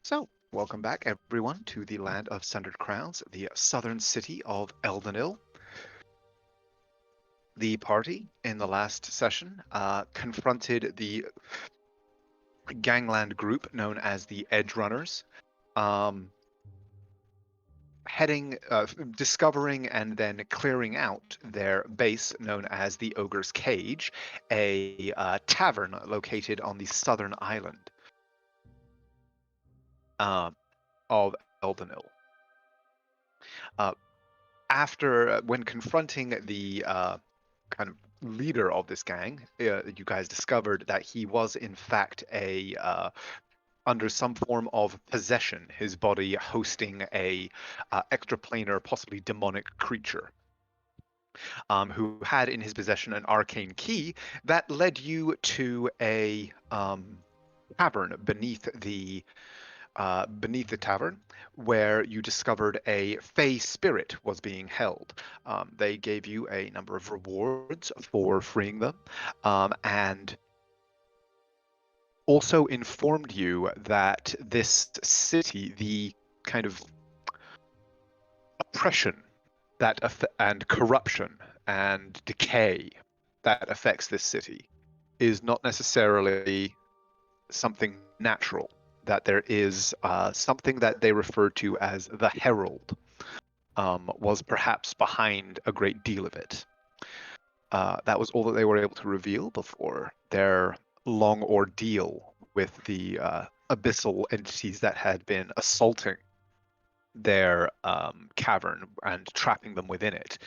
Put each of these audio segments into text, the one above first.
So, welcome back, everyone, to the land of sundered crowns, the southern city of Eldenil. The party in the last session confronted the gangland group known as the Edge Runners, um, discovering and then clearing out their base known as the Ogre's Cage, a tavern located on the southern island uh, of Eldenil. Uh, when confronting the kind of leader of this gang, you guys discovered that he was in fact a under some form of possession, his body hosting a extraplanar, possibly demonic creature, who had in his possession an arcane key that led you to a cavern beneath the tavern, where you discovered a fey spirit was being held. They gave you a number of rewards for freeing them, and also informed you that this city, the kind of oppression and corruption and decay that affects this city is not necessarily something natural, that there is something that they refer to as the Herald, was perhaps behind a great deal of it. That was all that they were able to reveal before their long ordeal with the abyssal entities that had been assaulting their cavern and trapping them within it,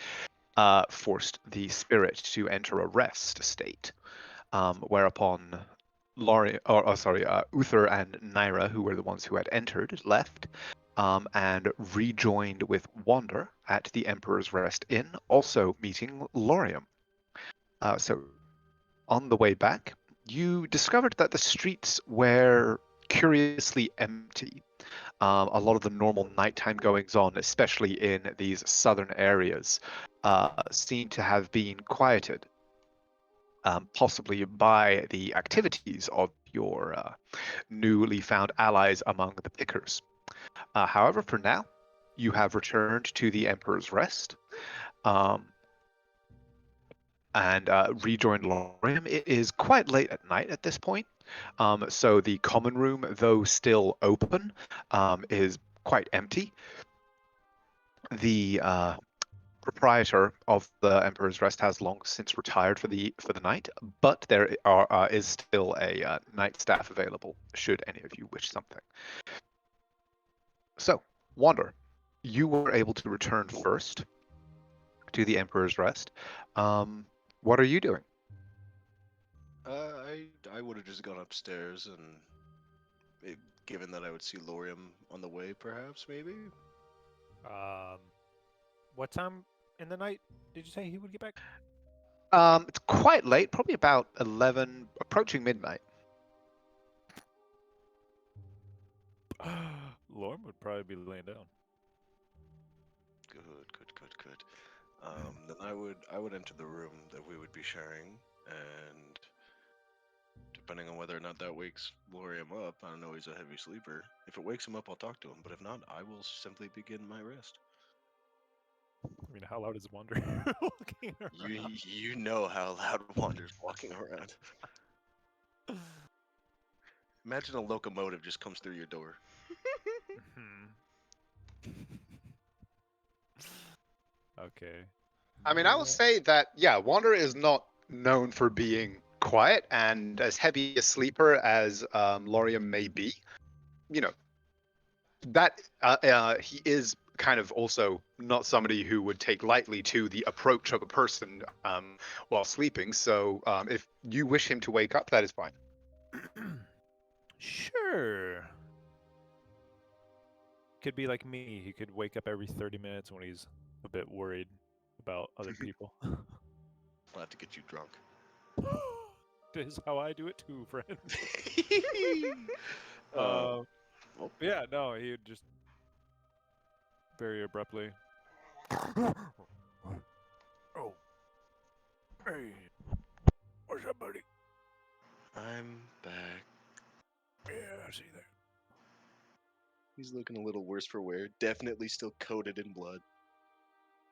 forced the spirit to enter a rest state, whereupon Uther and Naira, who were the ones who had entered, left, and rejoined with Wander at the Emperor's Rest Inn, also meeting Lorium. So, on the way back, you discovered that the streets were curiously empty. A lot of the normal nighttime goings on, especially in these southern areas, seem to have been quieted, possibly by the activities of your newly found allies among the Pickers. However, for now, you have returned to the Emperor's Rest, um, and rejoined Lorium. It is quite late at night at this point, so the common room, though still open, is quite empty. The proprietor of the Emperor's Rest has long since retired for the night, but there is still a night staff available should any of you wish something. So, Wander, you were able to return first to the Emperor's Rest. What are you doing? I would have just gone upstairs and, it, given that I would see Lorium on the way, perhaps maybe. Um, what time in the night did you say he would get back? It's quite late, probably about 11, approaching midnight. Lorm would probably be laying down. Good, good, good, good. Then I would enter the room that we would be sharing, and depending on whether or not that wakes Lorium up, I don't know he's a heavy sleeper. If it wakes him up, I'll talk to him. But if not, I will simply begin my rest. I mean, how loud is Wander walking You around? you know how loud Wander's walking around. Imagine a locomotive just comes through your door. Hmm. Okay. I mean, I will Yeah. say that, yeah, Wander is not known for being quiet, and as heavy a sleeper as Lorium may be, you know, that he is kind of also not somebody who would take lightly to the approach of a person while sleeping. So if you wish him to wake up, that is fine. Sure. Could be like me. He could wake up every 30 minutes when he's a bit worried about other people. I'll have to get you drunk. This is how I do it too, friend. uh, Uh, well, but yeah, no, he would just very abruptly. Oh, hey, what's up, buddy? I'm back. Yeah, I see that. He's looking a little worse for wear. Definitely still coated in blood.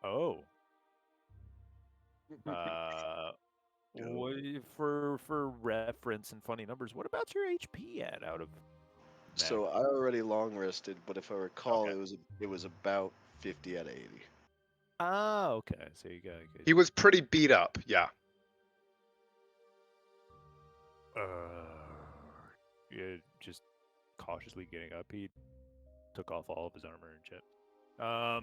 Oh. Go. For reference and funny numbers, what about your HP at out of So I already long rested, but if I recall, it was about 50 out of 80. Ah, okay. So you got good. He was pretty beat up, yeah. Yeah, just cautiously getting up. He took off all of his armor and shit. Are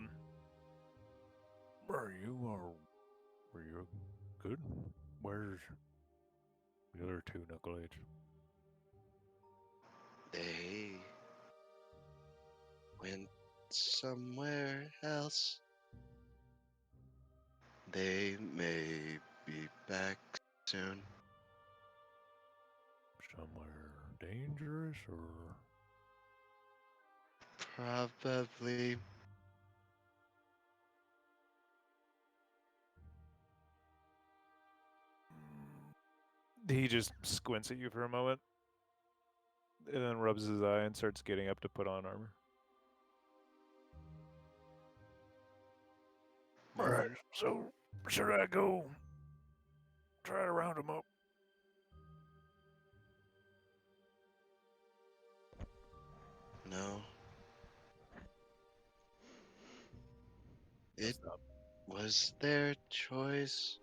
you good? Where's the other two knuckleheads? They went somewhere else. They may be back soon. Somewhere dangerous or? Probably. He just squints at you for a moment, and then rubs his eye and starts getting up to put on armor. Alright, so should I go try to round him up? No. It was their choice.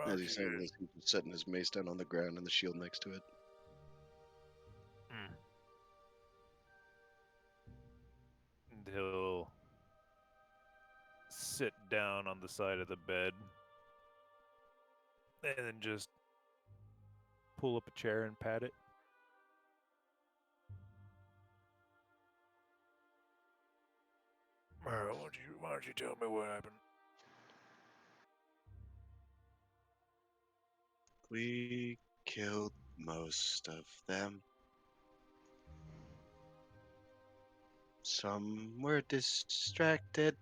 As he's saying this, he's just setting his mace down on the ground and the shield next to it. And he'll sit down on the side of the bed and then just pull up a chair and pat it. Alright, why don't you tell me what happened? We killed most of them. Some were distracted.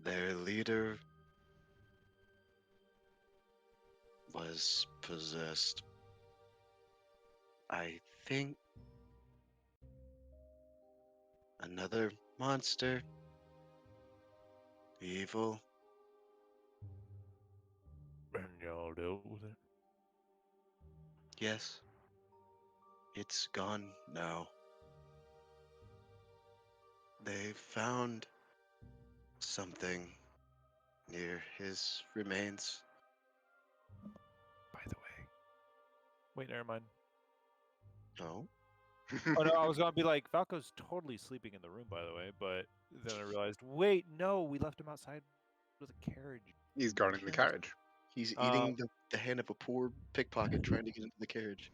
Their leader was possessed. I think another monster. Evil. And y'all dealt with it? Yes. It's gone now. They found something near his remains. By the way. Wait, never mind. No? Oh no, I was gonna be like, Falco's totally sleeping in the room, by the way, but then I realized, wait, no, we left him outside with a carriage. He's guarding the carriage. He's eating the hand of a poor pickpocket trying to get into the carriage.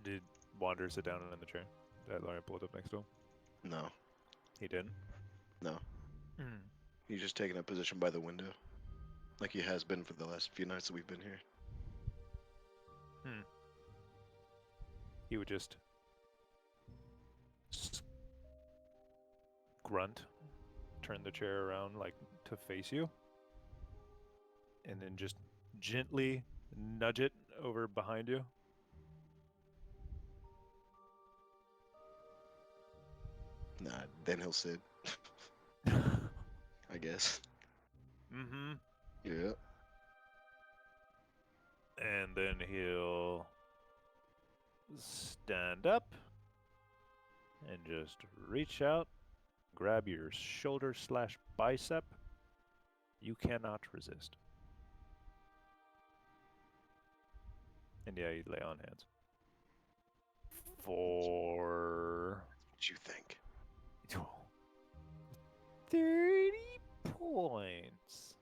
Did Wander sit down in the chair that Lauren pulled up next to him? No. He didn't? No. He's just taking a position by the window. Like he has been for the last few nights that we've been here. He would just grunt, turn the chair around like to face you, and then just gently nudge it over behind you. Nah, then he'll sit. I guess. Mm-hmm. Yeah. And then he'll stand up and just reach out, grab your shoulder / bicep. You cannot resist. And yeah, you lay on hands. For What you think? 30 points.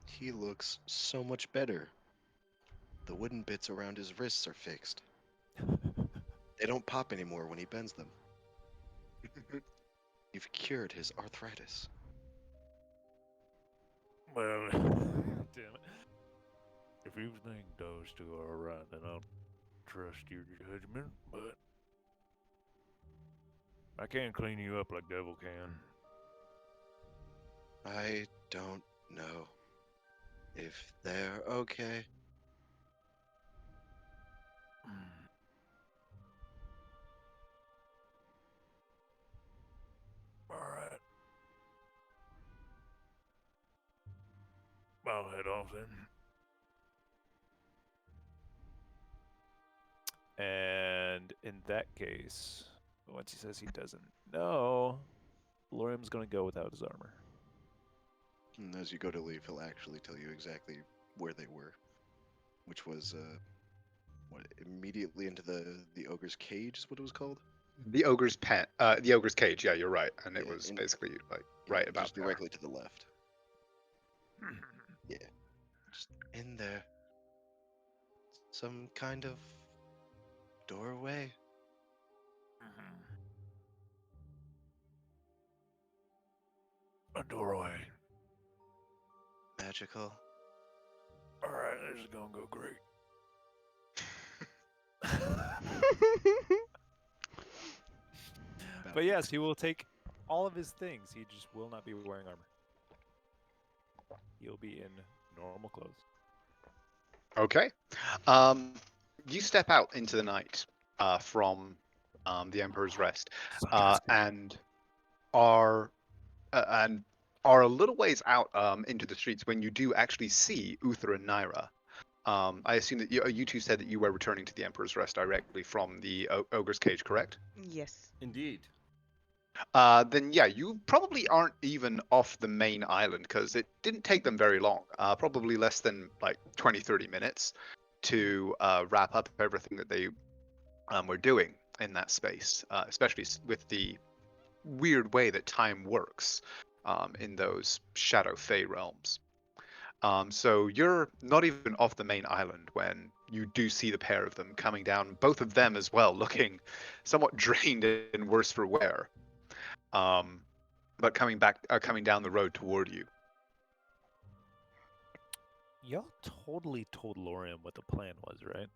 He looks so much better. The wooden bits around his wrists are fixed. They don't pop anymore when he bends them. You've cured his arthritis. Well, damn it. If you think those two are right, then I'll trust your judgment, but I can't clean you up like Devil can. I don't know if they're okay. Alright. I'll head off then. And in that case, once he says he doesn't know, Lorium's gonna go without his armor. And as you go to leave, he'll actually tell you exactly where they were, which was immediately into the ogre's cage is what it was called. The ogre's pen, the ogre's cage. Yeah, you're right, and it Yeah, was in- basically like right about just there. directly to the left. Yeah, just in there. Some kind of doorway. A doorway. Magical. Alright, this is gonna go great. But yes, he will take all of his things. He just will not be wearing armor. He'll be in normal clothes. Okay. You step out into the night from the Emperor's Rest, and are a little ways out into the streets when you do actually see Uther and Naira. I assume that you two said that you were returning to the Emperor's Rest directly from the Ogre's Cage, correct? Yes. Indeed. Then yeah, you probably aren't even off the main island because it didn't take them very long. Probably less than like 20-30 minutes to wrap up everything that they were doing in that space, especially with the weird way that time works in those Shadow Fey realms. So you're not even off the main island when you do see the pair of them coming down, both of them as well, looking somewhat drained and worse for wear. But coming down the road toward you. Y'all totally told Lorium what the plan was, right?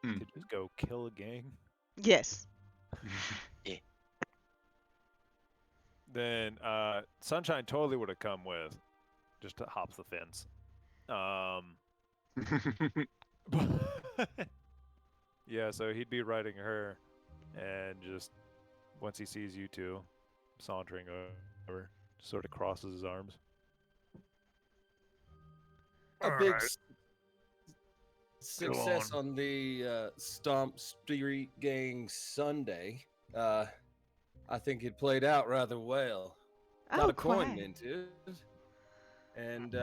Hmm. To just go kill a gang. Yes. Then Sunshine totally would have come with, just to hops the fence. Yeah, so he'd be riding her, and just once he sees you two sauntering over, sort of crosses his arms. A big Alright. success on the Stomp Street Gang Sunday. I think it played out rather well. Got a coin quite. minted. And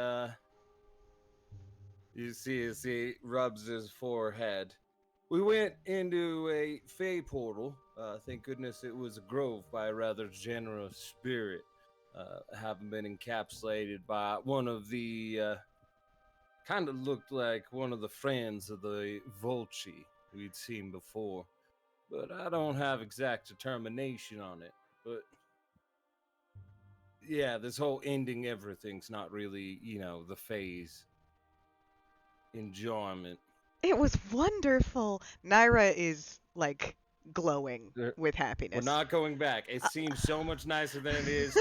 you see as he rubs his forehead. We went into a Fey portal. Thank goodness it was a grove by a rather generous spirit. Having been encapsulated by one of the kind of looked like one of the friends of the Volchi we'd seen before. But I don't have exact determination on it. But yeah, this whole ending everything's not really, the phase enjoyment. It was wonderful. Naira is like glowing There- with happiness. We're not going back. It seems so much nicer than it is.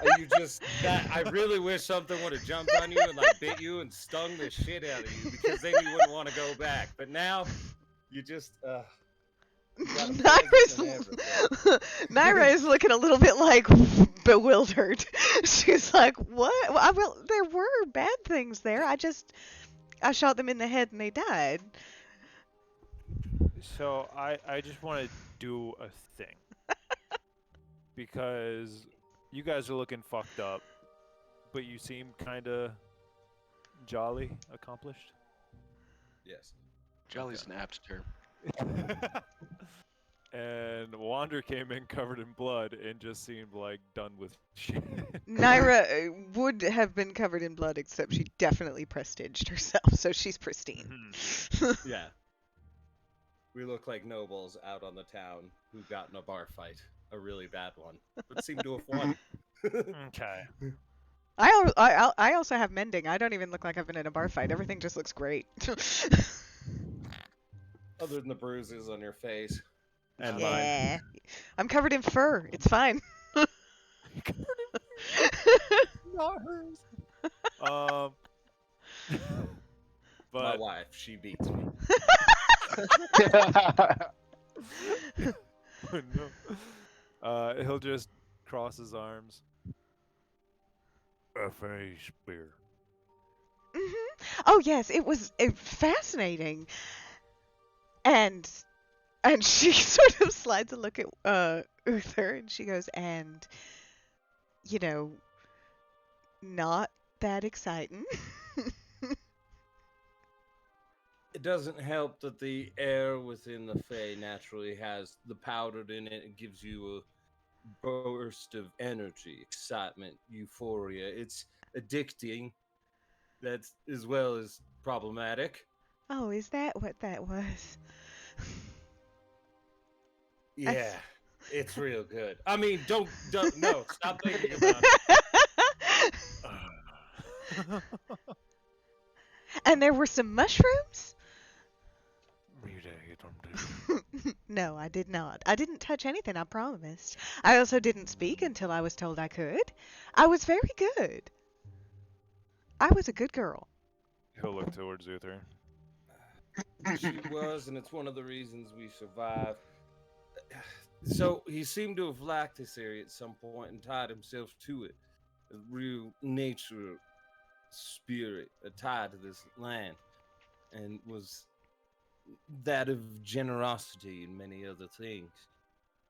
I really wish something would have jumped on you and like bit you and stung the shit out of you because then you wouldn't want to go back. But now you just Naira is looking a little bit like bewildered. She's like, "What? Well, there were bad things there. I shot them in the head and they died." So I just want to do a thing. Because you guys are looking fucked up, but you seem kind of jolly, accomplished. Yes. Jolly's an apt term. And Wander came in covered in blood and just seemed like done with shit. Naira would have been covered in blood, except she definitely prestiged herself, so she's pristine. Yeah. We look like nobles out on the town who got in a bar fight. A really bad one, but seem to have won. Okay. I also have mending. I don't even look like I've been in a bar fight. Everything just looks great. Other than the bruises on your face. And mine. Yeah. I'm covered in fur. It's fine. not hers. Um, My but wife, she beats me. no. He'll just cross his arms. A fey spear. Oh yes, it was fascinating. And she sort of slides a look at Uther, and she goes, and you know, not that exciting. It doesn't help that the air within the Fae naturally has the powdered in it. It gives you a burst of energy, excitement, euphoria. It's addicting. That's as well as problematic. Oh, is that what that was? I Yeah, s- it's real good. I mean, don't no, stop thinking about it. And there were some mushrooms? You didn't get them, did you? No, I did not. I didn't touch anything, I promised. I also didn't speak until I was told I could. I was very good. I was a good girl. He'll look towards Uther. She was, and it's one of the reasons we survived. So he seemed to have liked this area at some point and tied himself to it. A real nature spirit, a tie to this land, and was that of generosity and many other things.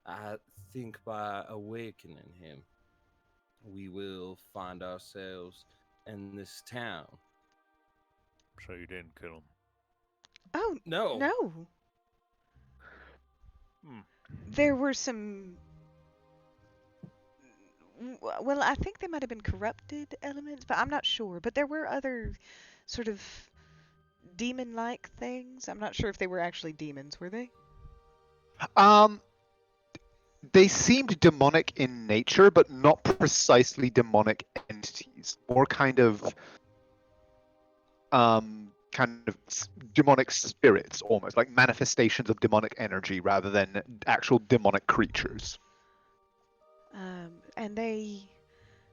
I think by awakening him, we will find ourselves in this town. So you didn't kill him. Oh, No, no. Hmm. There were some. Well, I think they might have been corrupted elements, but I'm not sure. But there were other sort of demon-like things. I'm not sure if they were actually demons, were they? They seemed demonic in nature, but not precisely demonic entities. More kind of demonic spirits, almost like manifestations of demonic energy rather than actual demonic creatures. And they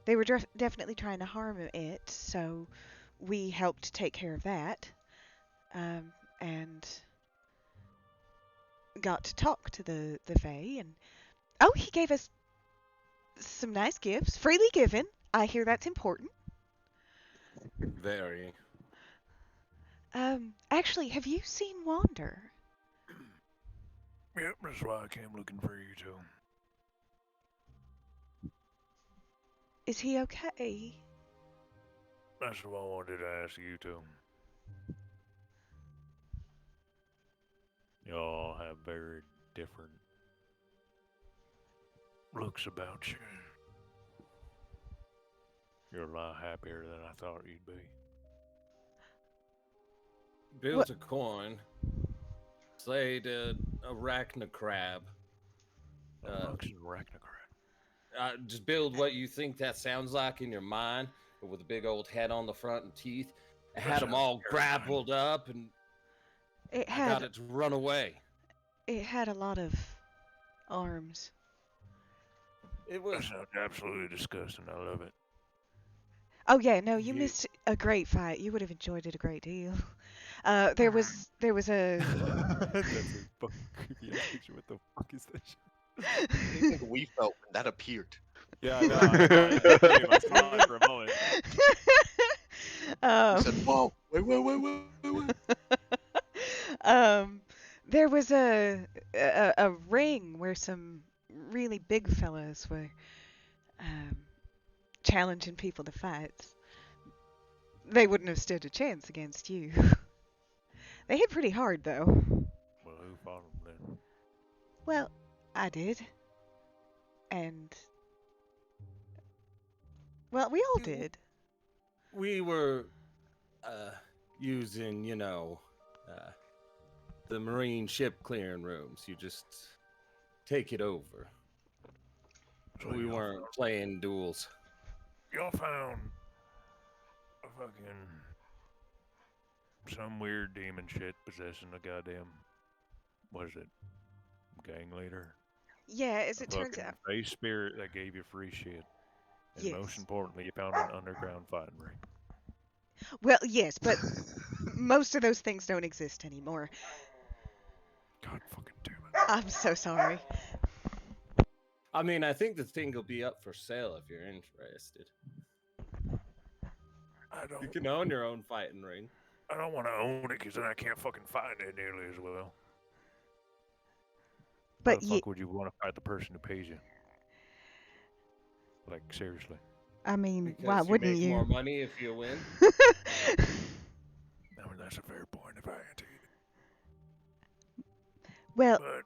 were definitely trying to harm it, so we helped take care of that. And got to talk to the Fae, and oh, he gave us some nice gifts, freely given. I hear that's important. very. Actually, have you seen Wander? Yep, that's why I came looking for you too. Is he okay? That's what I wanted to ask you too. Y'all have very different looks about you. You're a lot happier than I thought you'd be. Built a coin, slayed a arachna crab. The fuck's an arachnocrat? Just build what you think that sounds like in your mind, but with a big old head on the front and teeth. I had them all grappled up, and It I got had it to run away. it had a lot of arms. It That was sounds absolutely disgusting. I love it. Oh yeah, no, you You- missed a great fight. You would have enjoyed it a great deal. There was a That's a fucking creepy ass picture. What the fuck is that shit? What do you think we felt when that appeared? Yeah, I know. I saw it for a moment. We said, um, "Whoa, wait." there was a ring where some really big fellas were challenging people to fights. They wouldn't have stood a chance against you. They hit pretty hard though. Well, who fought him then? Well, I did. And well, we all did. we were using, the marine ship clearing rooms. You just take it over. So We weren't playing duels. Y'all found a fucking some weird demon shit possessing a goddamn, what is it, gang leader? Yeah, as A it turns fucking out. face spirit that gave you free shit. And most Yes. importantly, you found an underground fighting ring. Well, yes, but most of those things don't exist anymore. God fucking damn it. I'm so sorry. I mean, I think the thing will be up for sale if you're interested. I You don't. can own your own fighting ring. I don't want to own it because then I can't fucking fight it nearly as well. Why But the fuck would you want to fight the person who pays you? Like seriously. I mean, why Because you wouldn't make you? more money if you win. I mean that's a fair point if I had to. Well, But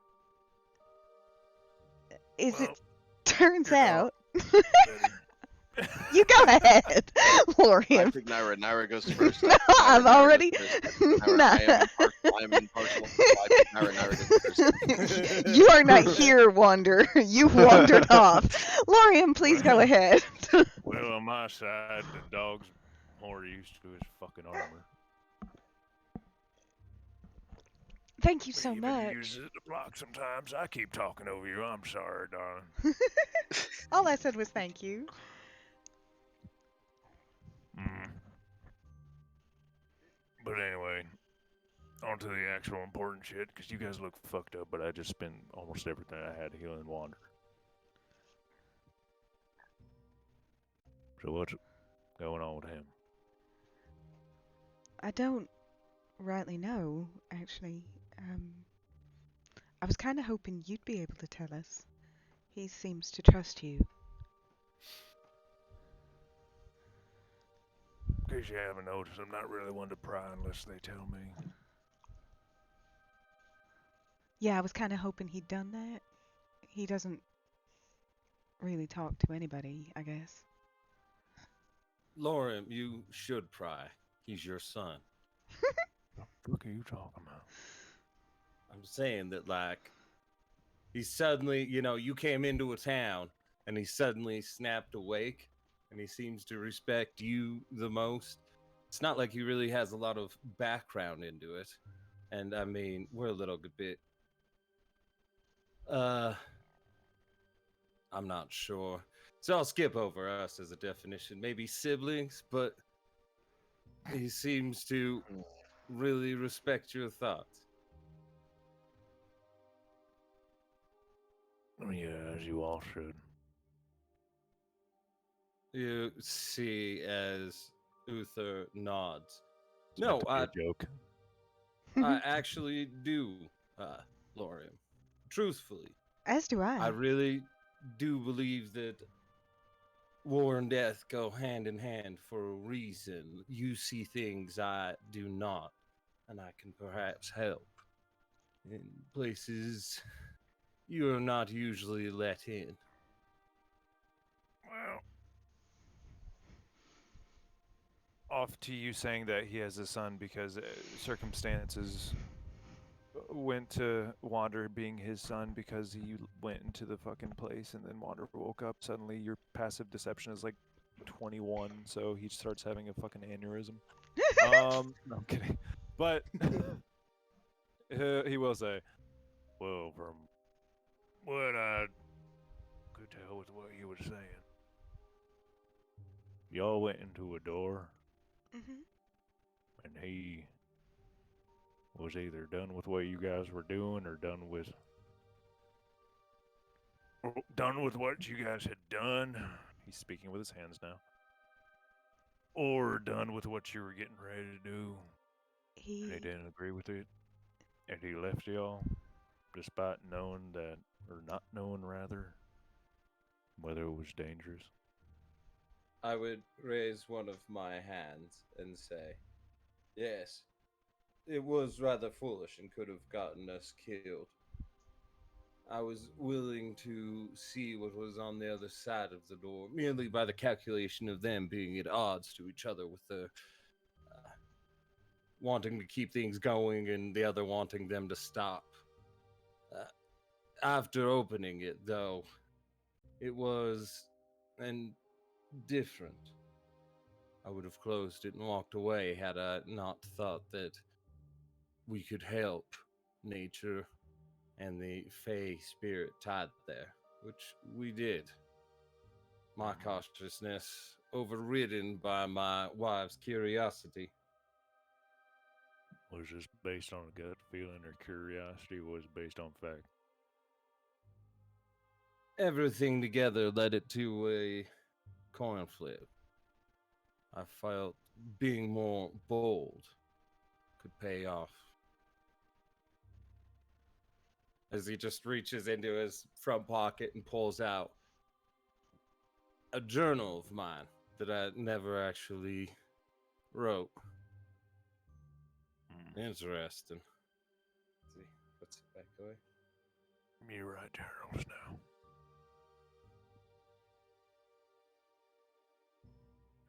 as well, it turns you're not out, better. you go ahead, I Lorian. pick Naira. Naira goes first. No, Naira, I'm Naira already. goes first. Naira, Nah. I am impartial. So I pick Naira. Naira goes first. You are not here, Wander. You wandered off. Lorian, please go Well. ahead. Well, on my side, the dog's more used to his fucking armor. Thank you He so even much. uses it to block sometimes. I keep talking over you. I'm sorry, darling. All I said was thank you. Mm. But anyway, on to the actual important shit, because you guys look fucked up, but I just spent almost everything I had healing Wander. So what's going on with him? I don't rightly know, actually. I was kind of hoping you'd be able to tell us. He seems to trust you. In case you haven't noticed, I'm not really one to pry unless they tell me. Yeah, I was kind of hoping he'd done that. He doesn't really talk to anybody, I guess. Lauren, you should pry. He's your son. What the fuck are you talking about? I'm saying that, like, he suddenly, you came into a town and he suddenly snapped awake and he seems to respect you the most. It's not like he really has a lot of background into it. And I mean, we're a little bit. I'm not sure. So I'll skip over us as a definition. Maybe siblings, but he seems to really respect your thoughts. Yeah, as you all should. You see as Uther nods. It's meant No, to be a joke. I actually do, Lorian. Truthfully, As do I I. really do believe that war and death go hand in hand for a reason. You see things I do not, and I can perhaps help in places you are not usually let in. Well, off to you saying that he has a son because circumstances went to Wander being his son because he went into the fucking place and then Wander woke up. Suddenly your passive deception is like 21, so he starts having a fucking aneurysm. No, I'm kidding. But he will say, well, from what I could tell with what he was saying, y'all went into a door Hmm. and he was either done with what you guys were doing or done with what you guys had done. He's speaking with his hands now. Or done with what you were getting ready to do. And he He didn't agree with it. And he left y'all despite knowing that, or not knowing rather, whether it was dangerous. I would raise one of my hands and say, yes, it was rather foolish and could have gotten us killed. I was willing to see what was on the other side of the door, merely by the calculation of them being at odds to each other, with the wanting to keep things going and the other wanting them to stop. After opening it, though, it was different. I would have closed it and walked away had I not thought that we could help nature and the Fey spirit tied there, which we did. my cautiousness overridden by my wife's curiosity. Was this based on a gut feeling or curiosity, or was it based on fact? Everything together led it to a coin flip. I felt being more bold could pay off. As he just reaches into his front pocket and pulls out a journal of mine that I never actually wrote. Interesting. Let's see, puts it back away. You write journals now.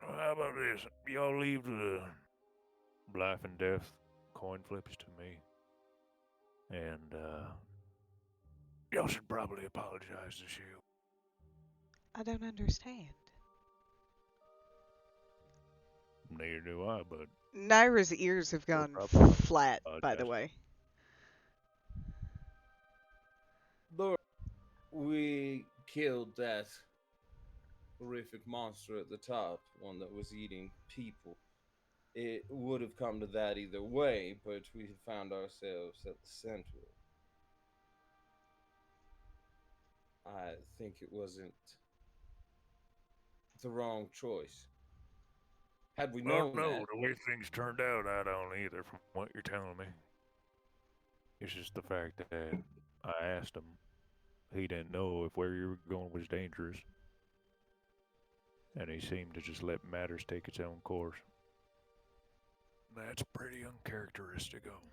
Well, how about this? Y'all leave the life and death coin flips to me. And, y'all should probably apologize to Shield. I don't understand. Neither do I, but Naira's ears have gone probably flat, by the apologize. way. Lord, we killed that horrific monster at the top, one that was eating people. It would have come to that either way, but we found ourselves at the center. I think it wasn't the wrong choice. Had we Well, known no, that, the way things turned out, I don't either, from what you're telling me. It's just the fact that I asked him. He didn't know if where you were going was dangerous. And he seemed to just let matters take its own course. That's pretty uncharacteristic of him.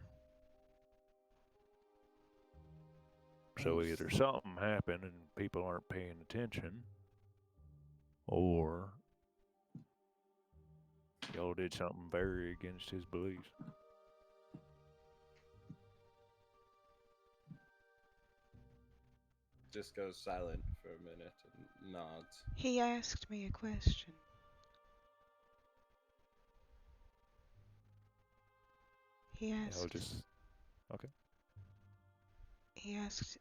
So either something happened and people aren't paying attention, or y'all did something very against his beliefs. just goes silent for a minute and nods. He asked me a question. He Y'all asked. just okay. He asked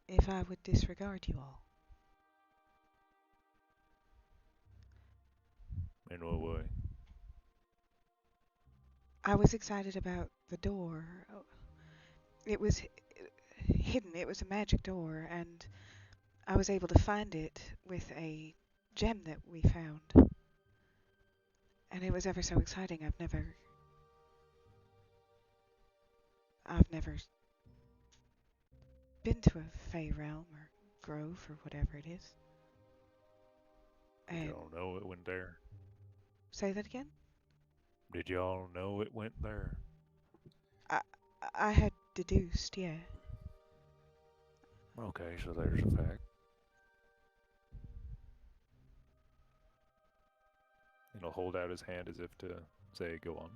if I would disregard you all. In what way? I was excited about the door. It was hidden. It was a magic door, and I was able to find it with a gem that we found. And it was ever so exciting. I've never been to a Fey realm or grove or whatever it is. Did And y'all know it went there? say that again? Did y'all know it went there? I had deduced, yeah. Okay, so there's a fact. And he'll hold out his hand as if to say, go on.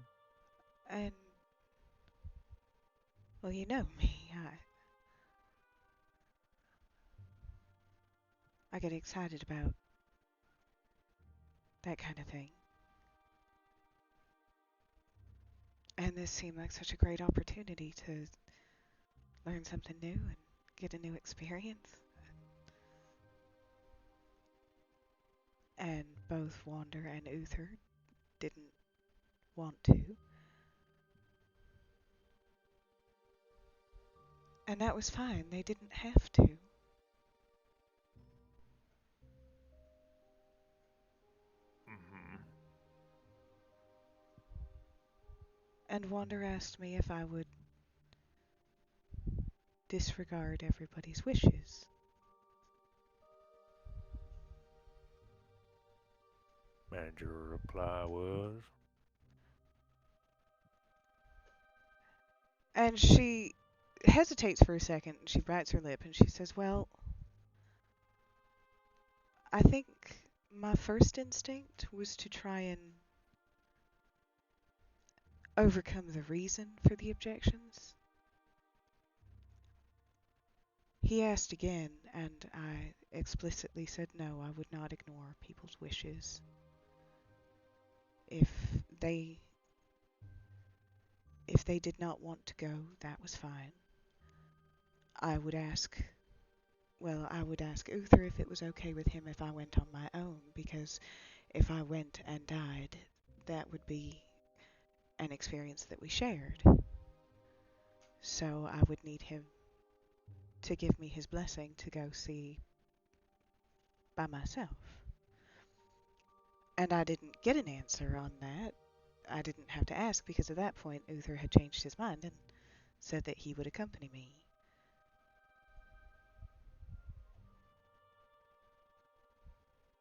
And well, you know me. I get excited about that kind of thing. And this seemed like such a great opportunity to learn something new and get a new experience. And both Wander and Uther didn't want to. And that was fine. They didn't have to. Mm-hmm. And Wander asked me if I would disregard everybody's wishes. And your reply was? And she hesitates for a second. She bites her lip and she says, well, I think my first instinct was to try and overcome the reason for the objections. He asked again, and I explicitly said no, I would not ignore people's wishes. If they did not want to go, that was fine. I would ask Well, I would ask Uther if it was okay with him if I went on my own, because if I went and died, that would be an experience that we shared. So I would need him to give me his blessing to go see by myself. And I didn't get an answer on that. I didn't have to ask because at that point Uther had changed his mind and said that he would accompany me.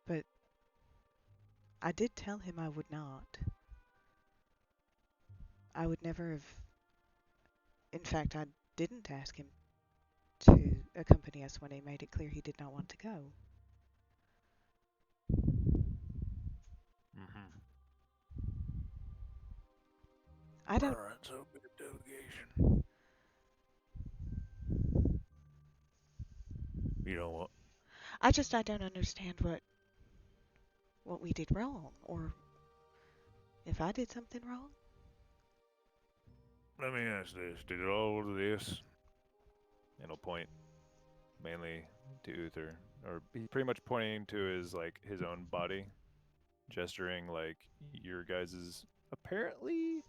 But I did tell him I would not. I would never have. In fact, I didn't ask him to accompany us when he made it clear he did not want to go. Mm-hmm. I don't. All right, so big delegation. You know what? I don't understand what we did wrong, or if I did something wrong. Let me ask this: did all of this, and I'll point mainly to Uther, or he's pretty much pointing to his own body, gesturing like your guys's apparently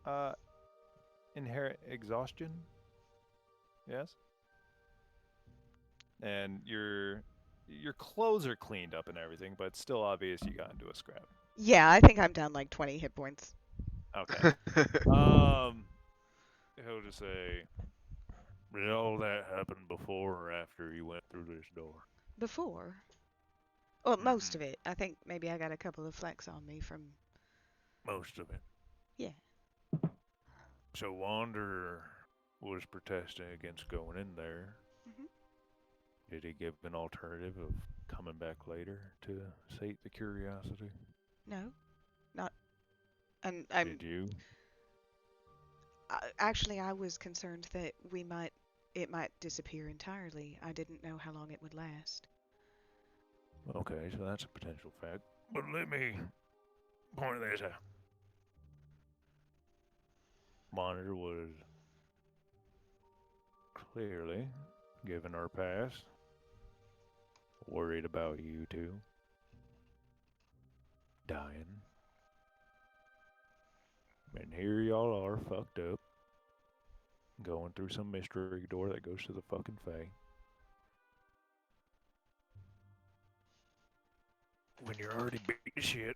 uh inherent exhaustion. Yes. And your clothes are cleaned up and everything, but it's still obvious you got into a scrap. Yeah, I think I'm down like 20 hit points. Okay. He'll just say, did all that happen before or after you went through this door? Before. Well, most Mhm. of it. I think maybe I got a couple of flecks on me from. Most of it. Yeah. So Wander was protesting against going in there. Hmm. Did he give an alternative of coming back later to sate the curiosity? No, not. And Did you? actually, I was concerned that it might disappear entirely. I didn't know how long it would last. Okay, so that's a potential fact. But let me point this out. Monitor was clearly, given our past, worried about you two dying. And here y'all are, fucked up, going through some mystery door that goes to the fucking Fae. When you're already beat to shit.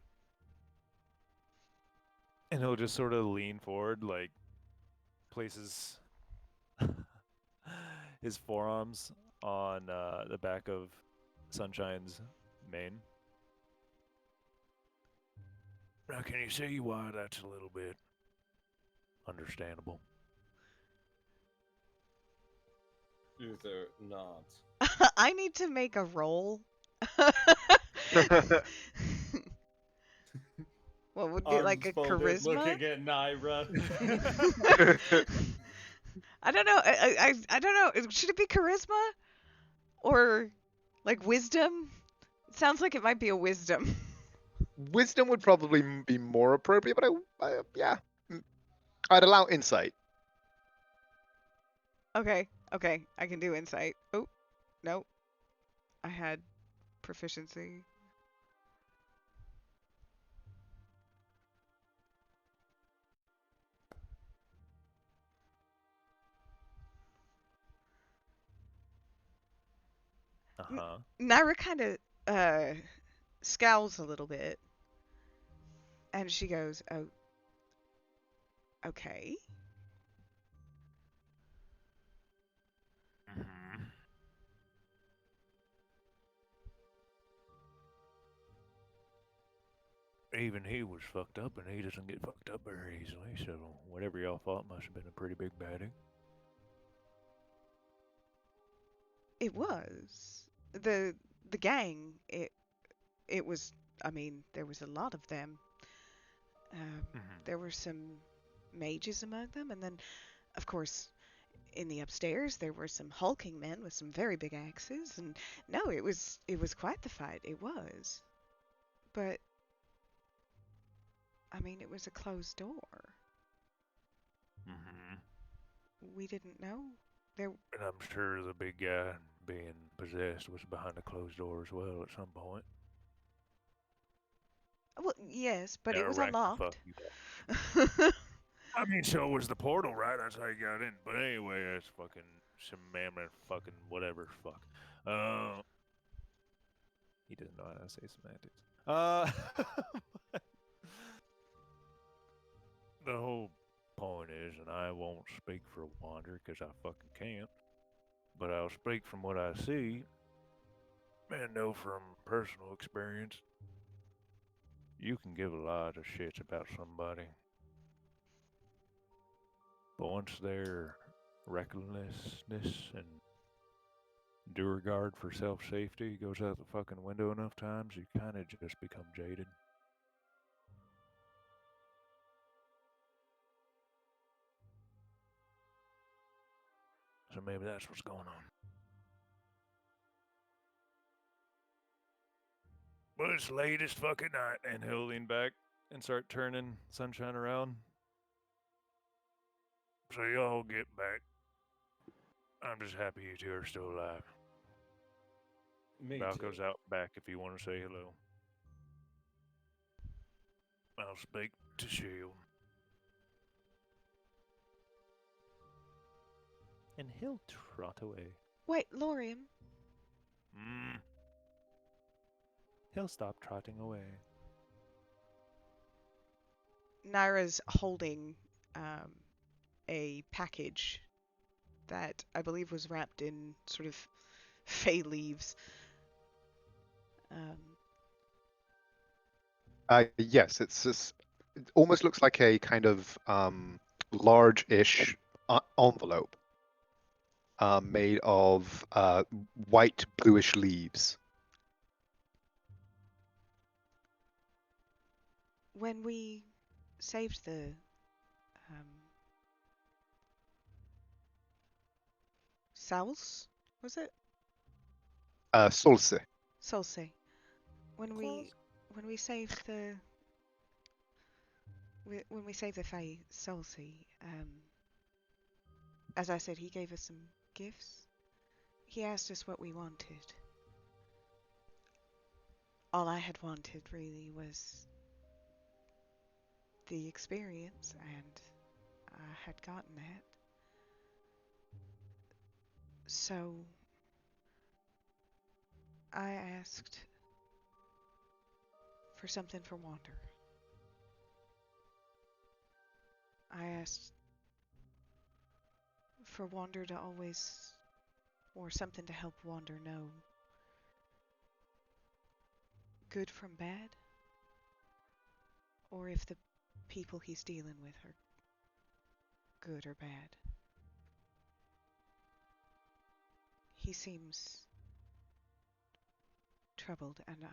And he'll just sort of lean forward, like, places his forearms on the back of Sunshine's mane. Now, can you see why that's a little bit understandable? Uther nods. I need to make a roll. What would be like Arms a folded, charisma? looking at Naira. I don't know. I don't know. Should it be charisma or like wisdom? It sounds like it might be a wisdom. Wisdom would probably be more appropriate, but yeah, I'd allow insight. Okay, I can do insight. Oh, no. I had proficiency. Uh-huh. Naira kind of scowls a little bit, and she goes, "Oh, okay." Mm-hmm. Even he was fucked up, and he doesn't get fucked up very easily, so whatever y'all thought must have been a pretty big baddie. It was the gang. It was. I mean, there was a lot of them. Mm-hmm. There were some mages among them, and then, of course, in the upstairs there were some hulking men with some very big axes. And no, it was quite the fight. It was, but I mean, it was a closed door. Mm-hmm. We didn't know there. And I'm sure the big guy being possessed was behind a closed door as well at some point. Well, yes, but it Never was wrecked the unlocked. fuck you. I mean, so was the portal, right? That's how you got in. But anyway, that's fucking some mammoth fucking whatever fuck. He doesn't know how to say semantics. The whole point is, and I won't speak for Wander because I fucking can't, but I'll speak from what I see and know from personal experience. You can give a lot of shits about somebody, but once their recklessness and due regard for self-safety goes out the fucking window enough times, you kind of just become jaded. So maybe that's what's going on. But it's late as fucking night, and he'll lean back and start turning Sunshine around. So y'all get back. I'm just happy you two are still alive. Me Balco's too. out back if you want to say hello. I'll speak to Shield. And he'll trot away. Wait, Lorium. He'll stop trotting away. Naira's holding a package that I believe was wrapped in sort of fey leaves. Yes, it's just, it almost looks like a kind of large-ish envelope made of white bluish leaves. When we saved the Souls, was it? Solse. Solse. When we saved the Fae Solse, as I said, he gave us some gifts. He asked us what we wanted. All I had wanted really was the experience, and I had gotten that. So I asked for something for Wander. I asked for Wander to always, or something to help Wander know good from bad, or if the people he's dealing with are good or bad. He seems troubled, and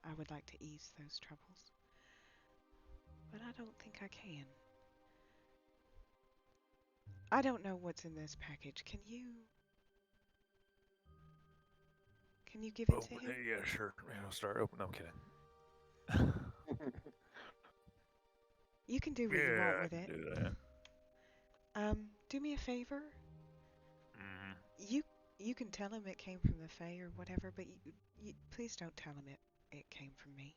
I would like to ease those troubles. But I don't think I can. I don't know what's in this package. Can you give it to him? Yeah, sure. I'll start opening. I'm kidding. You can do what you want with it. Do that. Do me a favor. You can tell him it came from the Fae or whatever, but you please don't tell him it came from me.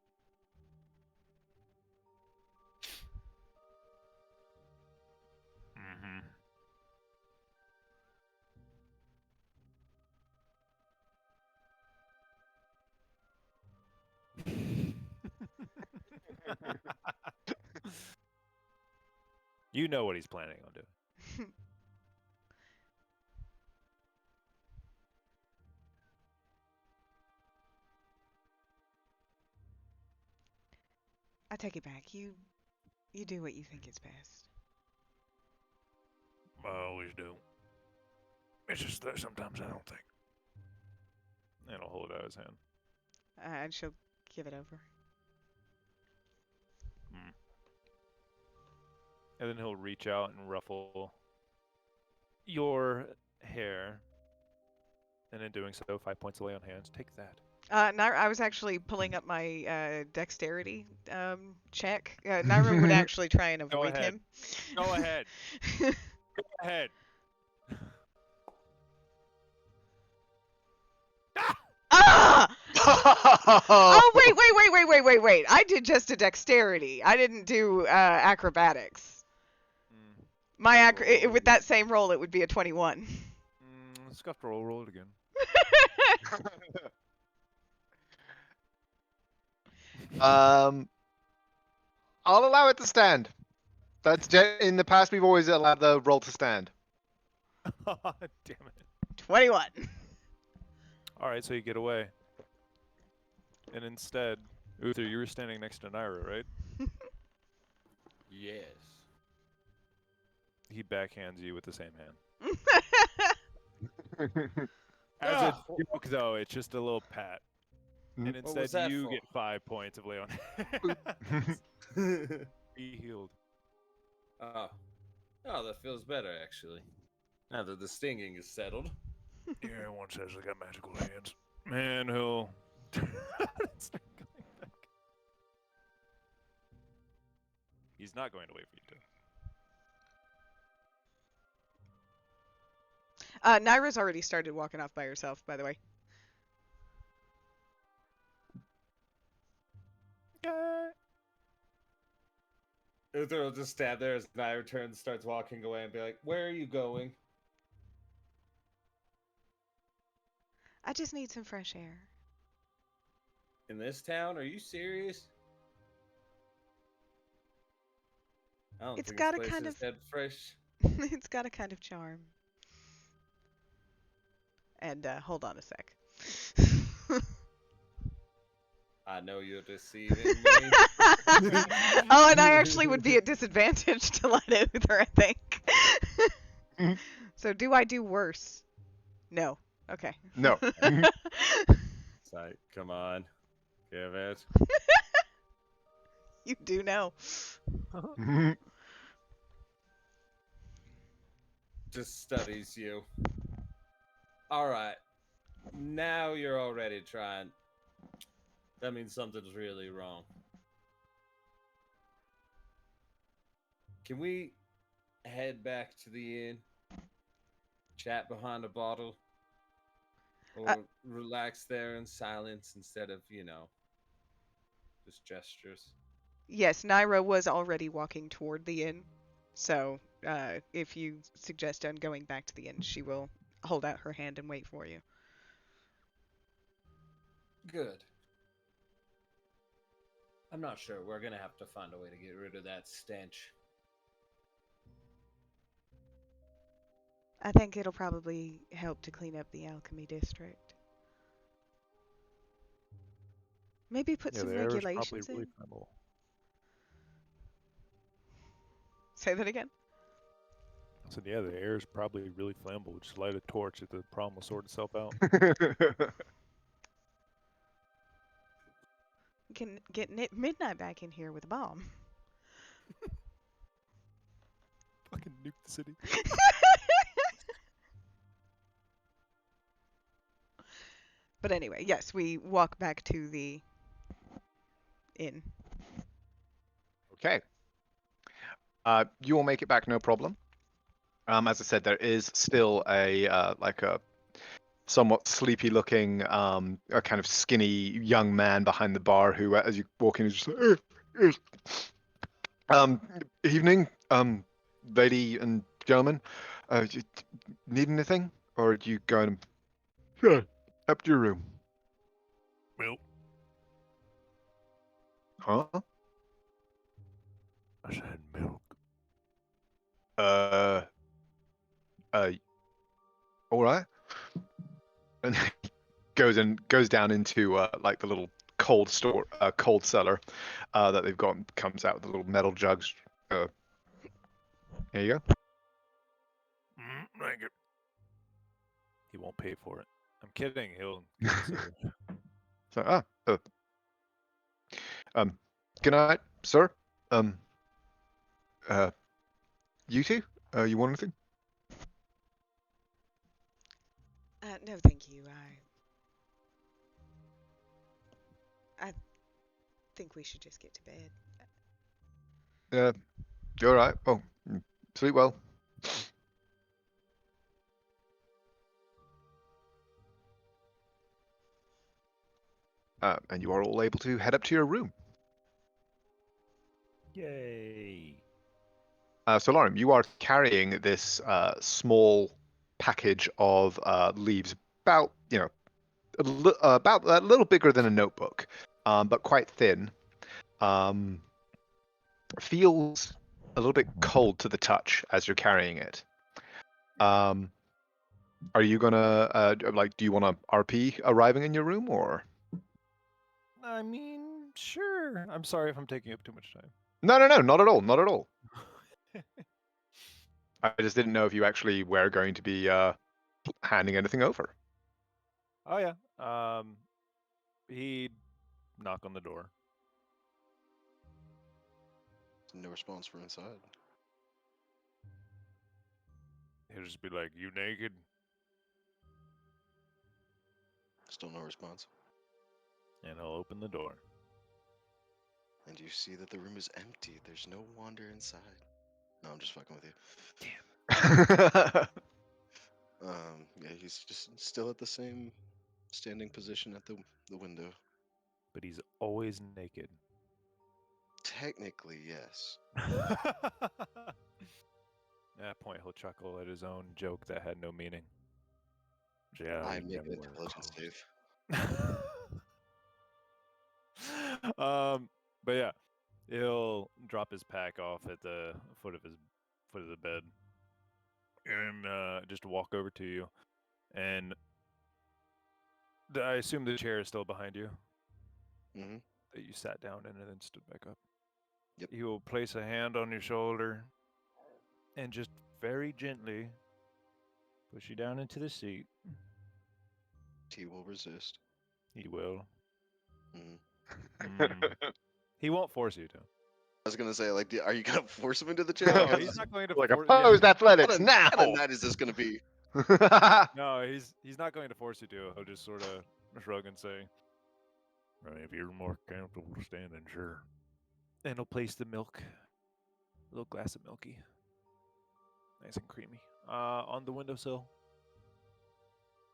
You know what he's planning on doing. I take it back. You do what you think is best. I always do. It's just that sometimes I don't think. And I'll hold it out his hand. And she'll give it over. And then he'll reach out and ruffle your hair. And in doing so, 5 points away on hands. Take that. Naira, I was actually pulling up my dexterity check. Naira would actually try and avoid him. Go ahead. Go ahead. Oh, wait. I did just a dexterity. I didn't do acrobatics. Mm, My Roll. with that same roll, it would be a 21. Scuffed roll it again. I'll allow it to stand. In the past we've always allowed the roll to stand. Damn it. 21. All right, so you get away. And instead, Uther, you were standing next to Naira, right? Yes. He backhands you with the same hand. As a Ah, joke, though, it's just a little pat. And What was instead, that you for? get 5 points of lay on Be healed. Oh, that feels better actually. Now that the stinging is settled. Yeah, everyone says I got magical hands. Man, he'll. Start going back. He's not going to wait for you to. Naira's already started walking off by herself, by the way. Uther will just stand there as Naira turns, starts walking away, and be like, "Where are you going?" I just need some fresh air. In this town? Are you serious? I don't It's think got this a place kind is of- that fresh. It's got a kind of charm. And hold on a sec. I know you're deceiving me. Oh, and I actually would be at disadvantage to let Uther, I think. So do I do worse? No. Okay. No. It's like, come on, give it. You do know. Just studies you. All right, now you're already trying. That means something's really wrong. Can we head back to the inn? Chat behind a bottle? Or relax there in silence instead of, just gestures? Yes, Naira was already walking toward the inn. So if you suggest on going back to the inn, she will hold out her hand and wait for you. Good. I'm not sure. We're gonna have to find a way to get rid of that stench. I think it'll probably help to clean up the alchemy district. Maybe put Yeah, some the air is probably regulations really in. flammable. Say that again. I said, yeah, the air is probably really flammable. Just light a torch, the problem will sort itself out. We can get Midnight back in here with a bomb. Fucking nuke the city. But anyway, yes, we walk back to the inn. Okay. You will make it back, no problem. As I said, there is still a somewhat sleepy-looking, a kind of skinny young man behind the bar who, as you walk in, is just like, evening, lady and gentlemen. You need anything, or do you go and up to your room? Milk. Huh? I said milk. All right. And goes down into like the little cold cellar that they've got. And comes out with the little metal jugs. Here you go. Thank you. He won't pay for it. I'm kidding. He'll. So good night, sir. You two. You want anything? No, thank you. I think we should just get to bed. You all right? Oh, sleep well. And you are all able to head up to your room. Yay. So, Lauren, you are carrying this small package of leaves, about about a little bigger than a notebook, but quite thin. Feels a little bit cold to the touch as you're carrying it. Are you gonna do you want to RP arriving in your room, or? I mean, sure. I'm sorry if I'm taking up too much time. No, not at all, not at all. I just didn't know if you actually were going to be handing anything over. Oh yeah. He knock on the door. No response from inside. He'll just be like, "You naked?" Still no response. And I'll open the door. And you see that the room is empty. There's no Wander inside. No, I'm just fucking with you. Yeah, he's just still at the same standing position at the window. But he's always naked. Technically, yes. At that point, he'll chuckle at his own joke that had no meaning. Yeah, I you make never an wear intelligence clothes. save. But yeah, he'll drop his pack off at the foot of the bed, and just walk over to you. And I assume the chair is still behind you. Mm-hmm. That you sat down in and then stood back up. Yep. He will place a hand on your shoulder, and just very gently push you down into the seat. T will resist. He will. Mm-hmm. He won't force you to. I was gonna say, like, are you gonna force him into the chair? No, Because he's not going to Like force. opposed athletics what now. kind of night is this gonna be? No, he's not going to force you to. He'll just sort of shrug and say, "Right, if you're more comfortable standing, sure." And he'll place the milk, a little glass of milky, nice and creamy, on the windowsill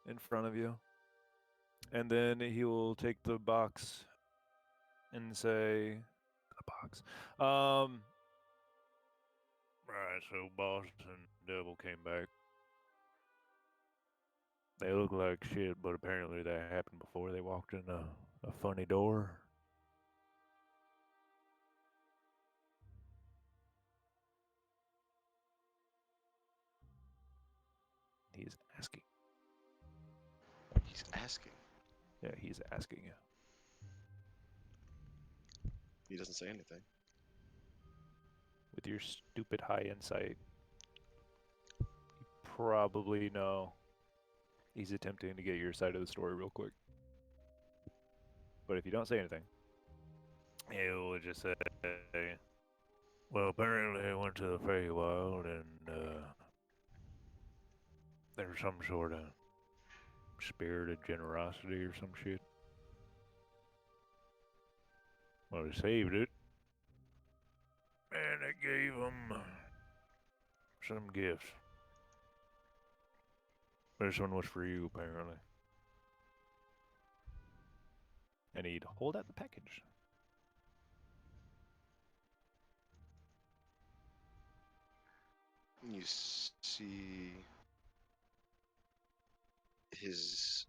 in front of you. And then he will take the box and say, "The box." Right, so Boss and Devil came back. They look like shit, but apparently that happened before they walked in a funny door. He's asking. He's asking. Yeah, he's asking you. He doesn't say anything. With your stupid high insight, you probably know he's attempting to get your side of the story real quick. But if you don't say anything, he'll just say, "Well, apparently I went to the Feywild and there's some sort of spirit of generosity or some shit. Well, he saved it. And it gave him some gifts. This one was for you, apparently." And he'd hold out the package. You see his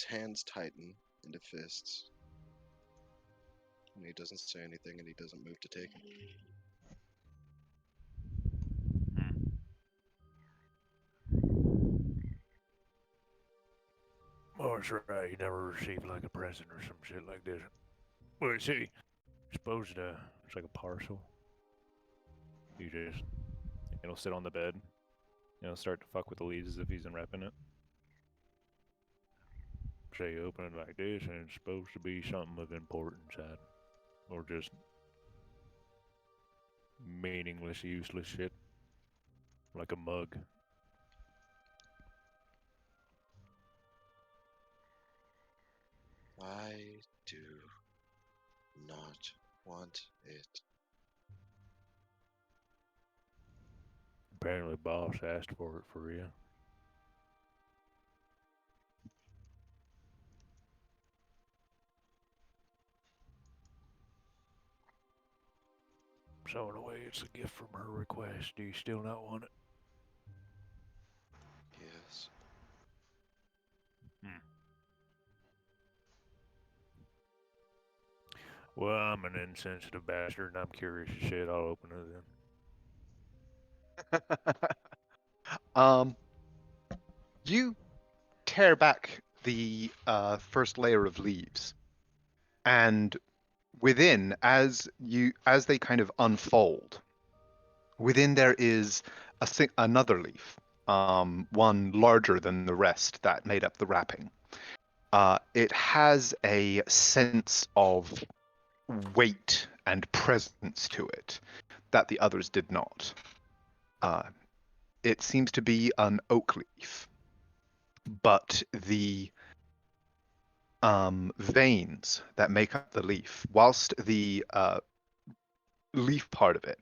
hands tighten into fists. And he doesn't say anything, and he doesn't move to take it. Oh, that's right. You never received like a present or some shit like this. Well, see, supposed to, it's like a parcel. You just, it'll sit on the bed. It'll start to fuck with the leaves as if he's unwrapping it. Say you open it like this, and it's supposed to be something of importance inside. Or just meaningless, useless shit. Like a mug. I do not want it. Apparently, boss asked for it for real. So in a way, it's a gift from her request. Do you still not want it? Yes. Well, I'm an insensitive bastard, and I'm curious as shit. I'll open it then. You tear back the first layer of leaves, and within, as they kind of unfold, within there is another leaf, one larger than the rest that made up the wrapping. It has a sense of weight and presence to it that the others did not. It seems to be an oak leaf, but the veins that make up the leaf, whilst the leaf part of it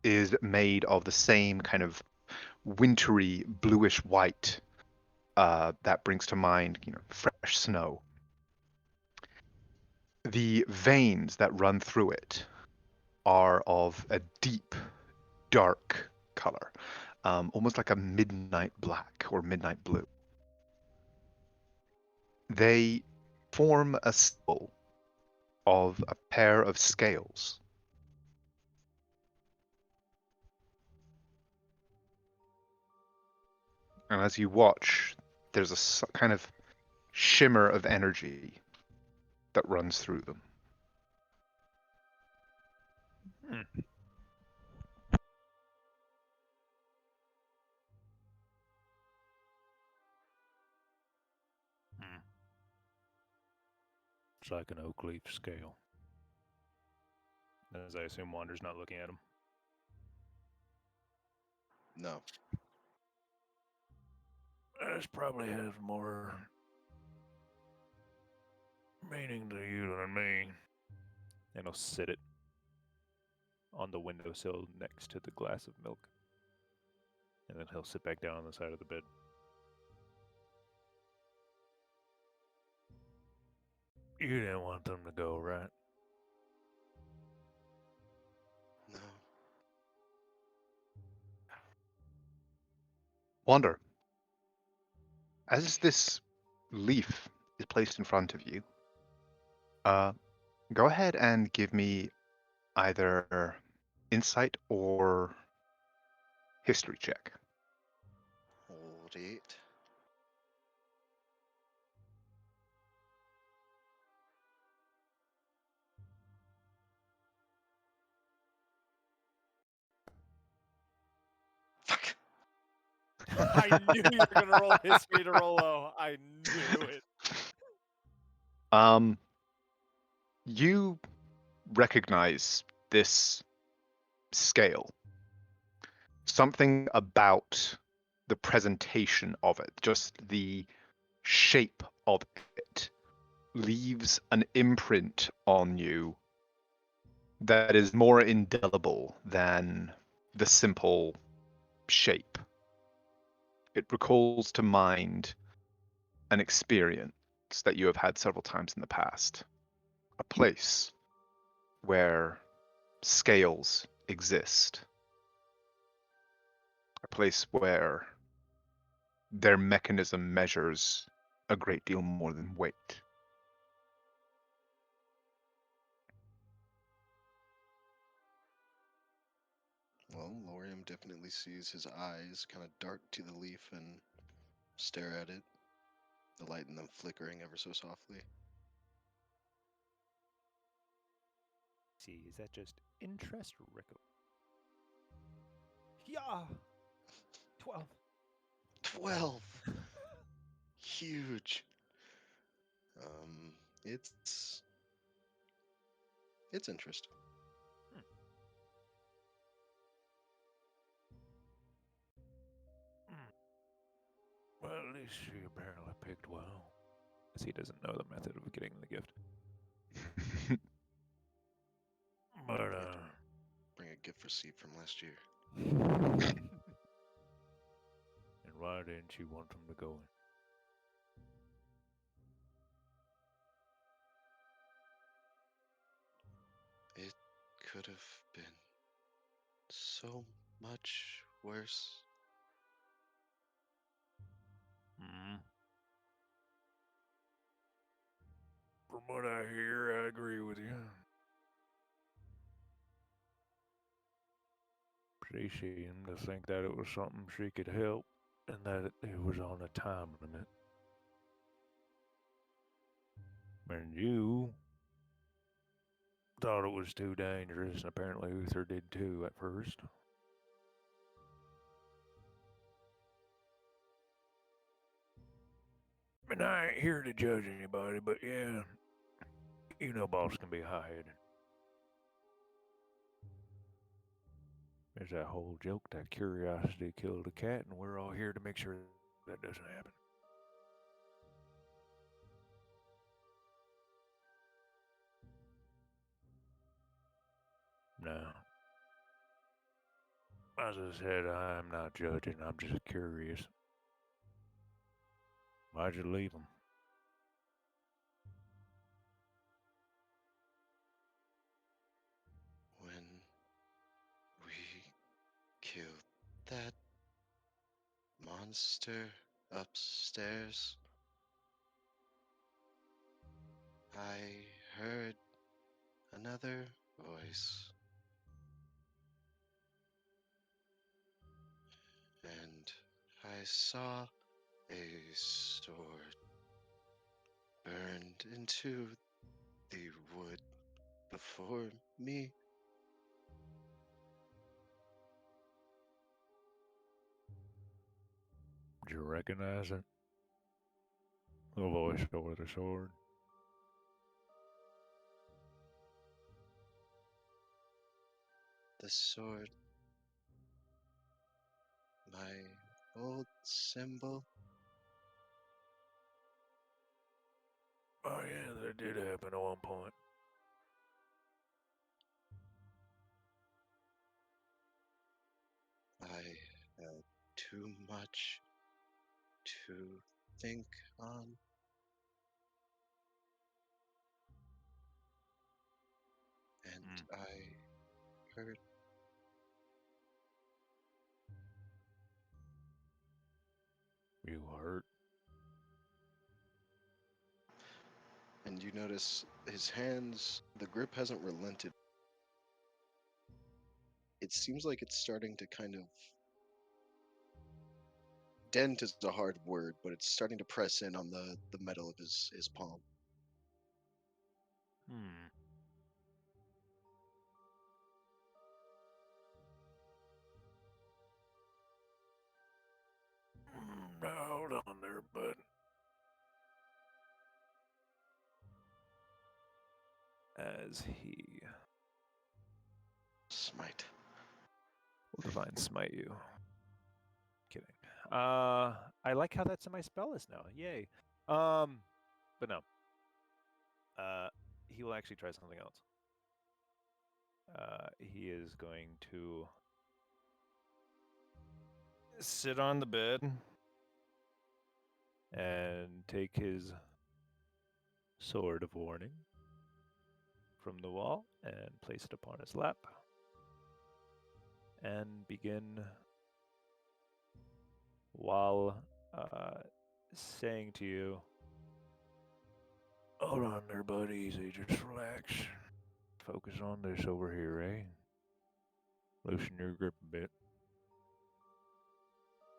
is made of the same kind of wintry bluish white that brings to mind, fresh snow. The veins that run through it are of a deep, dark color, almost like a midnight black or midnight blue. They form a symbol of a pair of scales. And as you watch, there's a kind of shimmer of energy that runs through them. It's like an oak leaf scale. As I assume Wander's not looking at him. No. This probably has more meaning to you than me. And he'll sit it on the windowsill next to the glass of milk. And then he'll sit back down on the side of the bed. You didn't want them to go, right? No. Wander, as this leaf is placed in front of you, go ahead and give me either insight or history check. Hold it. Fuck. I knew you were gonna roll history to roll low. I knew it. You recognize this scale. Something about the presentation of it, just the shape of it, leaves an imprint on you that is more indelible than the simple shape. It recalls to mind an experience that you have had several times in the past. A place where scales exist. A place where their mechanism measures a great deal more than weight. Well, Lorium definitely sees his eyes kind of dart to the leaf and stare at it, the light in them flickering ever so softly. See, is that just interest, Rico? Yeah. 12. 12! Huge! Um, it's... It's interesting. Well, at least she apparently picked well. Because he doesn't know the method of getting the gift. But, Bring a gift receipt from last year. and why didn't you want him to go in? It could have been so much worse. Hmm. From what I hear, I agree with you. She seemed to think that it was something she could help, and that it was on a time limit. And you thought it was too dangerous, and apparently Uther did too at first. And I ain't here to judge anybody, but yeah, you know boss can be high-headed. There's that whole joke that curiosity killed a cat, and we're all here to make sure that doesn't happen. No. As I said, I'm not judging, I'm just curious. Why'd you leave him? When we killed that monster upstairs, I heard another voice. And I saw a sword burned into the wood before me. Did you recognize it? The voice over the sword. The sword, my old symbol. Oh yeah, that did happen at one point. I had too much to think on. And I heard You hurt? and you notice his hands, the grip hasn't relented. It seems like it's starting to kind of dent is a hard word, but it's starting to press in on the metal of his palm. Now hold on there, bud. As he Smite. will divine smite you. Kidding. I like how that's in my spell list now. Yay. But no. He will actually try something else. He is going to sit on the bed and take his sword of warning from the wall and place it upon his lap and begin while saying to you, hold on there, buddy, easy, just relax. Focus on this over here, eh? Loosen your grip a bit.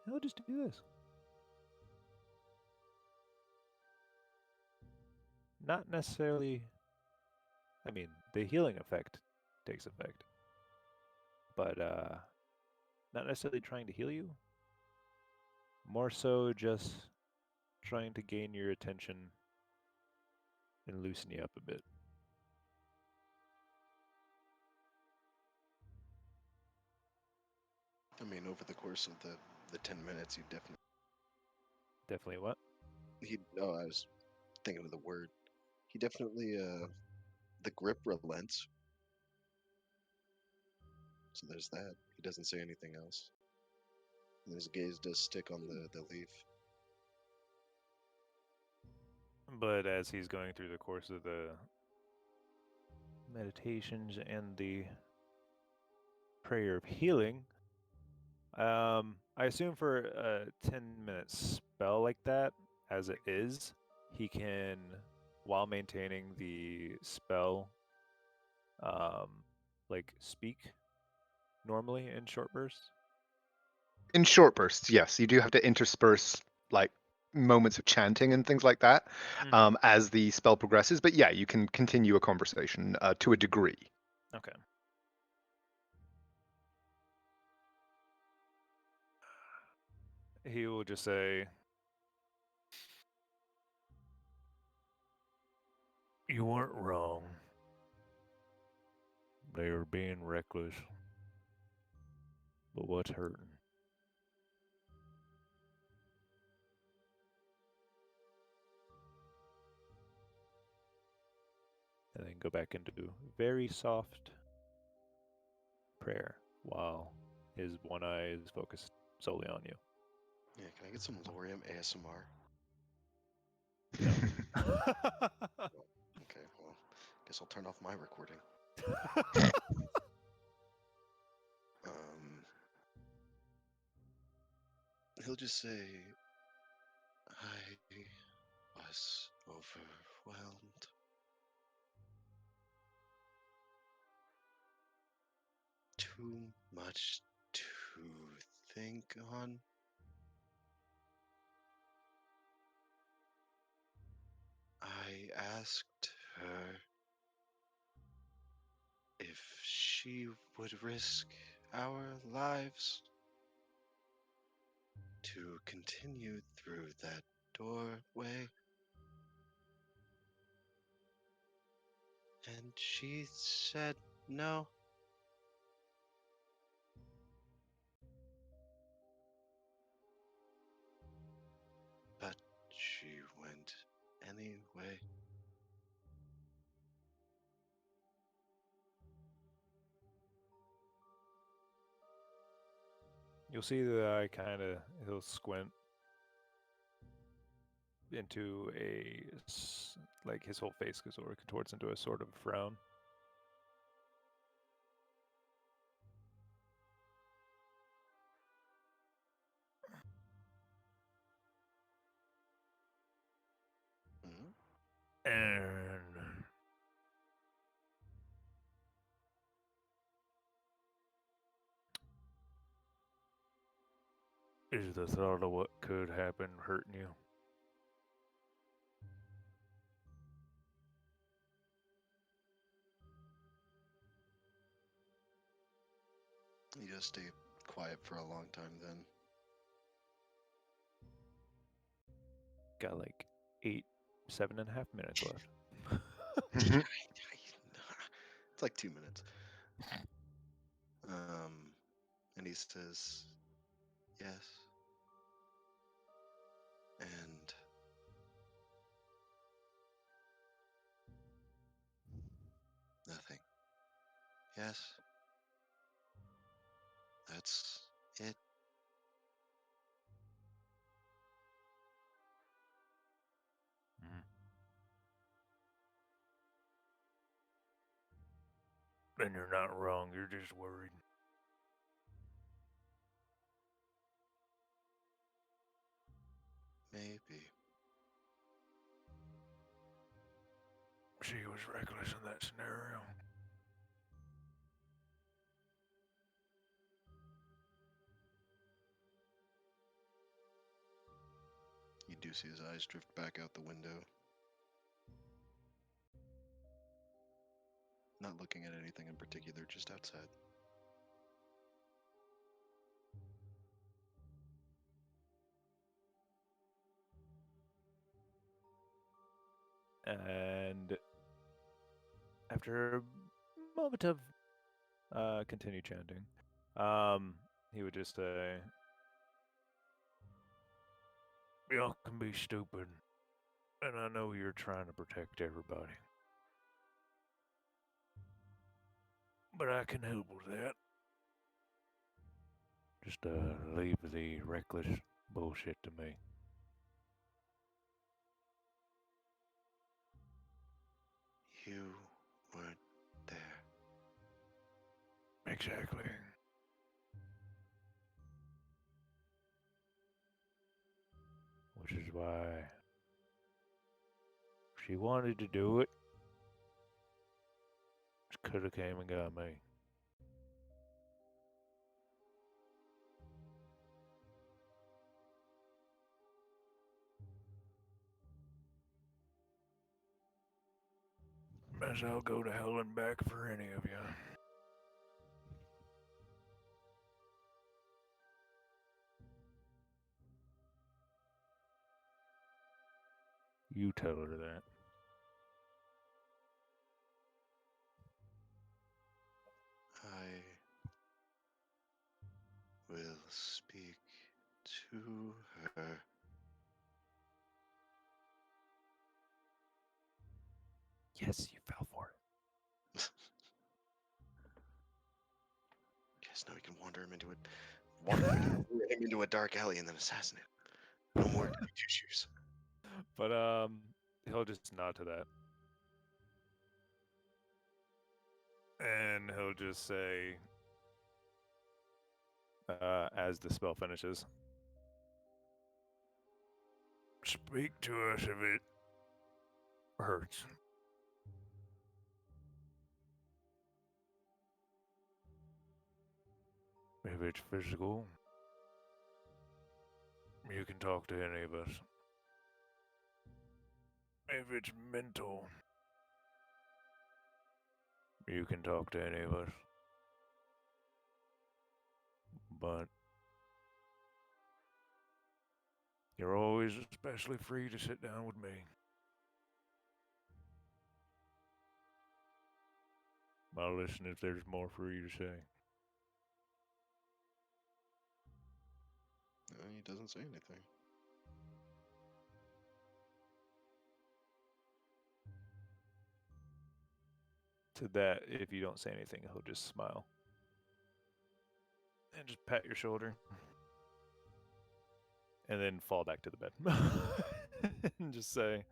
He'll just do this. Not necessarily, I mean, the healing effect takes effect, but not necessarily trying to heal you, more so just trying to gain your attention and loosen you up a bit. I mean, over the course of the 10 minutes, you Definitely what? I was thinking of the word. He definitely, the grip relents. So there's that. He doesn't say anything else. And his gaze does stick on the leaf. But as he's going through the course of the meditations and the prayer of healing. I assume for a 10-minute spell like that, as it is, he can, while maintaining the spell, like speak normally in short bursts. In short bursts, yes, you do have to intersperse like moments of chanting and things like that as the spell progresses. But yeah, you can continue a conversation to a degree. Okay. He will just say, "You weren't wrong. They were being reckless. But what's hurting?" And then go back into very soft prayer while his one eye is focused solely on you. Yeah, can I get some Lorium ASMR? Okay, well, guess I'll turn off my recording. He'll just say, I was overwhelmed. Too much to think on. I asked her if she would risk our lives to continue through that doorway. And she said no. But she went anyway. You'll see that he'll squint into like his whole face goes over contorts into a sort of frown. Mm-hmm. And is the thought of what could happen hurting you? You just stay quiet for a long time then. Got like 7.5 minutes left. It's like 2 minutes. And he says, yes. And nothing. Yes. That's it. Then you're not wrong, you're just worried. Maybe. She was reckless in that scenario. You do see his eyes drift back out the window. Not looking at anything in particular, just outside. And after a moment of continued chanting, he would just say, "Y'all can be stupid, and I know you're trying to protect everybody. But I can help with that. Just leave the reckless bullshit to me." You weren't there. Exactly. why she wanted to do it. She could have came and got me. As I'll go to hell and back for any of you. You tell her that. I will speak to her. Yes, you fell for it. Yes, now we can wander him into a dark alley and then assassinate him. No more two shoes. But he'll just nod to that. And he'll just say, as the spell finishes, speak to us if it hurts. If it's physical, you can talk to any of us. If it's mental, you can talk to any of us. But you're always especially free to sit down with me. I'll listen if there's more for you to say. He doesn't say anything. To that, if you don't say anything, he'll just smile. And just pat your shoulder. And then fall back to the bed. And just say,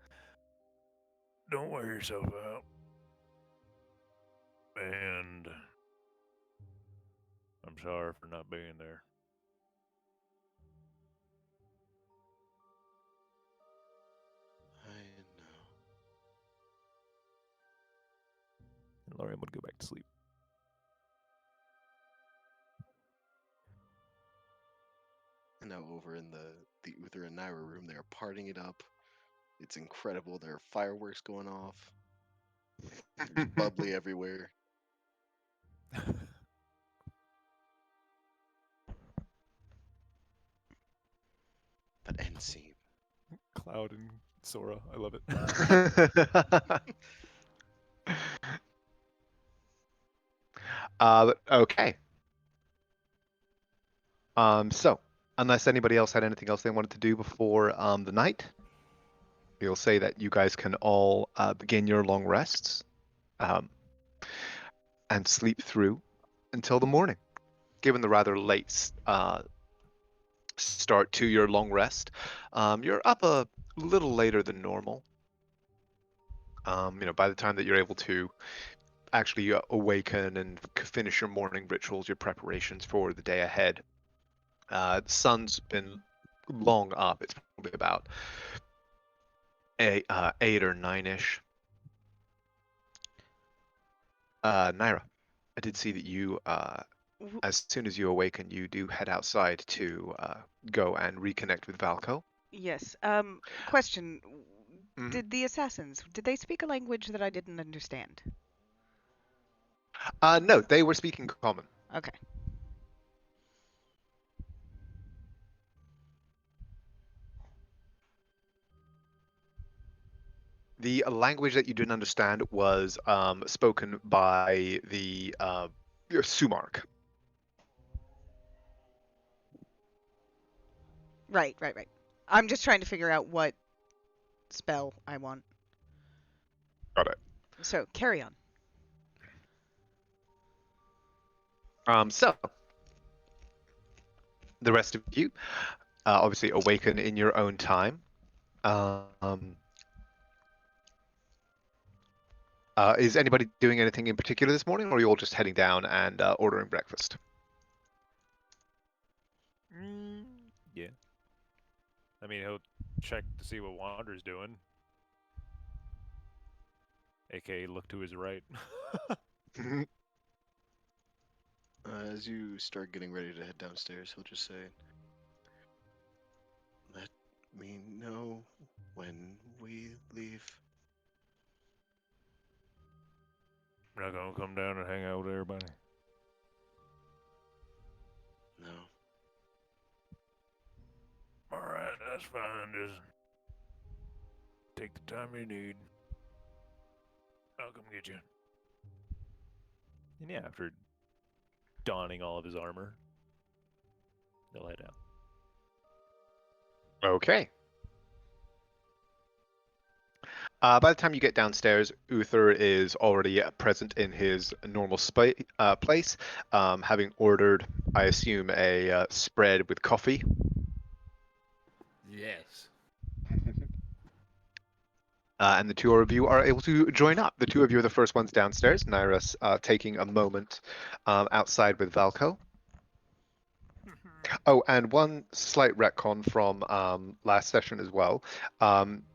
don't wear yourself out. And I'm sorry for not being there. I know. And Lorian would go back to sleep. And now over in the Uther and Naira room, they're partying it up. It's incredible. There are fireworks going off. There's bubbly everywhere. But end scene. Cloud and Sora, I love it. Okay. So, unless anybody else had anything else they wanted to do before the night, we'll say that you guys can all begin your long rests and sleep through until the morning. Given the rather late start to your long rest, you're up a little later than normal. By the time that you're able to actually awaken and finish your morning rituals, your preparations for the day ahead, the sun's been long up. It's probably about 8 or 9-ish. Naira, I did see that you, as soon as you awaken, you do head outside to go and reconnect with Valco. Yes. Question. Mhm. Did the assassins, did they speak a language that I didn't understand? No, they were speaking common. Okay. The language that you didn't understand was spoken by the Sumark. Right. I'm just trying to figure out what spell I want. Got it. So, carry on. So, the rest of you obviously awaken in your own time. Is anybody doing anything in particular this morning, or are you all just heading down and ordering breakfast? Yeah. I mean, he'll check to see what Wander's doing. AKA look to his right. As you start getting ready to head downstairs, he'll just say, "Let me know when we leave." Not gonna come down and hang out with everybody. No. Alright, that's fine. Just take the time you need. I'll come get you. And yeah, after donning all of his armor, they'll head out. Okay. By the time you get downstairs, Uther is already present in his normal place, having ordered, I assume, a spread with coffee. Yes. And the two of you are able to join up. The two of you are the first ones downstairs. Nyrus taking a moment outside with Valko. Oh, and one slight retcon from last session as well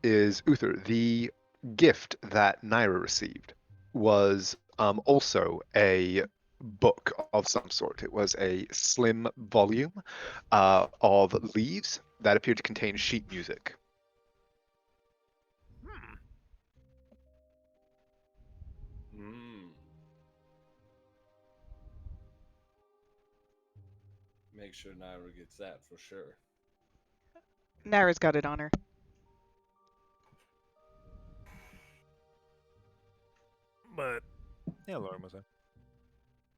is Uther. The gift that Naira received was also a book of some sort. It was a slim volume of leaves that appeared to contain sheet music. Mm. Make sure Naira gets that for sure. Naira's got it on her. But, yeah, Lauren was that.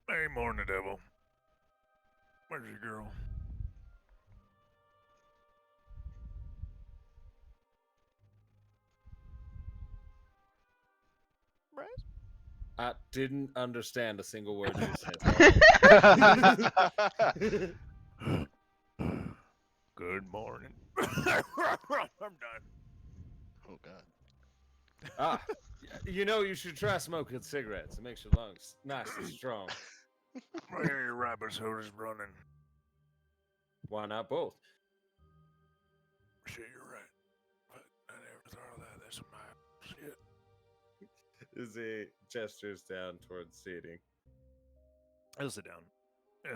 Hey, morning, devil. Where's your girl? Bryce? I didn't understand a single word you said. Good morning. I'm done. Oh God. Ah, you know you should try smoking cigarettes. It makes your lungs nice and strong. My rabbit soda's running. Why not both? Shit, you're right. But I never thought of that. That's some shit. As he gestures down towards seating. I'll sit down.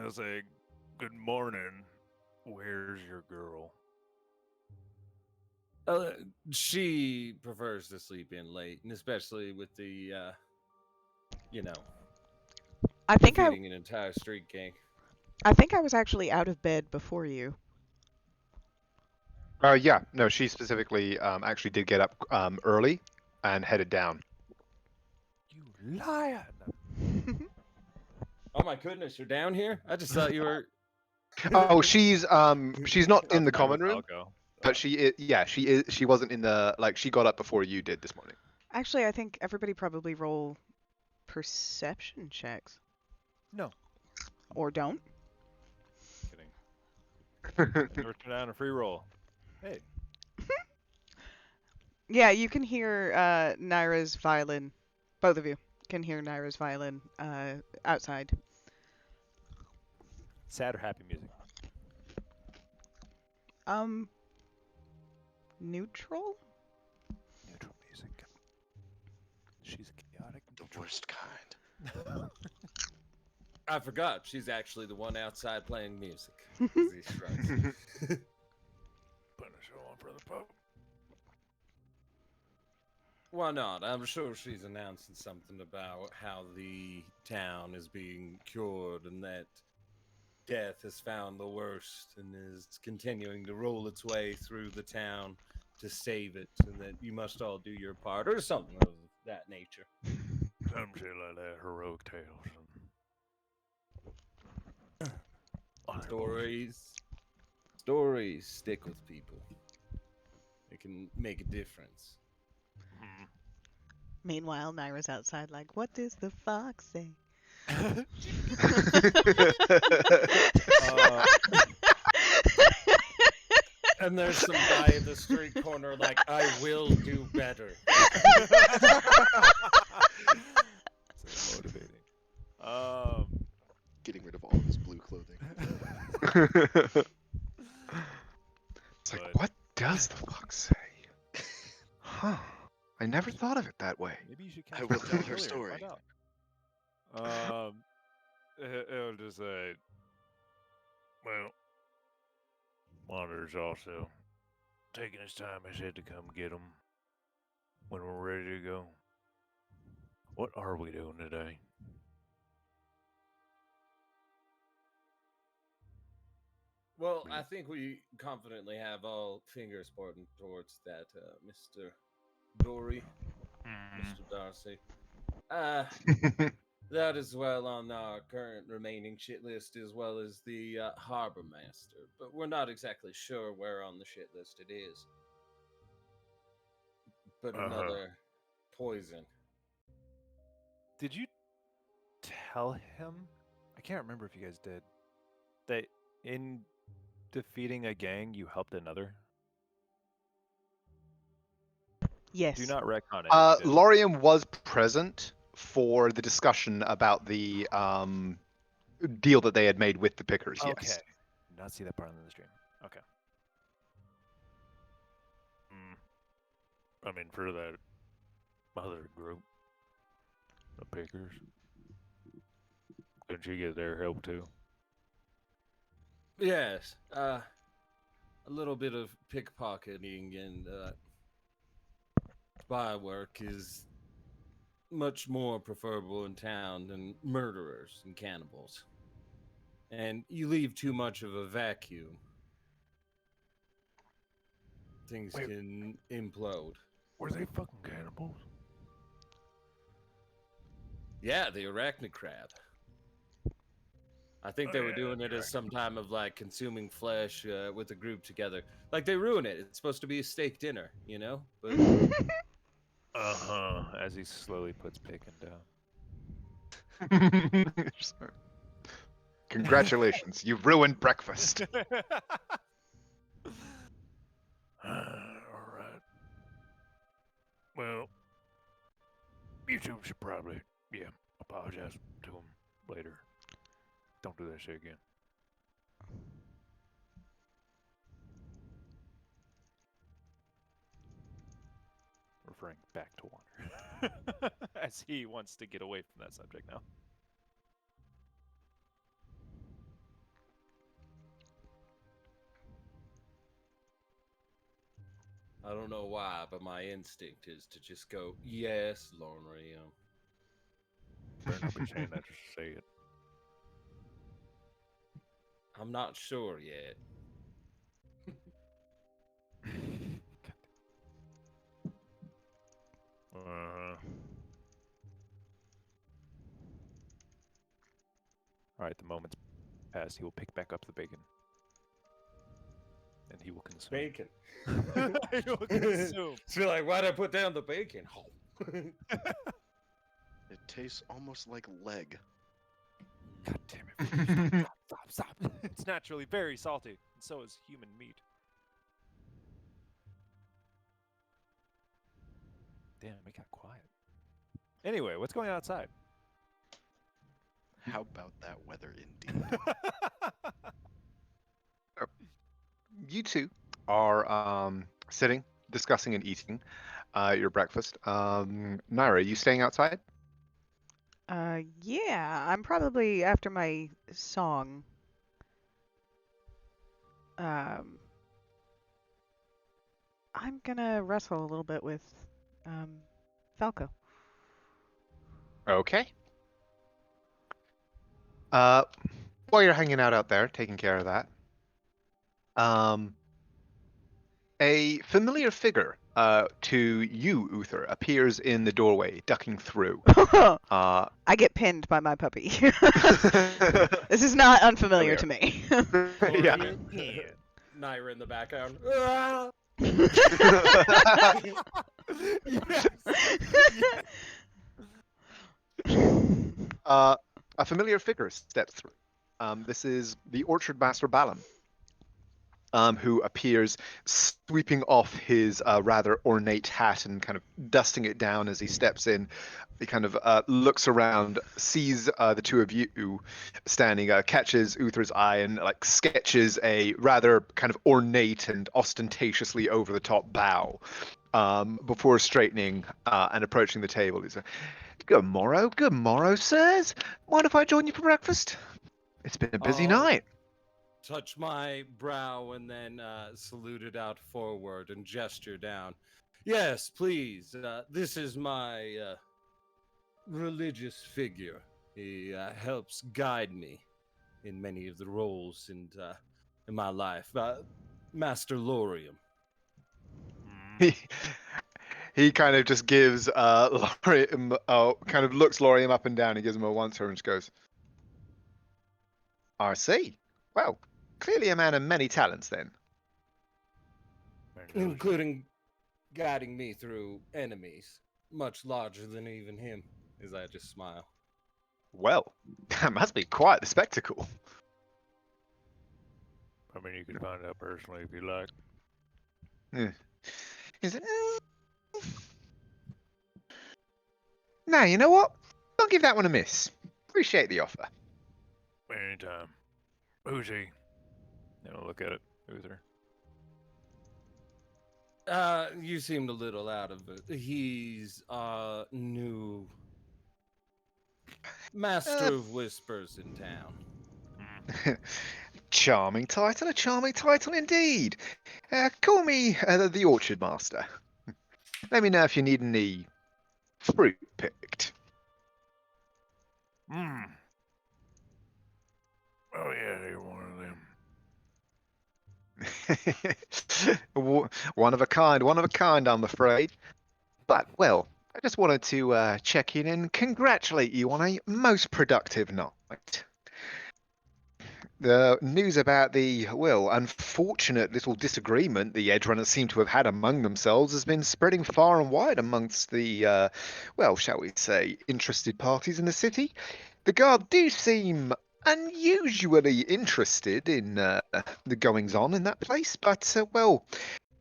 I'll say, good morning. Where's your girl? She prefers to sleep in late, and especially with the, I think defeating an entire street gang. I think I was actually out of bed before you. Yeah, no, she specifically actually did get up early and headed down. You liar! Oh my goodness, you're down here? I just thought you were. Oh, she's not in the common room, Go. but she wasn't in the, like, she got up before you did this morning. Actually, I think everybody probably roll perception checks. No. Or don't. Kidding. Never turn down a free roll. Hey. Yeah, you can hear Naira's violin. Both of you can hear Naira's violin outside. Sad or happy music? Neutral? Neutral music. She's chaotic. The worst kind. I forgot, she's actually the one outside playing music. As he shrugs. Putting a show on for the Pope. Why not? I'm sure she's announcing something about how the town is being cured and that death has found the worst and is continuing to roll its way through the town to save it, and that you must all do your part, or something of that nature. Some shit like that. Heroic tales. Stories stick with people. It can make a difference. Meanwhile, Naira's outside like, what does the fox say? And there's some guy at the street corner like, I will do better. So motivating. Getting rid of all of his blue clothing. It's like, what does the fox say? I never thought of it that way. Maybe you should I catch will her tell her earlier and story. find out. It'll just say, well, Wander's also taking his time. I said to come get him when we're ready to go. What are we doing today? Well, I think we confidently have all fingers pointing towards that, Mr. Dory, Mr. Darcy. That is well on our current remaining shit list, as well as the Harbor Master. But we're not exactly sure where on the shit list it is. But another poison. Did you tell him? I can't remember if you guys did. That in defeating a gang, you helped another? Yes. Do not retcon it. if you didn't. Laurium was present for the discussion about the deal that they had made with the Pickers. Okay. Yes. Did not see that part on the stream. Okay. I mean, for that other group, the Pickers, couldn't you get their help too? Yes, a little bit of pickpocketing and spy work is much more preferable in town than murderers and cannibals. And you leave too much of a vacuum, things Wait. can implode. Were they fucking cannibals? Yeah, the arachnid crab. I think they were doing it as some time of like consuming flesh with a group together. Like they ruin it. It's supposed to be a steak dinner, you know? But As he slowly puts bacon down. Congratulations, you've ruined breakfast. All right. Well, you two should probably, apologize to him later. Don't do that shit again. Referring back to Wander. As he wants to get away from that subject now. I don't know why, but my instinct is to just go, yes, Lauren Rio. Better not be saying that, just say it. I'm not sure yet. Alright, the moment's passed. He will pick back up the bacon. And he will consume. Bacon. He will consume. So like, why'd I put down the bacon? It tastes almost like leg. God damn it. Stop. It's naturally very salty, and so is human meat. Damn, it got quiet. Anyway, what's going on outside? How about that weather indeed? You two are sitting, discussing and eating your breakfast. Naira, are you staying outside? Yeah, I'm probably after my song. I'm gonna wrestle a little bit with Falco. Okay. While you're hanging out there, taking care of that, a familiar figure to you, Uther, appears in the doorway, ducking through. I get pinned by my puppy. This is not unfamiliar to me. Yeah. Naira in the background. A familiar figure steps through. This is the Orchard Master Balan, who appears sweeping off his rather ornate hat and kind of dusting it down as he steps in. He kind of looks around, sees the two of you standing, catches Uther's eye, and like sketches a rather kind of ornate and ostentatiously over-the-top bow. before straightening and approaching the table. He's like, good morrow, sirs. Mind if I join you for breakfast? It's been a busy I'll night. touch my brow and then saluted out forward and gesture down. Yes, please. This is my religious figure. He helps guide me in many of the roles in my life. Master Lorium. He, he kind of just gives Lorium, kind of looks Lorium up and down. He gives him a once-over and just goes, I see. Well, clearly a man of many talents then. Including guiding me through enemies much larger than even him, as I just smile. Well, that must be quite the spectacle. I mean, you can find out personally if you like. Is it? Now, you know what? Don't give that one a miss. Appreciate the offer. Anytime. Who's he? Look at it. Uther. You seemed a little out of it. He's new Master of Whispers in town. Charming title, a charming title indeed. Call me the Orchard Master. Let me know if you need any fruit picked. Hmm. Oh yeah, you're one of them. One of a kind, I'm afraid. But, well, I just wanted to check in and congratulate you on a most productive night. The news about the, well, unfortunate little disagreement the Edgerunners seem to have had among themselves has been spreading far and wide amongst the, well, shall we say, interested parties in the city. The Guard do seem unusually interested in the goings-on in that place, but, well,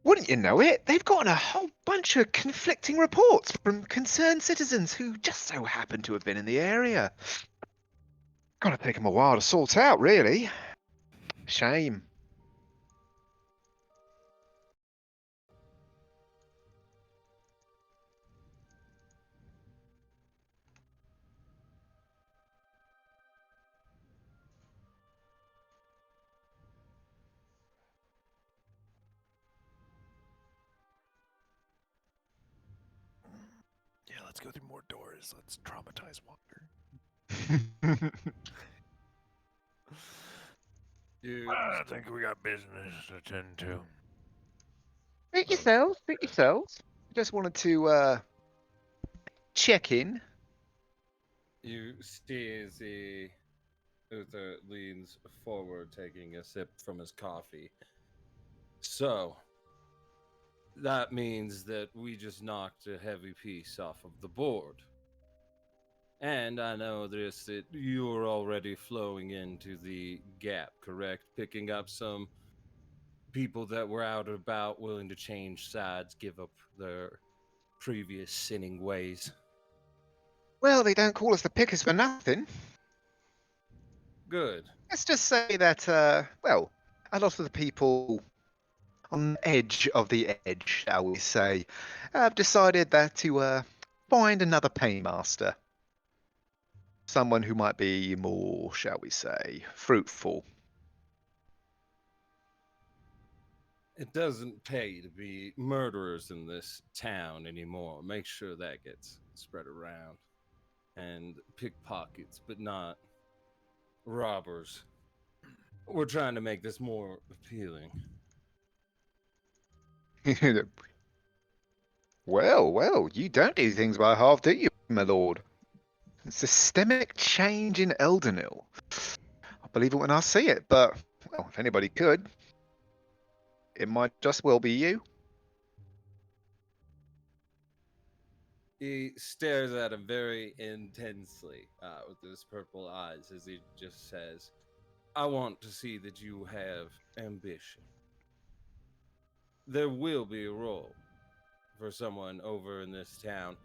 wouldn't you know it, they've gotten a whole bunch of conflicting reports from concerned citizens who just so happen to have been in the area. Gonna take them a while to sort out, really. Shame. Yeah, let's go through more doors. Let's traumatize Wander. I think we got business to attend to. Treat yourselves. Just wanted to check in. You see as Uther leans forward, taking a sip from his coffee. So, that means that we just knocked a heavy piece off of the board. And I know this that you're already flowing into the gap, correct? Picking up some people that were out and about, willing to change sides, give up their previous sinning ways. Well, they don't call us the pickers for nothing. Good. Let's just say that, well, a lot of the people on the edge of the edge, shall we say, have decided that to find another paymaster. Someone who might be more, shall we say, fruitful. It doesn't pay to be murderers in this town anymore. Make sure that gets spread around. And pickpockets, but not robbers. We're trying to make this more appealing. Well, you don't do things by half, do you, my lord? Systemic change in Eldenil. I believe it when I see it, but, well, if anybody could, it might just well be you. He stares at him very intensely with his purple eyes as he just says, I want to see that you have ambition. There will be a role for someone over in this town.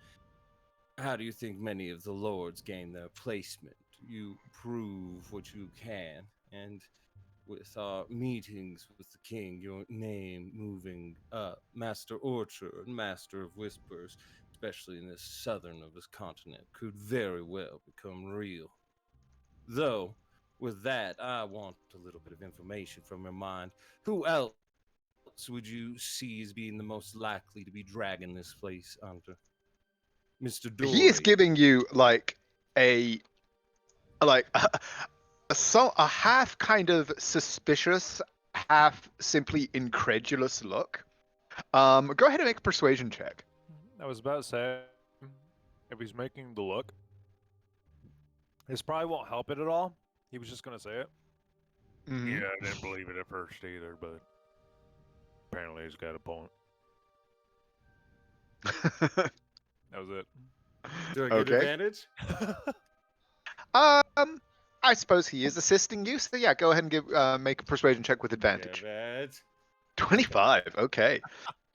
How do you think many of the lords gain their placement? You prove what you can, and with our meetings with the king, your name moving up. Master Orchard, Master of Whispers, especially in this southern of this continent, could very well become real. Though, with that, I want a little bit of information from your mind. Who else would you see as being the most likely to be dragging this place under? Mr. He is Dory. giving you a like a half kind of suspicious, half simply incredulous look. Go ahead and make a persuasion check. I was about to say, if he's making the look, this probably won't help it at all. He was just gonna say it. Mhm. Yeah, I didn't believe it at first either, but apparently he's got a point. That was it. Do I get Okay. advantage? I suppose he is assisting you, so yeah, go ahead and make a persuasion check with advantage. Yeah, man. 25. Okay.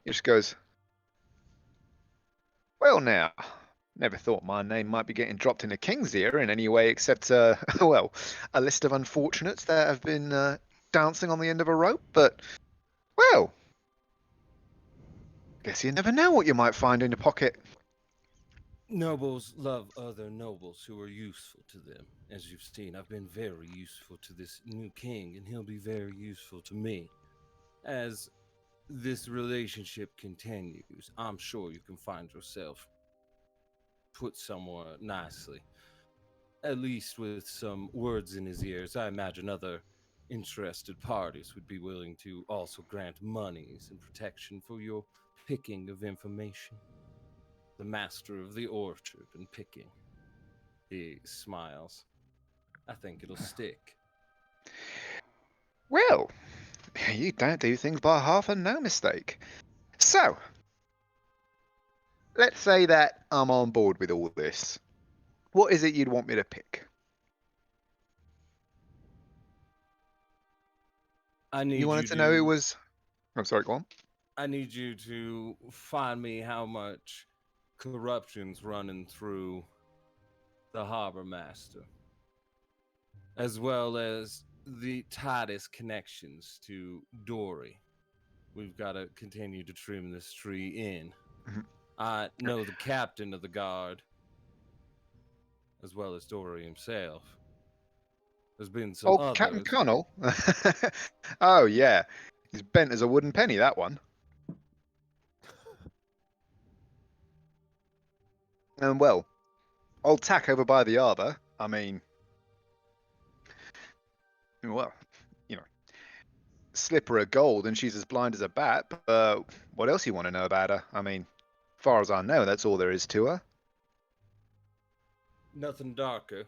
He just goes, well, now, never thought my name might be getting dropped in a king's ear in any way except, well, a list of unfortunates that have been dancing on the end of a rope, but, well, guess you never know what you might find in your pocket. Nobles love other nobles who are useful to them. As you've seen, I've been very useful to this new king, and he'll be very useful to me. As this relationship continues, I'm sure you can find yourself put somewhere nicely. At least with some words in his ears. I imagine other interested parties would be willing to also grant monies and protection for your picking of information. The master of the orchard and picking. He smiles. I think it'll stick. Well, you don't do things by half and no mistake. So, let's say that I'm on board with all this. What is it you'd want me to pick? I need You wanted to know it was... I'm sorry, go on. I need you to find me how much corruption's running through the harbor master, as well as the tightest connections to Dory. We've got to continue to trim this tree in. Mhm. I know the captain of the guard, as well as Dory himself. There's been some Oh, others. Captain Connell? Oh, yeah. He's bent as a wooden penny, that one. And well, old Tack over by the arbor, I mean, well, you know, slipper of gold and she's as blind as a bat, but what else you want to know about her? I mean, far as I know, that's all there is to her. Nothing darker.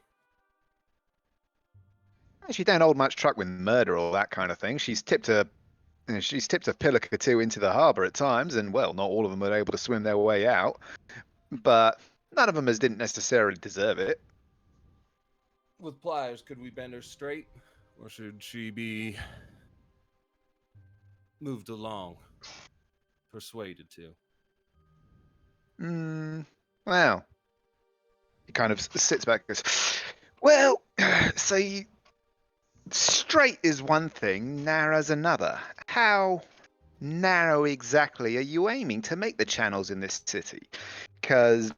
She don't hold much truck with murder or that kind of thing. She's tipped a pillock or two into the harbour at times, and well, not all of them are able to swim their way out, but none of them as didn't necessarily deserve it. With pliers, could we bend her straight? Or should she be moved along? Persuaded to? Well, he kind of sits back and goes, well, see, straight is one thing, narrow's another. How narrow exactly are you aiming to make the channels in this city? Because,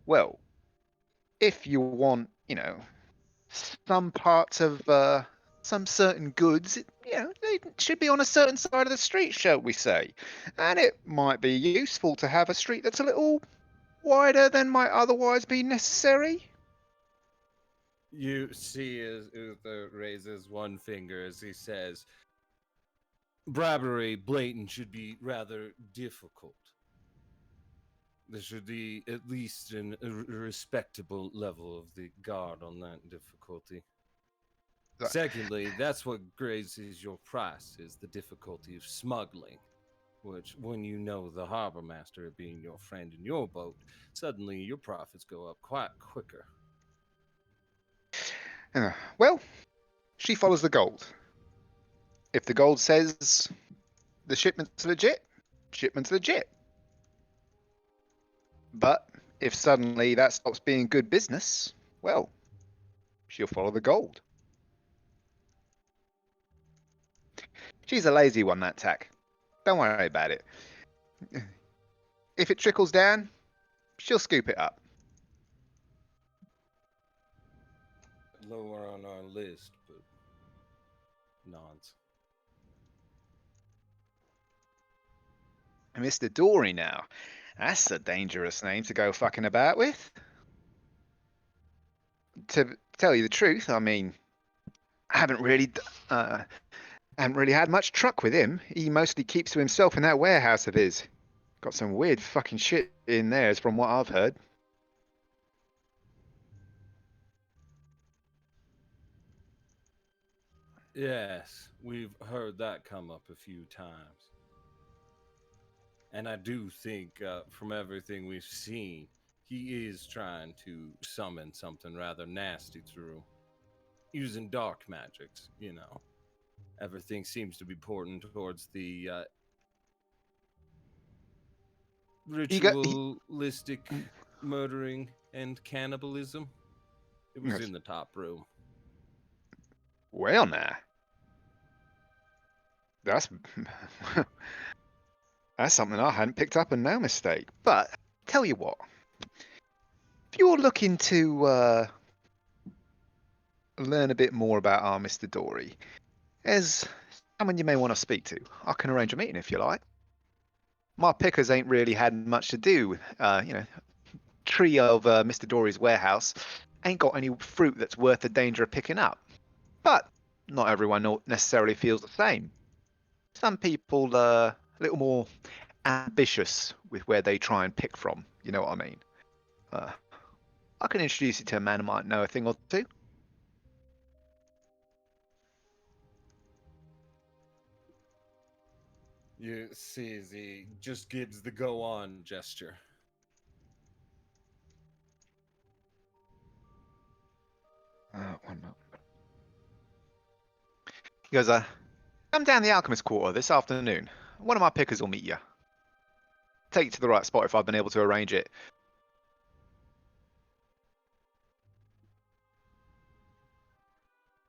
well, if you want, some parts of some certain goods, they should be on a certain side of the street, shall we say? And it might be useful to have a street that's a little wider than might otherwise be necessary. You see as Uther raises one finger as he says, bribery blatant should be rather difficult. There should be at least a respectable level of the guard on that difficulty. Secondly, that's what raises your price, is the difficulty of smuggling, which, when you know the harbor master being your friend in your boat, suddenly your profits go up quite quicker. Well, she follows the gold. If the gold says the shipment's legit, shipment's legit. But if suddenly that stops being good business, well, she'll follow the gold. She's a lazy one, that tack. Don't worry about it. If it trickles down, she'll scoop it up. Lower on our list, but nods. Mr. Dory now. That's a dangerous name to go fucking about with. To tell you the truth, I mean, I haven't really had much truck with him. He mostly keeps to himself in that warehouse of his. Got some weird fucking shit in there, from what I've heard. Yes, we've heard that come up a few times. And I do think, from everything we've seen, he is trying to summon something rather nasty through. Using dark magics, you know. Everything seems to be pointing towards the ritualistic murdering and cannibalism. It was Yes. in the top room. Well, now. That's that's something I hadn't picked up, and no mistake. But tell you what, if you're looking to learn a bit more about our Mr. Dory, there's someone you may want to speak to. I can arrange a meeting if you like. My pickers ain't really had much to do with, tree of Mr. Dory's warehouse ain't got any fruit that's worth the danger of picking up. But not everyone necessarily feels the same. Some people a little more ambitious with where they try and pick from. You know what I mean? I can introduce you to a man who might know a thing or two. You see as he just gives the go on gesture. One moment. He goes, come down the Alchemist Quarter this afternoon. One of my pickers will meet you. Take you to the right spot if I've been able to arrange it.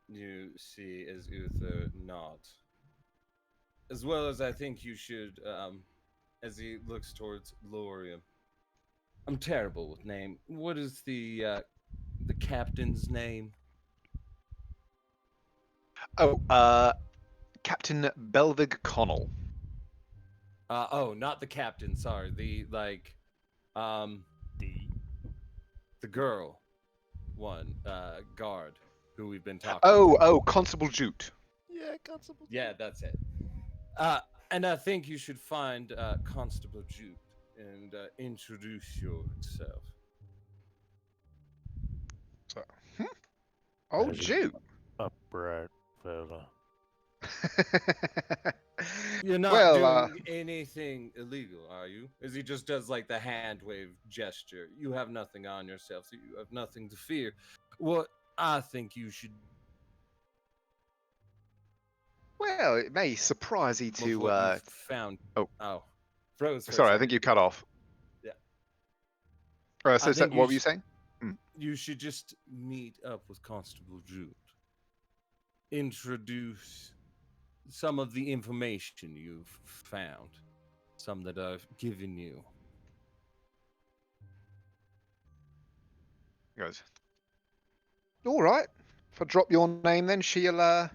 You see as Uther nods. As well as I think you should, as he looks towards Lorium. I'm terrible with name. What is the captain's name? Oh, Captain Belvig Connell. Oh, not the captain. Sorry, the the girl one, guard who we've been talking to. Oh, Constable Jute. Yeah, Constable. Yeah, that's it. And I think you should find Constable Jute and introduce yourself. Oh, As an Jute. upright fella. You're not Well, doing anything illegal, are you? As he just does like the hand wave gesture. You have nothing on yourself, so you have nothing to fear. What I think you should well, it may surprise you of to. what you found. Oh. Froze. For a Sorry, I second. think you cut off. Yeah. So think what you were you saying? You should just meet up with Constable Jute. Introduce some of the information you've found, some that I've given you. He goes, all right. If I drop your name, then she'll,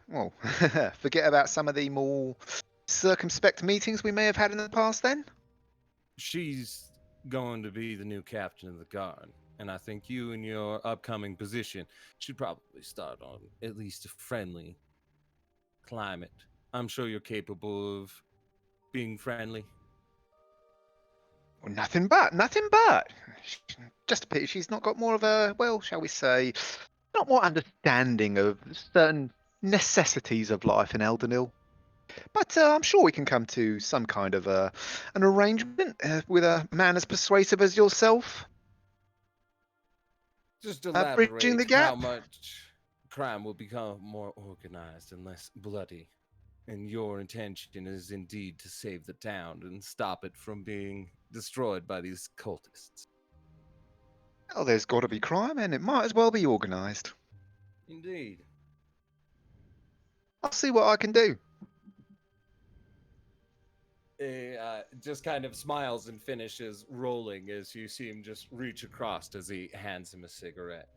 forget about some of the more circumspect meetings we may have had in the past then? She's going to be the new captain of the guard, and I think you in your upcoming position should probably start on at least a friendly climate. I'm sure you're capable of being friendly. Well, nothing but. Just a pity she's not got more of a, well, shall we say, not more understanding of certain necessities of life in Eldenil. But I'm sure we can come to some kind of an arrangement with a man as persuasive as yourself. Just Bridging elaborate the gap. how much crime will become more organized and less bloody. And your intention is indeed to save the town and stop it from being destroyed by these cultists. Well, there's got to be crime, and it might as well be organised. Indeed. I'll see what I can do. just kind of smiles and finishes rolling as you see him just reach across as he hands him a cigarette.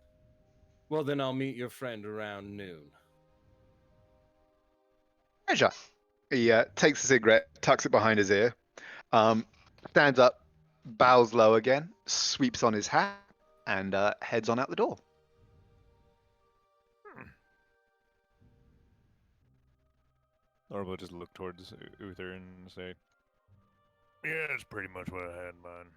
Well, then I'll meet your friend around noon. Pleasure. He takes the cigarette, tucks it behind his ear, stands up, bows low again, sweeps on his hat, and heads on out the door. Norma will just look towards Uther and say, "Yeah, that's pretty much what I had in mind.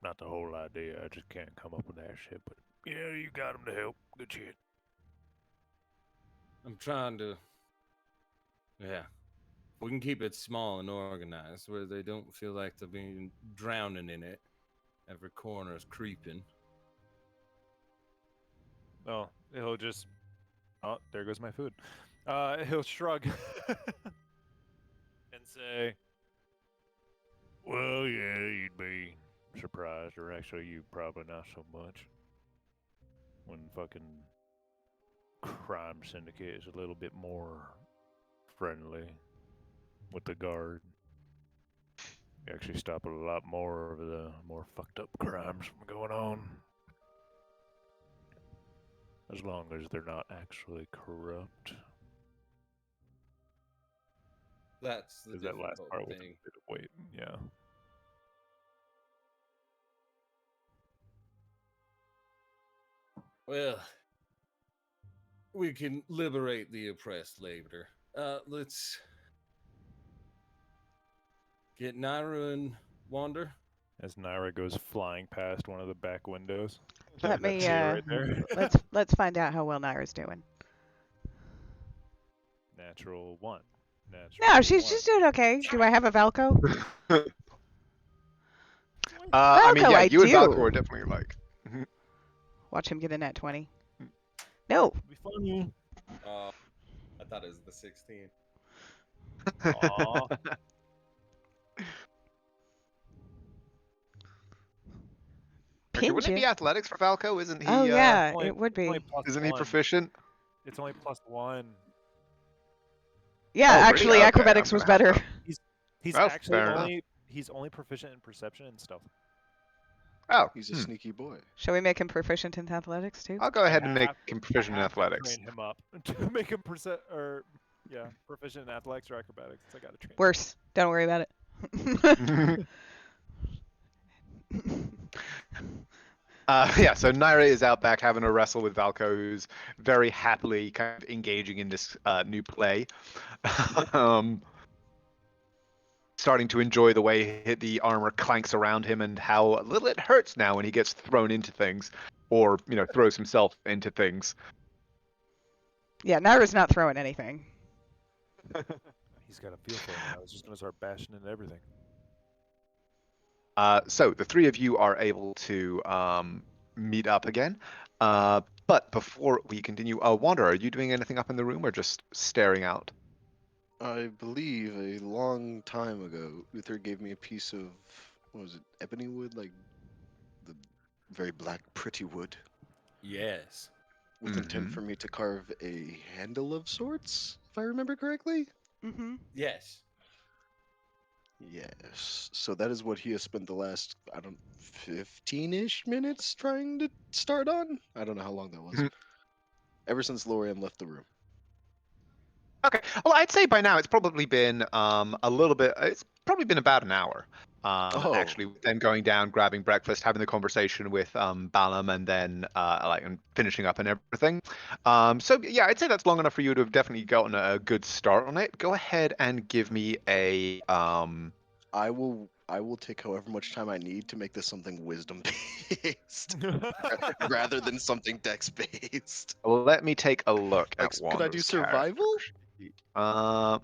Not the whole idea. I just can't come up with that shit. But yeah, you got him to help. Good shit." I'm trying to. Yeah. We can keep it small and organized where they don't feel like they're being drowning in it. Every corner is creeping. Oh, he'll just. Oh, there goes my food. He'll shrug and say, "Well, yeah, you'd be surprised, or actually, you probably not so much. When fucking crime syndicate is a little bit more friendly with the guard, you actually stop a lot more of the more fucked up crimes from going on. As long as they're not actually corrupt." That's the That last difficult part was a thing. bit of wait, yeah. Well, we can liberate the oppressed later. Let's get Naira and Wander. As Naira goes flying past one of the back windows. Let That me scene right there. let's find out how well Naira's doing. Natural 1. Natural No, she's 1. just doing okay. Do I have a Valco? I mean, Valco, yeah, I you and Valco do. are definitely like. Watch him get a nat 20. No. Be funny. I thought it was the 16. Aw. Okay, Pinch wouldn't it be you. athletics for Valco? Isn't he? Oh yeah, Only- it would it's only be. plus Isn't he 1. proficient? It's only plus 1. Yeah, Oh, really? actually, Okay, acrobatics I'm was gonna have better. He's Oh, actually fair enough. he's only proficient in perception and stealth. Oh, He's a sneaky boy. Shall we make him proficient in athletics too? I'll go ahead and make have him proficient in I have to athletics. train him up to make him proficient in athletics or acrobatics. I gotta train. Worse. Don't worry about it. Yeah, so Naira is out back having a wrestle with Valco, who's very happily kind of engaging in this new play. Starting to enjoy the way the armor clanks around him and how little it hurts now when he gets thrown into things, or throws himself into things. Yeah, Naira's not throwing anything. He's got a feel for it now. He's just gonna start bashing into everything. So the three of you are able to meet up again. But before we continue, Wander, are you doing anything up in the room or just staring out? I believe a long time ago, Uther gave me a piece of, what was it, ebony wood? Like the very black, pretty wood. Yes. With intent for me to carve a handle of sorts, if I remember correctly? Mm-hmm. Yes. Yes. So that is what he has spent the last, 15-ish minutes trying to start on? I don't know how long that was. Mhm. Ever since Lorian left the room. Okay. Well, I'd say by now it's probably been a little bit. It's probably been about an hour. Actually, with them going down, grabbing breakfast, having the conversation with Balam, and then and finishing up and everything. So yeah, I'd say that's long enough for you to have definitely gotten a good start on it. Go ahead and give me a I will take however much time I need to make this something wisdom based rather than something dex based. Let me take a look Like, at could I do Wander's survival? character sheet. Can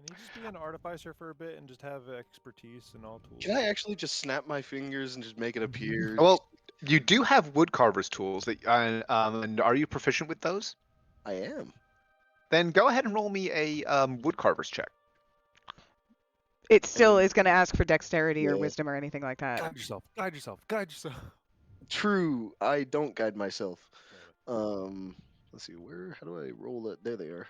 he just be an artificer for a bit and just have expertise in all tools? Can I actually just snap my fingers and just make it appear? Well, you do have woodcarver's tools that, and are you proficient with those? I am. Then go ahead and roll me a woodcarver's check. It still is going to ask for dexterity or Yeah. wisdom or anything like that. Guide yourself. Guide yourself. Guide yourself. True, I don't guide myself. Let's see, how do I roll that? There they are.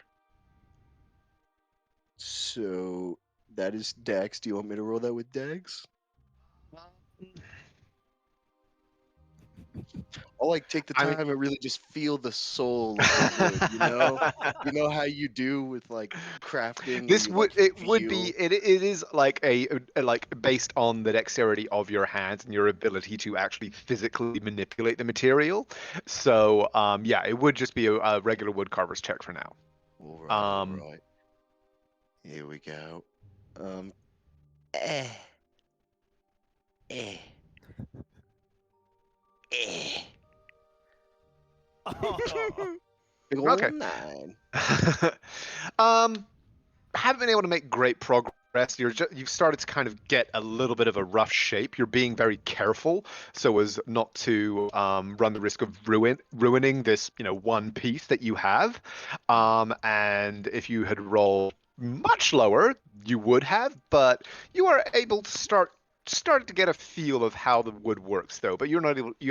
So that is Dax. Do you want me to roll that with Dax? I'll like take the I time mean- and really just feel the soul of the wood, you know? You know how you do with like crafting where This you would like would feel. be it is like a like based on the dexterity of your hands and your ability to actually physically manipulate the material. So yeah, it would just be a regular woodcarver's check for now. All right, all Um, right. Here we go. Eh. Eh. Eh. Oh, Big ol' Okay. 9. Haven't been able to make great progress. You've started to kind of get a little bit of a rough shape. You're being very careful so as not to run the risk of ruining this, one piece that you have. And if you had rolled much lower, you would have, but you are able to start to get a feel of how the wood works, though. But you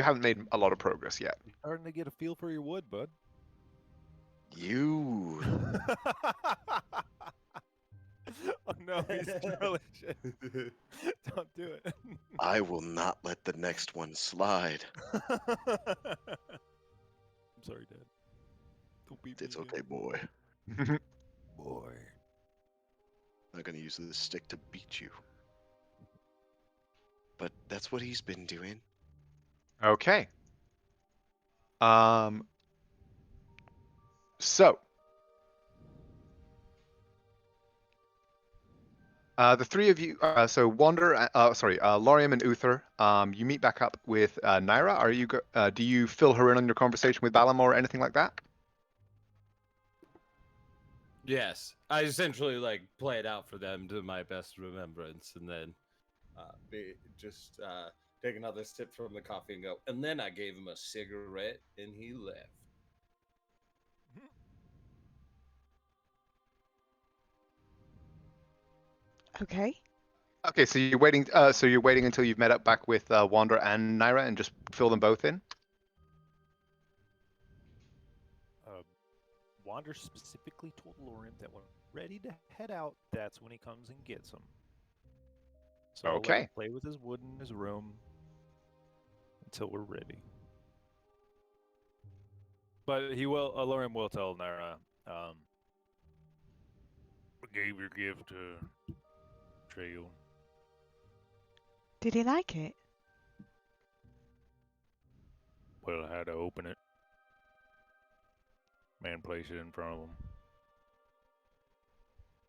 haven't made a lot of progress yet. starting to get a feel for your wood, bud. You. Oh no, he's trolling shit. Don't do it. I will not let the next one slide. I'm sorry, Dad. Don't beat me It's again. okay, boy. Boy. I'm not gonna use this stick to beat you. But that's what he's been doing. Okay. So, the three of you, so Wander, Lorium and Uther, you meet back up with Naira. Do you fill her in on your conversation with Balam or anything like that? Yes, I essentially like play it out for them to my best remembrance, and then take another sip from the coffee and go. And then I gave him a cigarette, and he left. Okay. Okay, so you're waiting. So you're waiting until you've met up back with Wander and Naira, and just fill them both in. Wander specifically told Lorium that when ready to head out, that's when he comes and gets them. So I'll let him Okay. play with his wood in his room until we're ready. But Lorium will tell Naira, I gave your gift to Trail. Did he like it? Well, I had to open it. Man placed it in front of him.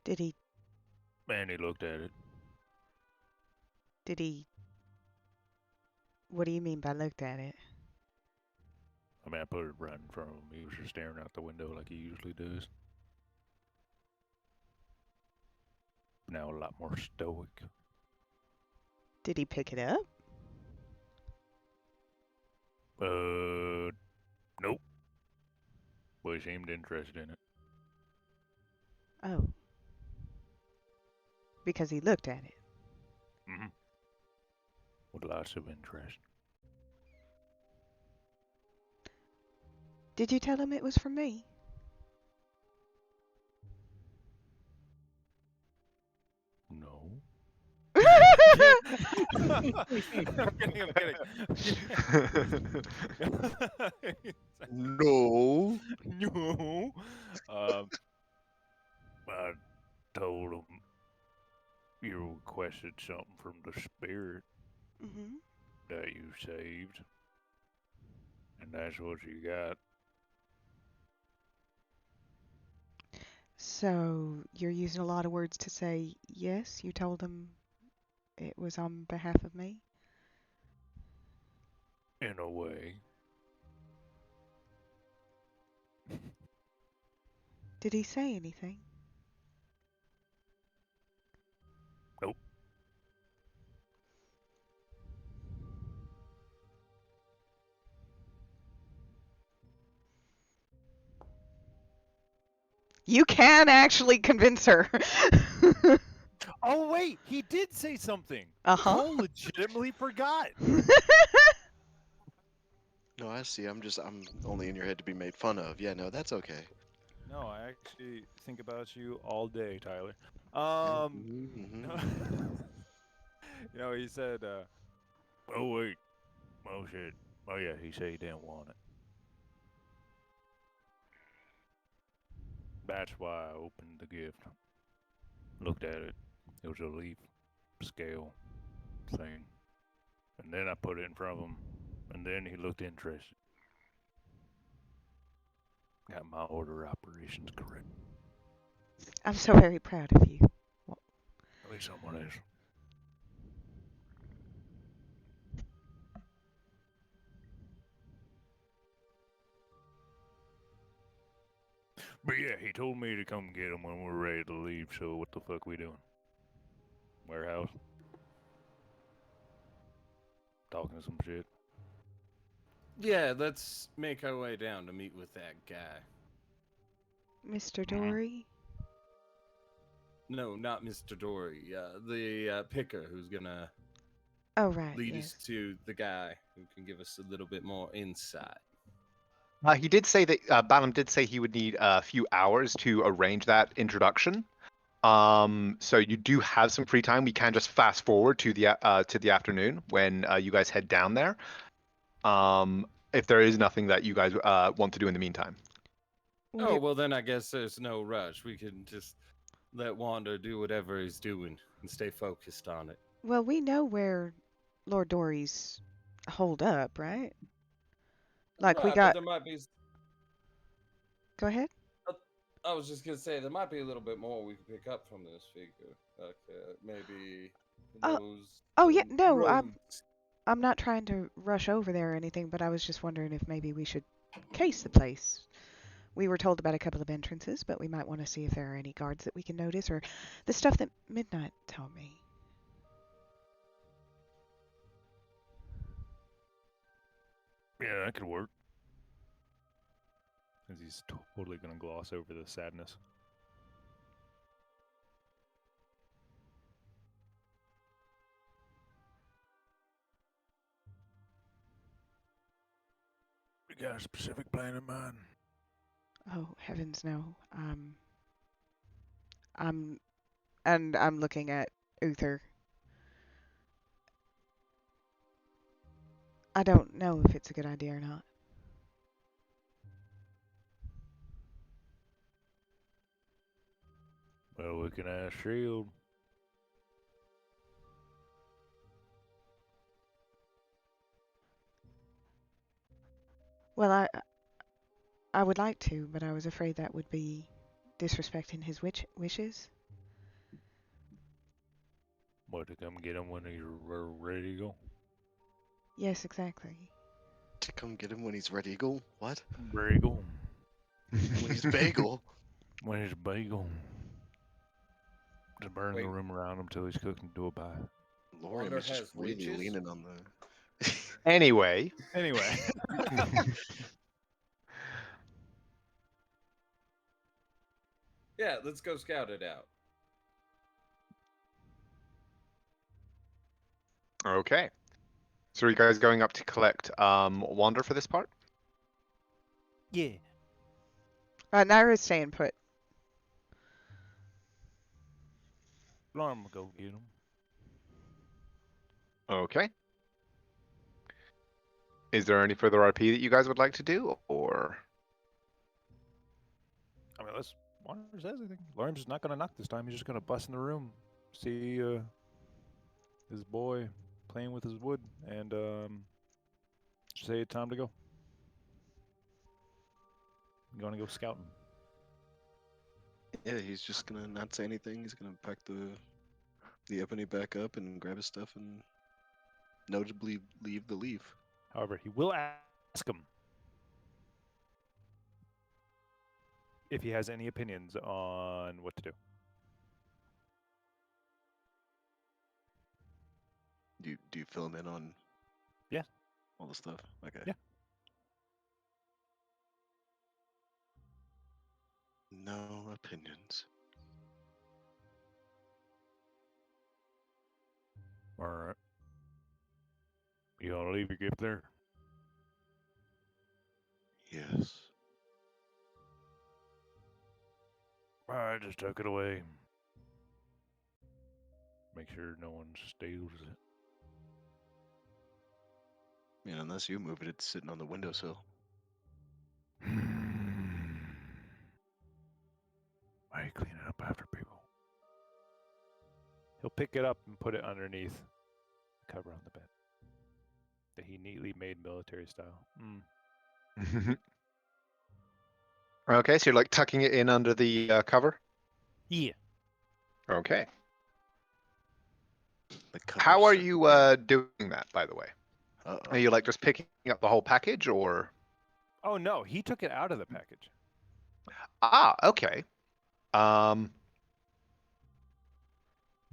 Did he? Man, he looked at it. Did he? What do you mean by looked at it? I mean, I put it right in front of him. He was just staring out the window like he usually does. Now a lot more stoic. Did he pick it up? Nope. But he seemed interested in it. Oh. Because he looked at it. Mm-hmm. With lots of interest. Did you tell him it was from me? No. I'm I'm kidding. No. No. I told him you requested something from the spirit Mm-hmm. that you saved, and that's what you got. So you're using a lot of words to say yes. You told him it was on behalf of me. In a way. Did he say anything? Nope. You can actually convince her. Oh wait, he did say something. Uh-huh. Cole legitimately forgot. No, I see. I'm only in your head to be made fun of. Yeah, no, that's okay. No, I actually think about you all day, Tyler. Mm-hmm. No, he said, "Oh wait, oh shit, oh yeah," he said he didn't want it. That's why I opened the gift, looked at it. It was a leaf scale thing, and then I put it in front of him, and then he looked interested. Got my order operations correct. I'm so very proud of you. At least someone is. But yeah, he told me to come get him when we're ready to leave. So what the fuck we doing? Warehouse? Talking some shit. Yeah, let's make our way down to meet with that guy. Mr. Dory? No, not Mr. Dory. The picker who's gonna Oh, right, lead yes. us to the guy who can give us a little bit more insight. He did say that Balam did say he would need a few hours to arrange that introduction. So you do have some free time. We can just fast forward to the afternoon when you guys head down there. If there is nothing that you guys want to do in the meantime. Oh, well, then I guess there's no rush. We can just let Wander do whatever he's doing and stay focused on it. Well, we know where Lord Dory's holed up, right? Like, we Right, but got. there might be. Go ahead. I was just gonna say there might be a little bit more we could pick up from this figure, like maybe Oh, those. Oh, yeah, no, roads. I'm not trying to rush over there or anything, but I was just wondering if maybe we should case the place. We were told about a couple of entrances, but we might want to see if there are any guards that we can notice, or the stuff that Midnight told me. Yeah, that could work. Because he's totally gonna gloss over the sadness. You got a specific plan in mind? Oh, heavens no. I'm looking at Uther. I don't know if it's a good idea or not. Well, we can ask Shield. Well, I would like to, but I was afraid that would be disrespecting his wishes. What, to come get him when he's ready to go? Yes, exactly. To come get him when he's ready to go? What? Bagel. When he's bagel? When he's bagel. Just burn Wait. the room around him till he's cooked and do a pie. Lorium Wander is just has really witches? leaning on the. Anyway, Anyway. Yeah, let's go scout it out. okay. So are you guys going up to collect Wander for this part? Yeah. Naira's staying put. Alarm will go get him. Okay. Is there any further RP that you guys would like to do, or? I mean, let's. Wander says anything. Alarm's just not gonna knock this time. He's just gonna bust in the room, see his boy playing with his wood, and say it's time to go. I'm gonna go scouting. Yeah, he's just gonna not say anything. He's gonna pack the ebony back up and grab his stuff and notably leave the leaf. However, he will ask him if he has any opinions on what to do. Do you fill him in on? Yeah. All the stuff. Okay. Yeah. No opinions. All right. You gonna leave your gift there? Yes. I just took it away. Make sure no one steals it. I mean, unless you move it, it's sitting on the windowsill. Why are you cleaning up after people? He'll pick it up and put it underneath the cover on the bed that he neatly made military style. Okay, so you're like tucking it in under the cover? Yeah. Okay. The How are covers you doing that, by the way? Are you like just picking up the whole package, or? Oh no, he took it out of the package. Ah, okay.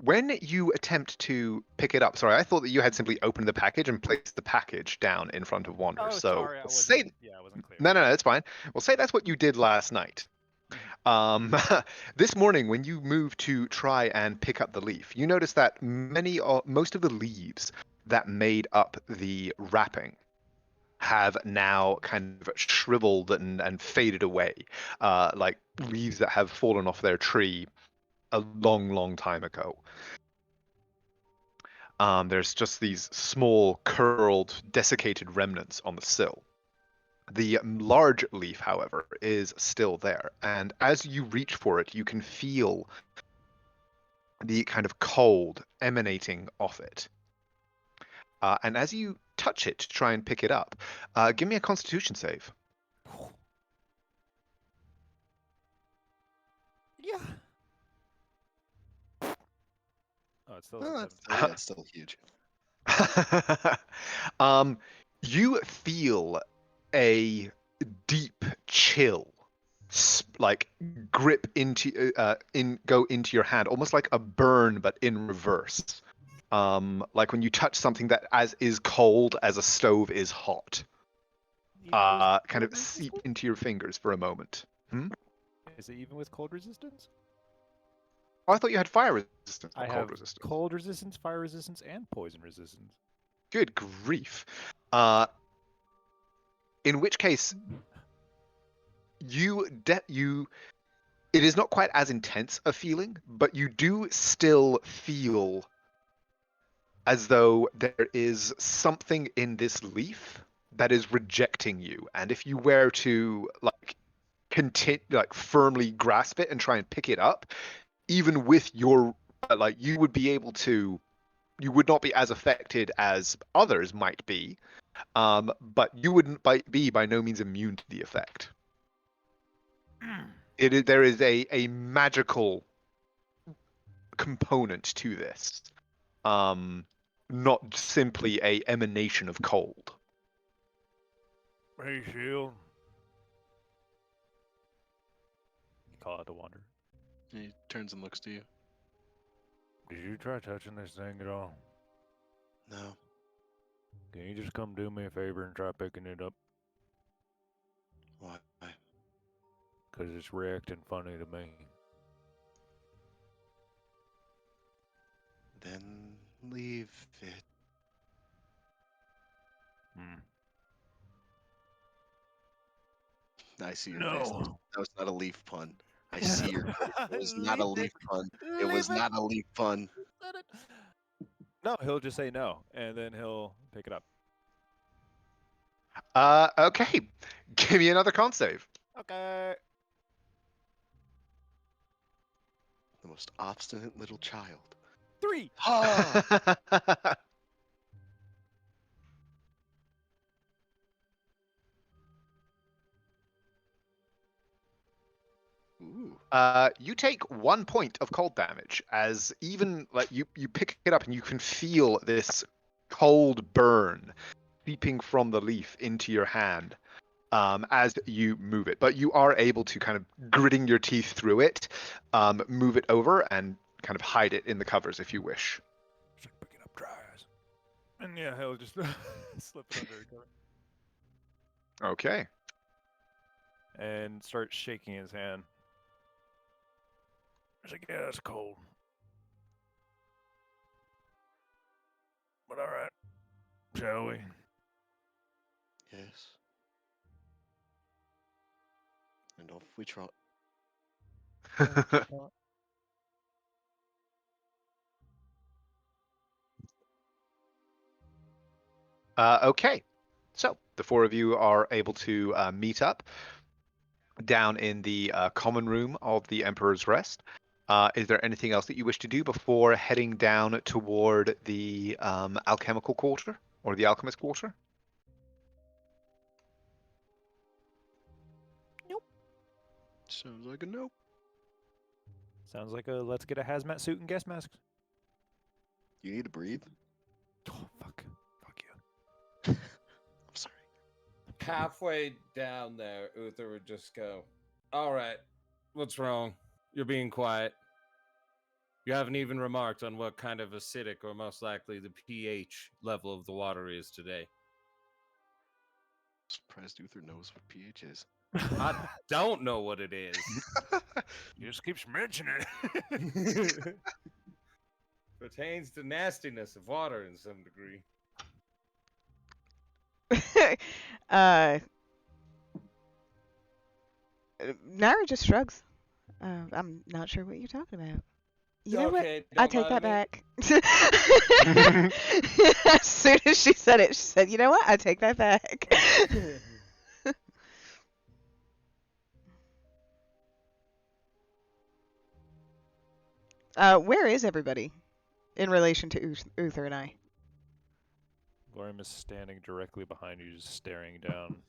When you attempt to pick it up, sorry, I thought that you had simply opened the package and placed the package down in front of Wander. Oh, So sorry, I say, wasn't clear. no, it's fine. Well, say that's what you did last night. This morning, when you moved to try and pick up the leaf, you noticed that most of the leaves that made up the wrapping have now kind of shriveled and faded away, like leaves that have fallen off their tree a long, long time ago. There's just these small, curled, desiccated remnants on the sill. The large leaf, however, is still there, and as you reach for it, you can feel the kind of cold emanating off it. And as you touch it to try and pick it up, give me a Constitution save. Yeah. Oh, it's still Oh, a it's 17. still, yeah, it's still huge. You feel a deep chill, like grip go into your hand, almost like a burn, but in reverse. Like when you touch something that is cold as a stove is hot. Kind of seep into your fingers for a moment. Is it even with cold resistance? Oh, I thought you had fire resistance, I not have cold resistance. cold resistance, fire resistance, and poison resistance. Good grief. In which case, it is not quite as intense a feeling, but you do still feel as though there is something in this leaf that is rejecting you. And if you were to firmly grasp it and try and pick it up, even with your you would not be as affected as others might be, but you wouldn't be by no means immune to the effect. There is a magical component to this, not simply a emanation of cold. Hey, Shield. You call out to Wander. He turns and looks to you. Did you try touching this thing at all? No. Can you just come do me a favor and try picking it up? Why? Because it's reacting funny to me. Then leave it. I see your face. No. That was not a leaf pun. I see your face. It was not a Leave leaf it. pun. It was Leave it. not a leaf pun. No, he'll just say no, and then he'll pick it up. Okay. Give me another con save. Okay. The most obstinate little child. 3. Ah! Ooh. You take 1 point of cold damage as even like you pick it up and you can feel this cold burn seeping from the leaf into your hand as you move it. But you are able to kind of gritting your teeth through it, move it over and kind of hide it in the covers if you wish. Just like pick it up, dry eyes. And yeah, he'll just slip it under a cover. Okay. And start shaking his hand. He's like, yeah, it's cold. But alright. Shall we? Yes. Gandalf. We try. Okay, so the four of you are able to meet up down in the common room of the Emperor's Rest. Is there anything else that you wish to do before heading down toward the alchemical quarter or the alchemist quarter? Sounds like a nope. Sounds like a let's get a hazmat suit and gas masks. You need to breathe. Oh, fuck. Fuck you. I'm sorry. Halfway down there, Uther would just go, "All right, what's wrong? You're being quiet. You haven't even remarked on what kind of acidic or most likely the pH level of the water is today." Surprised Uther knows what pH is. I don't know what it is. He just keeps mentioning it. Pertains to nastiness of water in some degree. Naira just shrugs. I'm not sure what you're talking about. You know what? Okay, I don't take that mind back. As soon as she said it, she said, "You know what? I take that back." Where is everybody in relation to Uther and I? Lorium is standing directly behind you, just staring down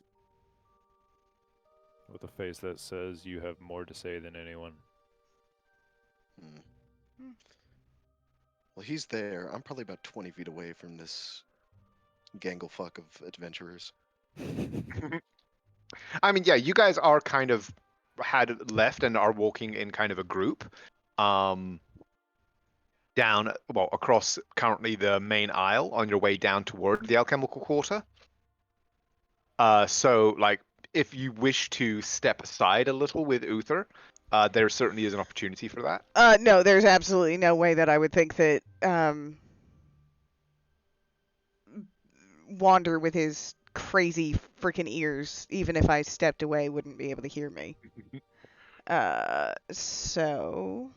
with a face that says you have more to say than anyone. Well, he's there. I'm probably about 20 feet away from this ganglefuck of adventurers. I mean, yeah, you guys are kind of had left and are walking in kind of a group. Down, well, across currently the main aisle on your way down toward the alchemical quarter. So, like, if you wish to step aside a little with Uther, there certainly is an opportunity for that. No, there's absolutely no way that I would think that Wander with his crazy freaking ears, even if I stepped away, wouldn't be able to hear me. So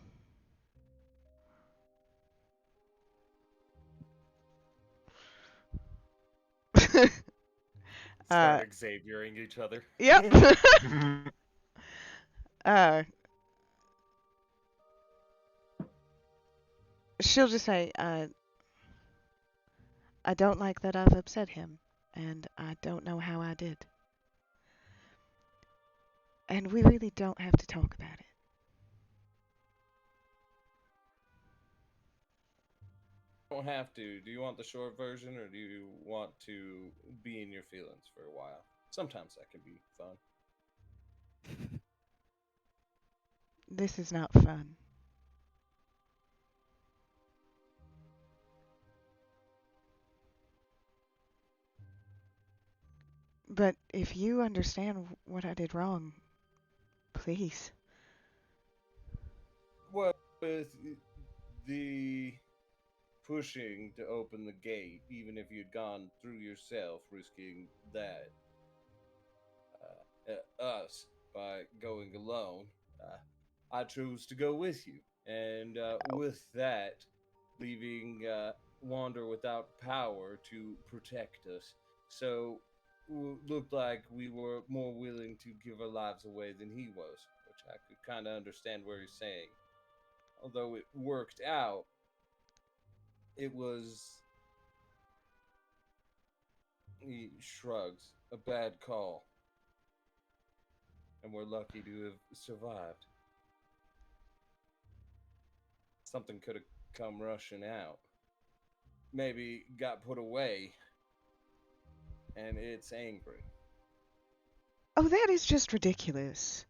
Start Xaviering each other. Yep. She'll just say, I don't like that I've upset him, and I don't know how I did. And we really don't have to talk about it. Don't have to. Do you want the short version, or do you want to be in your feelings for a while? Sometimes that can be fun. This is not fun. But if you understand what I did wrong, please. Well, with the pushing to open the gate, even if you'd gone through yourself, risking that, us by going alone, I chose to go with you, and with that, leaving Wander without power to protect us. So looked like we were more willing to give our lives away than he was, which I could kind of understand where he's saying. Although it worked out, it was, he shrugs, a bad call. And we're lucky to have survived. Something could have come rushing out. Maybe got put away, and it's angry. Oh, that is just ridiculous.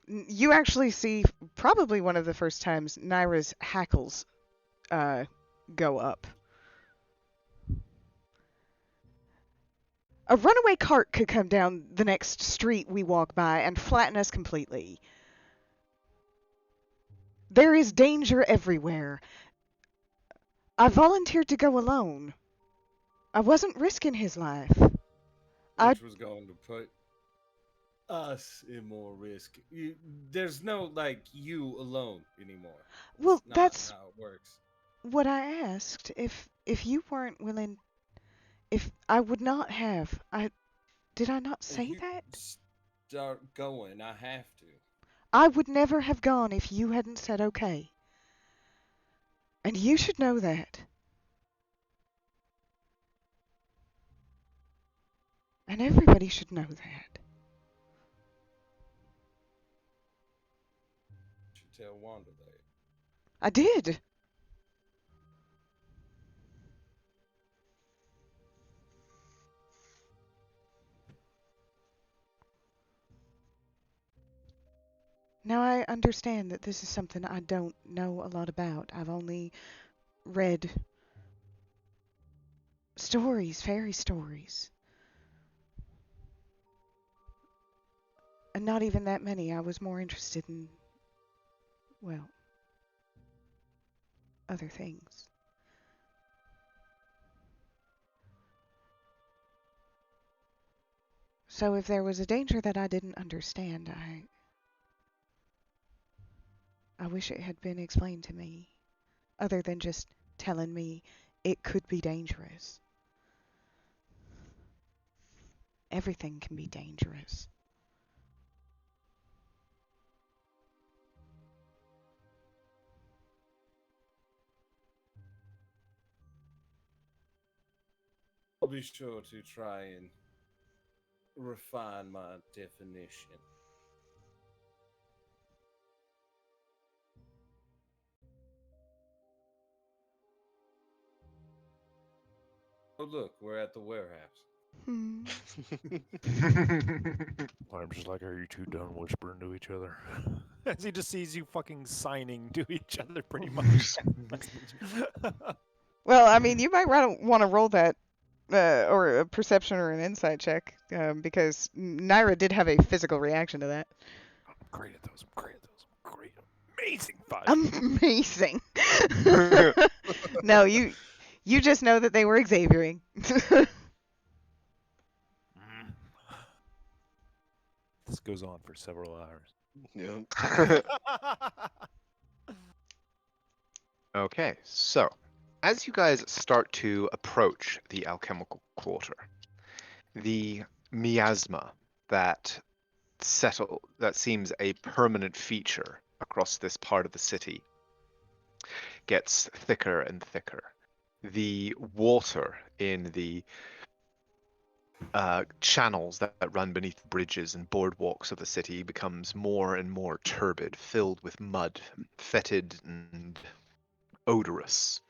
You actually see probably one of the first times Naira's hackles go up. A runaway cart could come down the next street we walk by and flatten us completely. There is danger everywhere. I volunteered to go alone. I wasn't risking his life. Which was going to put us in more risk. There's no like you alone anymore. Well, It's not that's how it works. what I asked. If you weren't willing, if I would not have, did I not If say you that? start going, I have to. I would never have gone if you hadn't said okay. And you should know that. And everybody should know that. Should tell Wanda that. I did. Now I understand that this is something I don't know a lot about. I've only read stories, fairy stories. And not even that many. I was more interested in, well, other things. So if there was a danger that I didn't understand, I wish it had been explained to me, other than just telling me it could be dangerous. Everything can be dangerous. I'll be sure to try and refine my definition. Oh, look, we're at the warehouse. Hmm. I'm just like, are you two done whispering to each other? As he just sees you fucking signing to each other, pretty much. Well, I mean, you might want to roll that, or a perception or an insight check, because Naira did have a physical reaction to that. I'm great at those. I'm great at those. I'm great. Amazing 5. Amazing. No, you just know that they were Xaviering. This goes on for several hours. Yeah. Okay, so as you guys start to approach the alchemical quarter, the miasma that that seems a permanent feature across this part of the city gets thicker and thicker. The water in the channels that run beneath bridges and boardwalks of the city becomes more and more turbid, filled with mud, fetid and odorous.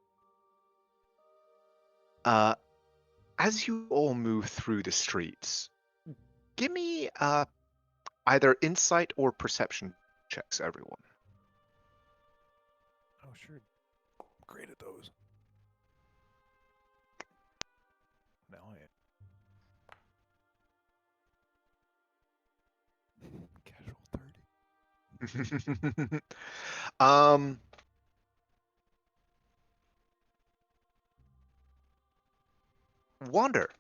As you all move through the streets, give me either insight or perception checks, everyone. Oh, sure. I'm great at those. Now I am. Casual 30. Wander,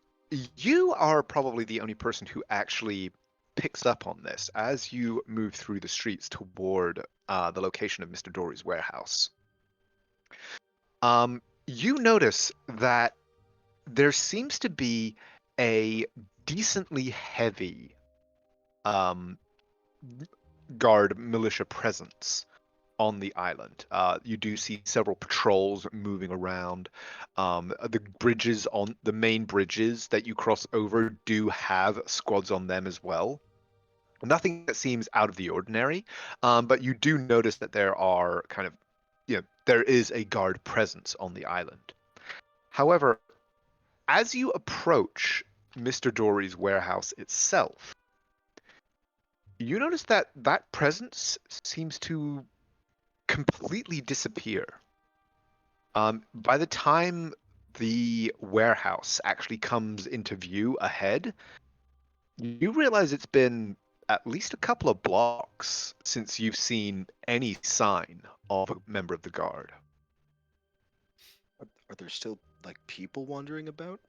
you are probably the only person who actually picks up on this as you move through the streets toward the location of Mr. Dory's warehouse. You notice that there seems to be a decently heavy guard militia presence on the island. You do see several patrols moving around. The bridges on the main bridges that you cross over do have squads on them as well. Nothing that seems out of the ordinary, but you do notice that there are there is a guard presence on the island. However, as you approach Mr. Dory's warehouse itself, you notice that that presence seems to completely disappear. By the time the warehouse actually comes into view ahead, you realize it's been at least a couple of blocks since you've seen any sign of a member of the guard. Are there still like people wandering about?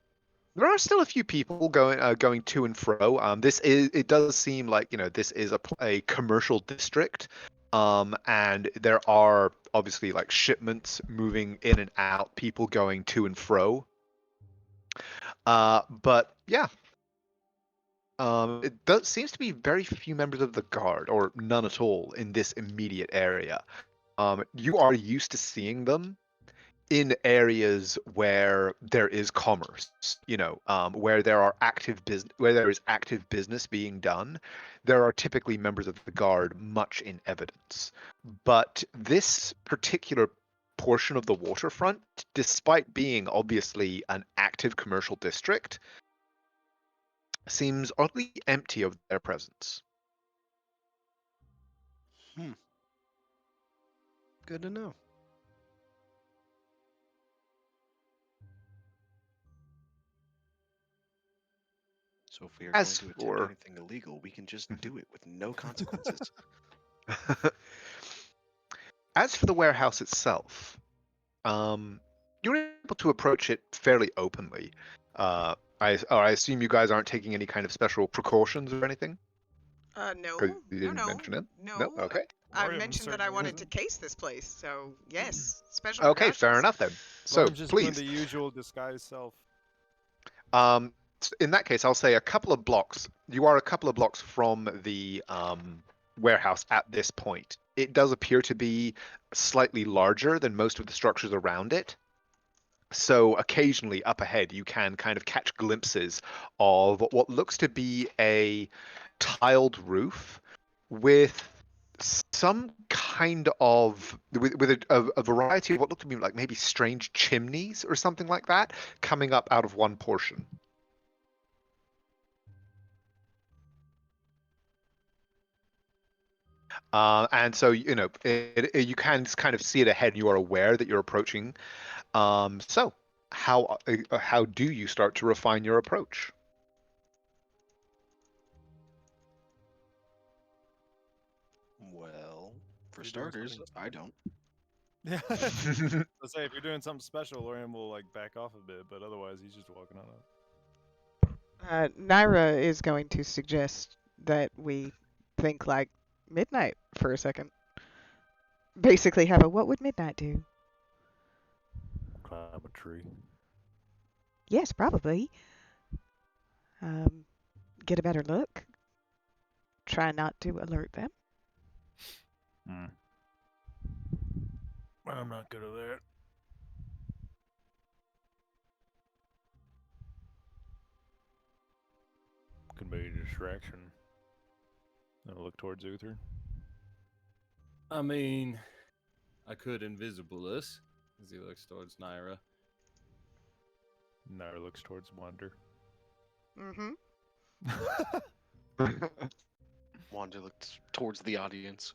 There are still a few people going to and fro. It does seem like this is a commercial district, and there are obviously like shipments moving in and out, people going to and fro. But yeah, it does seems to be very few members of the guard, or none at all, in this immediate area. You are used to seeing them in areas where there is commerce, where there is active business being done. There are typically members of the guard much in evidence. But this particular portion of the waterfront, despite being obviously an active commercial district, seems oddly empty of their presence. Good to know. So if we are going As to attempt for anything illegal, we can just do it with no consequences. As for the warehouse itself, you're able to approach it fairly openly. I assume you guys aren't taking any kind of special precautions or anything? No, Because you didn't no, mention it? no. No? Okay. I Lorium mentioned that I certainly wanted to isn't. case this place, so yes, special Okay, fair precautions. enough then. So, Lorium's just doing please. the usual disguise self. In that case, I'll say a couple of blocks. You are a couple of blocks from the warehouse at this point. It does appear to be slightly larger than most of the structures around it. So occasionally up ahead, you can kind of catch glimpses of what looks to be a tiled roof with some kind of with a variety of what look to be like maybe strange chimneys or something like that coming up out of one portion. And so you can kind of see it ahead, and you are aware that you're approaching. So how do you start to refine your approach? Well, for You're doing starters, something- I don't. Yeah. Let's say if you're doing something special, Lorium will like back off a bit, but otherwise he's just walking on up. Naira is going to suggest that we think like midnight for a second. Basically, have a what would midnight do? Climb a tree. Yes, probably. Get a better look. Try not to alert them. I'm not good at that. Could be a distraction. I'll look towards Uther. I mean, I could invisible us as he looks towards Naira. Nair looks towards Wander. Mm-hmm. Wanda looked towards the audience.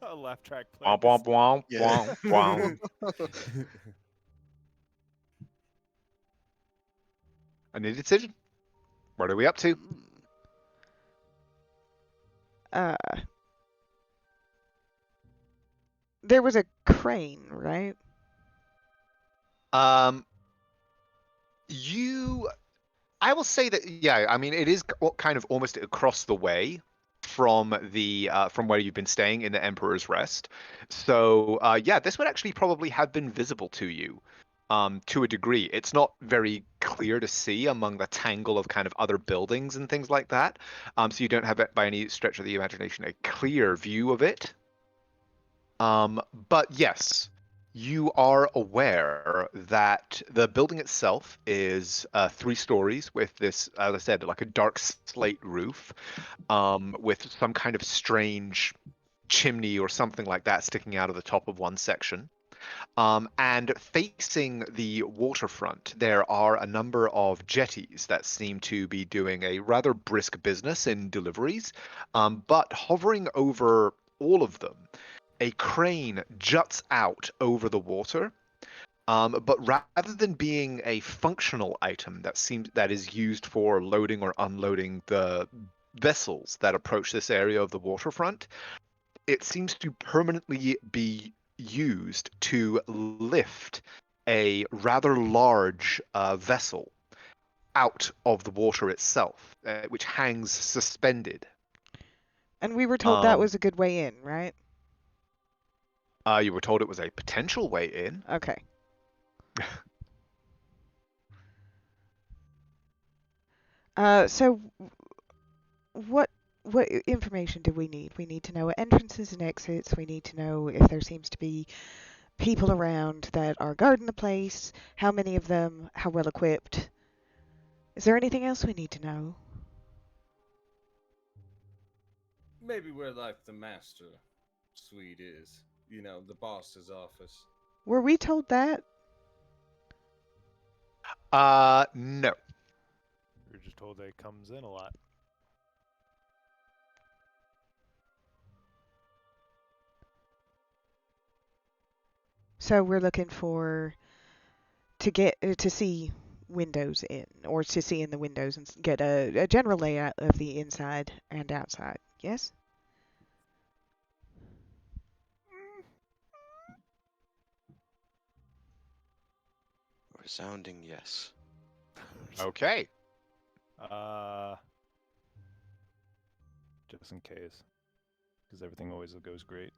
A laugh track Womp plays. womp womp Yeah. womp womp. I need a decision. What are we up to? Uh, there was a crane, right? I will say that, yeah, I mean, it is kind of almost across the way from from where you've been staying in the Emperor's Rest. So, yeah, this would actually probably have been visible to you, to a degree. It's not very clear to see among the tangle of kind of other buildings and things like that. So you don't have, by any stretch of the imagination, a clear view of it. But yes, you are aware that the building itself is 3 stories with this, as I said, like a dark slate roof, with some kind of strange chimney or something like that sticking out of the top of one section. And facing the waterfront, there are a number of jetties that seem to be doing a rather brisk business in deliveries, but hovering over all of them, a crane juts out over the water, but rather than being a functional item that is used for loading or unloading the vessels that approach this area of the waterfront, it seems to permanently be used to lift a rather large vessel out of the water itself, which hangs suspended. And we were told that Um, was a good way in, right? You were told it was a potential way in. Okay. So what information do we need? We need to know entrances and exits. We need to know if there seems to be people around that are guarding the place, how many of them, how well equipped. Is there anything else we need to know? Maybe where like the master suite is. You know, the boss's office. Were we told that? No. We were just told that it comes in a lot. So we're looking for to see windows in, or to see in the windows and get a general layout of the inside and outside. Yes? Resounding yes. Okay. Just in case, because everything always goes great.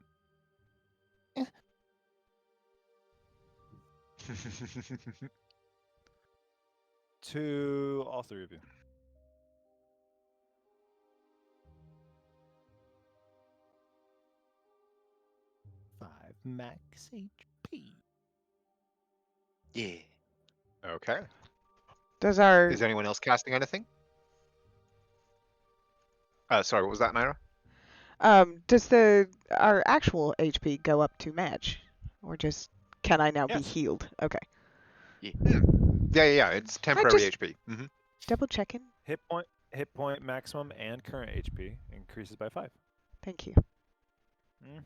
To all three of you. 5 max HP. Yeah. Okay. Does our Is anyone else casting anything? Sorry, what was that, Naira? does our actual HP go up to match, or just can I now be Yes. healed? Okay. Yeah. It's temporary just- HP. Hmm. Double checking. Hit point maximum and current HP increases by 5. Thank you. Mm.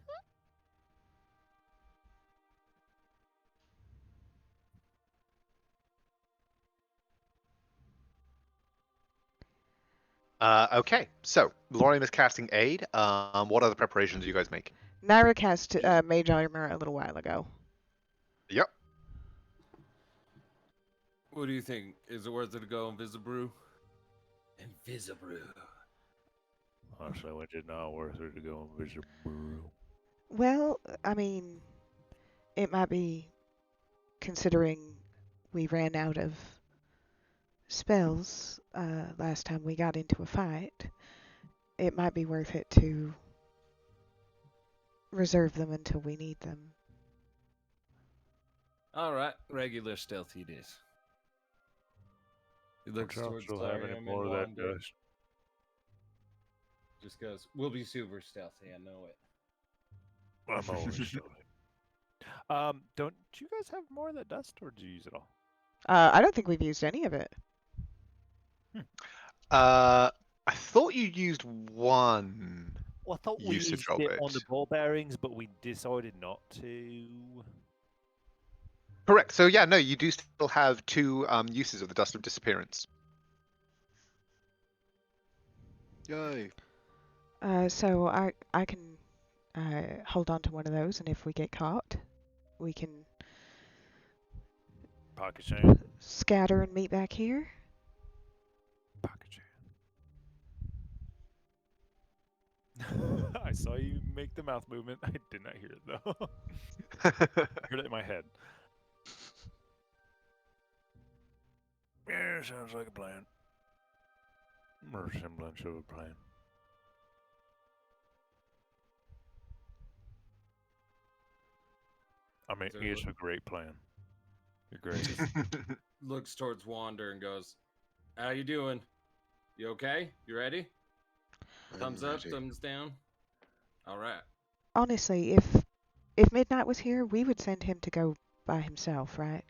Okay, so Lorium is casting aid. What other preparations are you guys making? Naira cast Mage Armor a little while ago. Yep. What do you think? Is it worth it to go Invisibrew? Invisibrew. Honestly, it is not worth it to go invisible. Well, I mean, it might be, considering we ran out of spells last time we got into a fight, it might be worth it to reserve them until we need them. Alright, regular stealthy it is. He looks towards Clarium and Wander. Just goes, we'll be super stealthy, I know it. I'm always stealthy. Don't you guys have more of that dust, or did you use it all? I don't think we've used any of it. I thought you used one. Well, I thought we used it on the ball bearings, but we decided not to. Correct. So yeah, no, you do still have 2 uses of the Dust of Disappearance. Yay. So I can hold on to one of those, and if we get caught, we can Pocket chain. scatter and meet back here. Pocket chain. I saw you make the mouth movement. I did not hear it though. I heard it in my head. Yeah, sounds like a plan. Or semblance of a plan. I mean, So it's a great plan. You're great. Looks towards Wander and goes, how you doing? You okay? You ready? Thumbs up, thumbs down. Alright. Honestly, if Midnight was here, we would send him to go by himself, right?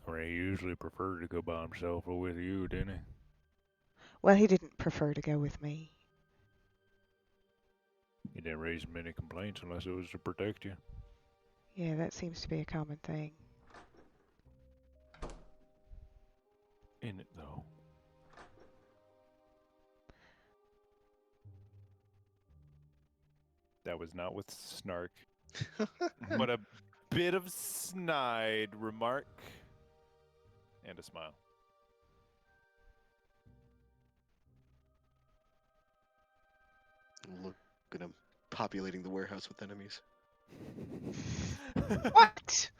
I mean, he usually preferred to go by himself or with you, didn't he? Well, he didn't prefer to go with me. He didn't raise many complaints unless it was to protect you. Yeah, that seems to be a common thing. In it, though. That was not with snark, but a bit of snide remark and a smile. Look at him populating the warehouse with enemies. What?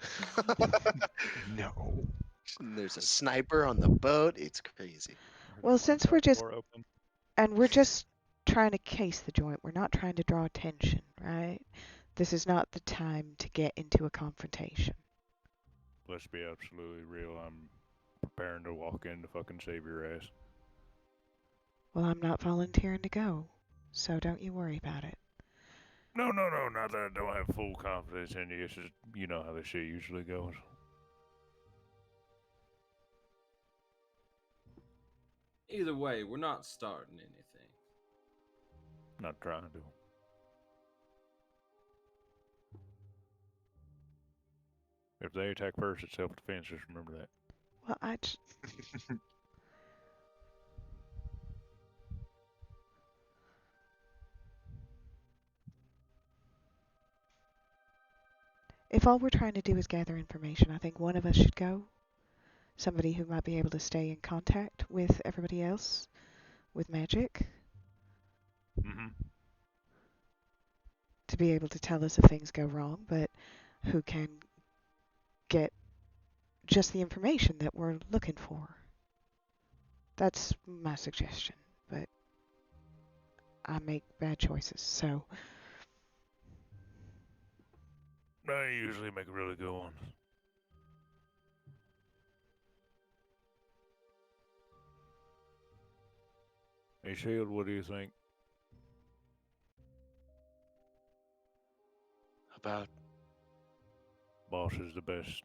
No. And there's a sniper on the boat. It's crazy. Well, since we're just Open. and we're just trying to case the joint, we're not trying to draw attention, right? This is not the time to get into a confrontation. Let's be absolutely real. I'm preparing to walk in to fucking save your ass. Well, I'm not volunteering to go, so don't you worry about it. No, not that I don't have full confidence in you. It's just, you know how this shit usually goes. Either way, we're not starting anything. Not trying to. If they attack first, it's self-defense. Just remember that. Well, if all we're trying to do is gather information, I think one of us should go. Somebody who might be able to stay in contact with everybody else with magic. Mm-hmm. To be able to tell us if things go wrong, but who can get just the information that we're looking for. That's my suggestion, but I make bad choices, so... I usually make really good ones. Hey, Shield, what do you think? About Boss is the best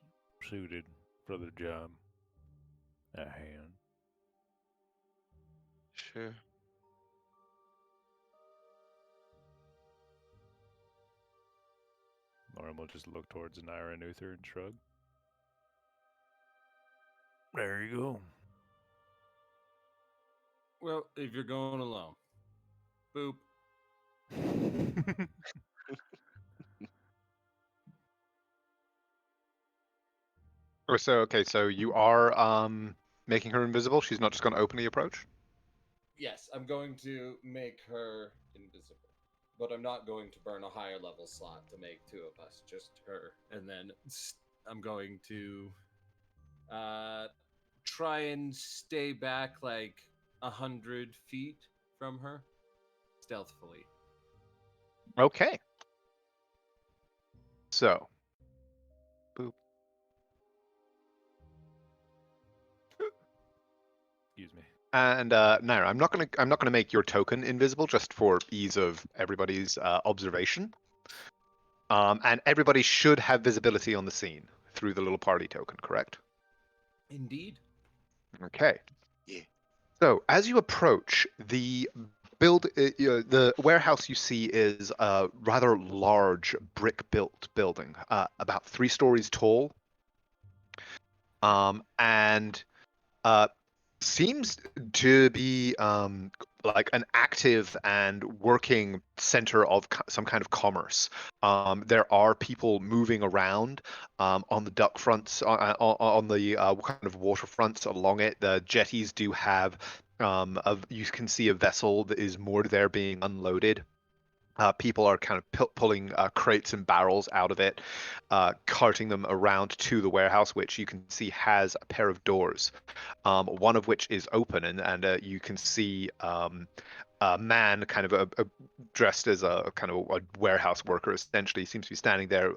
suited for the job at hand. sure. Lauren will just look towards Naira and Uther and shrug. There you go. Well, if you're going alone. Boop. So you are making her invisible. She's not just going to openly approach. Yes, I'm going to make her invisible. But I'm not going to burn a higher level slot to make two of us, just her. And then I'm going to try and stay back like 100 feet from her, stealthily. Okay. So, boop. Excuse me. And Naira, I'm not gonna make your token invisible just for ease of everybody's observation. And everybody should have visibility on the scene through the little party token, correct? Indeed. Okay. Yeah. So as you approach the the warehouse you see is a rather large brick-built building, about 3 stories tall, and seems to be like an active and working center of some kind of commerce. There are people moving around on the duck fronts, on the kind of waterfronts along it. The jetties do have, you can see a vessel that is moored there being unloaded. People are kind of pulling crates and barrels out of it, carting them around to the warehouse, which you can see has a pair of doors, one of which is open, and you can see a man kind of dressed as a kind of a warehouse worker, essentially, seems to be standing there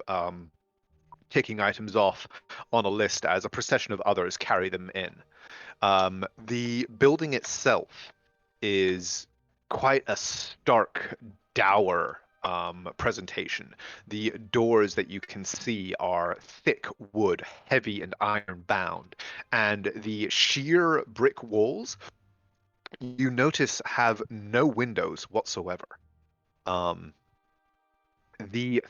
ticking items off on a list as a procession of others carry them in. The building itself is quite a stark, dour presentation. The doors that you can see are thick wood, heavy and iron bound, and the sheer brick walls you notice have no windows whatsoever. The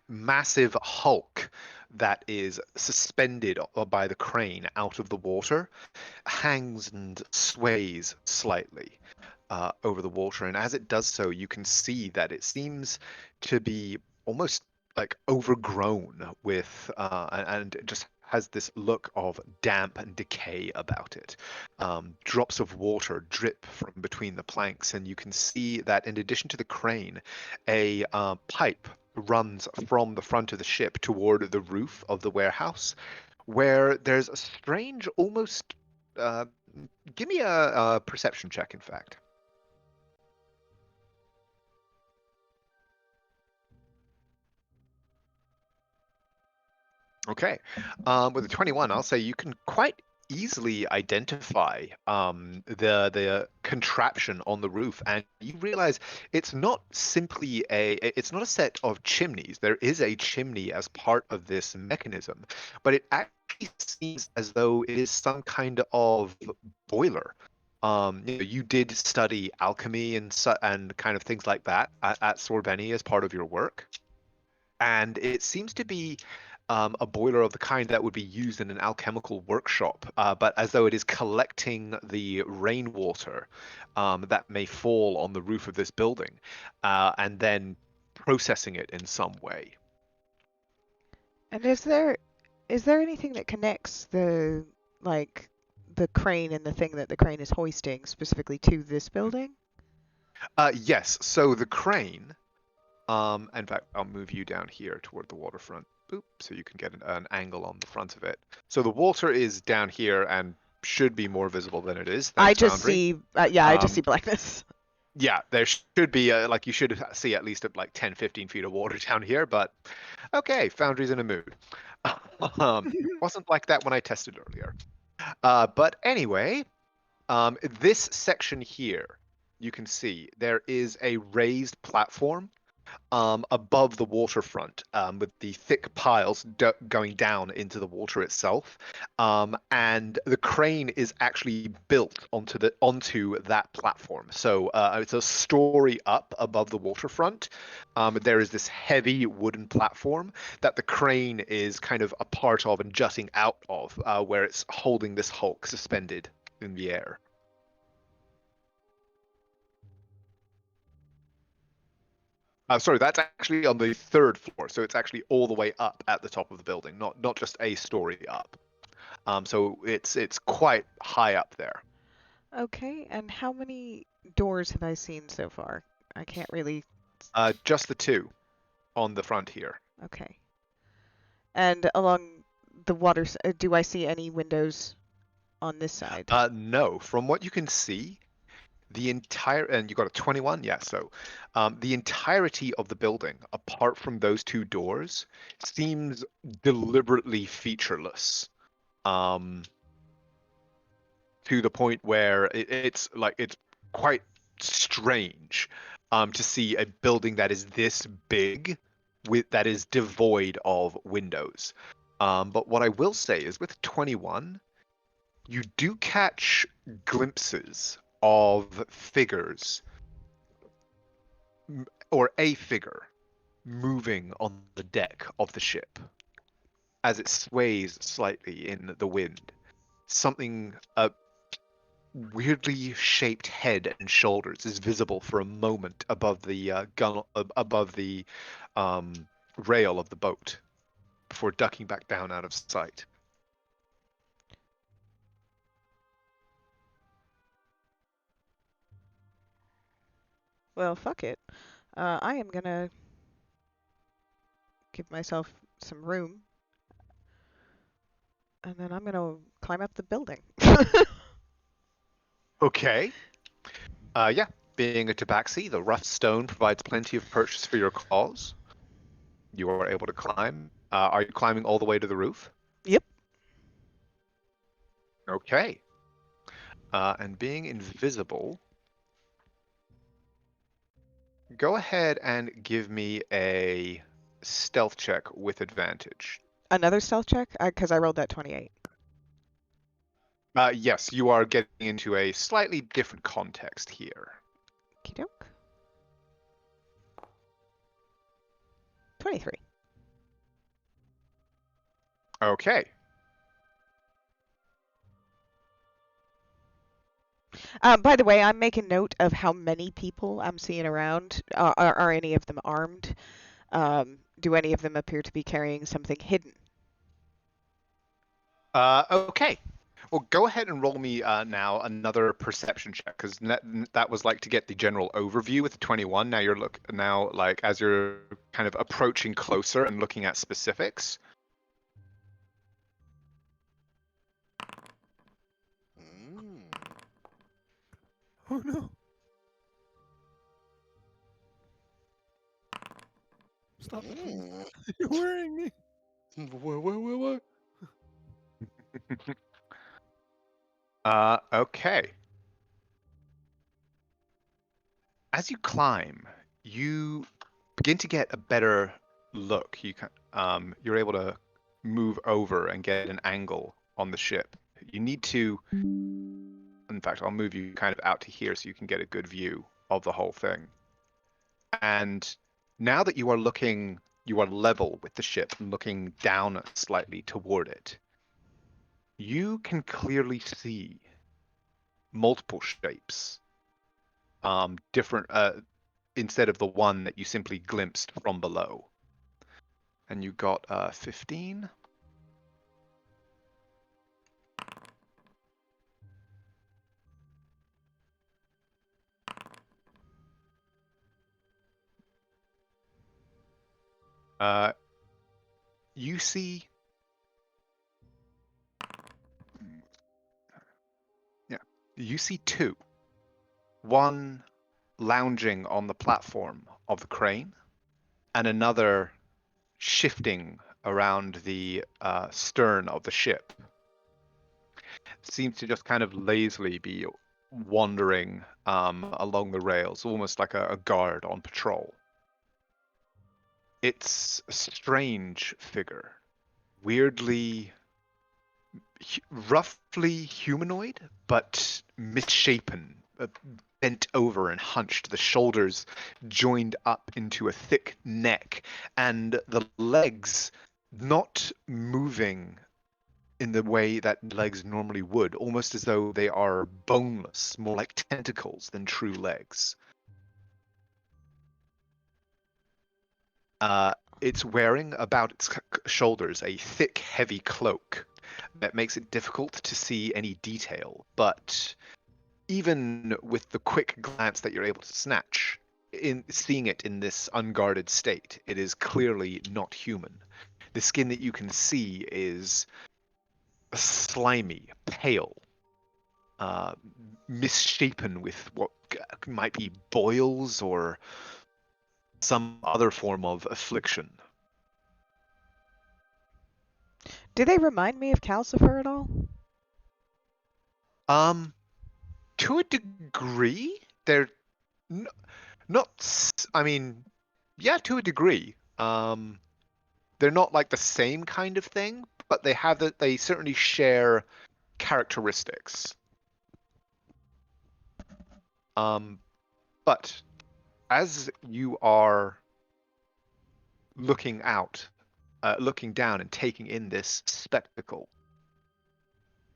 massive hulk that is suspended by the crane out of the water hangs and sways slightly over the water, and as it does so, you can see that it seems to be almost like overgrown with and just has this look of damp and decay about it. Drops of water drip from between the planks, and you can see that in addition to the crane, a pipe runs from the front of the ship toward the roof of the warehouse, where there's a strange, almost. Give me a perception check, in fact. Okay. With a 21, I'll say you can quite easily identify the contraption on the roof, and you realize it's not simply it's not a set of chimneys. There is a chimney as part of this mechanism, but it actually seems as though it is some kind of boiler. You did study alchemy and kind of things like that at Sorbeni as part of your work, and it seems to be a boiler of the kind that would be used in an alchemical workshop, but as though it is collecting the rainwater that may fall on the roof of this building, and then processing it in some way. And is there anything that connects the crane and the thing that the crane is hoisting specifically to this building? Yes. So the crane. In fact, I'll move you down here toward the waterfront. Boop, so you can get an angle on the front of it. So the water is down here and should be more visible than it is. I Thanks, just Foundry. see, I just see blackness. Yeah, there should be, like, you should see at least like 10, 15 feet of water down here, but okay, Foundry's in a mood. Wasn't like that when I tested earlier. But anyway, this section here, you can see there is a raised platform above the waterfront, with the thick piles going down into the water itself, and the crane is actually built onto that platform. So it's a story up above the waterfront. There is this heavy wooden platform that the crane is kind of a part of and jutting out of, where it's holding this hulk suspended in the air. Sorry, that's actually on the third floor, so it's actually all the way up at the top of the building, not just a story up. So it's quite high up there. Okay, and how many doors have I seen so far? I can't really. Just the two on the front here. Okay. And along the water, do I see any windows on this side? No, from what you can see, the entire, and you got a 21, yeah, so the entirety of the building, apart from those two doors, seems deliberately featureless. To the point where it's quite strange to see a building that is this big that is devoid of windows. But what I will say is with 21, you do catch glimpses of figures, or a figure moving on the deck of the ship as it sways slightly in the wind. Something, weirdly shaped head and shoulders is visible for a moment above the rail of the boat before ducking back down out of sight. Well, fuck it. I am gonna give myself some room, and then I'm gonna climb up the building. Okay. Yeah. Being a tabaxi, the rough stone provides plenty of purchase for your claws. You are able to climb. Are you climbing all the way to the roof? Yep. Okay. And being invisible, go ahead and give me a stealth check with advantage. Another stealth check? Because I rolled that 28. Yes, you are getting into a slightly different context here. Okey doke. 23. Okay. By the way, I'm making note of how many people I'm seeing around. Are any of them armed? Do any of them appear to be carrying something hidden? Okay. Well, go ahead and roll me now another perception check, because that was like to get the general overview with the 21. Now you're like as you're kind of approaching closer and looking at specifics. Mm. Oh no! Stop it, please. Mm. You're worrying me. What? Okay. As you climb, you begin to get a better look. You're able to move over and get an angle on the ship. You need to, in fact, I'll move you kind of out to here so you can get a good view of the whole thing. And now that you are level with the ship and looking down slightly toward it, you can clearly see multiple shapes, different, instead of the one that you simply glimpsed from below. And you got 15. You see, yeah, you see two. One lounging on the platform of the crane, and another shifting around the stern of the ship. Seems to just kind of lazily be wandering along the rails, almost like a guard on patrol. It's a strange figure, weirdly, roughly humanoid, but misshapen, bent over and hunched, the shoulders joined up into a thick neck, and the legs not moving in the way that legs normally would, almost as though they are boneless, more like tentacles than true legs. It's wearing about its shoulders a thick, heavy cloak that makes it difficult to see any detail, but even with the quick glance that you're able to snatch, in seeing it in this unguarded state, it is clearly not human. The skin that you can see is slimy, pale, uh, misshapen with what might be boils or some other form of affliction. Do they remind me of Calcifer at all? To a degree, they're not. I mean, yeah, to a degree. They're not like the same kind of thing, but they certainly share characteristics. But as you are looking out, looking down and taking in this spectacle,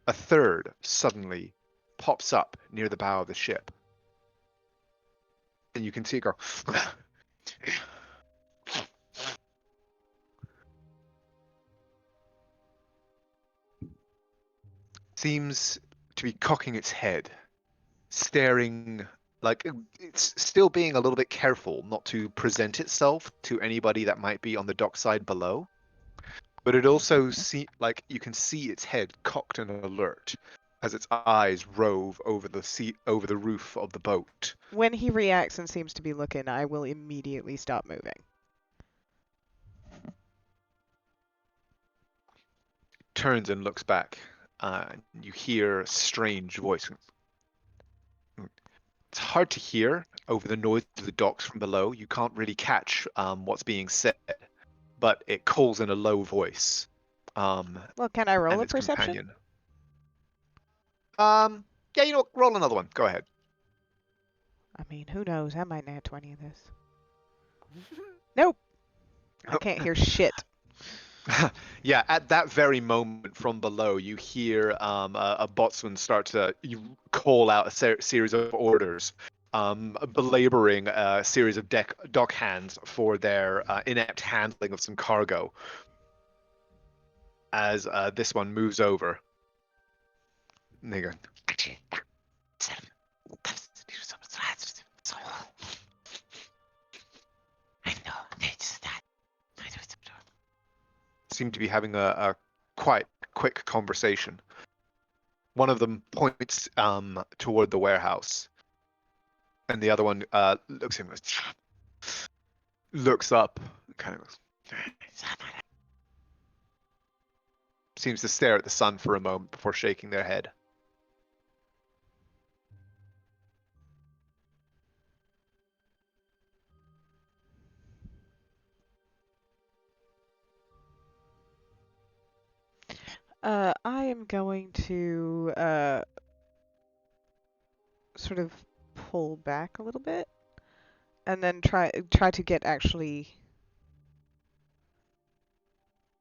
a third suddenly pops up near the bow of the ship. And you can see it go. Seems to be cocking its head, staring like it's still being a little bit careful not to present itself to anybody that might be on the dockside below. But it also like you can see its head cocked and alert as its eyes rove over the roof of the boat. When he reacts and seems to be looking, I will immediately stop moving. Turns and looks back. You hear a strange voice. It's hard to hear over the noise of the docks from below. You can't really catch what's being said, but it calls in a low voice. Well, can I roll And a its perception? companion. Yeah, you know what? Roll another one. Go ahead. I mean, who knows? I might nat 20 of this. Nope. I can't hear shit. Yeah, at that very moment from below, you hear a boatswain start to call out a series of orders, belaboring a series of dock hands for their inept handling of some cargo. as this one moves over. And they go, seem to be having a quite quick conversation. One of them points toward the warehouse, and the other one looks at him, looks up, and kind of goes, seems to stare at the sun for a moment before shaking their head. I am going to sort of pull back a little bit, and then try to get actually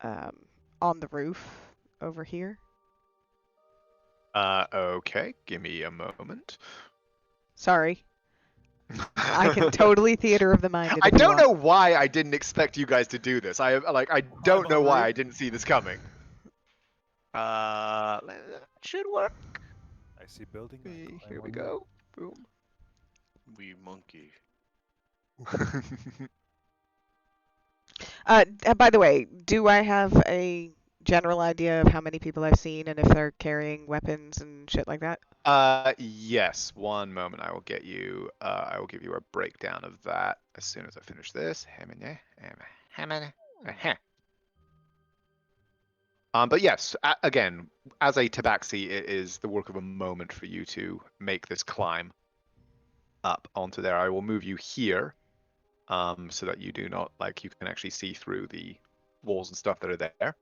on the roof over here. Okay, give me a moment. Sorry, I can totally theater of the mind. I don't know why I didn't expect you guys to do this. I don't know why I didn't see this coming. Should work. I see building. Here we go. Boom. We monkey. By the way, do I have a general idea of how many people I've seen and if they're carrying weapons and shit like that? Yes. One moment. I will get you. I will give you a breakdown of that as soon as I finish this. But yes, again, as a tabaxi, it is the work of a moment for you to make this climb up onto there. I will move you here, so that you do not, you can actually see through the walls and stuff that are there.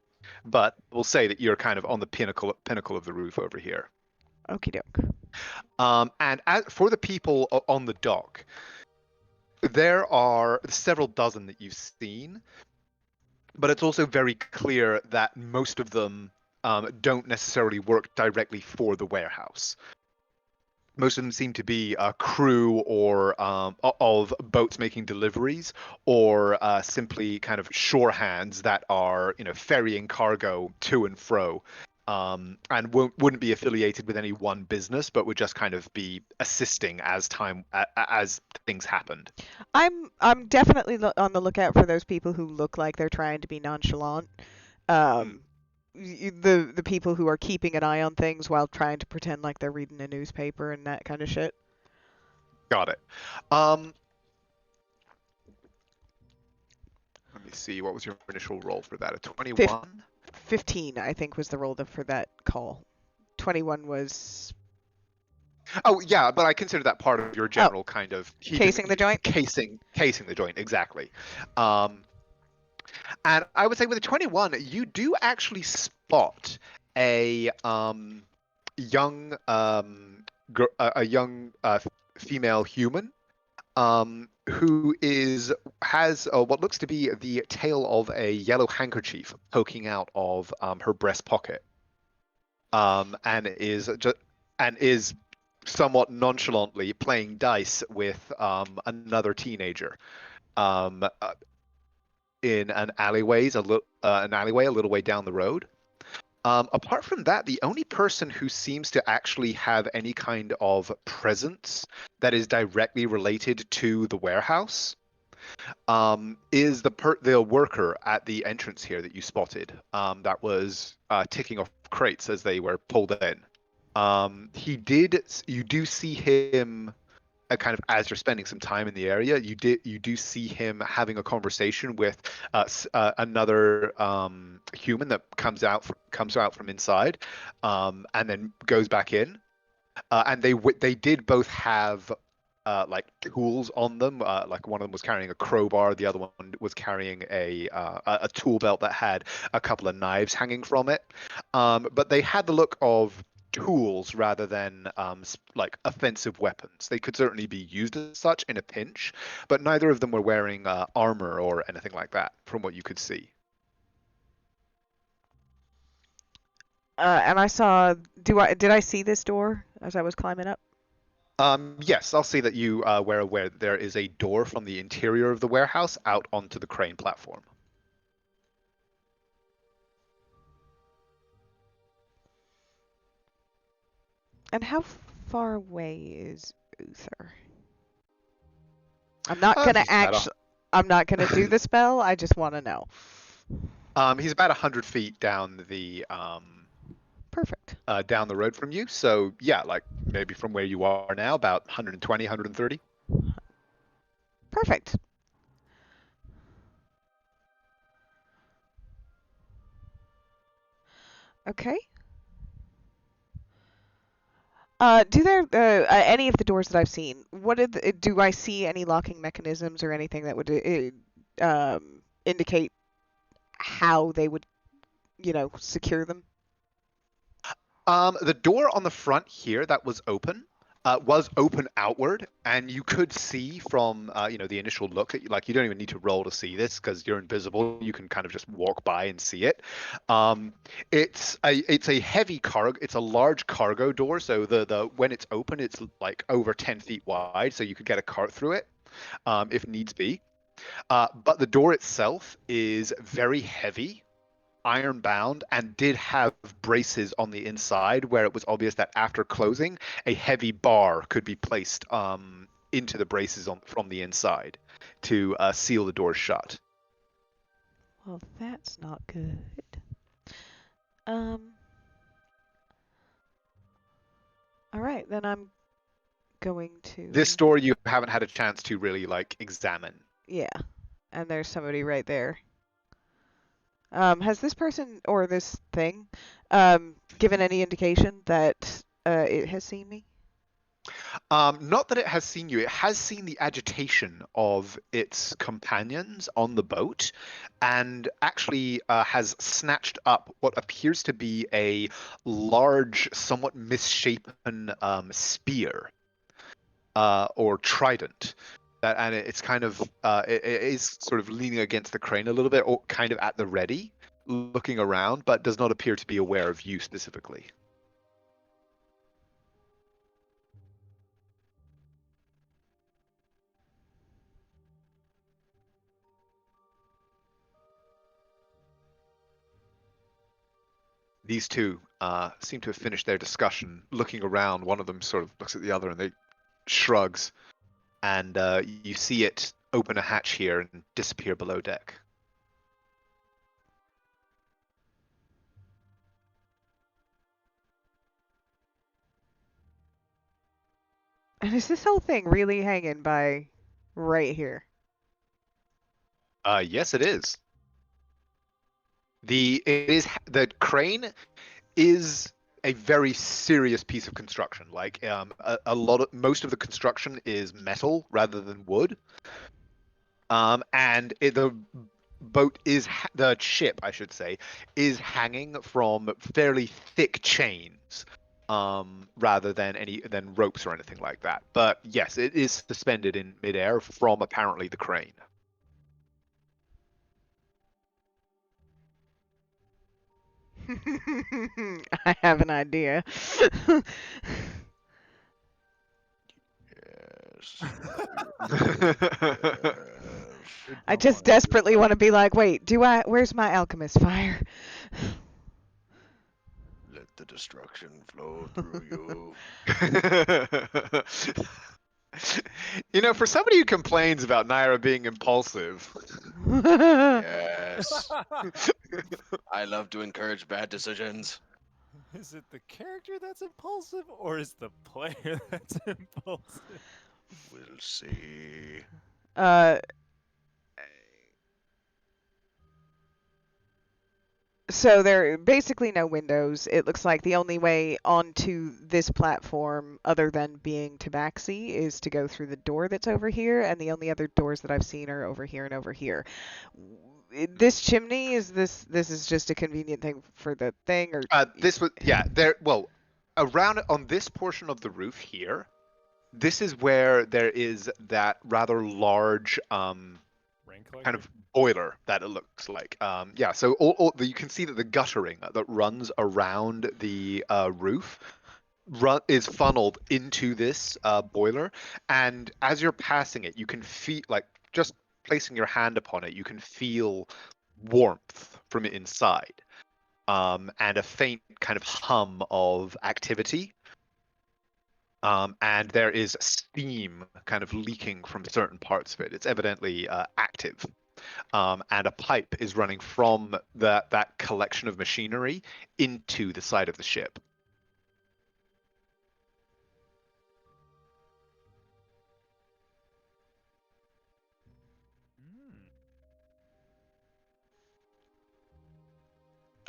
But we'll say that you're kind of on the pinnacle of the roof over here. Okie doke. And for the people on the dock, there are several dozen that you've seen, but it's also very clear that most of them don't necessarily work directly for the warehouse. Most of them seem to be a crew or of boats making deliveries, or simply kind of shore hands that are, ferrying cargo to and fro, and wouldn't be affiliated with any one business, but would just kind of be assisting as things happened. I'm definitely on the lookout for those people who look like they're trying to be nonchalant. The people who are keeping an eye on things while trying to pretend like they're reading a newspaper and that kind of shit. Got it. Let me see. What was your initial roll for that? A 21? 15, I think, was the roll for that call. 21 was... Oh, yeah, but I consider that part of your general kind of... casing the joint? Casing the joint, exactly. And I would say with a 21, you do actually spot a young female human who has what looks to be the tail of a yellow handkerchief poking out of her breast pocket, and is somewhat nonchalantly playing dice with another teenager in an alleyway a little way down the road. Apart from that, the only person who seems to actually have any kind of presence that is directly related to the warehouse is the worker at the entrance here that you spotted, that was ticking off crates as they were pulled in. You do see him kind of, as you're spending some time in the area, you do see him having a conversation with another human that comes out from inside, and then goes back in. And they did both have tools on them. Like one of them was carrying a crowbar, the other one was carrying a tool belt that had a couple of knives hanging from it. But they had the look of tools rather than offensive weapons. They could certainly be used as such in a pinch, but neither of them were wearing armor or anything like that, from what you could see. And I saw. Did I see this door as I was climbing up? Yes, I'll say that you were aware that there is a door from the interior of the warehouse out onto the crane platform. And how far away is Uther? I'm not gonna He's about actually. I'm not gonna do the spell. I just want to know. he's about 100 feet down the Perfect. down the road from you. So yeah, like maybe from where you are now, about 120, 130. Perfect. Okay. Do there any of the doors that I've seen? Do I see any locking mechanisms or anything that would indicate how they would, secure them? The door on the front here that was open outward, and you could see from the initial look at like you don't even need to roll to see this because you're invisible. You can kind of just walk by and see it. It's a heavy cargo. It's a large cargo door, so the when it's open, it's like over 10 feet wide, so you could get a cart through it if needs be. But the door itself is very heavy, iron bound, and did have braces on the inside where it was obvious that after closing, a heavy bar could be placed into the braces from the inside to seal the door shut. Well, that's not good. All right, then I'm going to. This door you haven't had a chance to really like examine. Yeah, and there's somebody right there. Has this person or this thing given any indication that it has seen me? Not that it has seen you. It has seen the agitation of its companions on the boat, and actually has snatched up what appears to be a large, somewhat misshapen spear or trident. And it's kind of it is sort of leaning against the crane a little bit, or kind of at the ready, looking around, but does not appear to be aware of you specifically. These two seem to have finished their discussion. Looking around, one of them sort of looks at the other and they shrugs, and you see it open a hatch here and disappear below deck. And is this whole thing really hanging by right here? Yes, it is. The crane is a very serious piece of construction. Like most of the construction is metal rather than wood. And the the ship, I should say, is hanging from fairly thick chains, rather than ropes or anything like that. But yes, it is suspended in midair from apparently the crane. I have an idea. Yes. I just desperately want to be like, wait, where's my alchemist fire? Let the destruction flow through you. For somebody who complains about Naira being impulsive. Yes. I love to encourage bad decisions. Is it the character that's impulsive, or is the player that's impulsive? We'll see. So there are basically no windows. It looks like the only way onto this platform, other than being tabaxi, is to go through the door that's over here, and the only other doors that I've seen are over here and over here. This chimney, this is just a convenient thing for the thing, or around on this portion of the roof here, this is where there is that rather large kind of boiler that it looks like. So you can see that the guttering that runs around the roof is funneled into this boiler, and as you're passing it, you can feel, like, just placing your hand upon it, you can feel warmth from inside, and a faint kind of hum of activity. And there is steam kind of leaking from certain parts of it. It's evidently active. And a pipe is running from that collection of machinery into the side of the ship.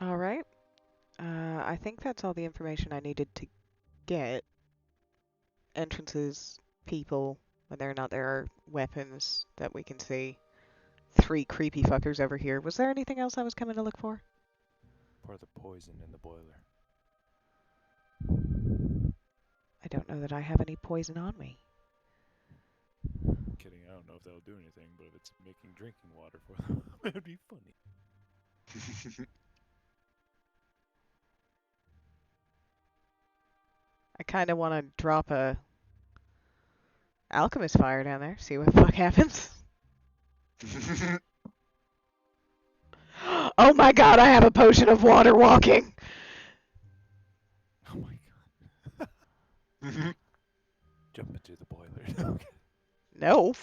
All right. I think that's all the information I needed to get. Entrances, people, whether or not there are weapons that we can see. 3 creepy fuckers over here. Was there anything else I was coming to look for? Pour the poison in the boiler. I don't know that I have any poison on me. Kidding, I don't know if that'll do anything, but if it's making drinking water for them, it would be funny. I kind of want to drop a alchemist fire down there, see what the fuck happens. Oh my god, I have a potion of water walking! Oh my god. Jump into the boiler. No.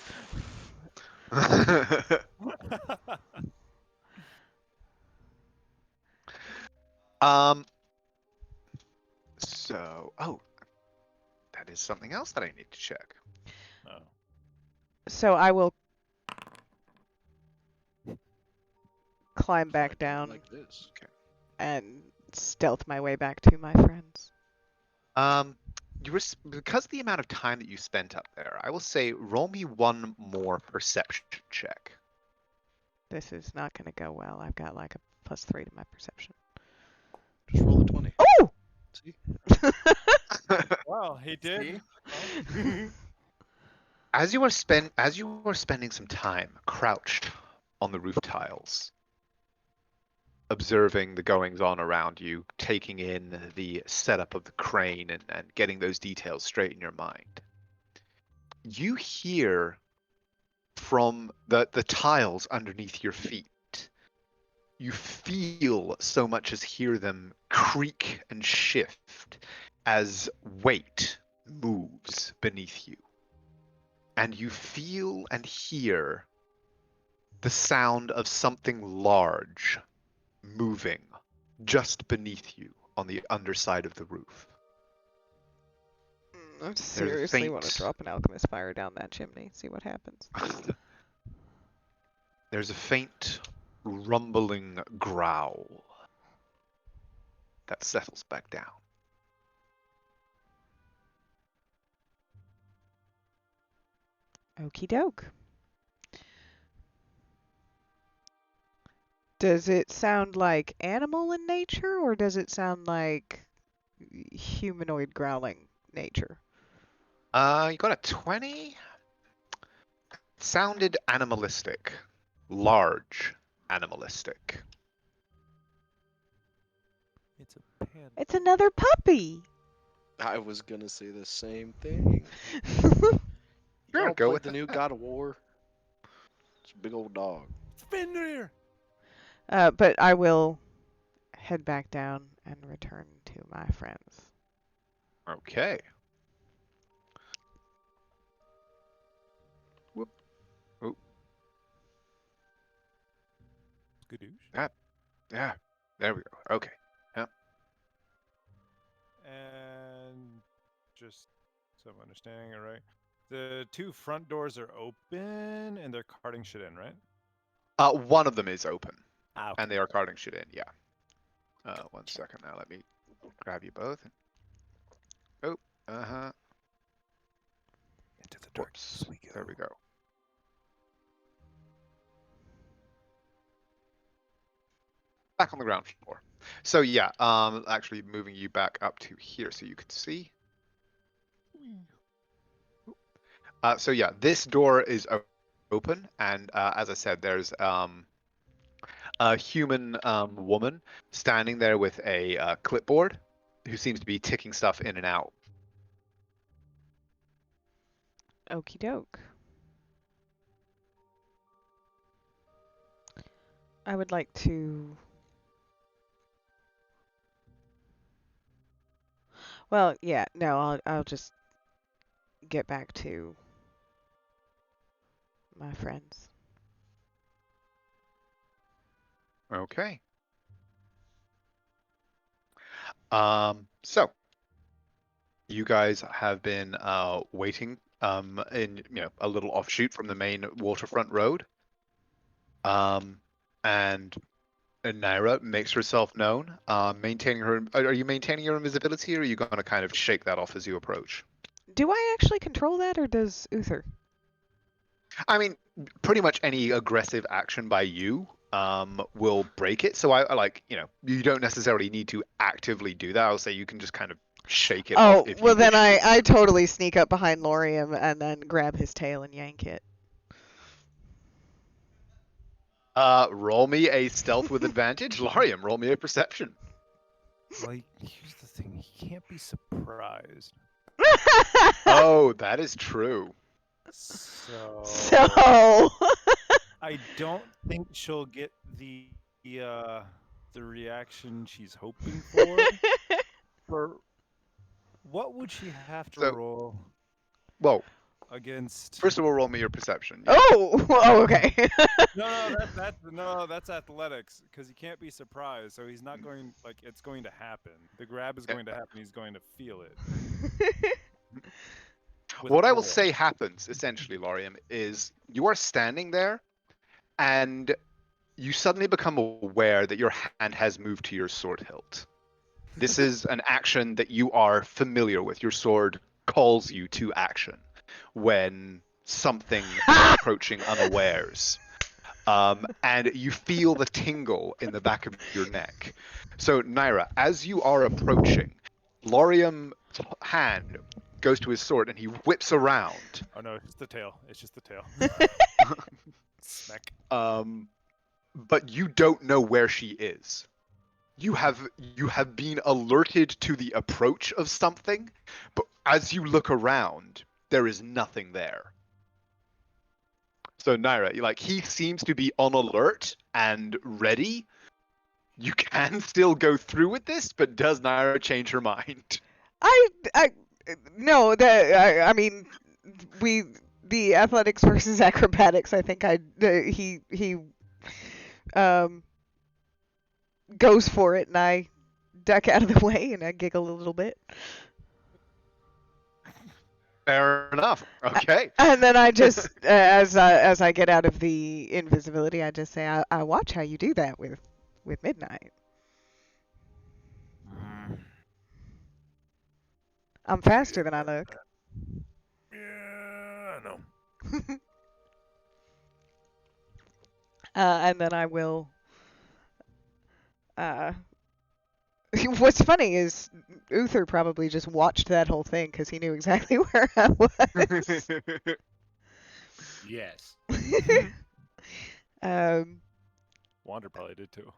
Oh, that is something else that I need to check. Oh. So I will climb Try back doing it down like this. and stealth my way back to my friends. Because of the amount of time that you spent up there, I will say roll me one more perception check. This is not going to go well. I've got like a +3 to my perception. Just roll a 20. Oh! See? Wow, he did. As you are spending some time crouched on the roof tiles, observing the goings on around you, taking in the setup of the crane and getting those details straight in your mind, you hear from the tiles underneath your feet. You feel so much as hear them creak and shift as weight moves beneath you. And you feel and hear the sound of something large moving just beneath you on the underside of the roof. I seriously want to faint- drop an alchemist fire down that chimney, see what happens. There's a faint rumbling growl that settles back down. Okie doke. Does it sound like animal in nature, or does it sound like humanoid growling nature? You got a 20? Sounded animalistic. Large animalistic. It's a panda. It's another puppy! I was gonna say the same thing. Sure, Y'all go played with the it. new God of War? It's a big old dog. Fenrir! But I will head back down and return to my friends. Okay. Whoop. Oop. Skadoosh. Yeah. There we go. Okay. And just so I'm understanding it right, the 2 front doors are open and they're carting shit in, right? One of them is open, Ah, and they are carting shit in. Yeah. 1 second now. Let me grab you both. Oh. Into the Whoops. There we go. Back on the ground floor. So yeah, actually moving you back up to here so you can see. So yeah, this door is open, and as I said, there's a human woman standing there with a clipboard who seems to be ticking stuff in and out. Okie doke. I would like to... Well, yeah, no, I'll just get back to my friends. Okay. So you guys have been waiting in a little offshoot from the main waterfront road. And Naira makes herself known, maintaining her. Are you maintaining your invisibility, or are you going to kind of shake that off as you approach? Do I actually control that, or does Uther? I mean, pretty much any aggressive action by you will break it. So I like, you don't necessarily need to actively do that. I'll say you can just kind of shake it off Oh, if well you then wish to. I totally sneak up behind Lorium and then grab his tail and yank it. Roll me a stealth with advantage. Lorium, roll me a perception. Well, here's the thing. He can't be surprised. Oh, that is true. So So I don't think she'll get the reaction she's hoping for. For what would she have to So- roll Well, against? first of all, roll me your perception. oh, okay. That's athletics because he can't be surprised. So he's not going it's going to happen. The grab is going to happen. He's going to feel it. With What I will roll. say happens, essentially, Lorium, is you are standing there and you suddenly become aware that your hand has moved to your sword hilt. This is an action that you are familiar with. Your sword calls you to action when something is approaching unawares. And you feel the tingle in the back of your neck. So, Naira, as you are approaching, Lorium's hand goes to his sword and he whips around. Oh no, it's just the tail. It's just the tail. Smack. But you don't know where she is. You have been alerted to the approach of something, but as you look around, there is nothing there. So Naira, he seems to be on alert and ready. You can still go through with this, but does Naira change her mind? No, I mean, the athletics versus acrobatics. I think he goes for it, and I duck out of the way, and I giggle a little bit. Fair enough. Okay. And then I just, as I get out of the invisibility, I just say, I watch how you do that with Midnight. I'm faster than I look. Yeah, I know. And then I will. What's funny is Uther probably just watched that whole thing because he knew exactly where I was. Yes. Wander probably did too.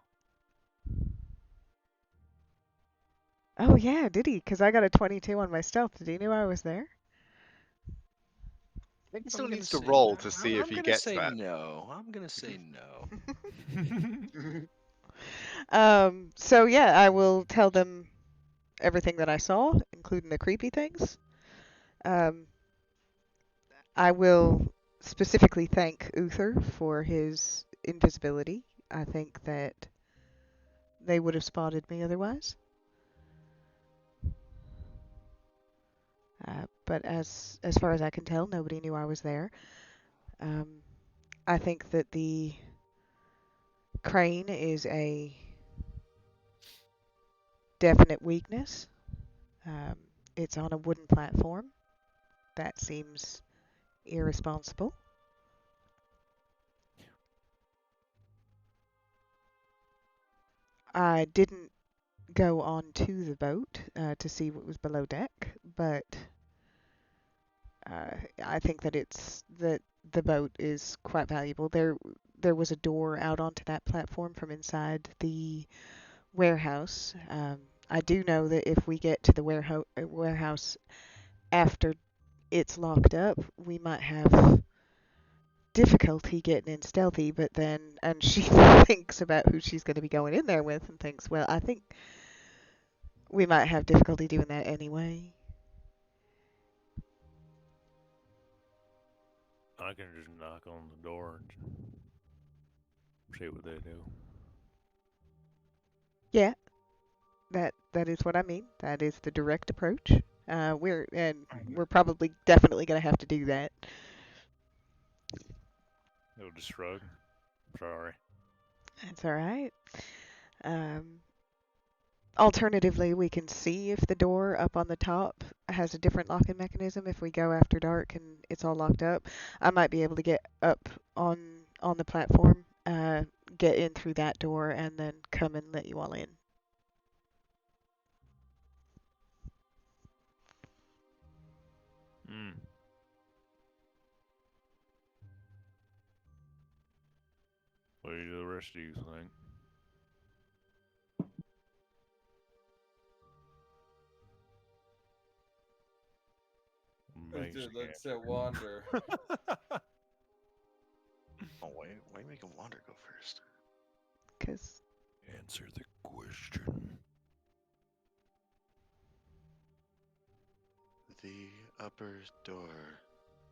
Oh yeah, did he? Because I got a 22 on my stealth. Did he know I was there? I think he I'm still gonna needs to say roll no. to see I'm if he gonna gets say that. no. I'm gonna say no. So yeah, I will tell them everything that I saw, including the creepy things. I will specifically thank Uther for his invisibility. I think that they would have spotted me otherwise. But as far as I can tell, nobody knew I was there. I think that the crane is a definite weakness. It's on a wooden platform. That seems irresponsible. I didn't go onto the boat to see what was below deck, but I think that the boat is quite valuable. There was a door out onto that platform from inside the warehouse. I do know that if we get to the warehouse after it's locked up, we might have difficulty getting in stealthy, but then, and she thinks about who she's going to be going in there with and thinks, well, I think we might have difficulty doing that anyway. I can just knock on the door and see what they do. Yeah, that is what I mean. That is the direct approach. We're probably definitely gonna have to do that. He'll just shrug. Sorry. That's all right. Um, Alternatively, we can see if the door up on the top has a different locking mechanism. If we go after dark and it's all locked up, I might be able to get up on the platform, get in through that door, and then come and let you all in. Hmm. What do the rest of you think? Amazing Let's answer. wander. Oh, why are you making Wander go first? 'Cause Answer the question. The upper door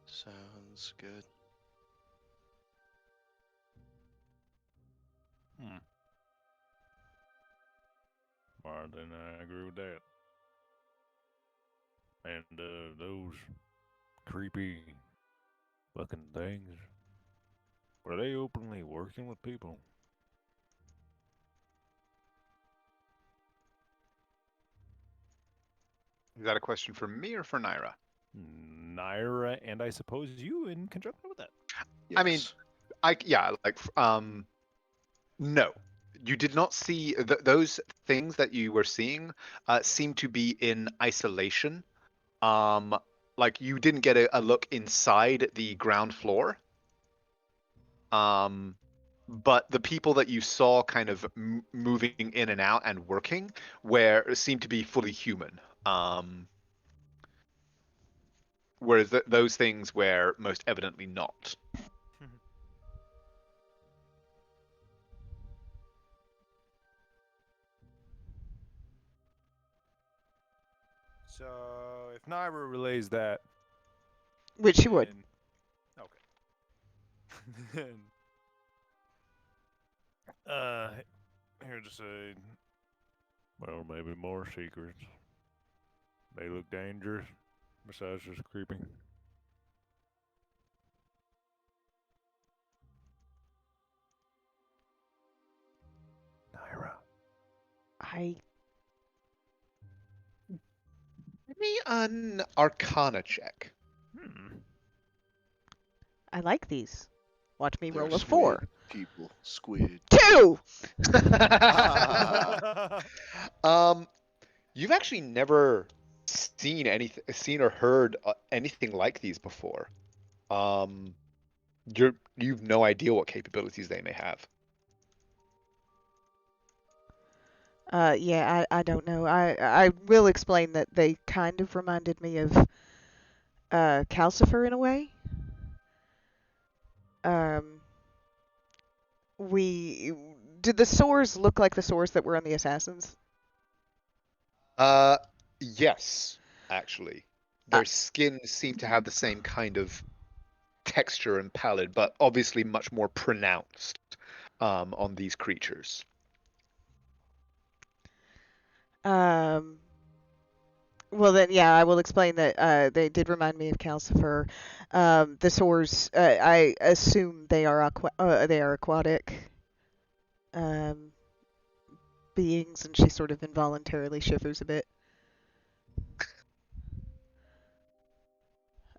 sounds good. Hmm. Well, then I agree with that. And those creepy fucking things, were they openly working with people? Is that a question for me or for Naira? Naira, and I suppose you in conjunction with that. Yes. I mean, no. You did not see those things that you were seeing seem to be in isolation. Like you didn't get a look inside the ground floor. But the people that you saw kind of moving in and out and working seemed to be fully human. Whereas those things were most evidently not. So if Naira relays that, which you would. then okay. Then here to say, well, maybe more secrets. They look dangerous. Besides just creepy. Naira. I Give me an Arcana check. I like these. Watch me They're roll a squid 4. people. Squid. 2. You've actually never seen or heard anything like these before. You've no idea what capabilities they may have. Yeah, I don't know. I will explain that they kind of reminded me of Calcifer in a way. We did the sores look like the sores that were on the assassins? Yes, actually. Their skin seemed to have the same kind of texture and pallid, but obviously much more pronounced on these creatures. Well then, yeah, I will explain that they did remind me of Calcifer. The sores, I assume they are aquatic beings, and she sort of involuntarily shivers a bit.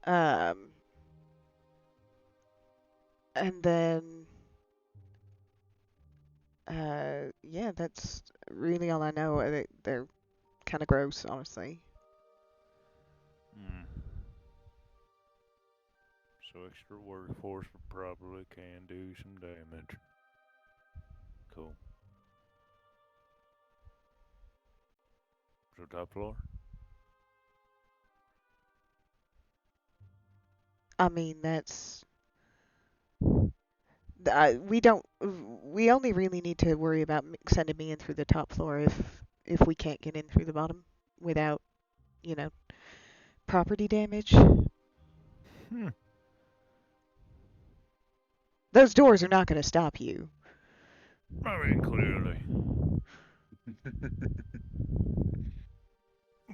And then, yeah, that's really all I know. They're kind of gross, honestly. So extra workforce probably can do some damage. Cool. So top floor? I mean, that's we only really need to worry about sending me in through the top floor if we can't get in through the bottom without, you know, property damage. Those doors are not going to stop you. I mean, clearly.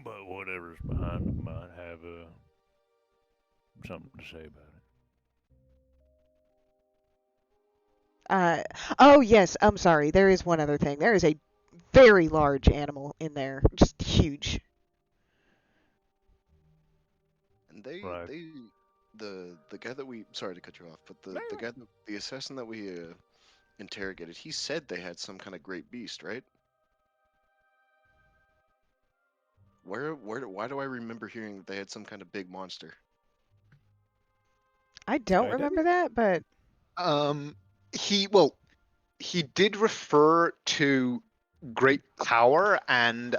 But whatever's behind them might have something to say about it. Oh yes, I'm sorry. There is one other thing. There is a very large animal in there, just huge. And Right. the guy that we, sorry to cut you off, but the guy the assassin that we interrogated, he said they had some kind of great beast, right? Why do I remember hearing that they had some kind of big monster? I don't Skydiving? remember that, but He did refer to great power and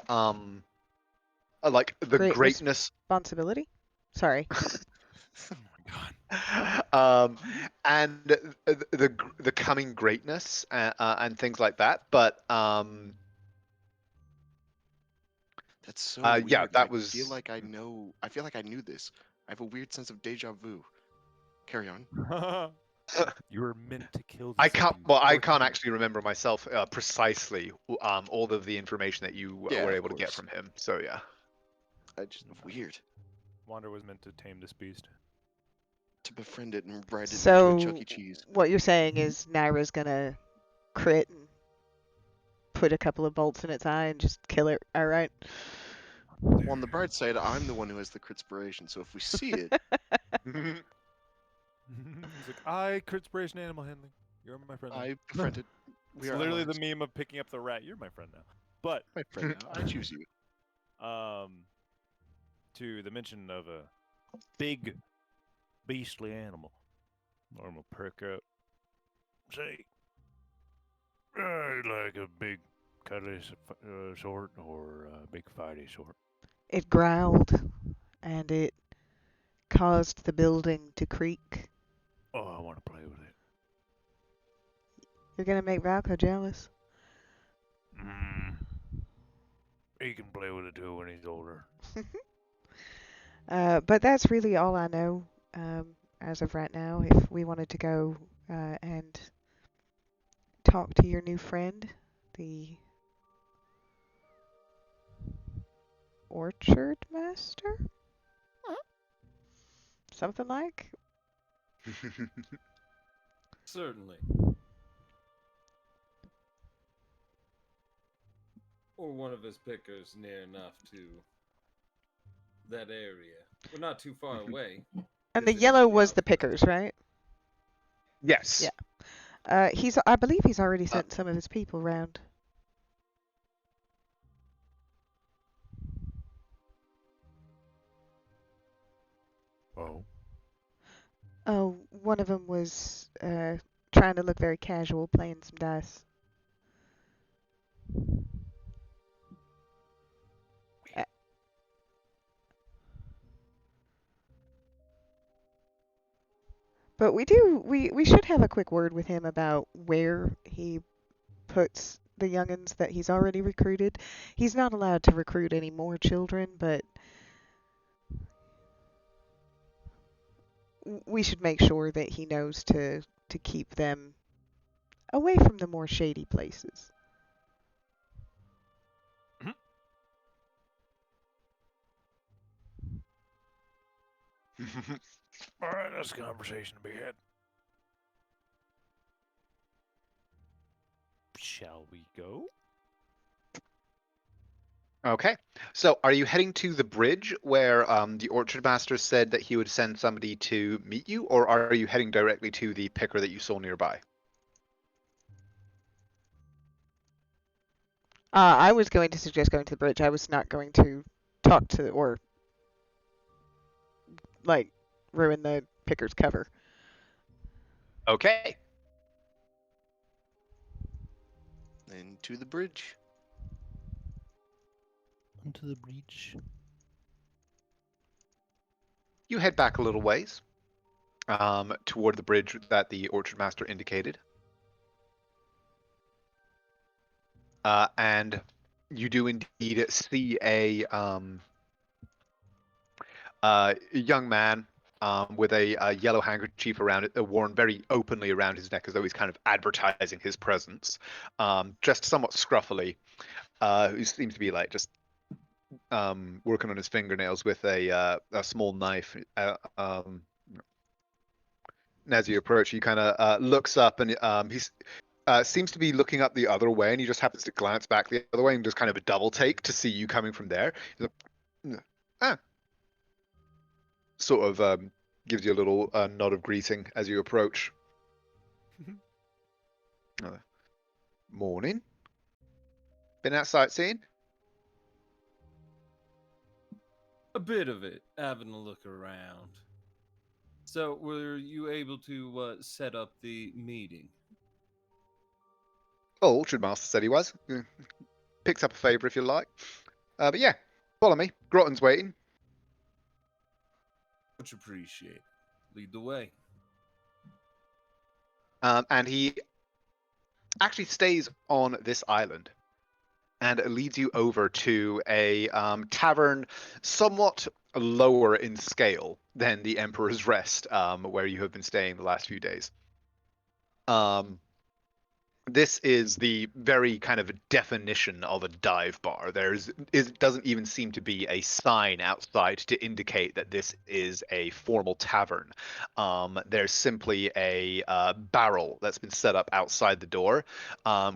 like the great greatness responsibility. Sorry. Oh my god. and the coming greatness and things like that. But That's so yeah, weird. that I was. feel like I know. I feel like I knew this. I have a weird sense of deja vu. Carry on. You were meant to kill I this can't. dude. Well, I Or can't him. actually remember myself precisely all of the information that you Yeah, were of able to get course. from him. So yeah. I just weird Wander was meant to tame this beast. to befriend it and ride it into a So Chuck E. Cheese. what you're saying is Naira's gonna crit and put a couple of bolts in its eye and just kill it. All right. Well, on the bright side, I'm the one who has the critspiration, so if we see it, He's like, I critspiration animal handling. You're my friend now. I befriend it. We It's are literally allies. the meme of picking up the rat. You're my friend now. But My friend now. I choose you. to the mention of a big beastly animal, normal perk up. Say, like a big cuddly sort or a big fighty sort. It growled, and it caused the building to creak. Oh, I want to play with it. You're gonna make Valko jealous. He can play with it too when he's older. But that's really all I know as of right now. If we wanted to go and talk to your new friend, the Orchard Master? Something like? Certainly. Or one of his pickers near enough to that area. We're not too far away. And the if it is yellow the was the outskirts. pickers, right? Yes. Yeah. I believe he's already sent some of his people round. Oh. Oh, one of them was trying to look very casual, playing some dice. But we should have a quick word with him about where he puts the youngins that he's already recruited. He's not allowed to recruit any more children, but we should make sure that he knows to keep them away from the more shady places. All right, that's a conversation to be had. Shall we go? Okay. So, are you heading to the bridge where the Orchard Master said that he would send somebody to meet you, or are you heading directly to the picker that you saw nearby? I was going to suggest going to the bridge. I was not going to talk to or like ruin the picker's cover. Okay. And to the bridge. Onto the breach. You head back a little ways toward the bridge that the Orchard Master indicated. And you do indeed see a young man with a yellow handkerchief around it, worn very openly around his neck, as though he's kind of advertising his presence. Dressed somewhat scruffily, who seems to be like just working on his fingernails with a small knife. And as you approach, he kind of looks up, and he's seems to be looking up the other way, and he just happens to glance back the other way and just kind of a double take to see you coming from there. He's like, ah, sort of gives you a little nod of greeting as you approach. Morning. Been out sightseeing? A bit of it, having a look around. So, were you able to set up the meeting? Oh, Orchard Master said he was. Picks up a favour if you like. But yeah, follow me. Grotton's waiting. Much appreciated. Lead the way. And he actually stays on this island and leads you over to a tavern somewhat lower in scale than the Emperor's Rest, where you have been staying the last few days. This is the very kind of definition of a dive bar. Doesn't even seem to be a sign outside to indicate that this is a formal tavern. There's simply a barrel that's been set up outside the door,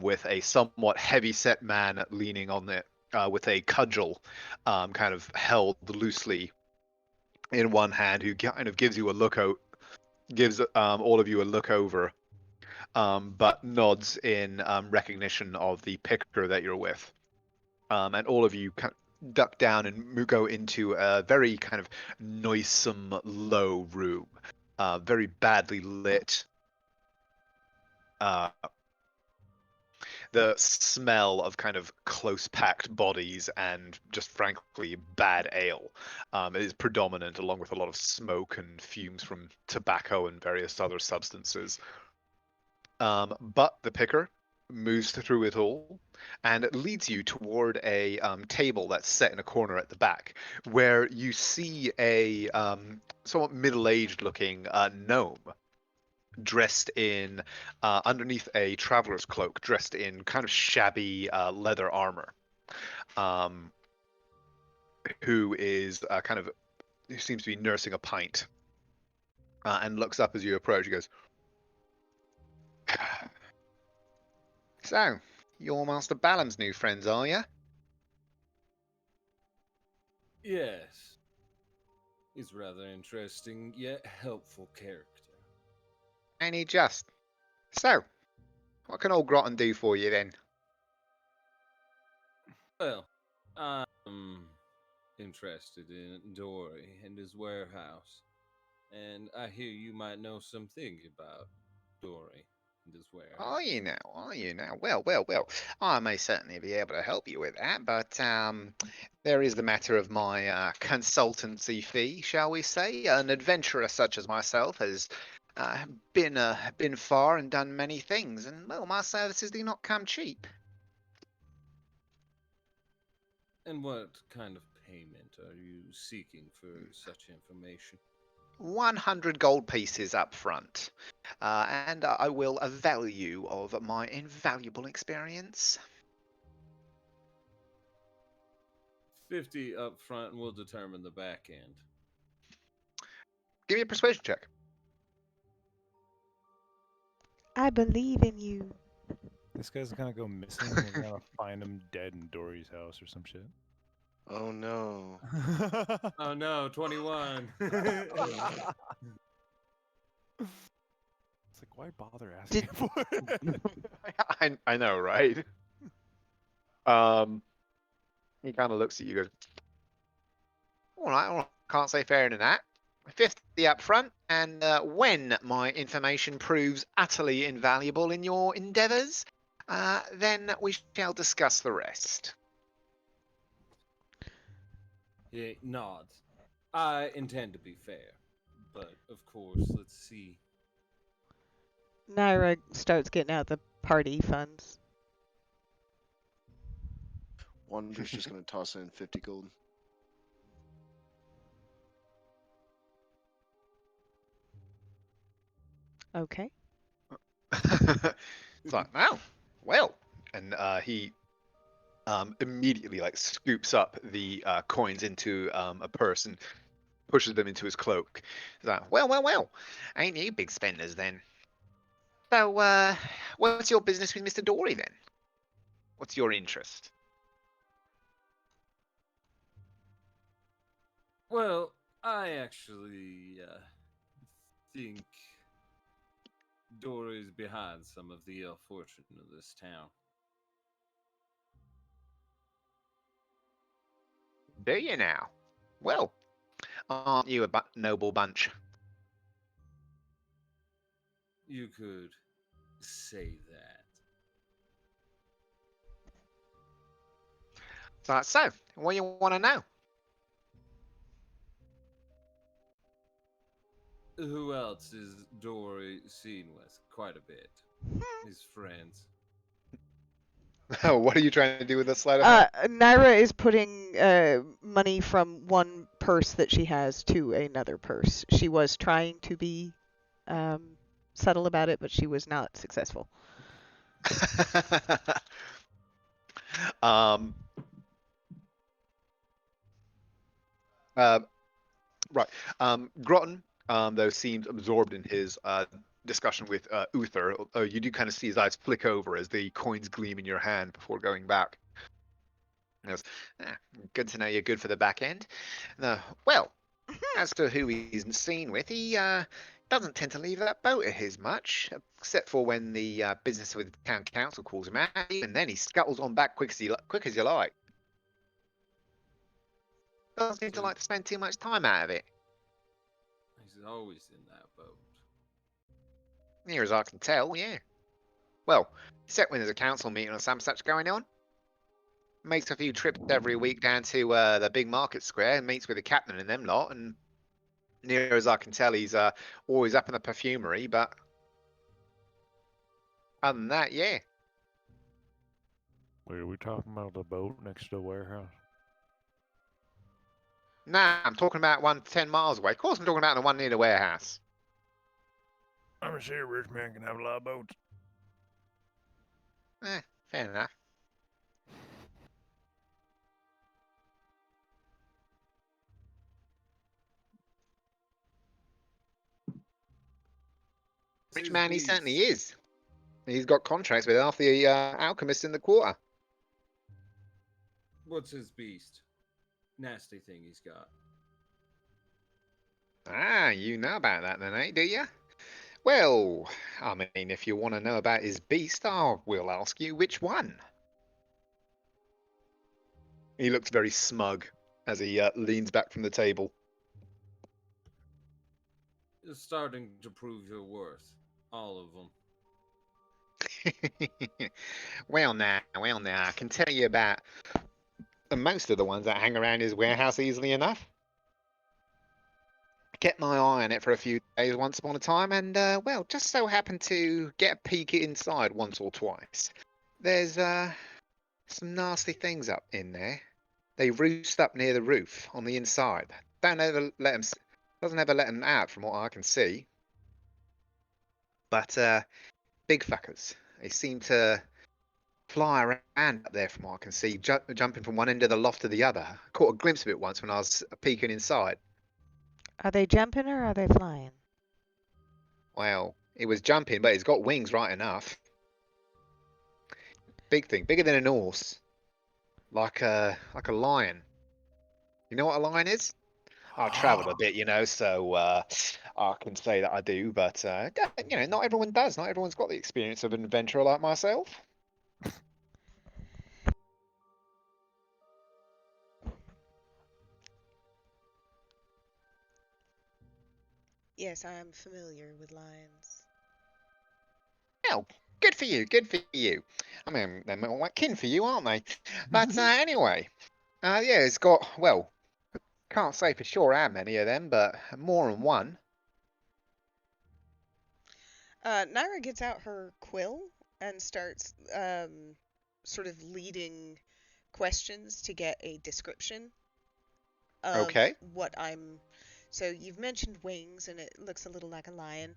with a somewhat heavy-set man leaning on it, with a cudgel kind of held loosely in one hand, who kind of gives you a look out, gives all of you a look over, but nods in recognition of the picker that you're with. And all of you duck down and go into a very kind of noisome, low room, very badly lit. The smell of kind of close-packed bodies and just frankly bad ale is predominant, along with a lot of smoke and fumes from tobacco and various other substances. But the picker moves through it all and leads you toward a table that's set in a corner at the back, where you see a somewhat middle-aged looking gnome dressed in, underneath a traveler's cloak, dressed in kind of shabby leather armor, who is who seems to be nursing a pint, and looks up as you approach. He goes, "So, you're Master Balam's new friends, are you?" Yes. He's rather interesting yet helpful character. Ain't he just? So, what can old Groton do for you then? Well, I'm interested in Dory and his warehouse. And I hear you might know something about Dory and his warehouse. Are you now? Are you now? Well, well, well. I may certainly be able to help you with that, but there is the matter of my consultancy fee, shall we say? An adventurer such as myself has been far and done many things, and well, my services do not come cheap. And what kind of payment are you seeking for such information? 100 gold pieces up front, and I will avail you of my invaluable experience. 50 up front, and we'll determine the back end. Give me a persuasion check. I believe in you. This guy's gonna go missing. And we're gonna find him dead in Dory's house or some shit. Oh no. Oh no, 21. It's like, why bother asking for it? I know, right? He kind of looks at you, goes, all right, can't say fairer than that. 50 up front, and when my information proves utterly invaluable in your endeavours, then we shall discuss the rest. He nods. I intend to be fair, but of course, let's see. Naira starts getting out the party funds. Wander's just gonna toss in 50 gold. Okay. It's like, oh, well, and he immediately like scoops up the coins into a purse and pushes them into his cloak. He's like, well, ain't you big spenders then? So, what's your business with Mr. Dory then? What's your interest? Well, I actually think Dory's behind some of the ill fortune of this town. Do you now? Well, aren't you a noble bunch? You could say that. So, what do you want to know? Who else is Dory seen with? Quite a bit. His friends. What are you trying to do with the sleight of hand? Naira is putting money from one purse that she has to another purse. She was trying to be subtle about it, but she was not successful. um, uh, right. Groton, though, seems absorbed in his discussion with Uther. You do kind of see his eyes flick over as the coins gleam in your hand before going back. He goes, good to know you're good for the back end. Well, as to who he's seen with, he doesn't tend to leave that boat of his much, except for when the business with town council calls him out, and then he scuttles on back quick as you like. Doesn't seem to So like to spend too much time out of it. he's always in that boat. Near as I can tell, yeah. Well, except when there's a council meeting or some such going on. Makes a few trips every week down to the big market square and meets with the captain and them lot, and near as I can tell, he's always up in the perfumery, but other than that, yeah. Wait, are we talking about the boat next to the warehouse? Nah, I'm talking about one 10 miles away. Of course I'm talking about the one near the warehouse. I'm sure a rich man can have a lot of boats. Fair enough. Rich His man he certainly beast. is. He's got contracts with half the alchemists in the quarter. What's his beast? Nasty thing he's got. Ah, you know about that then, eh, do you? Well, I mean, if you want to know about his beast, I will ask you which one. He looks very smug as he leans back from the table. You're starting to prove your worth. All of them. Well now, I can tell you about most of the ones that hang around his warehouse easily enough. I kept my eye on it for a few days once upon a time, and well, just so happened to get a peek inside once or twice. There's some nasty things up in there. They roost up near the roof on the inside. Doesn't ever let them out from what I can see. But big fuckers. They seem to fly around up there from what I can see, jumping from one end of the loft to the other. I caught a glimpse of it once when I was peeking inside. Are they jumping or are they flying? Well, it was jumping, but it's got wings right enough. Big thing, bigger than an horse, like a lion. You know what a lion is? I've travelled a bit, so I can say that I do. But not everyone does. Not everyone's got the experience of an adventurer like myself. Yes, I am familiar with lions. Well, good for you. Good for you. I mean, they're more like kin for you, aren't they? But anyway, yeah, it's got can't say for sure how many of them, but more than one. Naira gets out her quill and starts sort of leading questions to get a description of Okay. what I'm. So you've mentioned wings, and it looks a little like a lion.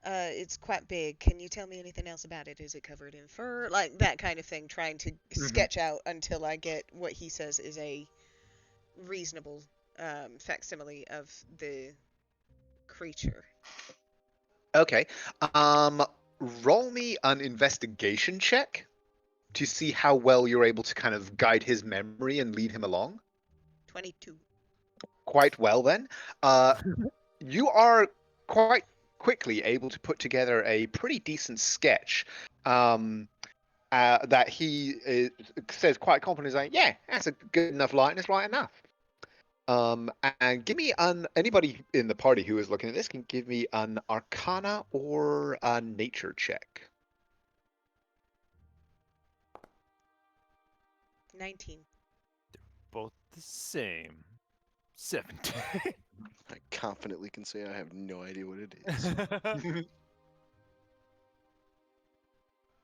It's quite big. Can you tell me anything else about it? Is it covered in fur? Like that kind of thing, trying to sketch out until I get what he says is a reasonable facsimile of the creature. Okay. Roll me an investigation check to see how well you're able to kind of guide his memory and lead him along. 22. Quite well, then. You are quite quickly able to put together a pretty decent sketch that he says quite confidently, like, yeah, that's a good enough likeness, right enough. And give me anybody in the party who is looking at this can give me an Arcana or a Nature check. 19. Both the same. 17. I confidently can say I have no idea what it is.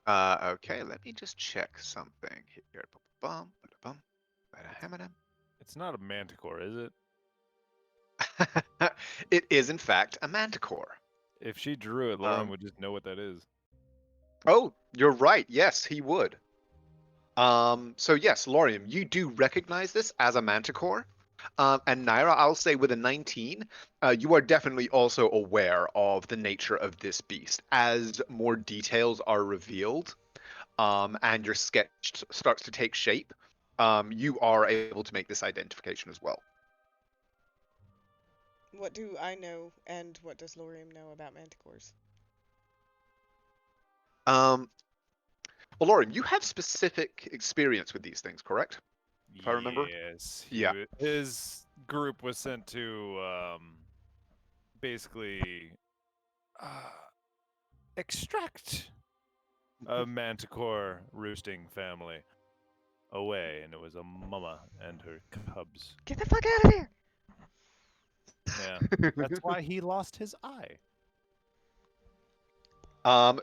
Okay, let me just check something here. Bum, ba-da-bum, ba-da-ham-a-dum. It's not a manticore, is it? It is, in fact, a manticore. If she drew it, Lauren would just know what that is. Oh, you're right. Yes, he would. So yes, Lorium, you do recognize this as a manticore. And Naira, I'll say with a 19, you are definitely also aware of the nature of this beast. As more details are revealed, and your sketch starts to take shape, you are able to make this identification as well. What do I know, and what does Lorium know about manticores? Well, Lorium, you have specific experience with these things, correct? If I remember. Yes. Yeah. His group was sent to basically extract a manticore roosting family away, and it was a mama and her cubs. Get the fuck out of here! Yeah, that's why he lost his eye.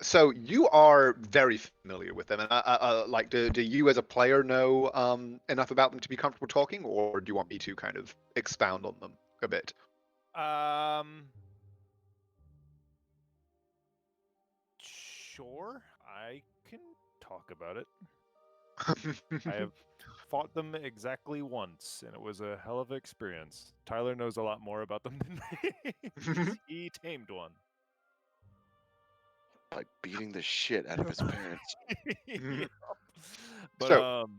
So you are very familiar with them, and like, do you as a player know enough about them to be comfortable talking, or do you want me to kind of expound on them a bit? Sure, I can talk about it. I have fought them exactly once, and it was a hell of an experience. Tyler knows a lot more about them than me. He tamed one. By beating the shit out of his parents. Yep. But So-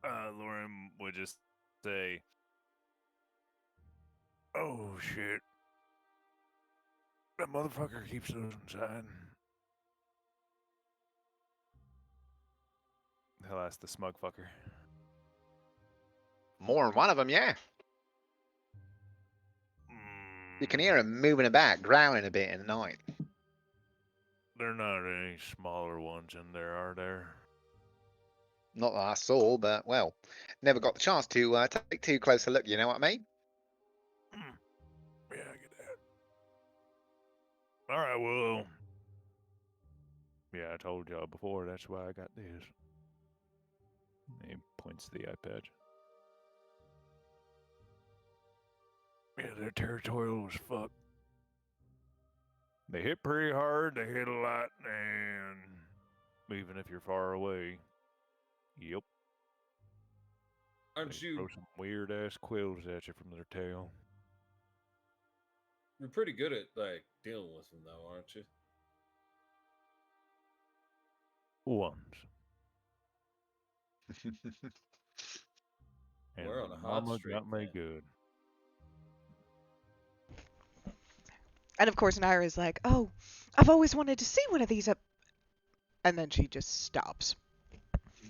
Lauren would just say, "Oh shit, that motherfucker keeps those inside." He'll ask the smug fucker. More than one of them, yeah. You can Mm, hear him moving about, growling a bit in the night. there are not any smaller ones in there, are there? Not that I saw, but well, never got the chance to take too close a look. You know what I mean? Yeah, I get that. All right, well. Yeah, I told y'all before, that's why I got this. And he points to the eye patch. Yeah, they're territorial as fuck. They hit pretty hard, they hit a lot, and even if you're far away, yep. Aren't They you? throw some weird ass quills at you from their tail. You're pretty good at like dealing with them, though, aren't you? Once. And We're on my a hot mama streak, got me man. good. And of course, Naira's like, "Oh, I've always wanted to see one of these up," and then she just stops.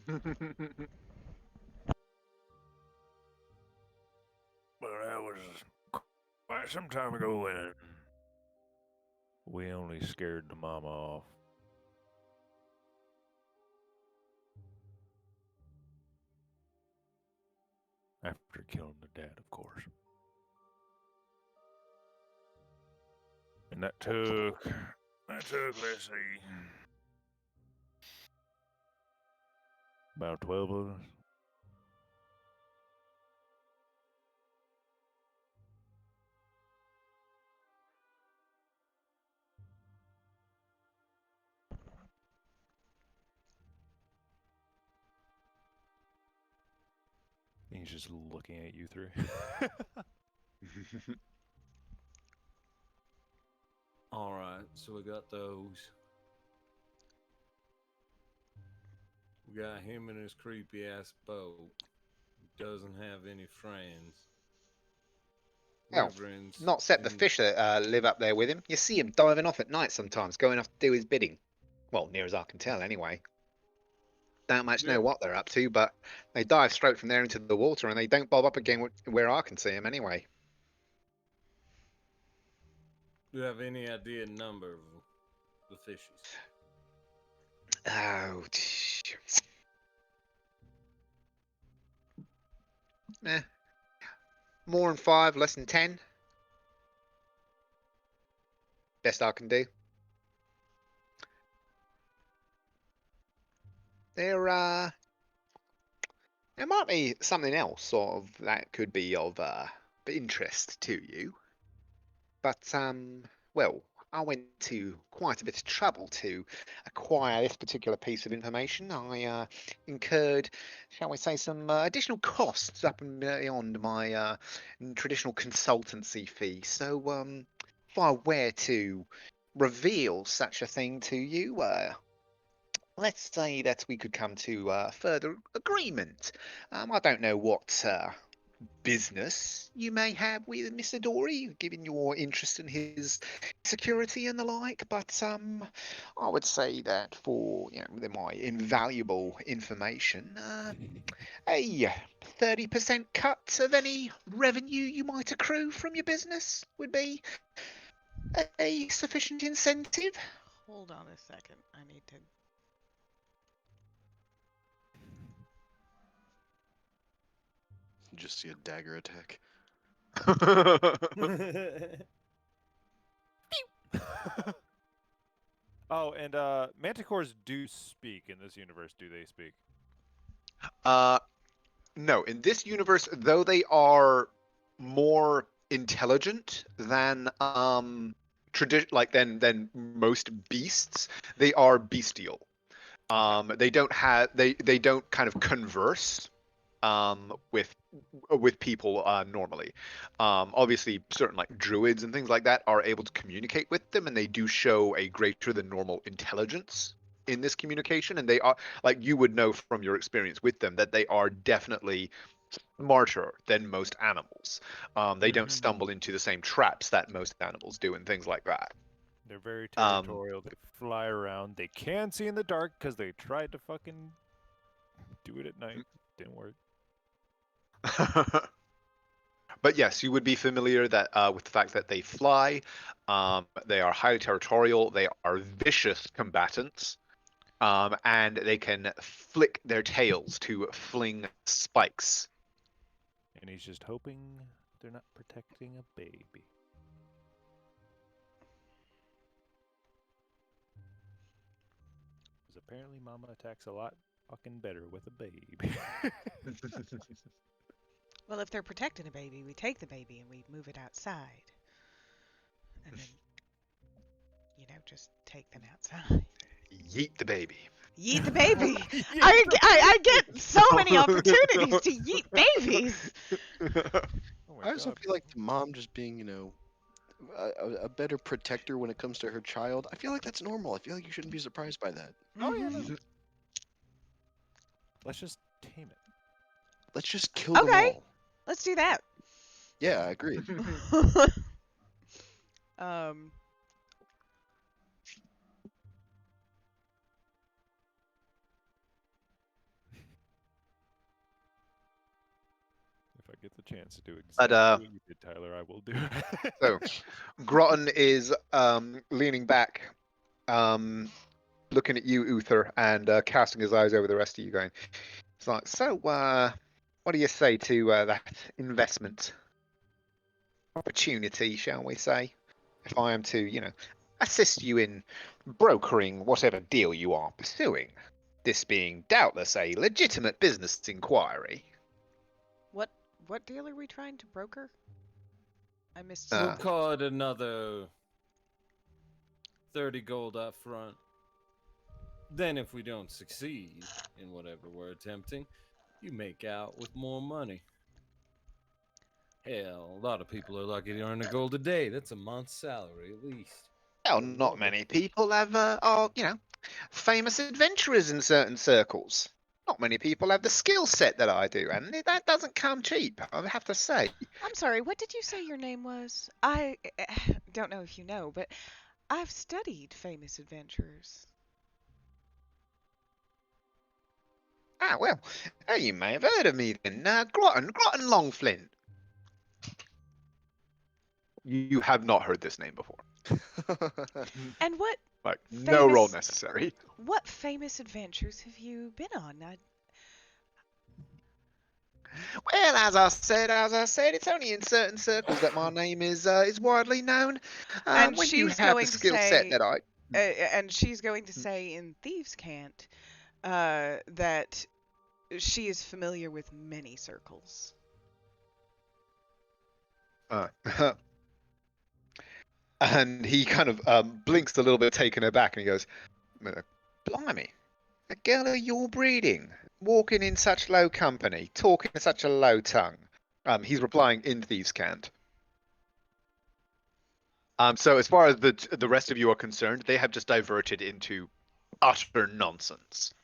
But that was quite some time ago when we only scared the mama off. After killing the dad, of course. And that took, let's see, about 12 of us. he's just looking at you through. All right, so we got those. We got him and his creepy ass boat. Doesn't have any friends. Oh, Reverends. Not except the and- fish that live up there with him. You see him diving off at night sometimes, going off to do his bidding. Well, near as I can tell, anyway. Don't much know Yeah. what they're up to, but they dive straight from there into the water, and they don't bob up again where I can see them anyway. Do you have any idea number of the fishes? Oh, eh. More than 5, less than 10. Best I can do. There might be something else sort of that could be of interest to you, but well, I went to quite a bit of trouble to acquire this particular piece of information. I incurred, shall we say, some additional costs up and beyond my traditional consultancy fee. So, if I were to reveal such a thing to you, let's say that we could come to further agreement. I don't know what business you may have with Mr. Dory, given your interest in his security and the like, but I would say that for my invaluable information, a 30% cut of any revenue you might accrue from your business would be a sufficient incentive. Hold on a second. I need to. You just see a dagger attack. Oh, and manticores do speak in this universe. Do they speak? No, in this universe, though they are more intelligent than than most beasts, they are bestial. They don't kind of converse with people normally. Obviously, certain like druids and things like that are able to communicate with them, and they do show a greater than normal intelligence in this communication. And they are, like, you would know from your experience with them, that they are definitely smarter than most animals. They don't stumble into the same traps that most animals do, and things like that. They're very territorial. They fly around. They can see in the dark because they tried to fucking do it at night. Didn't work. But yes, you would be familiar that with the fact that they fly. They are highly territorial. They are vicious combatants, and they can flick their tails to fling spikes. And he's just hoping they're not protecting a baby. Because apparently Mama attacks a lot fucking better with a baby. Well, if they're protecting a baby, we take the baby and we move it outside. And then, just take them outside. Yeet the baby. Yeet the baby! I get so many opportunities to yeet babies! Oh my I also God. feel like the mom just being, a better protector when it comes to her child. I feel like that's normal. I feel like you shouldn't be surprised by that. Oh yeah, Mhm. no. Let's just tame it. Let's just kill them Okay. all. Let's do that. Yeah, I agree. um. If I get the chance to do But, exactly what you did, Tyler, I will do it. So, Groton is leaning back, looking at you, Uther, and casting his eyes over the rest of you, going, it's like, so, what do you say to that investment opportunity, shall we say? If I am to, assist you in brokering whatever deal you are pursuing, this being doubtless a legitimate business inquiry. What deal are we trying to broker? I missed. We'll Uh, call it another 30 gold up front. Then if we don't succeed in whatever we're attempting, you make out with more money. Hell, a lot of people are lucky to earn a gold a day. That's a month's salary at least. Well, not many people are, famous adventurers in certain circles. Not many people have the skill set that I do, and that doesn't come cheap, I have to say. I'm sorry, what did you say your name was? I don't know if you know, but I've studied famous adventurers. Ah, well, you may have heard of me then. Groton Longflint. You have not heard this name before. And Like, no roll famous necessary. what famous adventures have you been on? Well, as I said, it's only in certain circles that my name is widely known. And When you she's have the going to skill set say, that I, and she's going to say in Thieves' Cant, that she is familiar with many circles. uh, and he kind of blinks a little bit, taken aback, and he goes, "Blimey, a girl of your breeding, walking in such low company, talking in such a low tongue." He's replying in Thieves' Cant. So as far as the rest of you are concerned, they have just diverted into utter nonsense.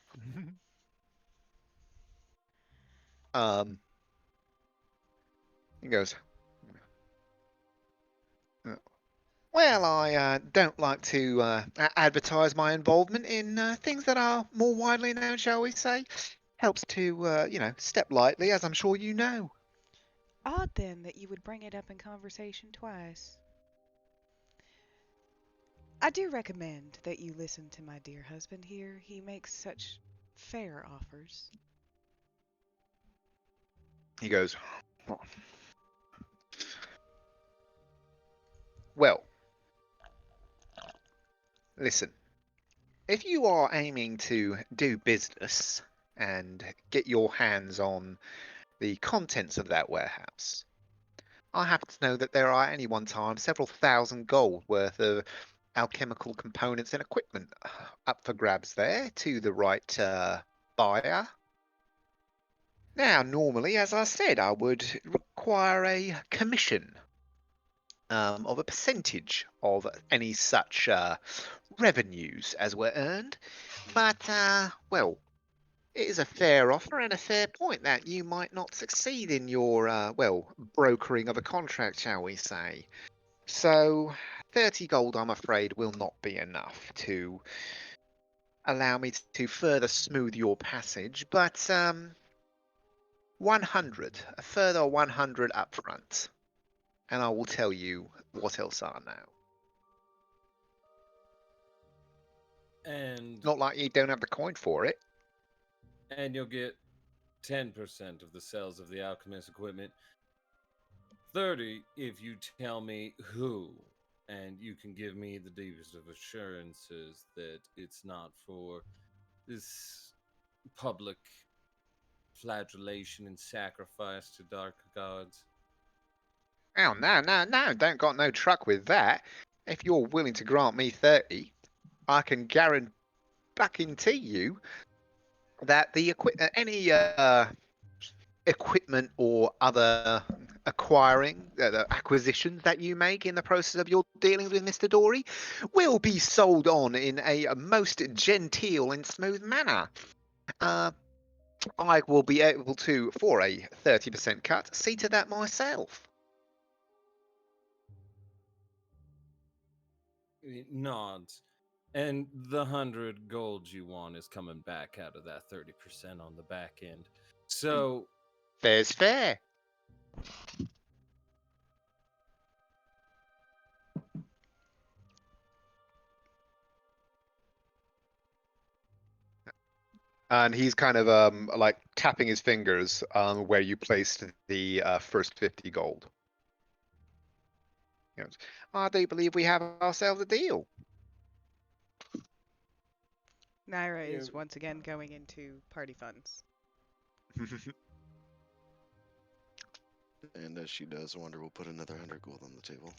He goes, "Well, I don't like to advertise my involvement in things that are more widely known, shall we say. Helps to, step lightly, as I'm sure you know." Odd then that you would bring it up in conversation twice. I do recommend that you listen to my dear husband here. He makes such fair offers. He goes, "Well, listen, if you are aiming to do business and get your hands on the contents of that warehouse, I happen to know that there are at any one time several thousand gold worth of alchemical components and equipment up for grabs there to the right buyer. Now, normally, as I said, I would require a commission of a percentage of any such revenues as were earned. But, well, it is a fair offer and a fair point that you might not succeed in your, brokering of a contract, shall we say. So, 30 gold, I'm afraid, will not be enough to allow me to further smooth your passage, but 100, a further 100 up front, and I will tell you what else I know. And Not like you don't have the coin for it. you'll get 10% of the sales of the alchemist equipment. 30 if you tell me who, and you can give me the deepest of assurances that it's not for this public flagellation and sacrifice to dark gods. Oh, no, don't got no truck with that. If you're willing to grant me 30, I can guarantee you that the any equipment or other acquiring acquisitions that you make in the process of your dealings with Mr. Dory will be sold on in a most genteel and smooth manner. I will be able to, for a 30% cut, see to that myself." It nods. And the 100 gold you want is coming back out of that 30% on the back end. So, Fair's fair. And he's kind of like tapping his fingers where you placed the first 50 gold. He goes, "I do believe we have ourselves a deal." Naira Yeah. is once again going into party funds. And as she does, Wonder will put another 100 gold on the table.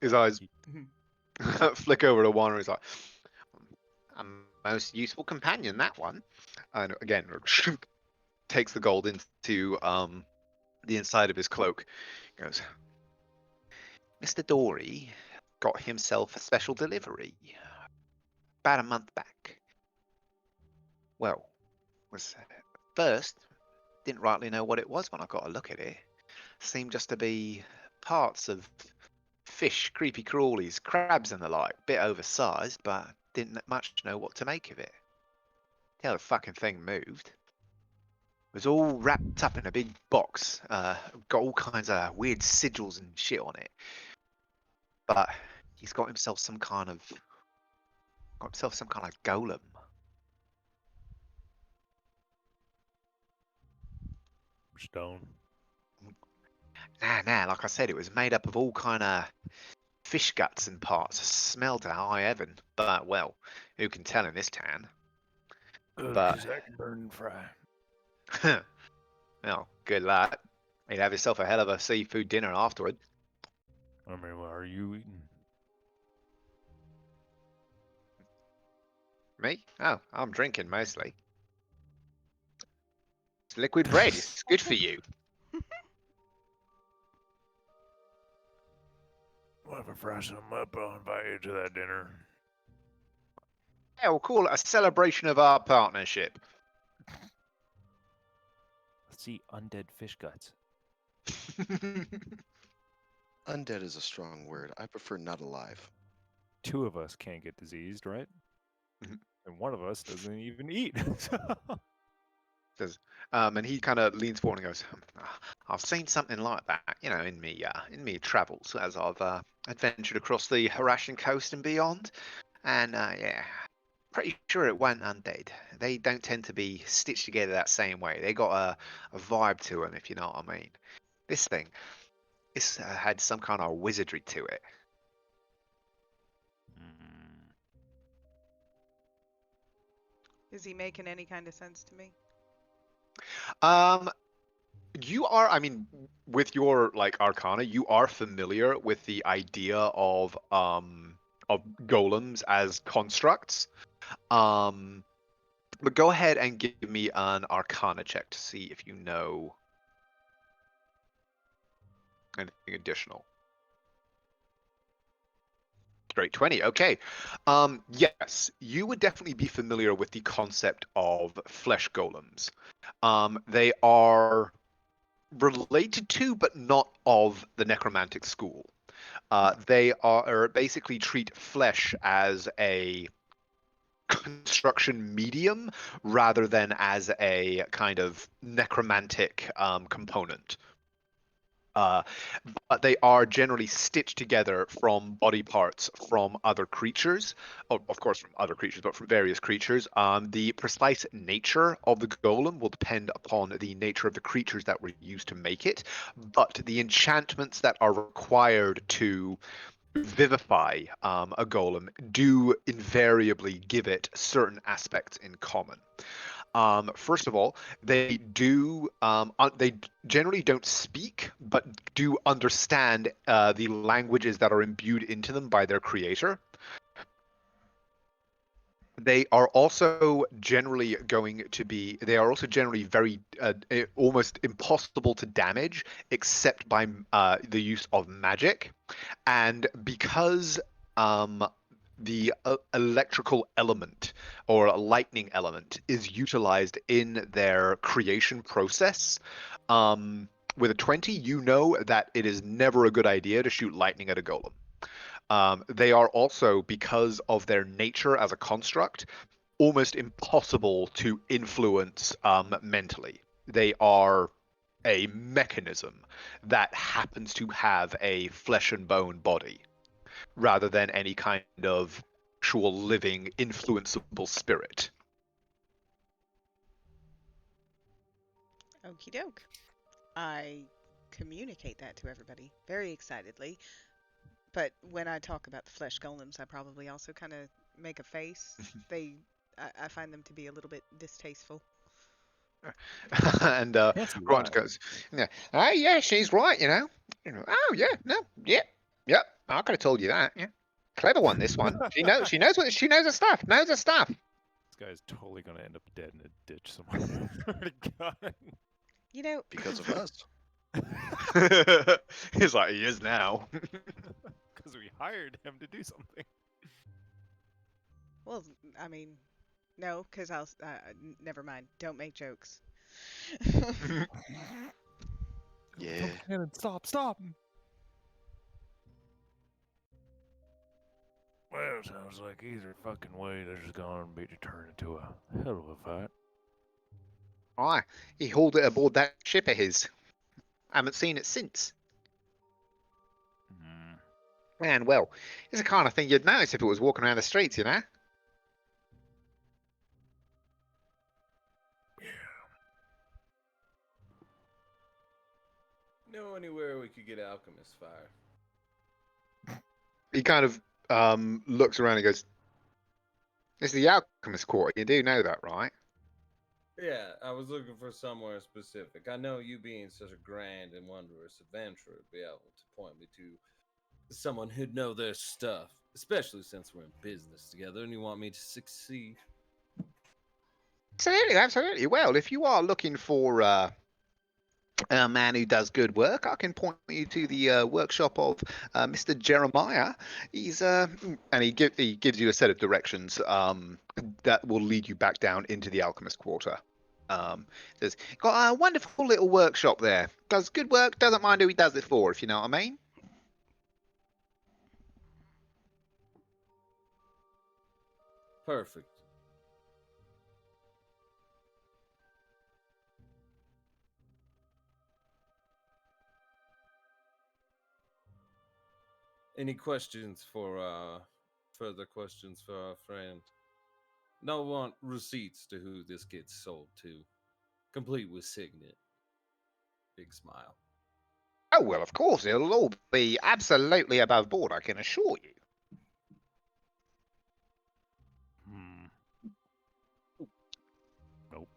His eyes flick over to Juan, and he's like, A most useful companion, that one. And again, takes the gold into the inside of his cloak. He goes, Mr. Dory got himself a special delivery about a month back. Well, was first didn't rightly know what it was when I got a look at it. Seemed just to be parts of fish, creepy crawlies, crabs and the like. Bit oversized, but didn't much know what to make of it. Till the fucking thing moved. It was all wrapped up in a big box. Got all kinds of weird sigils and shit on it. But he's got himself some kind of golem. Stone. Nah, like I said, it was made up of all kind of fish guts and parts. Smelled to high heaven. But, well, who can tell in this town? Good, But- 'cause I can burn and fry. Well, good luck. You'd have yourself a hell of a seafood dinner afterward. I mean, what are you eating? Me? Oh, I'm drinking mostly. It's liquid bread. It's good for you. Well, if I fry something up, I'll invite you to that dinner. Yeah, we'll call it a celebration of our partnership. Let's eat undead fish guts. Undead is a strong word. I prefer not alive. 2 of us can't get diseased, right? Mhm. And 1 of us doesn't even eat. And he kind of leans forward and goes, I've seen something like that, in me travels as I've adventured across the Harashan coast and beyond. And yeah, pretty sure it wasn't undead. They don't tend to be stitched together that same way. They got a vibe to them, if you know what I mean. This had some kind of wizardry to it. Mm, Is he making any kind of sense to me? You are, with your arcana, you are familiar with the idea of golems as constructs. But go ahead and give me an arcana check to see if you know anything additional. Straight 20. Okay. Yes, you would definitely be familiar with the concept of flesh golems. They are related to, but not of, the necromantic school. They are basically treat flesh as a construction medium rather than as a kind of necromantic component. But they are generally stitched together from body parts from other creatures, of course from other creatures, but from various creatures. The precise nature of the golem will depend upon the nature of the creatures that were used to make it, but the enchantments that are required to vivify a golem do invariably give it certain aspects in common. First of all, they generally don't speak, but do understand the languages that are imbued into them by their creator. They are also generally very almost impossible to damage, except by the use of magic. And because the electrical element or lightning element is utilized in their creation process, with a 20, you know that it is never a good idea to shoot lightning at a golem. They are also, because of their nature as a construct, almost impossible to influence mentally. They are a mechanism that happens to have a flesh and bone body, rather than any kind of actual living, influenceable spirit. Okie doke. I communicate that to everybody very excitedly. But when I talk about the flesh golems, I probably also kind of make a face. I find them to be a little bit distasteful. And Can't see Grant why. goes, oh yeah, she's right, oh yeah, no, yeah, yep, I could have told you that, yeah. Clever one, this one. She knows her stuff, This guy's totally gonna end up dead in a ditch somewhere. Swear to God. You know, Because of us. He's like, he is now. Because we hired him to do something. Well, I mean, no, because never mind. Don't make jokes. Yeah. Stop. Well, sounds like either fucking way there's going to be to turn into a hell of a fight. Aye, he hauled it aboard that ship of his. Haven't seen it since. Mm. Man, well, it's the kind of thing you'd notice if it was walking around the streets, you know? Know anywhere we could get alchemist fire? He kind of looks around and goes, "This is the alchemist quarter. You do know that, right?" Yeah, I was looking for somewhere specific. I know you being such a grand and wondrous adventurer would be able to point me to someone who'd know their stuff, especially since we're in business together and you want me to succeed. Absolutely, absolutely. Well, if you are looking for a man who does good work, I can point you to the workshop of Mr. Jeremiah. He's and he gives you a set of directions that will lead you back down into the alchemist quarter. Says got a wonderful little workshop there. Does good work. Doesn't mind who he does it for, if you know what I mean. Perfect. Any questions for further questions for our friend? No want receipts to who this gets sold to, complete with signet. Big smile. Oh well, of course it'll all be absolutely above board. I can assure you. Nope.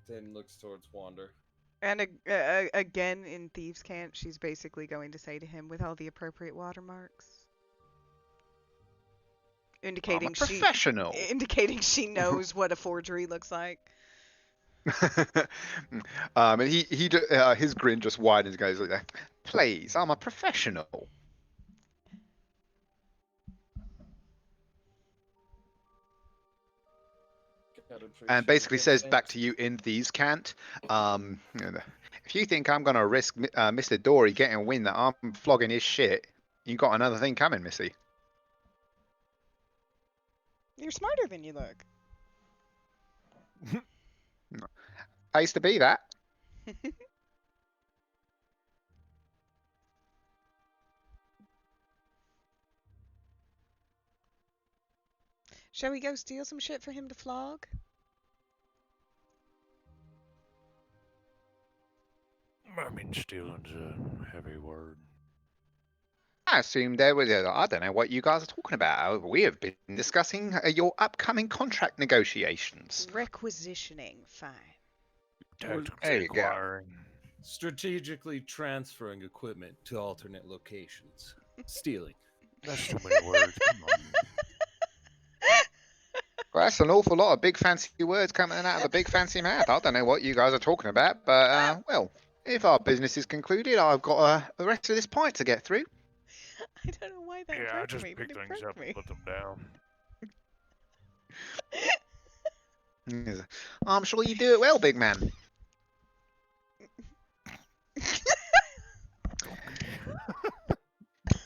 Then looks towards Wander. And again, in Thieves' Cant, she's basically going to say to him with all the appropriate watermarks, I'm a indicating professional. she knows what a forgery looks like. And his grin just widens. Goes like that. Please, I'm a professional. And basically says back to you in these can't. If you think I'm gonna risk Mr. Dory getting wind that I'm flogging his shit, you got another thing coming, Missy. You're smarter than you look. Pays to be that. Shall we go steal some shit for him to flog? I mean, stealing's a heavy word. I assume there was. I don't know what you guys are talking about. We have been discussing your upcoming contract negotiations. Requisitioning, fine. Tactical There you go. acquiring. Strategically transferring equipment to alternate locations. Stealing. That's too many words. Come on. Well, that's an awful lot of big fancy words coming out of a big fancy mouth. I don't know what you guys are talking about, but well, if our business is concluded, I've got the rest of this pint to get through. I don't know why that Yeah, I broke just me, pick but it things broke up me. and put them down. I'm sure you do it well, big man.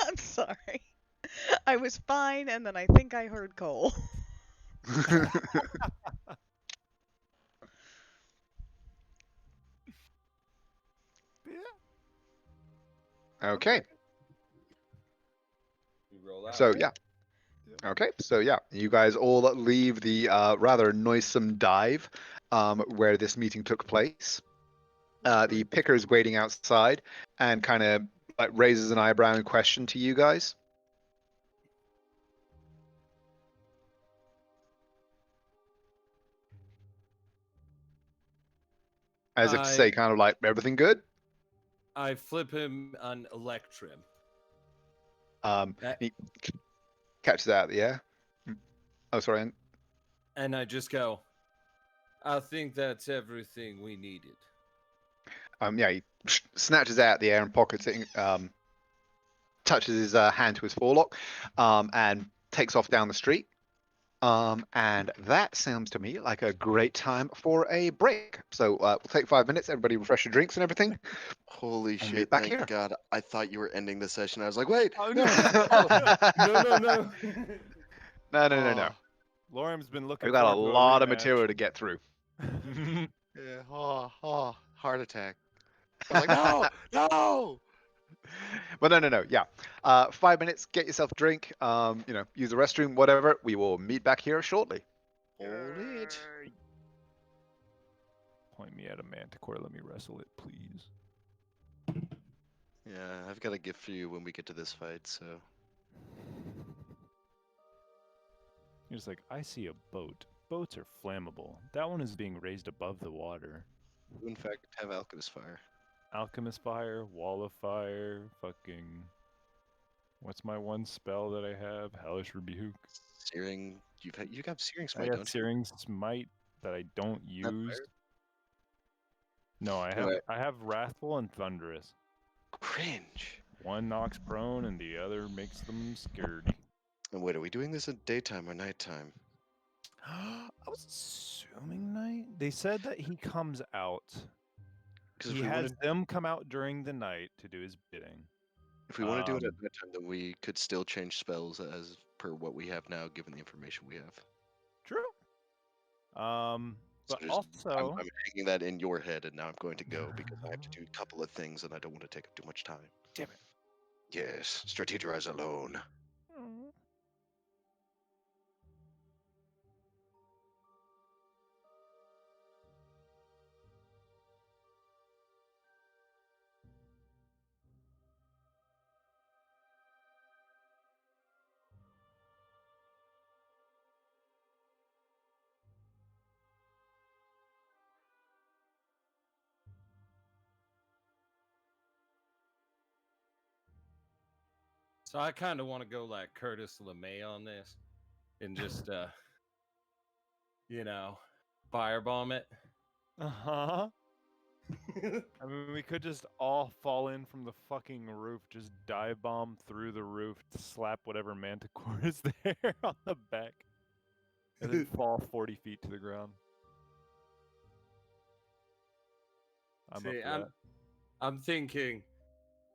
I'm sorry. I was fine, and then I think I heard Cole. Okay. We roll out. So right? yeah. Okay, so yeah, you guys all leave the rather noisome dive where this meeting took place. The picker's waiting outside and kind of like raises an eyebrow in question to you guys. As if to say, kind of like, everything good? I flip him on Electrum. He catches out of the air. Oh, sorry. And I just go, I think that's everything we needed. Yeah, he snatches out the air and pockets it, touches his hand to his forelock, and takes off down the street. And that sounds to me like a great time for a break. So we'll take 5 minutes. Everybody refresh your drinks and everything. Holy We'll shit! meet back Thank here. God. I thought you were ending the session. I was like, wait, Oh, no, No. No, no, no, no. Oh, Lorium's been looking We've got a forward to lot of rematch. material to get through. yeah. Heart attack. I was like, no, no. But no. Yeah. 5 minutes, get yourself a drink, use the restroom, whatever. We will meet back here shortly. Hold it. Point me at a manticore. Let me wrestle it, please. Yeah, I've got a gift for you when we get to this fight. So He's like, I see a boat. Boats are flammable. That one is being raised above the water. you, in fact, have alchemist fire. Alchemist fire, wall of fire, fucking. What's my one spell that I have? Hellish rebuke. Searing. You got searing I smite, got don't searing smite that I don't Not use. No, I Do have wrathful and thunderous. you? Cringe. One knocks prone and the other makes them scared. And wait, are we doing this at daytime or nighttime? I was assuming night. They said that he comes out. Because He if we has wanted, them come out during the night to do his bidding. if we want to do it at Um, nighttime, then we could still change spells as per what we have now, given the information we have. True. So But just, also, I'm hanging that in your head, and now I'm going to go because I have to do a couple of things, and I don't want to take up too much time. damn it. Yes, strategize alone. So I kind of want to go like Curtis LeMay on this, and just firebomb it. Uh-huh. I mean, we could just all fall in from the fucking roof, just dive bomb through the roof, slap whatever manticore is there on the back, and then fall 40 feet to the ground. I'm up See, for that. I'm thinking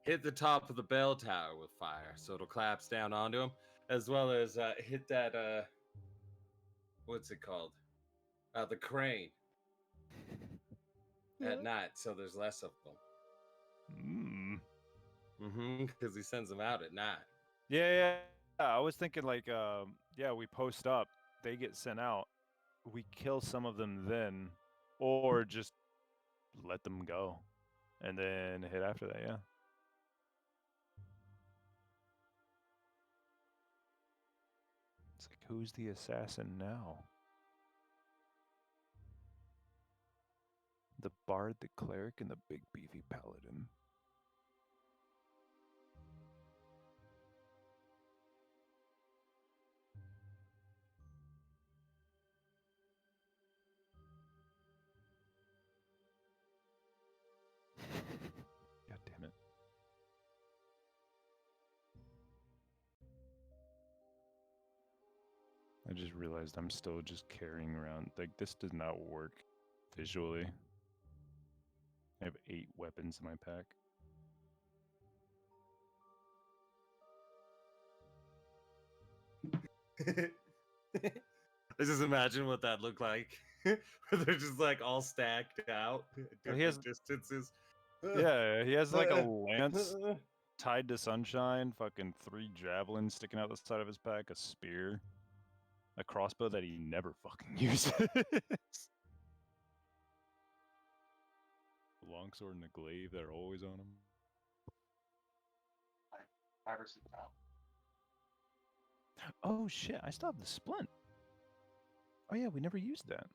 hit the top of the bell tower with fire, so it'll collapse down onto him, as well as hit that what's it called? The crane at night, so there's less of them. Because he sends them out at night. Yeah. I was thinking like, we post up, they get sent out, we kill some of them then, or just let them go, and then hit after that. Yeah. It's like, who's the assassin now? The bard, the cleric, and the big beefy paladin. God damn it. I just realized I'm still just carrying around. Like, this does not work visually. I have 8 weapons in my pack. I just imagine what that looked like. They're just like all stacked out at He has- different distances. Yeah, he has like a lance tied to Sunshine, fucking 3 javelins sticking out the side of his pack, a spear, a crossbow that he never fucking uses. A longsword and a glaive that are always on him. Oh shit, I still have the splint. Oh yeah, we never used that.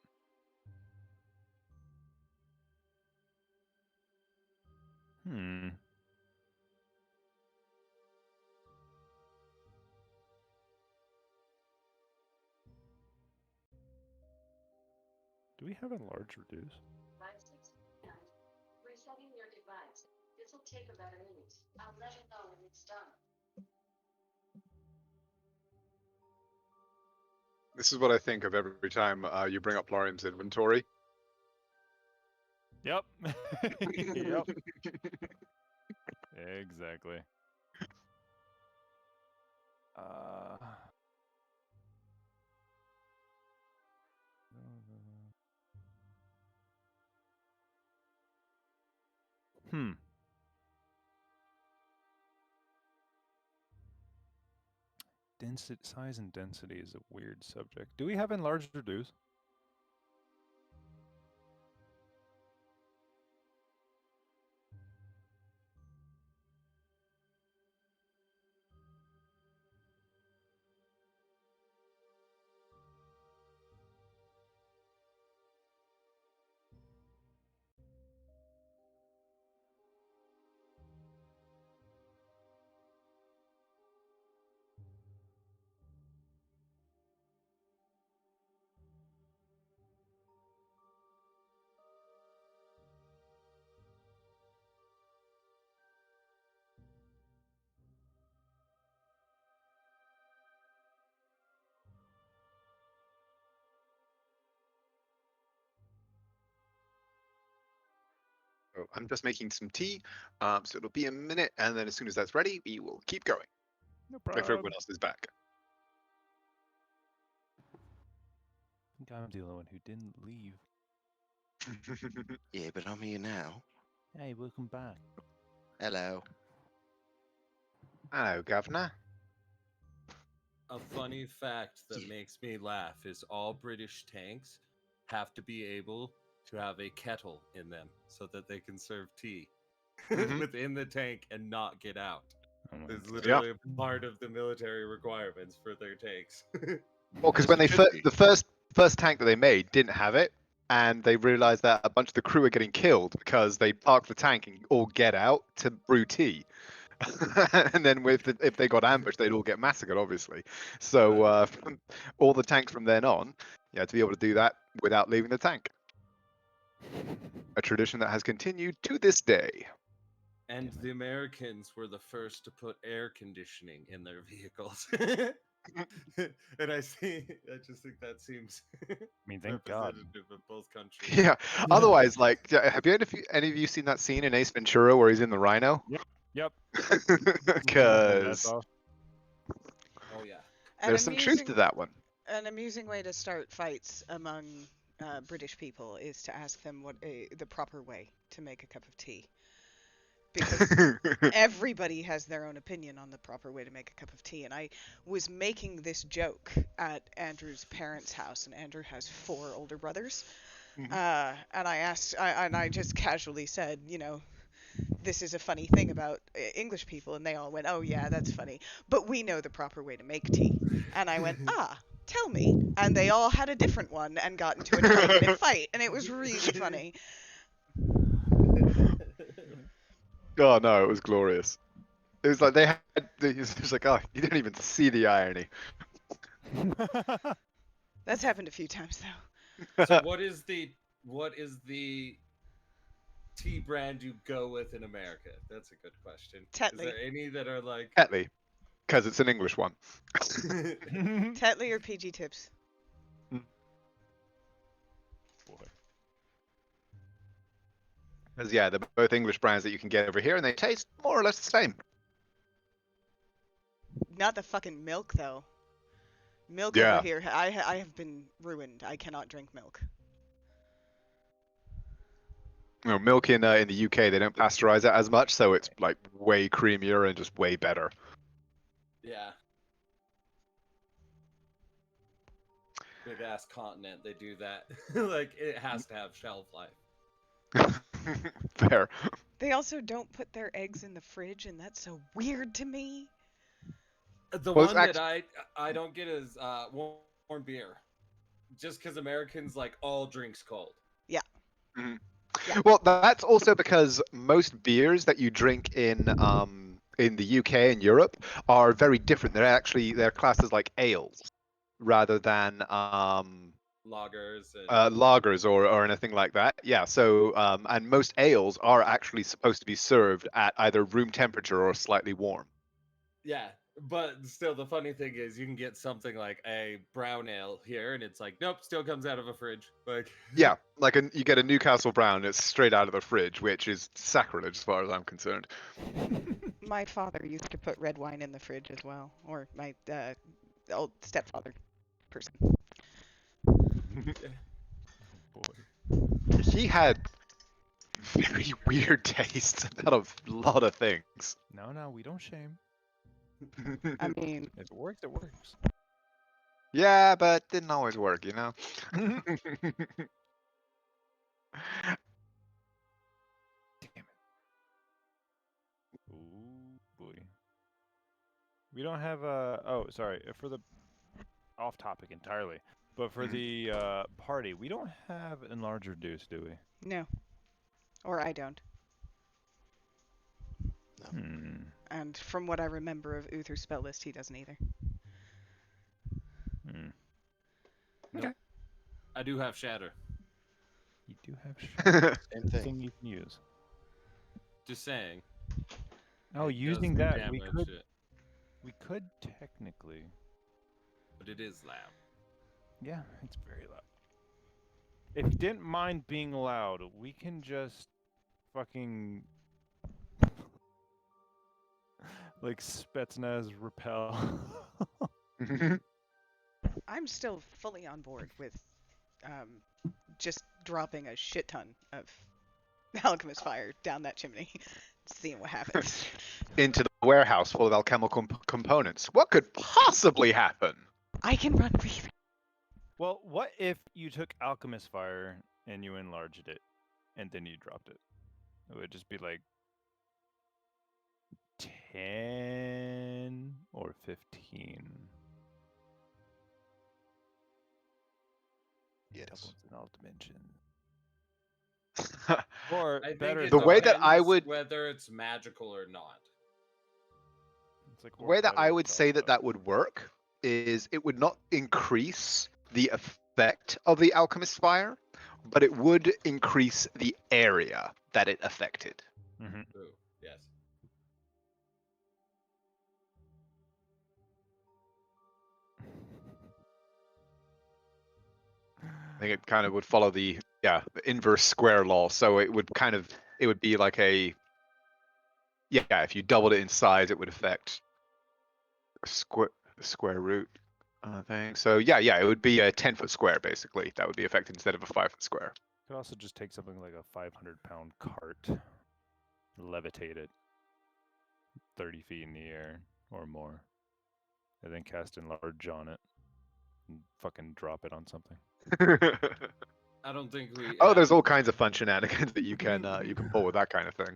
Do we have enlarge reduce? 569. Resetting your device. This'll take about a minute. I'll let you know when it's done. This is what I think of every time you bring up Lorium's inventory. Yep. Yep. Exactly. Hmm. Density, size, and density is a weird subject. Do we have enlarge reduce? So I'm just making some tea, so it'll be a minute, and then as soon as that's ready, we will keep going. No If problem. everyone else is back. I think I'm the only one who didn't leave. Yeah, but I'm here now. Hey, welcome back. Hello. Hello, Governor. A funny fact that Yeah. makes me laugh is all British tanks have to be able to have a kettle in them so that they can serve tea Mhm. within the tank and not get out. Oh my It's God. literally a part of the military requirements for their tanks. Well, because As when it they should be. the first tank that they made didn't have it, and they realized that a bunch of the crew were getting killed because they parked the tank and all get out to brew tea. And then if they got ambushed, they'd all get massacred, obviously. So all the tanks from then on, you had to be able to do that without leaving the tank. A tradition that has continued to this day. And Damn it. the Americans were the first to put air conditioning in their vehicles. And I just think that seems I mean, thank God. representative of both countries. Yeah. Otherwise, like, have any of you seen that scene in Ace Ventura where he's in the Rhino? Yep. Because off. Oh yeah. An there's some truth to amusing- that one. An amusing way to start fights among British people is to ask them what the proper way to make a cup of tea. Because everybody has their own opinion on the proper way to make a cup of tea. And I was making this joke at Andrew's parents' house, and Andrew has 4 older brothers. Mhm. And I just casually said, this is a funny thing about English people, and they all went, "Oh yeah, that's funny." But we know the proper way to make tea. And I went, "Ah, tell me." And they all had a different one and got into a 20-minute fight, and it was really funny. Oh no, it was glorious. It was like it was like, oh, you didn't even see the irony. That's happened a few times though. So what is the tea brand you go with in America? That's a good question. Tetley. Is there any that are like Tetley, because it's an English one. Tetley or PG Tips? Boy. Because yeah, they're both English brands that you can get over here, and they taste more or less the same. Not the fucking milk though. Milk Yeah. over here, I have been ruined. I cannot drink milk. Milk in the UK, they don't pasteurize it as much, so it's like way creamier and just way better. Yeah. Big ass continent, they do that. Like it has to have shelf life. Fair. They also don't put their eggs in the fridge, and that's so weird to me. The Well, one it's that I don't get is warm beer. Just because Americans like all drinks cold. Yeah. Well, that's also because most beers that you drink in the UK and Europe are very different. They're classed as like ales rather than Loggers and lagers or anything like that. Yeah. So and most ales are actually supposed to be served at either room temperature or slightly warm. yeah. But still, the funny thing is, you can get something like a brown ale here, and it's like, nope, still comes out of a fridge. Like, Yeah, like you get a Newcastle Brown, it's straight out of the fridge, which is sacrilege as far as I'm concerned. My father used to put red wine in the fridge as well, or my old stepfather person. Boy. He had very weird tastes about a lot of things. No, we don't shame. I mean, If it works, it works. Yeah, but didn't always work, you know? Damn it. Ooh, boy. We don't have oh, sorry. For the off topic entirely, but for the party, we don't have enlarge reduce, do we? no. Or I don't. Hmm. And from what I remember of Uther's spell list, he doesn't either. Hmm. nope. Okay. I do have shatter. You do have shadow. Same thing. Thing you can use. Just saying. Oh, It does using do that, damage, we could technically. but it is loud. Yeah, it's very loud. If you didn't mind being loud, we can just fucking like Spetsnaz repel. I'm still fully on board with just dropping a shit ton of alchemist fire down that chimney, seeing what happens. Into the warehouse full of alchemical components. What could possibly happen? I can run breathe. Well, what if you took alchemist fire and you enlarged it, and then you dropped it? It would just be like 10 or 15. Yes. Doubles in all dimensions. Or I think better, it The way that I depends would- whether it's magical or not. it's like The way that I better would drop say that out. that would work is it would not increase the effect of the alchemist fire, but it would increase the area that it affected. Mhm. Ooh, yes. I think it kind of would follow the inverse square law. So it would be like a if you doubled it in size, it would affect square root thing. So it would be a 10-foot square basically. That would be affected instead of a 5-foot square. Could also just take something like a 500-pound cart, levitate it 30 feet in the air or more, and then cast enlarge on it and fucking drop it on something. I don't think we. Oh, have there's all kinds of fun shenanigans that you can pull with that kind of thing.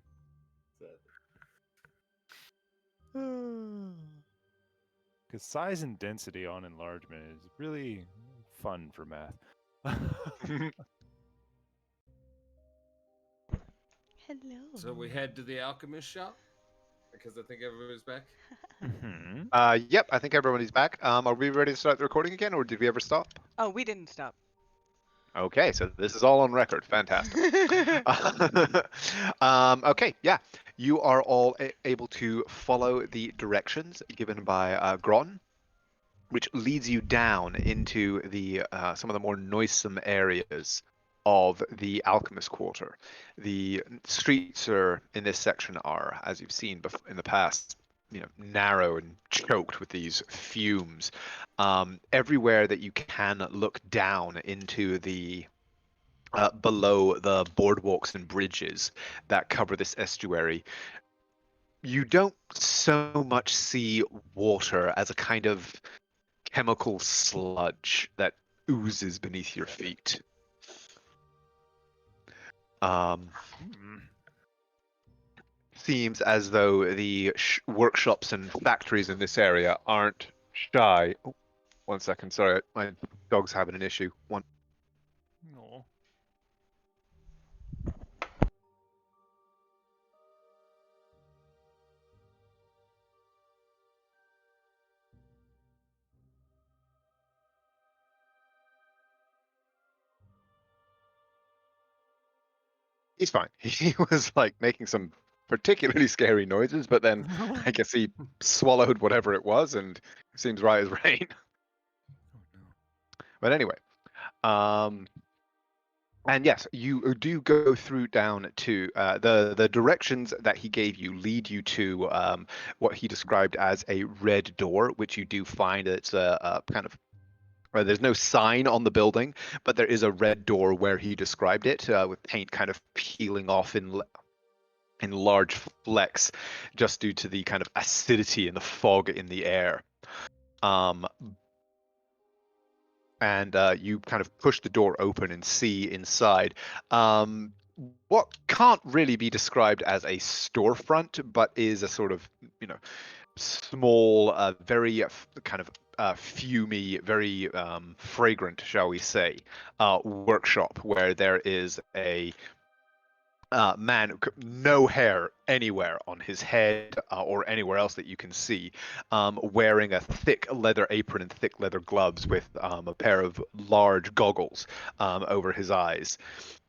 Because size and density on enlargement is really fun for math. Hello. So we head to the alchemist shop because I think everybody's back. Yep, I think everybody's back. Are we ready to start the recording again, or did we ever stop? Oh, we didn't stop. Okay, so this is all on record. Fantastic. Okay, yeah. You are all able to follow the directions given by Groton, which leads you down into the some of the more noisome areas of the Alchemist Quarter. The streets in this section are, as you've seen in the past, narrow and choked with these fumes. Everywhere that you can look down into the below the boardwalks and bridges that cover this estuary, you don't so much see water as a kind of chemical sludge that oozes beneath your feet. Seems as though the workshops and factories in this area aren't shy. Oh, 1 second, sorry, my dog's having an issue. No. He's fine. He was like making some particularly scary noises, but then I guess he swallowed whatever it was and seems right as rain. But anyway, um, and yes, you do go through down to the directions that he gave you lead you to what he described as a red door, which you do find it's a kind of there's no sign on the building, but there is a red door where he described it with paint kind of peeling off in large flecks, just due to the kind of acidity and the fog in the air. And you kind of push the door open and see inside what can't really be described as a storefront, but is a sort of, small, very kind of fumy, very fragrant, shall we say, workshop where there is a man, no hair anywhere on his head or anywhere else that you can see, wearing a thick leather apron and thick leather gloves with a pair of large goggles over his eyes,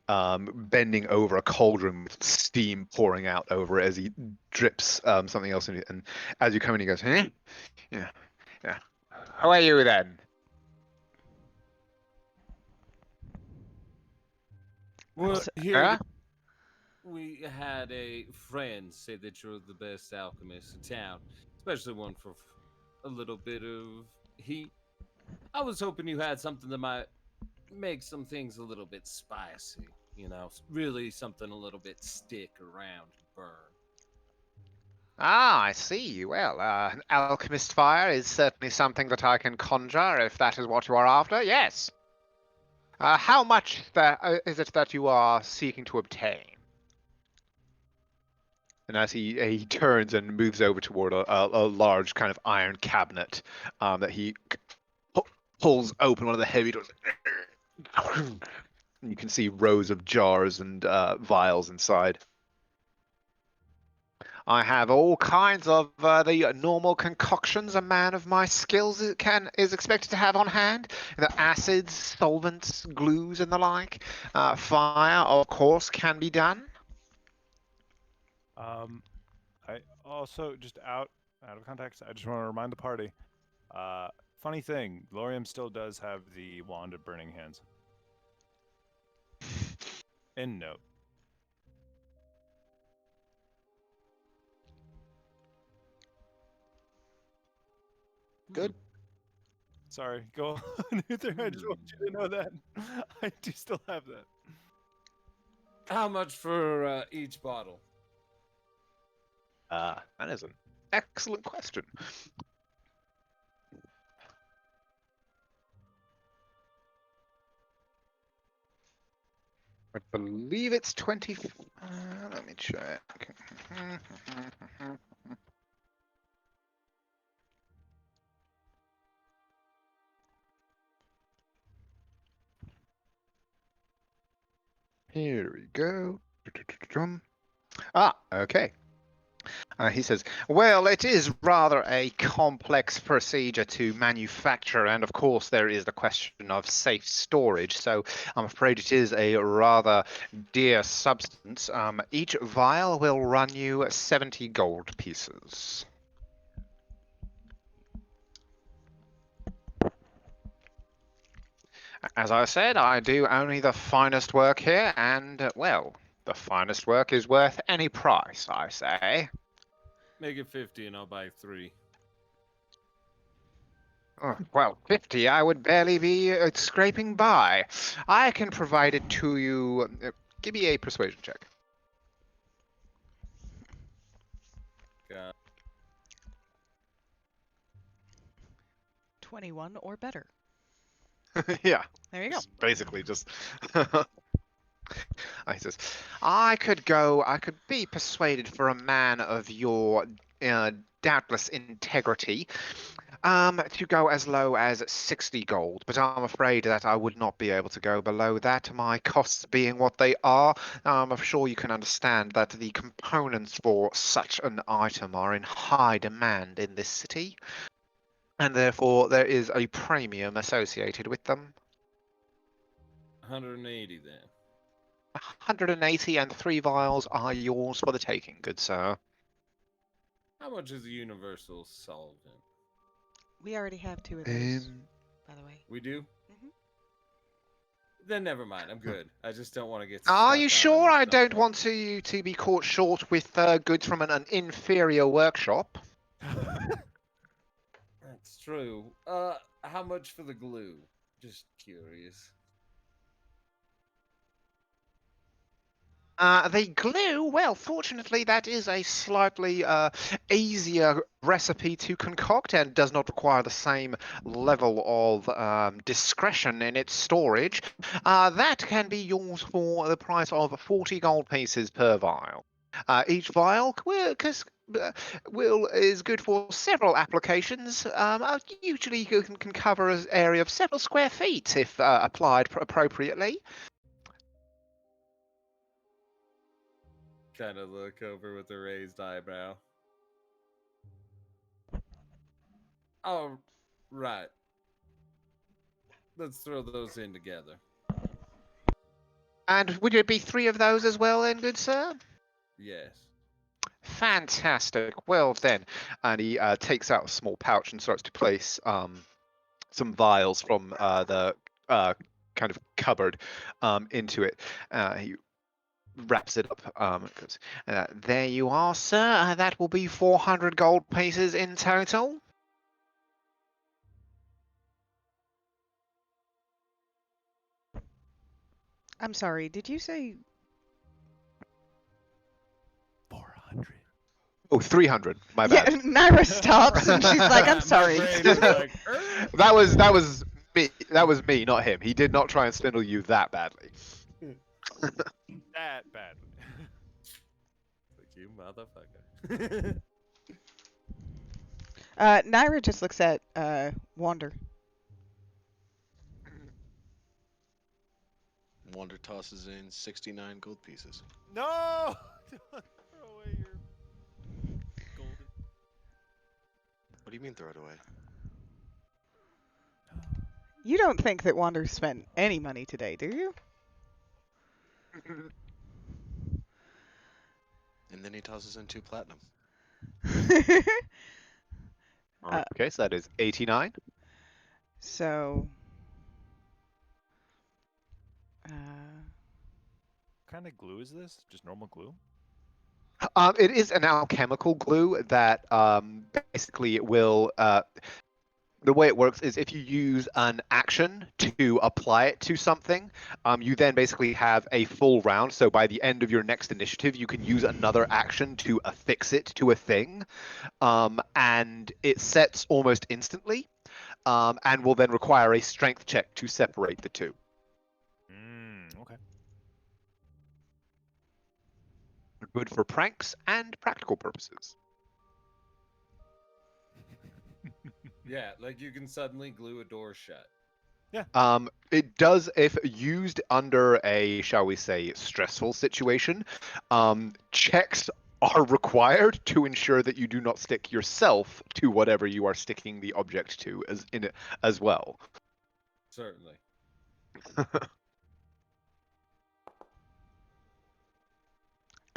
bending over a cauldron with steam pouring out over it as he drips something else in it. And as you come in, he goes, "Huh? Yeah, yeah. How are you then?" Well, So- here Huh? we had a friend say that you're the best alchemist in town, especially one for a little bit of heat. I was hoping you had something that might make some things a little bit spicy, really something a little bit stick around and burn. Ah, I see. Well, an alchemist fire is certainly something that I can conjure, if that is what you are after. Yes. How much is it that you are seeking to obtain? And as he turns and moves over toward a large kind of iron cabinet that he pulls open one of the heavy doors. And you can see rows of jars and vials inside. I have all kinds of the normal concoctions a man of my skills is expected to have on hand. The acids, solvents, glues, and the like. Fire, of course, can be done. I also just out of context. I just want to remind the party. Funny thing, Lorium still does have the wand of burning hands. End note. Good. Sorry, go on. Uther, I just want you to know that I do still have that. How much for each bottle? That is an excellent question. I believe it's 20. Let me check. Here we go. Okay. He says, well, it is rather a complex procedure to manufacture, and of course there is the question of safe storage, so I'm afraid it is a rather dear substance. Each vial will run you 70 gold pieces. As I said, I do only the finest work here, and, well, the finest work is worth any price, I say. Make it 50 and I'll buy 3. Well, 50 I would barely be scraping by. I can provide it to you. Give me a persuasion check. God. 21 or better. Yeah. There you go. Basically, just. He says, I could be persuaded for a man of your doubtless integrity to go as low as 60 gold, but I'm afraid that I would not be able to go below that, my costs being what they are. I'm sure you can understand that the components for such an item are in high demand in this city, and therefore there is a premium associated with them. 180 then. 180 and 3 vials are yours for the taking, good sir. How much is a universal solvent? We already have 2 of those, Um, by the way. We do? Mhm. Then never mind. I'm good. I just don't want to get are you stuck on sure I don't something. want to be caught short with goods from an inferior workshop? That's true. How much for the glue? Just curious. The glue, well, fortunately, that is a slightly easier recipe to concoct and does not require the same level of discretion in its storage. That can be yours for the price of 40 gold pieces per vial. Each vial is good for several applications. Usually, you can cover an area of several square feet if applied appropriately. Kind of look over with a raised eyebrow. Oh, right. Let's throw those in together. And would it be 3 of those as well, then, good sir? Yes. Fantastic. Well then, and he takes out a small pouch and starts to place some vials from the kind of cupboard into it. He wraps it up. Goes, there you are, sir. That will be 400 gold pieces in total. I'm sorry, did you say 400. Oh, 300. My Yeah, bad. Naira stops and she's like, I'm My sorry. brain is like, that was me. That was me, not him. He did not try and swindle you that badly. That badly. Fuck you, motherfucker. Naira just looks at Wander. Wander tosses in 69 gold pieces. No! Don't throw away your golden. What do you mean throw it away? You don't think that Wander spent any money today, do you? And then he tosses in 2 platinum. Okay, so that is 89. So, What kind of glue is this? Just normal glue? It is an alchemical glue that basically it will. The way it works is if you use an action to apply it to something, you then basically have a full round. So by the end of your next initiative, you can use another action to affix it to a thing, and it sets almost instantly, and will then require a strength check to separate the two. Okay. Good for pranks and practical purposes. Yeah, like you can suddenly glue a door shut. It does if used under a, shall we say, stressful situation. Checks are required to ensure that you do not stick yourself to whatever you are sticking the object to as in it as well. Certainly.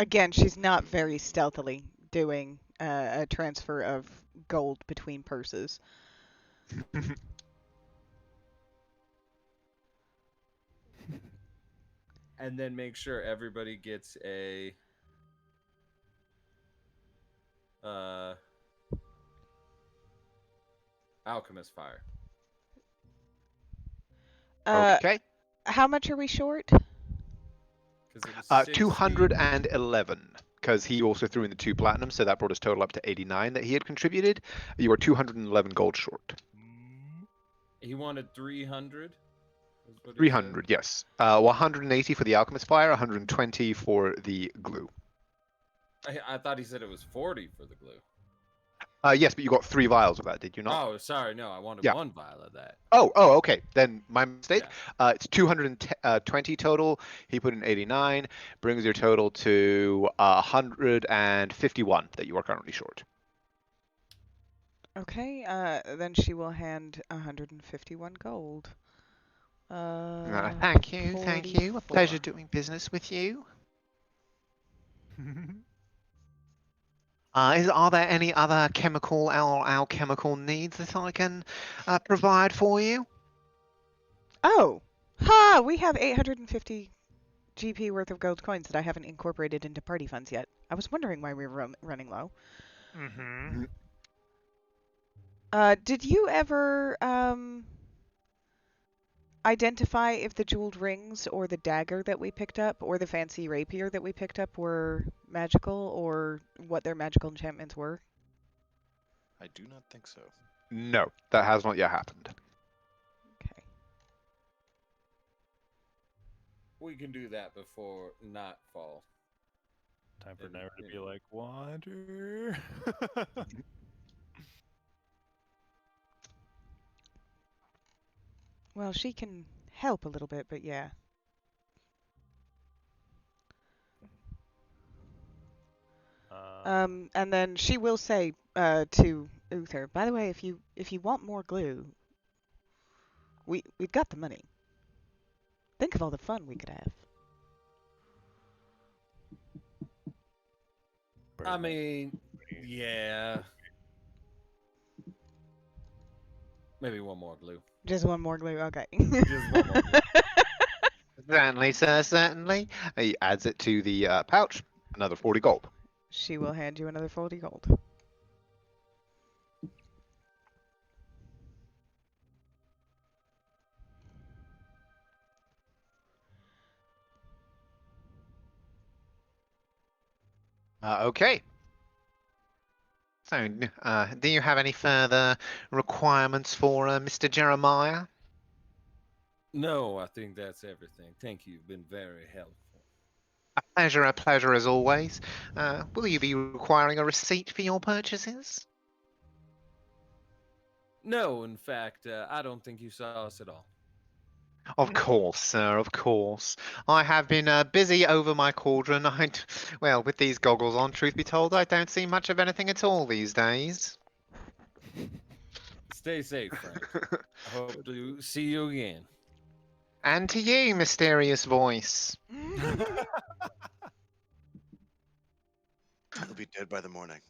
again, she's not very stealthily doing a transfer of gold between purses. And then make sure everybody gets a alchemist fire. Okay. How much are we short? 'Cause it was 211, because he also threw in the 2 platinum, so that brought his total up to 89 that he had contributed. You are 211 gold short. He wanted 300. 300, yes. 180 for the alchemist fire, 120 for the glue. I thought he said it was 40 for the glue. Yes, but you got 3 vials of that, did you not? Oh, sorry, no, I wanted Yeah. 1 vial of that. Oh, okay. Then my mistake. It's 220 total. He put in 89, brings your total to 151 that you are currently short. Okay, then she will hand 151 gold. Thank you, thank you. A pleasure 44. doing business with you. Are there any other chemical or alchemical needs that I can provide for you? Oh! Ha! We have 850 GP worth of gold coins that I haven't incorporated into party funds yet. I was wondering why we were running low. Mm-hmm. Did you ever identify if the jeweled rings or the dagger that we picked up or the fancy rapier that we picked up were magical or what their magical enchantments were? I do not think so. No, that has not yet happened. Okay. We can do that before nightfall. Time for And- Naira to and- be like, Wander. Well, she can help a little bit, but yeah. And then she will say to Uther, by the way, if you want more glue, we've got the money. Think of all the fun we could have. I mean, yeah. Maybe one more glue. Just one more glue, okay. Just one more glue. Certainly, sir, certainly. He adds it to the pouch. Another 40 gold. She will hand you another 40 gold. Okay. So, do you have any further requirements for Mr. Jeremiah? No, I think that's everything. Thank you. You've been very helpful. A pleasure as always. Will you be requiring a receipt for your purchases? No, in fact, I don't think you saw us at all. Of course, sir, of course. I have been busy over my cauldron. Well, with these goggles on, truth be told, I don't see much of anything at all these days. Stay safe, friend. I hope to see you again. And to you, mysterious voice. He'll be dead by the morning.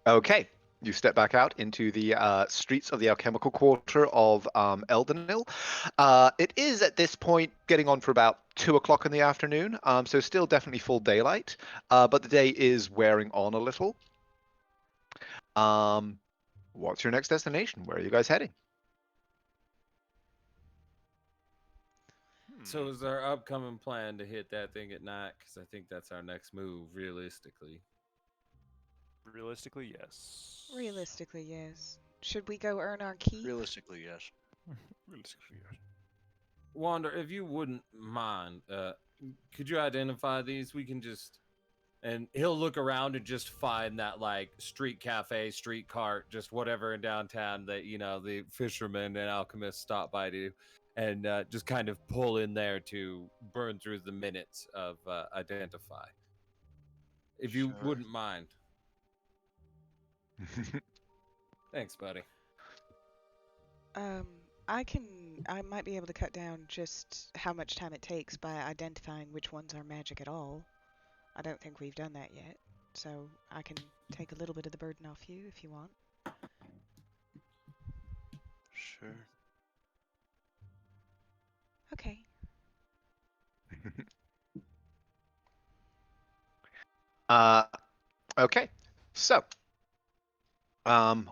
Okay, you step back out into the streets of the alchemical quarter of Eldenil. It is at this point getting on for about 2 o'clock in the afternoon, so still definitely full daylight, but the day is wearing on a little. What's your next destination? Where are you guys heading? So is our upcoming plan to hit that thing at night? Because I think that's our next move, realistically. Realistically, yes. Realistically, yes. Should we go earn our keep? Realistically, yes. Realistically, yes. Wander, if you wouldn't mind, could you identify these? We can just, and he'll look around and just find that like street cafe, street cart, just whatever in downtown that the fishermen and alchemists stop by to, and just kind of pull in there to burn through the minutes of identify. If you Sure. wouldn't mind, thanks, buddy. I might be able to cut down just how much time it takes by identifying which ones are magic at all. I don't think we've done that yet, so I can take a little bit of the burden off you if you want. Sure. Okay. Okay, so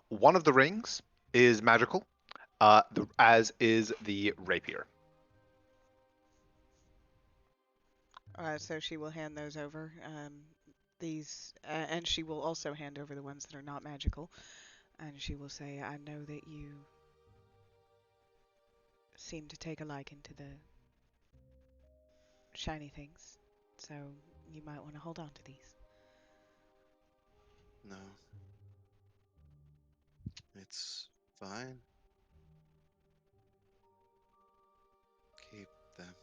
one of the rings is magical, as is the rapier. So she will hand those over. And she will also hand over the ones that are not magical. And she will say, I know that you seem to take a liking to the shiny things, so you might want to hold on to these. No. It's fine. Keep them.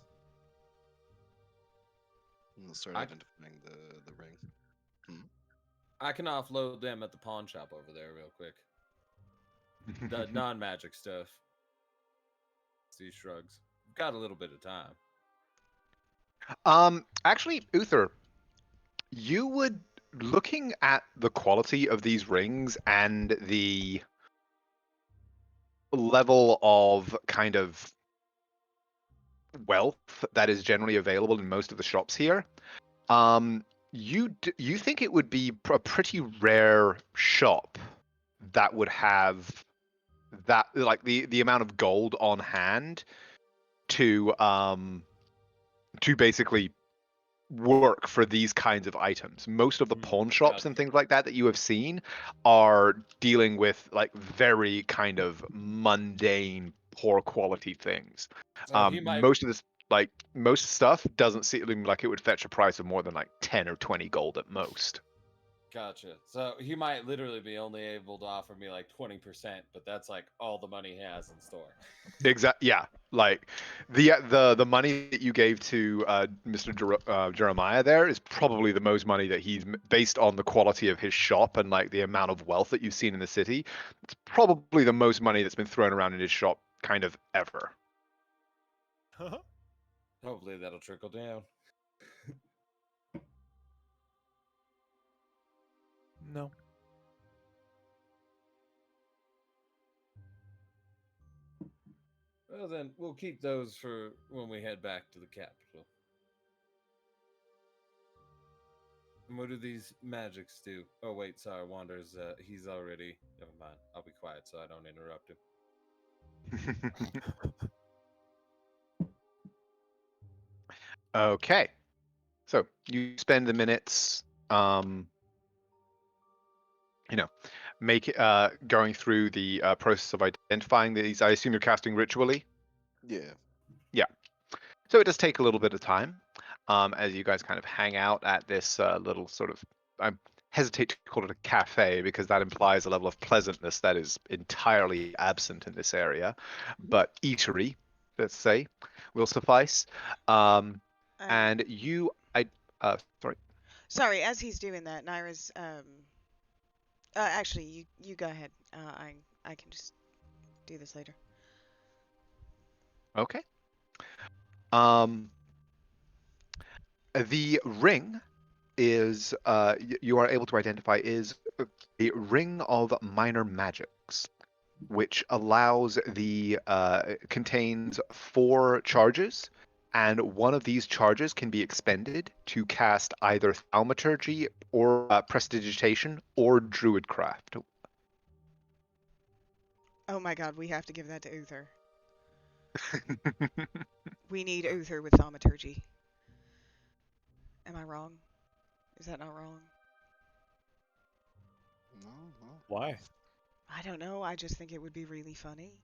And they'll start I- identifying the ring. I can offload them at the pawn shop over there real quick. The non-magic stuff. He shrugs. Got a little bit of time. Actually, Uther, you would, looking at the quality of these rings and the level of kind of wealth that is generally available in most of the shops here, you think it would be a pretty rare shop that would have that, like, the amount of gold on hand to basically work for these kinds of items. Most of the pawn shops and things like that you have seen are dealing with like very kind of mundane, poor quality things. So he might. Most of this, like most stuff, doesn't seem like it would fetch a price of more than like 10 or 20 gold at most. Gotcha. So he might literally be only able to offer me like 20%, but that's like all the money he has in store. Exactly. Yeah. Like the money that you gave to Mr. Jeremiah there is probably the most money that he's, based on the quality of his shop and like the amount of wealth that you've seen in the city. It's probably the most money that's been thrown around in his shop kind of ever. Hopefully that'll trickle down. No. Well, then we'll keep those for when we head back to the capital. And what do these magics do? Oh, wait, sorry, Wander's, he's already... Never mind. I'll be quiet so I don't interrupt him. Okay. So you spend the minutes, going through the process of identifying these. I assume you're casting ritually. Yeah. Yeah. So it does take a little bit of time, as you guys kind of hang out at this little sort of, I hesitate to call it a cafe because that implies a level of pleasantness that is entirely absent in this area, but eatery, let's say, will suffice. And you, sorry. Sorry, as he's doing that, Naira's actually you go ahead. I can just do this later. Okay. The ring is you are able to identify is a ring of minor magics, which allows contains 4 charges, and one of these charges can be expended to cast either thaumaturgy or prestidigitation or druidcraft. Oh my god, we have to give that to Uther. We need Uther with thaumaturgy. Am I wrong? Is that not wrong? No. Why? I don't know. I just think it would be really funny.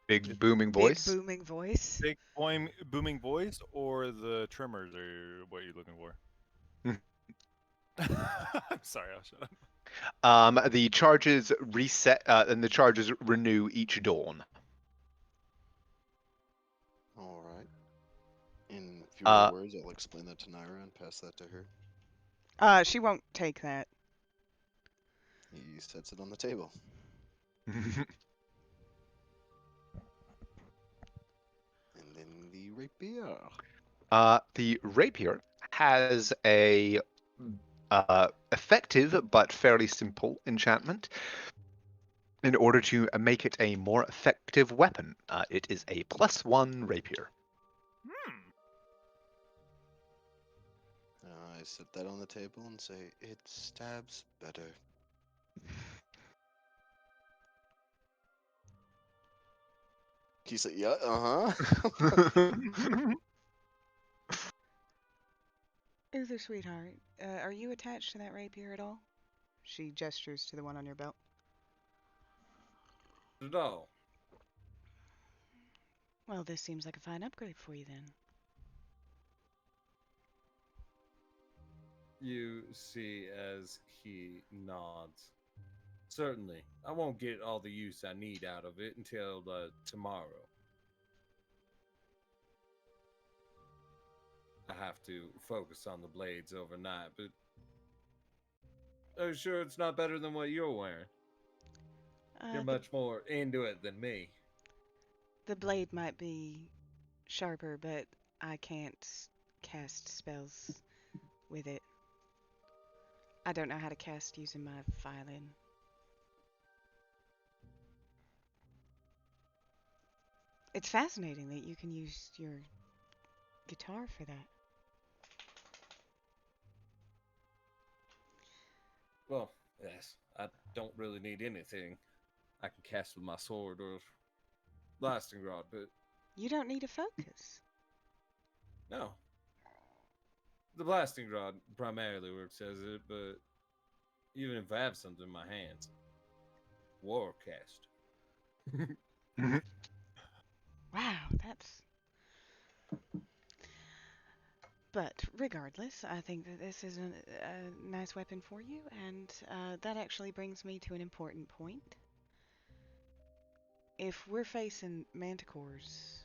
Big booming voice. Big booming voice. Big booming voice or the tremors are what you're looking for? I'm sorry, I'll shut up. The charges reset and the charges renew each dawn. All right. In fewer words, I'll explain that to Naira and pass that to her. She won't take that. He sets it on the table. And then the rapier. The rapier has a effective but fairly simple enchantment. In order to make it a more effective weapon, it is a +1 rapier. I set that on the table and say, it stabs better. He said, yeah, uh-huh. Uther, sweetheart, are you attached to that rapier at all? She gestures to the one on your belt. No. Well, this seems like a fine upgrade for you then. You see as he nods. Certainly. I won't get all the use I need out of it until tomorrow. I have to focus on the blades overnight, but are you sure it's not better than what you're wearing? You're The, much more into it than me. the blade might be sharper, but I can't cast spells with it. I don't know how to cast using my violin. It's fascinating that you can use your guitar for that. Well, yes, I don't really need anything I can cast with my sword or blasting rod, but You don't need a focus. no. The blasting rod primarily works as it, but even if I have something in my hands, Warcast. Wow, that's. But regardless, I think that this is a nice weapon for you, and that actually brings me to an important point. If we're facing manticores,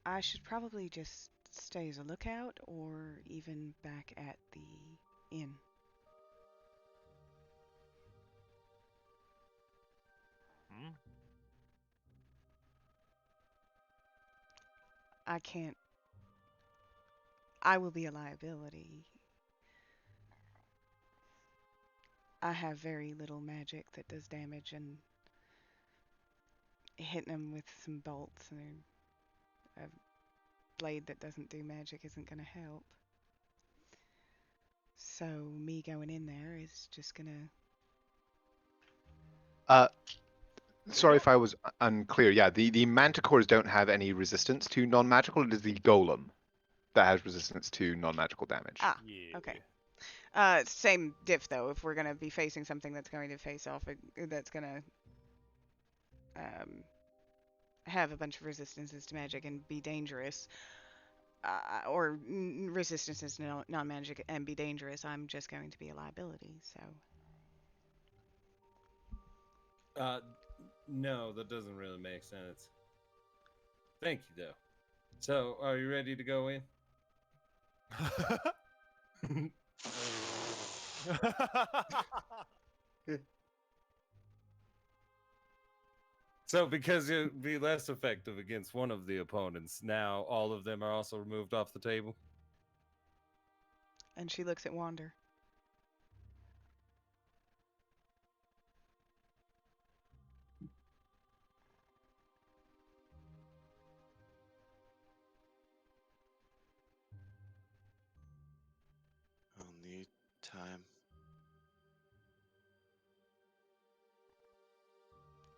I should probably just stay as a lookout or even back at the inn. Hmm? I can't. I will be a liability. I have very little magic that does damage, and hitting them with some bolts and a blade that doesn't do magic isn't going to help. So me going in there is just going to. Sorry if I was unclear. Yeah, the manticores don't have any resistance to non-magical. It is the golem that has resistance to non-magical damage. Ah, Yeah. okay. Same diff though. If we're gonna be facing something that's going to face off, that's gonna have a bunch of resistances to magic and be dangerous, or resistances to non-magic and be dangerous, I'm just going to be a liability. So No, that doesn't really make sense. Thank you, though. So, are you ready to go in? So, because it would be less effective against one of the opponents, now all of them are also removed off the table. and she looks at Wander. I'll need time.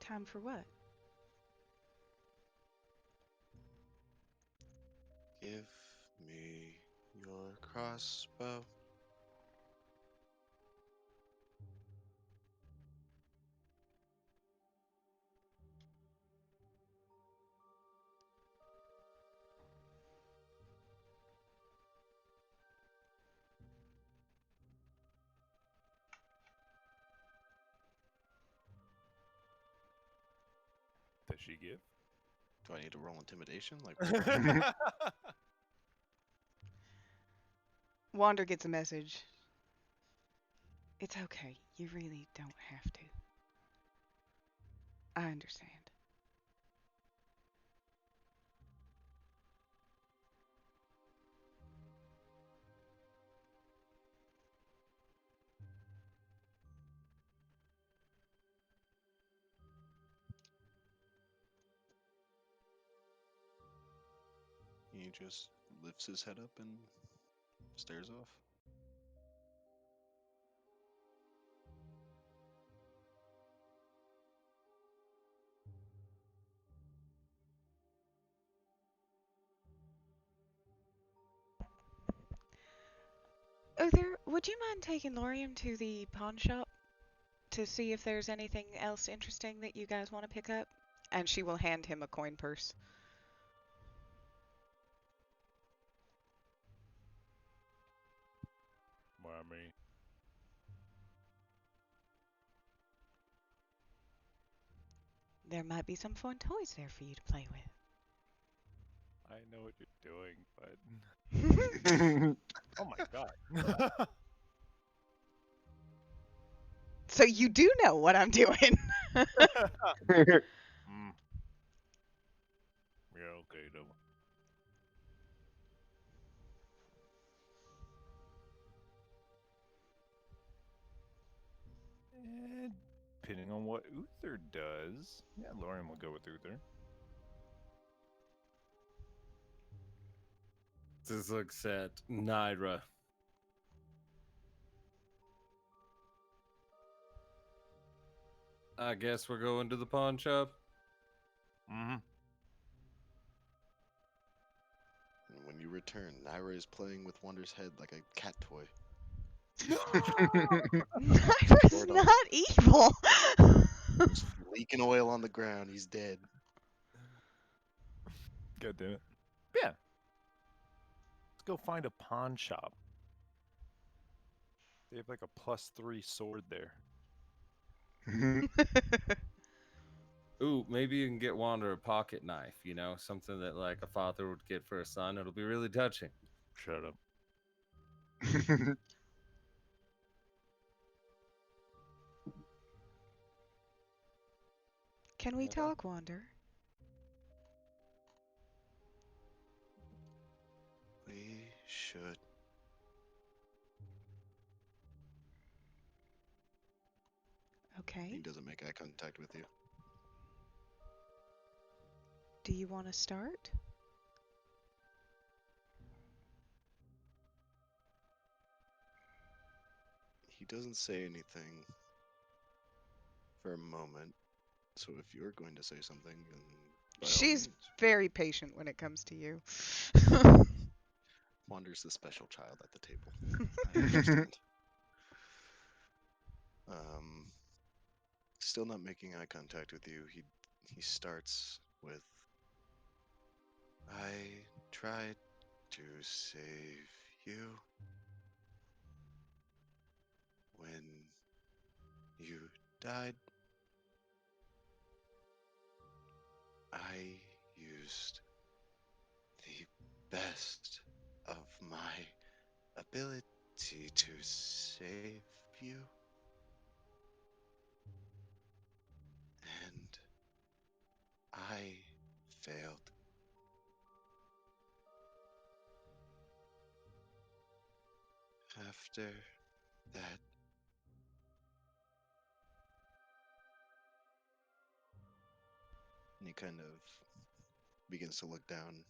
Time for what? Give me your crossbow. Does she give? Do I need to roll intimidation? Like, Wander gets a message. It's okay. You really don't have to. I understand. he just lifts his head up and stares off. Uther, would you mind taking Lorium to the pawn shop to see if there's anything else interesting that you guys want to pick up? And she will hand him a coin purse. Why me? There might be some fun toys there for you to play with. I know what you're doing, but oh my god. So you do know what I'm doing. Mm. Yeah, okay, though. Depending on what Uther does. Yeah, Lauren will go with Uther. This looks at Naira. I guess we're going to the pawn shop. Mm-hmm. And when you return, Naira is playing with Wander's head like a cat toy. Naira's Lord, not evil. Just leaking oil on the ground. He's dead. God damn it. Yeah. Let's go find a pawn shop. They have like a +3 sword there. Ooh, maybe you can get Wander a pocket knife, you know, something that like a father would get for a son. It'll be really touching. Shut up. Can we Yeah. talk, Wander? We should. He Okay. doesn't make eye contact with you. Do you want to start? He doesn't say anything for a moment. So if you're going to say something, then by all She's means. very patient when it comes to you. Wander's the special child at the table. I understand. Still not making eye contact with you. He starts with, I tried to save you when you died. I used the best of my ability to save you. And I failed. After that, and he kind of begins to look down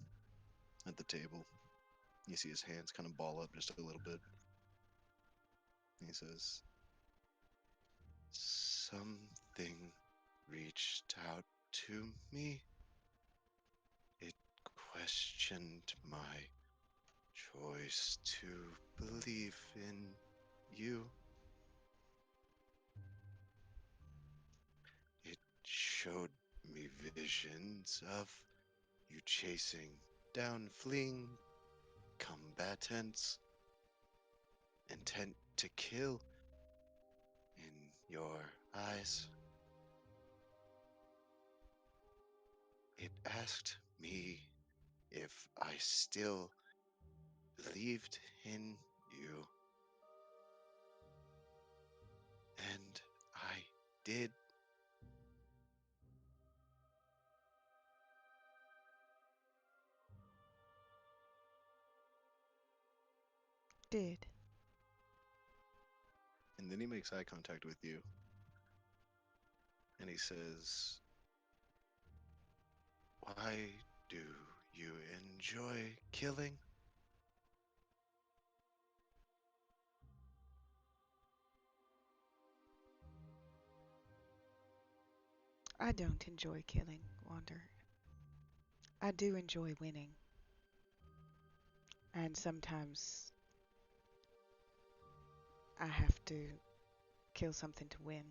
at the table. You see his hands kind of ball up just a little bit. He says, something reached out to me. It questioned my choice to believe in you. It showed me visions of you chasing down fleeing combatants, intent to kill in your eyes. It asked me if I still believed in you. And I did. Did. And then he makes eye contact with you. And he says, why do you enjoy killing? I don't enjoy killing, Wander. I do enjoy winning. And sometimes I have to kill something to win.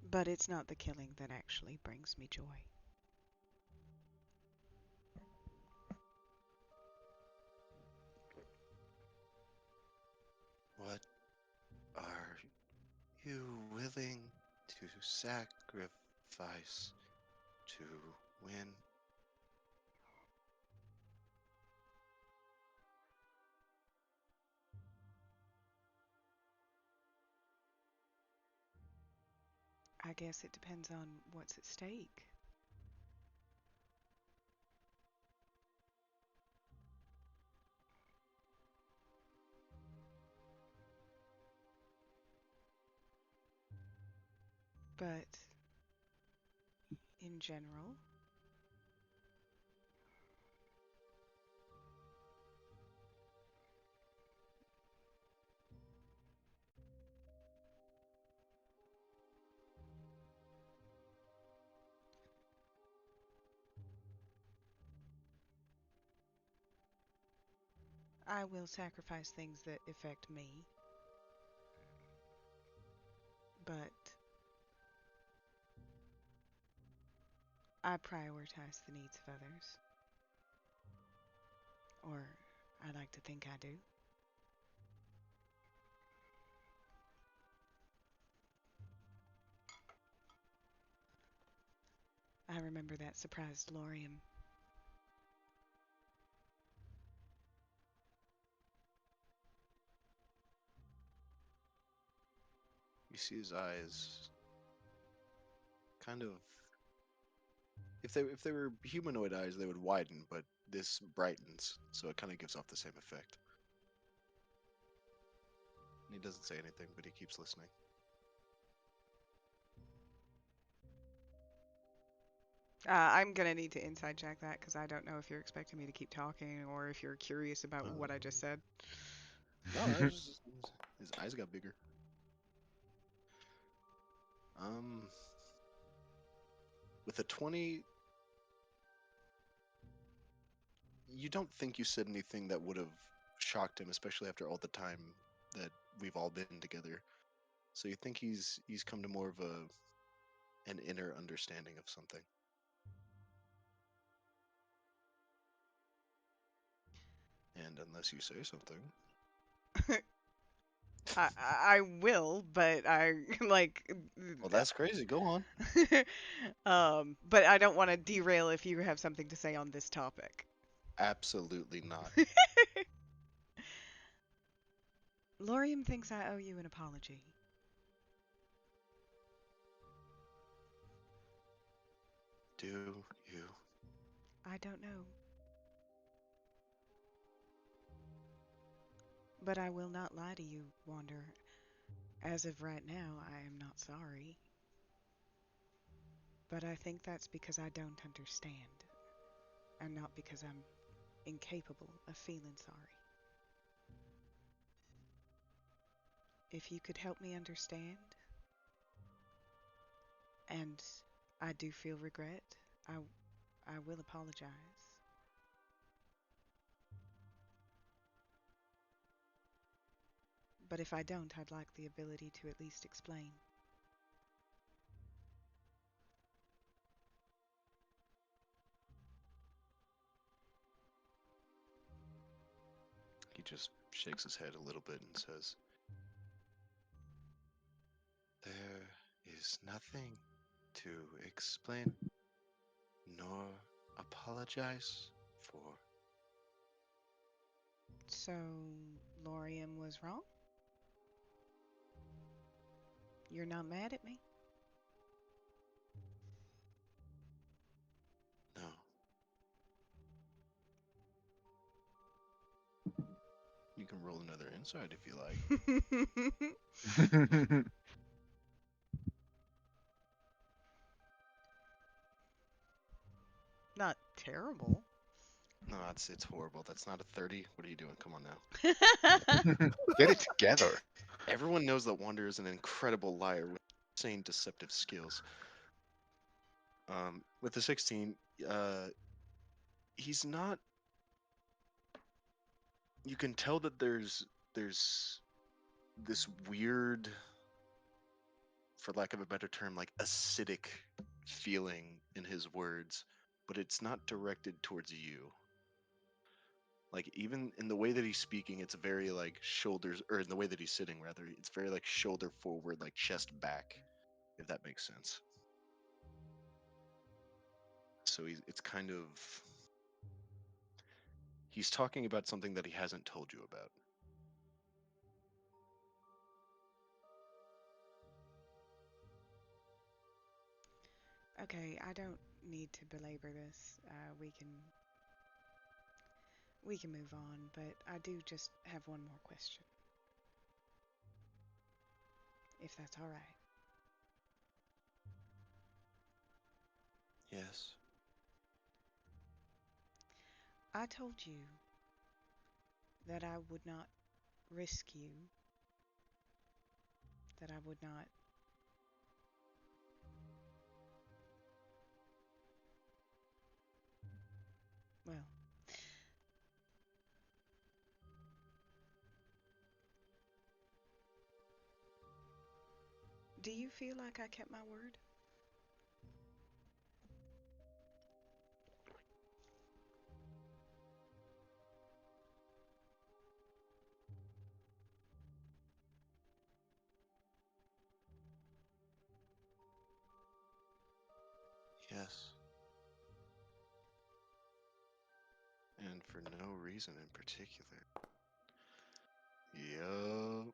But it's not the killing that actually brings me joy. What are you willing to sacrifice to win? I guess it depends on what's at stake. But in general, I will sacrifice things that affect me, but I prioritize the needs of others. Or I like to think I do. I remember that surprised Lorium. You see his eyes kind of, if they were humanoid eyes, they would widen, but this brightens, so it kind of gives off the same effect. And he doesn't say anything, but he keeps listening. I'm gonna need to inside check that because I don't know if you're expecting me to keep talking or if you're curious about what I just said. No, his eyes got bigger. Um, with a 20, you don't think you said anything that would have shocked him, especially after all the time that we've all been together. So you think he's come to more of an inner understanding of something. And unless you say something, I will, but I like. well, that's crazy. Go on. But I don't want to derail if you have something to say on this topic. Absolutely not. Lorium thinks I owe you an apology. Do you? I don't know. But I will not lie to you, Wander. As of right now, I am not sorry. But I think that's because I don't understand, and not because I'm incapable of feeling sorry. If you could help me understand, and I do feel regret, I will apologize. But if I don't, I'd like the ability to at least explain. He just shakes his head a little bit and says, "There is nothing to explain nor apologize for." So, Lorium was wrong? You're not mad at me? No. You can roll another insight if you like. Not terrible. No, it's horrible. That's not a 30. What are you doing? Come on now. Get it together. Everyone knows that Wander is an incredible liar with insane deceptive skills. With the 16, he's not. You can tell that there's this weird, for lack of a better term, like acidic feeling in his words, but it's not directed towards you. Like even in the way that he's speaking, it's very like shoulders, or in the way that he's sitting rather, it's very like shoulder forward, like chest back, if that makes sense. So it's kind of, he's talking about something that he hasn't told you about. Okay, I don't need to belabor this. We can move on, but I do just have one more question. If that's all right. Yes. I told you that I would not risk you, that I would not. Well, do you feel like I kept my word? Yes. And for no reason in particular. Yup.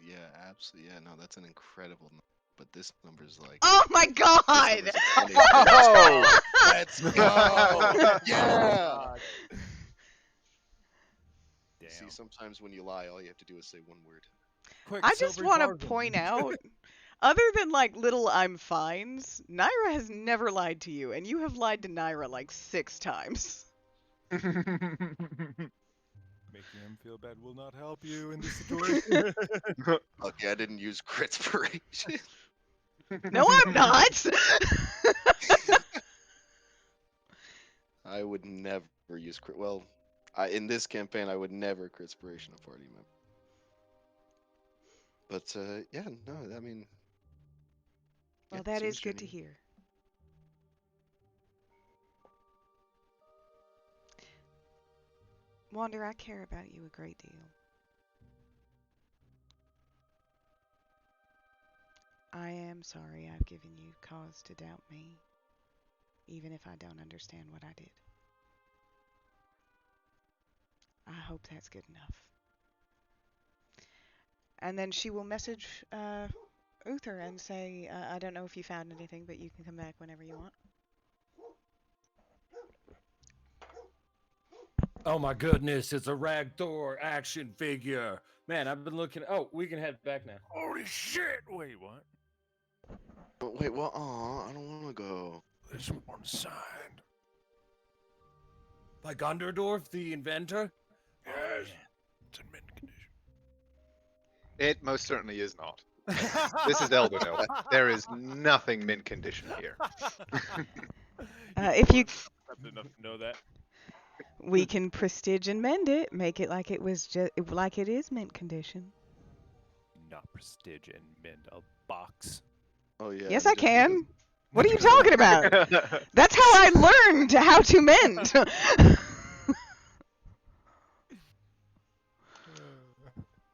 Yeah, absolutely. Yeah, no, that's an incredible number. But this number's like, Oh my this god! number's exponential. Oh! Let's go! Yeah! God. You see, Damn. sometimes when you lie, all you have to do is say one word. I just Quicksilver want to bargain. point out, other than like little I'm fines, Naira has never lied to you, and you have lied to Naira like 6 times. Making him feel bad will not help you in this situation. Okay, I didn't use critspiration. No, I'm not! I would never use crit. Well, in this campaign, I would never critspiration a party member. But yeah, no, I mean, yeah, Well, that seems is good to genuine. hear. Wander, I care about you a great deal. I am sorry I've given you cause to doubt me, even if I don't understand what I did. I hope that's good enough. And then she will message Uther and say, I don't know if you found anything, but you can come back whenever you want. Oh my goodness, it's a Ragthor action figure. Man, I've been looking. Oh, we can head back now. Holy shit! Wait, what? But wait, what? Aw, I don't want to go. This one's signed. By Gondordorf, the inventor? Yes. It's in mint condition. It most certainly is not. This is Elderno. There is nothing mint condition here. If you, enough to know that. we can prestige and mend it, make it like it was just like it is mint condition. Not prestige and mint a box. Oh yeah. Yes, and I just can. What are you talking about? That's how I learned how to mend.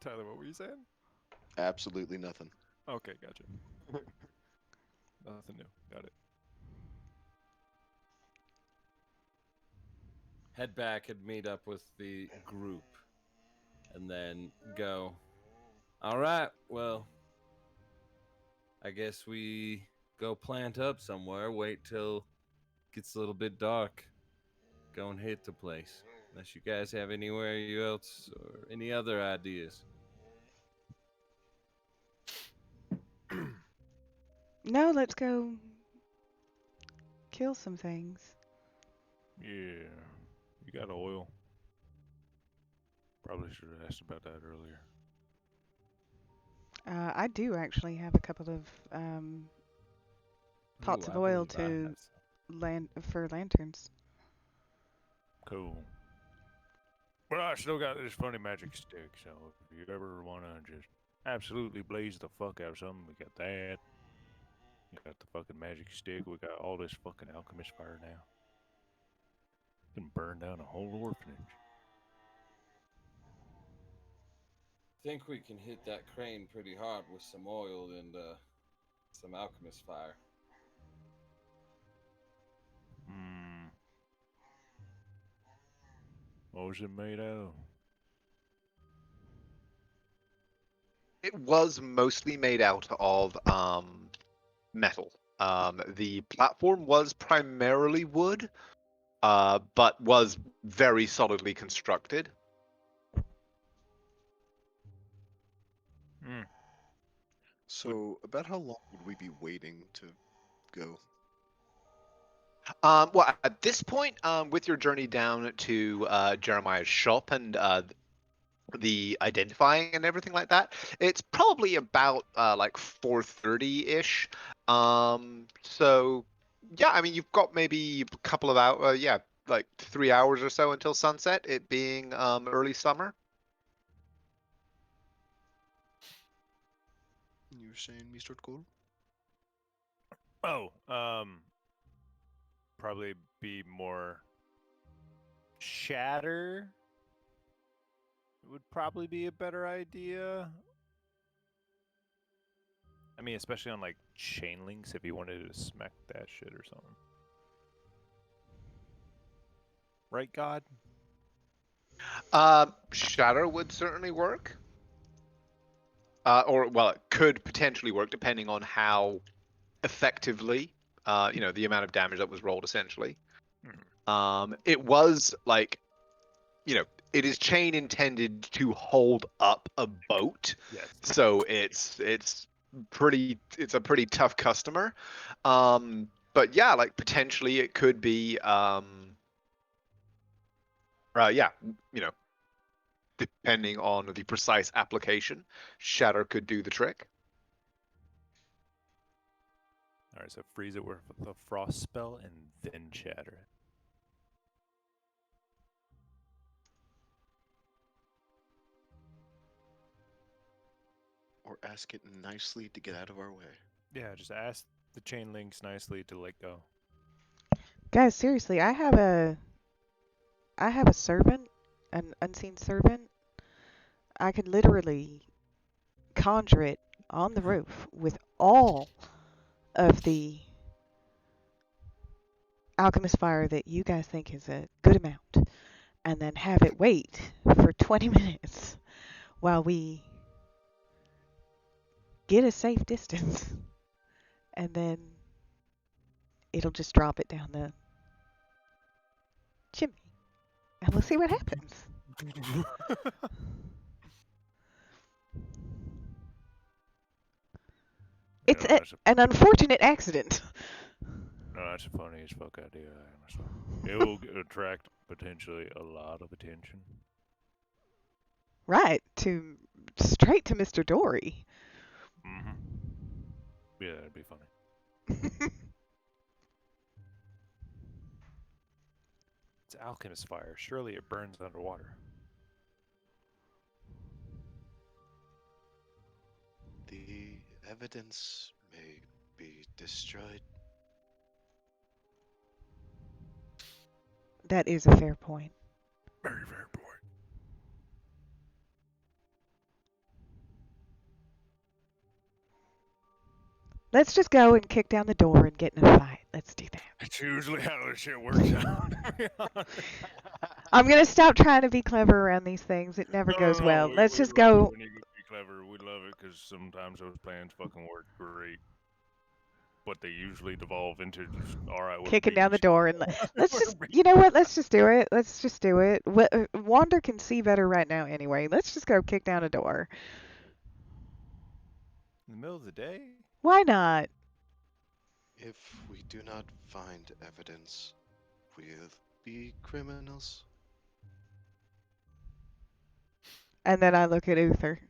Tyler, what were you saying? Absolutely nothing. Okay, gotcha. Nothing new. Got it. Head back and meet up with the group. And then go. All right, well, I guess we go plant up somewhere, wait till it gets a little bit dark. Go and hit the place. Unless you guys have anywhere else or any other ideas. No, let's go kill some things. Yeah. You got oil. Probably should have asked about that earlier. I do actually have a couple of pots Ooh, of I oil believe I to have for lanterns. Cool. But I still got this funny magic stick, so if you ever want to just absolutely blaze the fuck out of something, we got that. You got the fucking magic stick. We got all this fucking alchemist fire now. You can burn down a whole orphanage. think we can hit that crane pretty hard with some oil and some alchemist fire. Hmm. What was it made out of? It was mostly made out of metal. The platform was primarily wood, but was very solidly constructed. Hmm. So, about how long would we be waiting to go? Well, at this point, with your journey down to Jeremiah's shop and the identifying and everything like that, it's probably about like 4:30 ish. So yeah, I mean, you've got maybe a couple of hours, yeah, like 3 hours or so until sunset. It being early summer. You were saying, Mr. Cole? Oh, probably be more shatter would probably be a better idea. I mean, especially on like chain links if you wanted to smack that shit or something. Right, God? Shatter would certainly work. Or well, it could potentially work depending on how effectively, the amount of damage that was rolled essentially. It was like, it is chain intended to hold up a boat, Yes. so it's a pretty tough customer. But yeah, like potentially it could be, yeah, depending on the precise application, shatter could do the trick. All right, so freeze it with a frost spell and then shatter it. Or ask it nicely to get out of our way. Yeah, just ask the chain links nicely to let go. Guys, seriously, I have a servant, an unseen servant. I could literally conjure it on the roof with all of the alchemist fire that you guys think is a good amount, and then have it wait for 20 minutes while we get a safe distance, and then it'll just drop it down the chimney, and we'll see what happens. It's No, an unfortunate accident. no, that's a funny as fuck idea, honestly. It will attract potentially a lot of attention. Right, straight to Mr. Dory. Mm-hmm. Yeah, that'd be funny. It's alchemist fire. Surely it burns underwater. The evidence may be destroyed. That is a fair point. Very fair point. Let's just go and kick down the door and get in a fight. Let's do that. It's usually how this shit works out. I'm gonna stop trying to be clever around these things. It never goes well. Let's just go. When you be clever, we love it because sometimes those plans fucking work great, but they usually devolve into just all right. Kicking down the door and let's just, you know what? Let's just do it. Let's just do it. Wander can see better right now anyway. Let's just go kick down a door. In the middle of the day. Why not? If we do not find evidence, we'll be criminals. And then I look at Uther.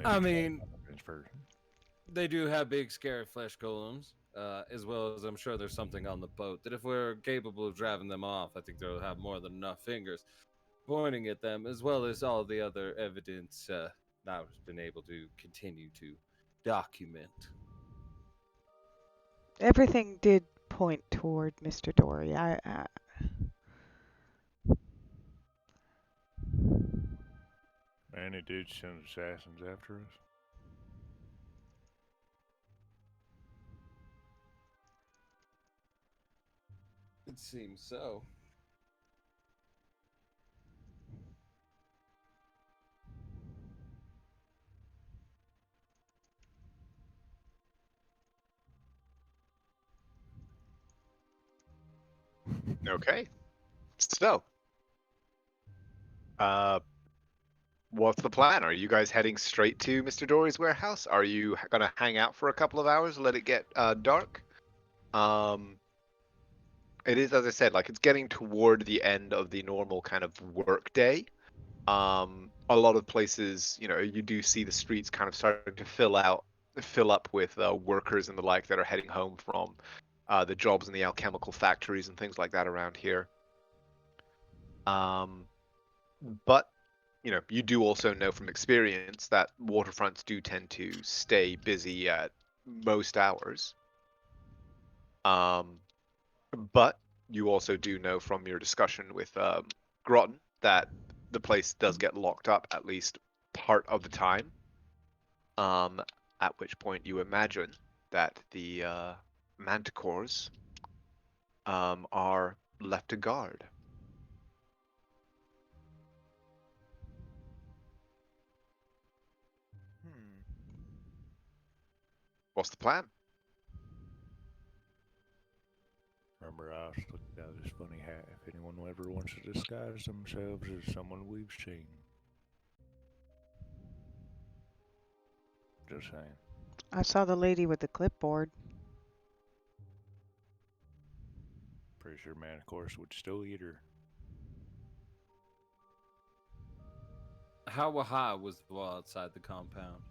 I mean, they do have big, scary flesh golems, as well as I'm sure there's something on the boat that if we're capable of driving them off, I think they'll have more than enough fingers pointing at them, as well as all the other evidence that I've been able to continue to document. Everything did point toward Mr. Dory. And it did send assassins after us. It seems so. Okay. So, uh, what's the plan? Are you guys heading straight to Mr. Dory's warehouse? Are you gonna hang out for a couple of hours, let it get dark? Um, it is, as I said, like it's getting toward the end of the normal kind of work day. A lot of places, you do see the streets kind of starting to fill up with workers and the like that are heading home from the jobs in the alchemical factories and things like that around here. Um, but you do also know from experience that waterfronts do tend to stay busy at most hours. Um, but you also do know from your discussion with Groton that the place does get locked up at least part of the time. Um, at which point you imagine that the manticores are left to guard. Hmm. What's the plan? Remember, I also looked out this funny hat. If anyone ever wants to disguise themselves as someone we've seen. Just saying. I saw the lady with the clipboard. Pretty sure man, of course, would still eat her. How high was the wall outside the compound?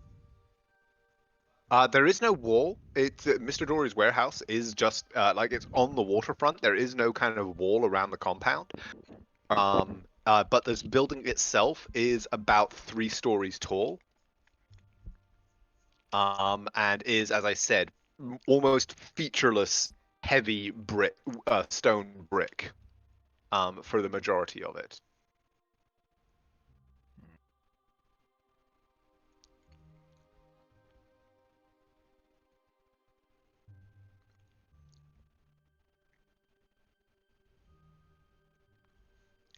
There is no wall. It's Mr. Dory's warehouse is just like it's on the waterfront. There is no kind of wall around the compound. But this building itself is about 3 stories tall. And is, as I said, almost featureless, heavy brick, stone brick, for the majority of it.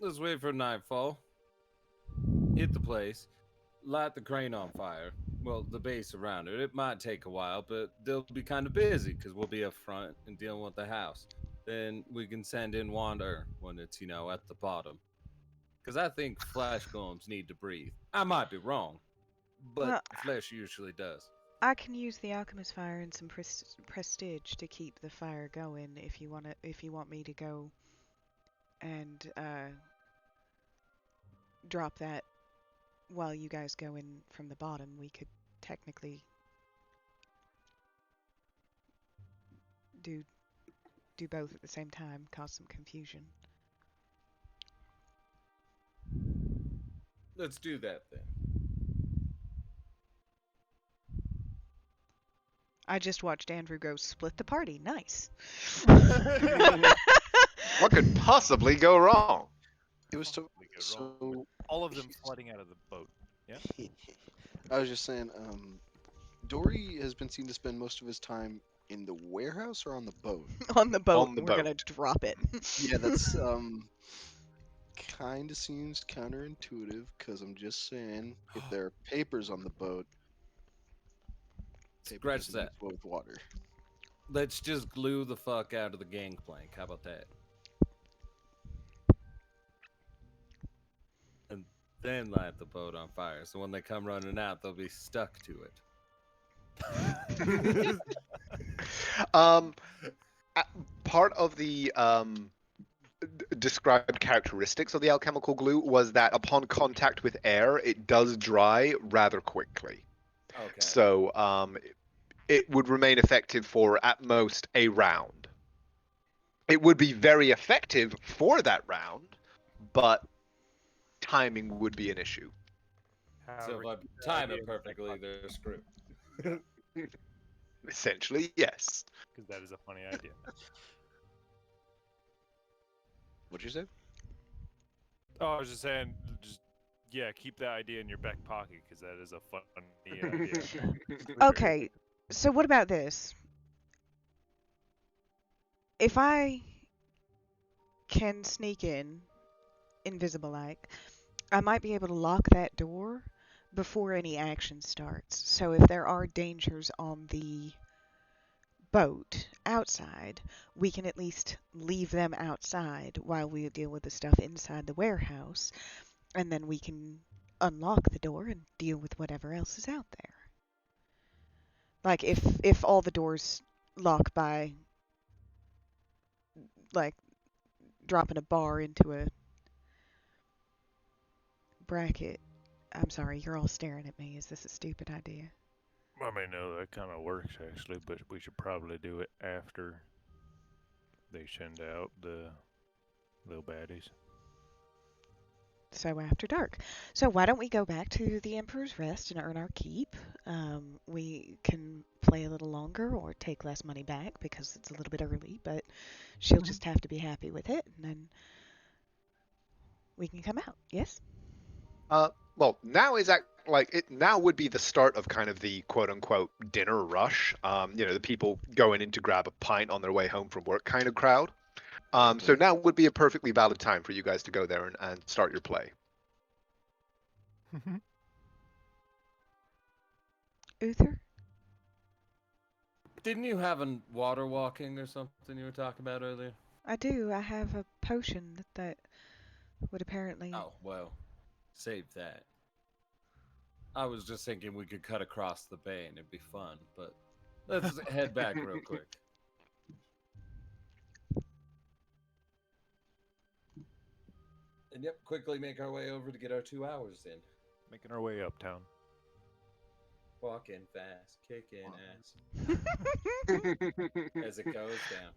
Let's wait for nightfall. Hit the place. Light the crane on fire. Well, the base around it. It might take a while, but they'll be kind of busy because we'll be up front and dealing with the house. Then we can send in Wander when it's, at the bottom. Because I think flesh golems need to breathe. I might be wrong, but Well, flesh usually does. I can use the alchemist fire and some prestige to keep the fire going if you want me to go and drop that while you guys go in from the bottom. We could technically do both at the same time, cause some confusion. Let's do that then. I just watched Andrew go split the party. Nice. What could possibly go wrong? It was so. We go wrong with all of them flooding out of the boat. I was just saying, Dory has been seen to spend most of his time in the warehouse or on the boat. On the boat. On the We're gonna boat. drop it. Yeah, that's kind of seems counterintuitive because I'm just saying, if there are papers on the boat, paper Scratch doesn't that. mix well with water. Let's just glue the fuck out of the gangplank. How about that? And then light the boat on fire. So when they come running out, they'll be stuck to it. Part of the described characteristics of the alchemical glue was that upon contact with air, it does dry rather quickly. Okay. So it would remain effective for at most a round. It would be very effective for that round, but timing would be an issue. So if I time it perfectly, they're screwed. Essentially, yes. Because that is a funny idea. What'd you say? Oh, I was just saying, keep that idea in your back pocket because that is a funny idea. Okay, so what about this? If I can sneak in, invisible like, I might be able to lock that door before any action starts. So if there are dangers on the boat outside, we can at least leave them outside while we deal with the stuff inside the warehouse, and then we can unlock the door and deal with whatever else is out there. Like if all the doors lock by like dropping a bar into a bracket. I'm sorry, you're all staring at me. Is this a stupid idea? I mean, no, that kind of works actually, but we should probably do it after they send out the little baddies. So after dark. So why don't we go back to the Emperor's Rest and earn our keep? We can play a little longer or take less money back because it's a little bit early, but she'll just have to be happy with it, and then we can come out. Yes? Well, now is like it now would be the start of kind of the quote unquote dinner rush. The people going in to grab a pint on their way home from work kind of crowd. So now would be a perfectly valid time for you guys to go there and start your play. Uther? Didn't you have a water walking or something you were talking about earlier? I do. I have a potion that would apparently. Oh, well, save that. I was just thinking we could cut across the bay and it'd be fun, but let's head back real quick. And yep, quickly make our way over to get our 2 hours in. Making our way uptown. Walking fast, kicking ass as it goes down.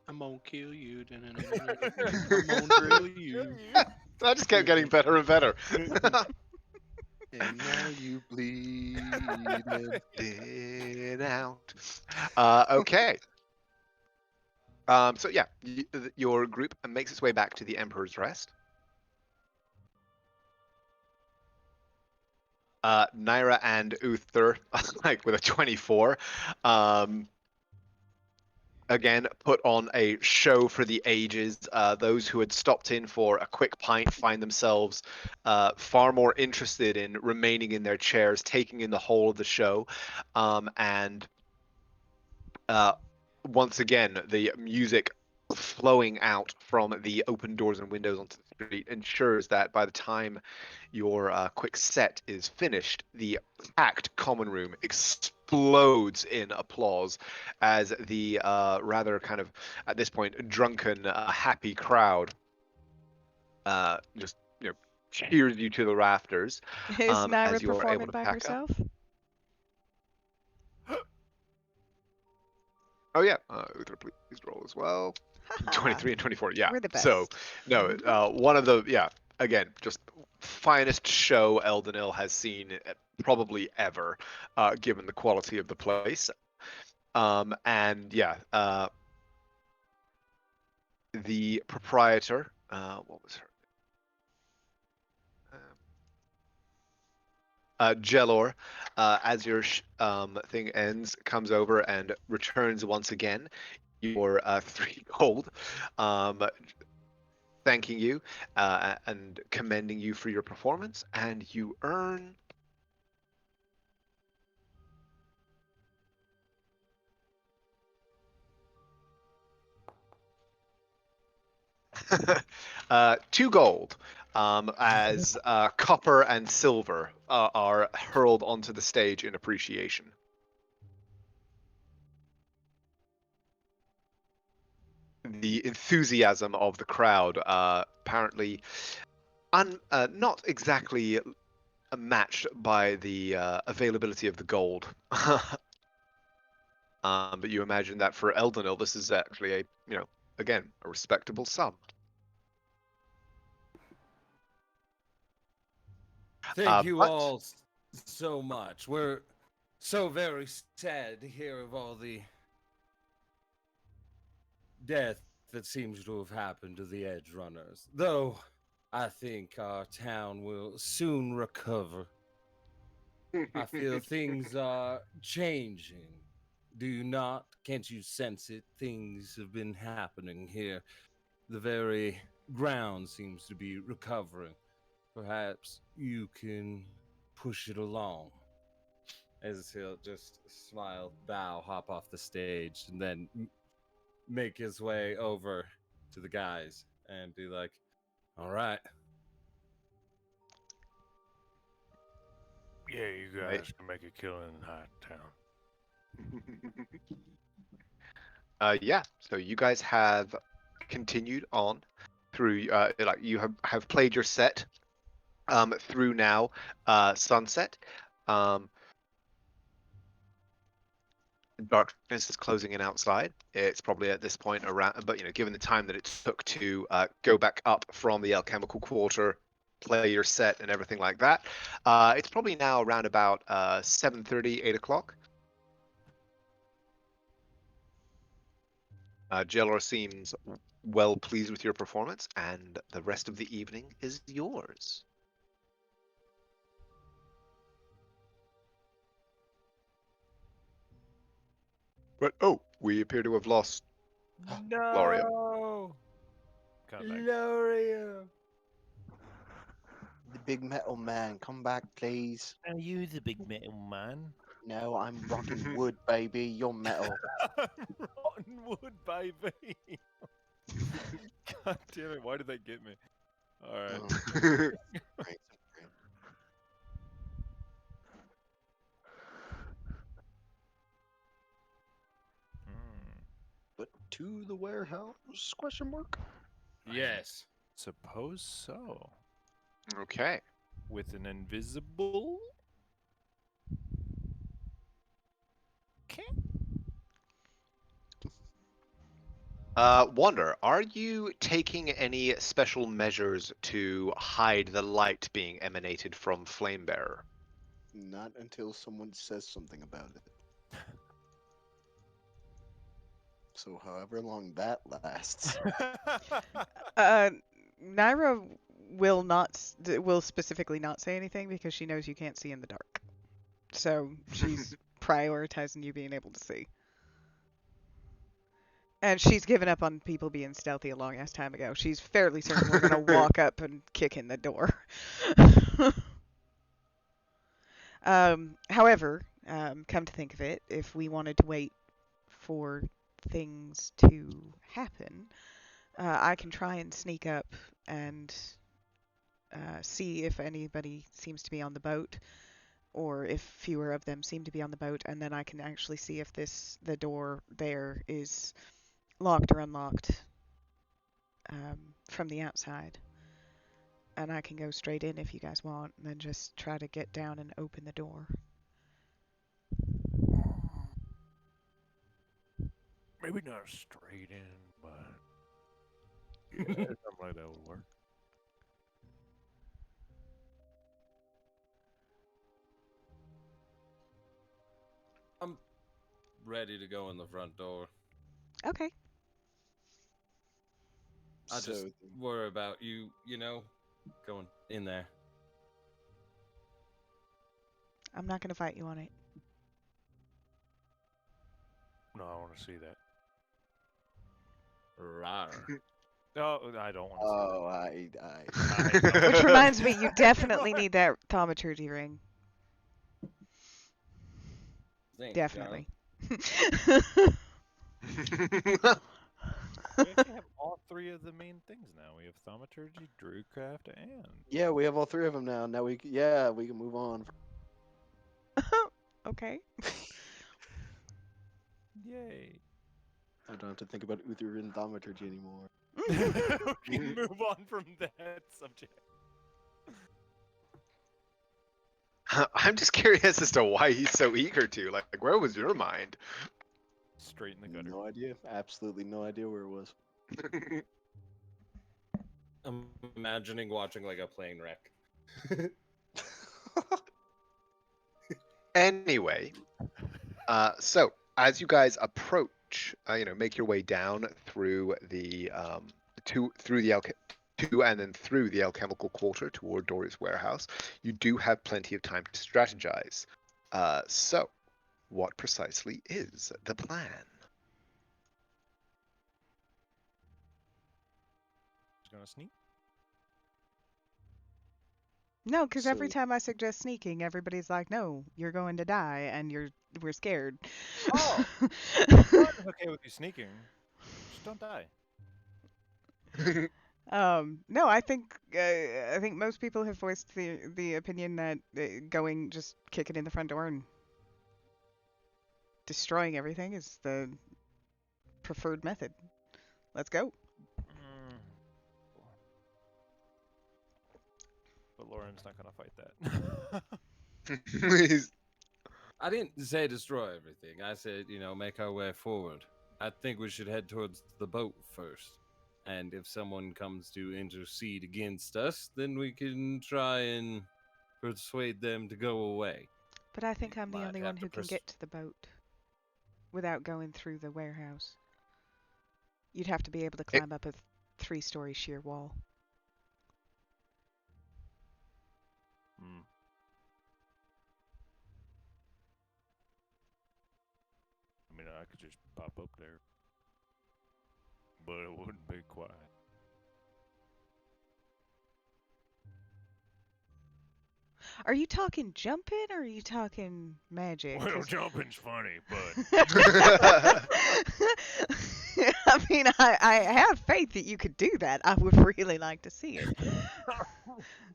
I'm gonna kill you. I'm gonna drill you. I just kept getting better and better. And now you bleeding. It out. Okay. So yeah, your group makes its way back to the Emperor's Rest. Naira and Uther, like with a 24, again put on a show for the ages. Those who had stopped in for a quick pint find themselves far more interested in remaining in their chairs, taking in the whole of the show, and once again, the music flowing out from the open doors and windows onto the street ensures that by the time your quick set is finished, the packed common room explodes in applause as the rather kind of, at this point, drunken, happy crowd just cheers you to the rafters. Is Naira as you are able performing to by pack herself? Oh yeah, Uther, please roll as well. Haha. 23 and 24, yeah. We're the best. So, no, one of the, again, just finest show Eldenil has seen probably ever, given the quality of the place. And yeah, the proprietor, what was her? Jelor, as your thing ends, comes over and returns once again your 3 gold, thanking you and commending you for your performance, and you earn two gold, as copper and silver are hurled onto the stage in appreciation. The enthusiasm of the crowd apparently not exactly matched by the availability of the gold. But you imagine that for Eldenil, this is actually again, a respectable sum. Thank you but- all so much. We're so very sad to hear of all the death that seems to have happened to the Edge Runners. Though, I think our town will soon recover. I feel things are changing. Do you not? Can't you sense it? Things have been happening here. The very ground seems to be recovering. Perhaps you can push it along. as he'll just smile, bow, hop off the stage, and then make his way over to the guys and be like, "All right, Yeah, you Right. guys can make a killing in High Town. Yeah, so you guys have continued on through, like you have played your set through now sunset. Um, Darkness is closing in outside. It's probably at this point around, but given the time that it took to go back up from the alchemical quarter, play your set, and everything like that, it's probably now around about 7:30, 8 o'clock. Jelor seems well pleased with your performance, and the rest of the evening is yours. But we appear to have lost Lorium. No. Come back. Gloria." The big metal man, come back, please. Are you the big metal man? No, I'm rocking wood, baby. You're metal. Rotten wood, baby. God damn it! Why did that get me? All right. Great, great. Hmm. But to the warehouse? Question mark. Yes. Suppose so. Okay. With an invisible. Okay. Wonder, are you taking any special measures to hide the light being emanated from Flamebearer? Not until someone says something about it. So however long that lasts. Naira will not will specifically not say anything because she knows you can't see in the dark. So she's prioritizing you being able to see. And she's given up on people being stealthy a long ass time ago. She's fairly certain we're gonna walk up and kick in the door. However, come to think of it, if we wanted to wait for things to happen, I can try and sneak up and see if anybody seems to be on the boat, or if fewer of them seem to be on the boat, and then I can actually see if the door there is locked or unlocked from the outside. And I can go straight in if you guys want, and then just try to get down and open the door. Maybe not straight in, but yeah, something like that would work. I'm ready to go in the front door. Okay. I just So worry about you, going in there. I'm not gonna fight you on it. No, I want to see that. Rawr. No, I don't want to oh, see Which reminds me, you definitely need that thaumaturgy ring. Thanks, Definitely. We actually have all three of the main things now. We have thaumaturgy, druidcraft, and yeah, we have all three of them now. Now we can move on. Okay. yay. I don't have to think about Uther and thaumaturgy anymore. We can move on from that subject. I'm just curious as to why he's so eager to. Like, where was your mind? Straight in the gutter. No idea. Absolutely no idea where it was. I'm imagining watching like a plane wreck. Anyway, so as you guys approach, make your way down through the and then through the alchemical quarter toward Dory's warehouse, you do have plenty of time to strategize. So, what precisely is the plan? Just gonna sneak. No, because every So time I suggest sneaking, everybody's like, "No, you're going to die," and we're scared. Oh. I'm okay with you sneaking. Just don't die. No, I think most people have voiced the opinion that going just kicking in the front door and destroying everything is the preferred method. Let's go. Mm. But Lauren's not gonna fight that. He's- I didn't say destroy everything. I said, make our way forward. I think we should head towards the boat first. And if someone comes to intercede against us, then we can try and persuade them to go away. But I think I'm the Might only have one to who can get to the boat without going through the warehouse. You'd have to be able to It- climb up a 3-story sheer wall. Hmm. I mean, I could just pop up there, but it wouldn't be quiet. Are you talking jumping or are you talking magic? Well, 'Cause- jumping's funny, but I mean, I have faith that you could do that. I would really like to see it.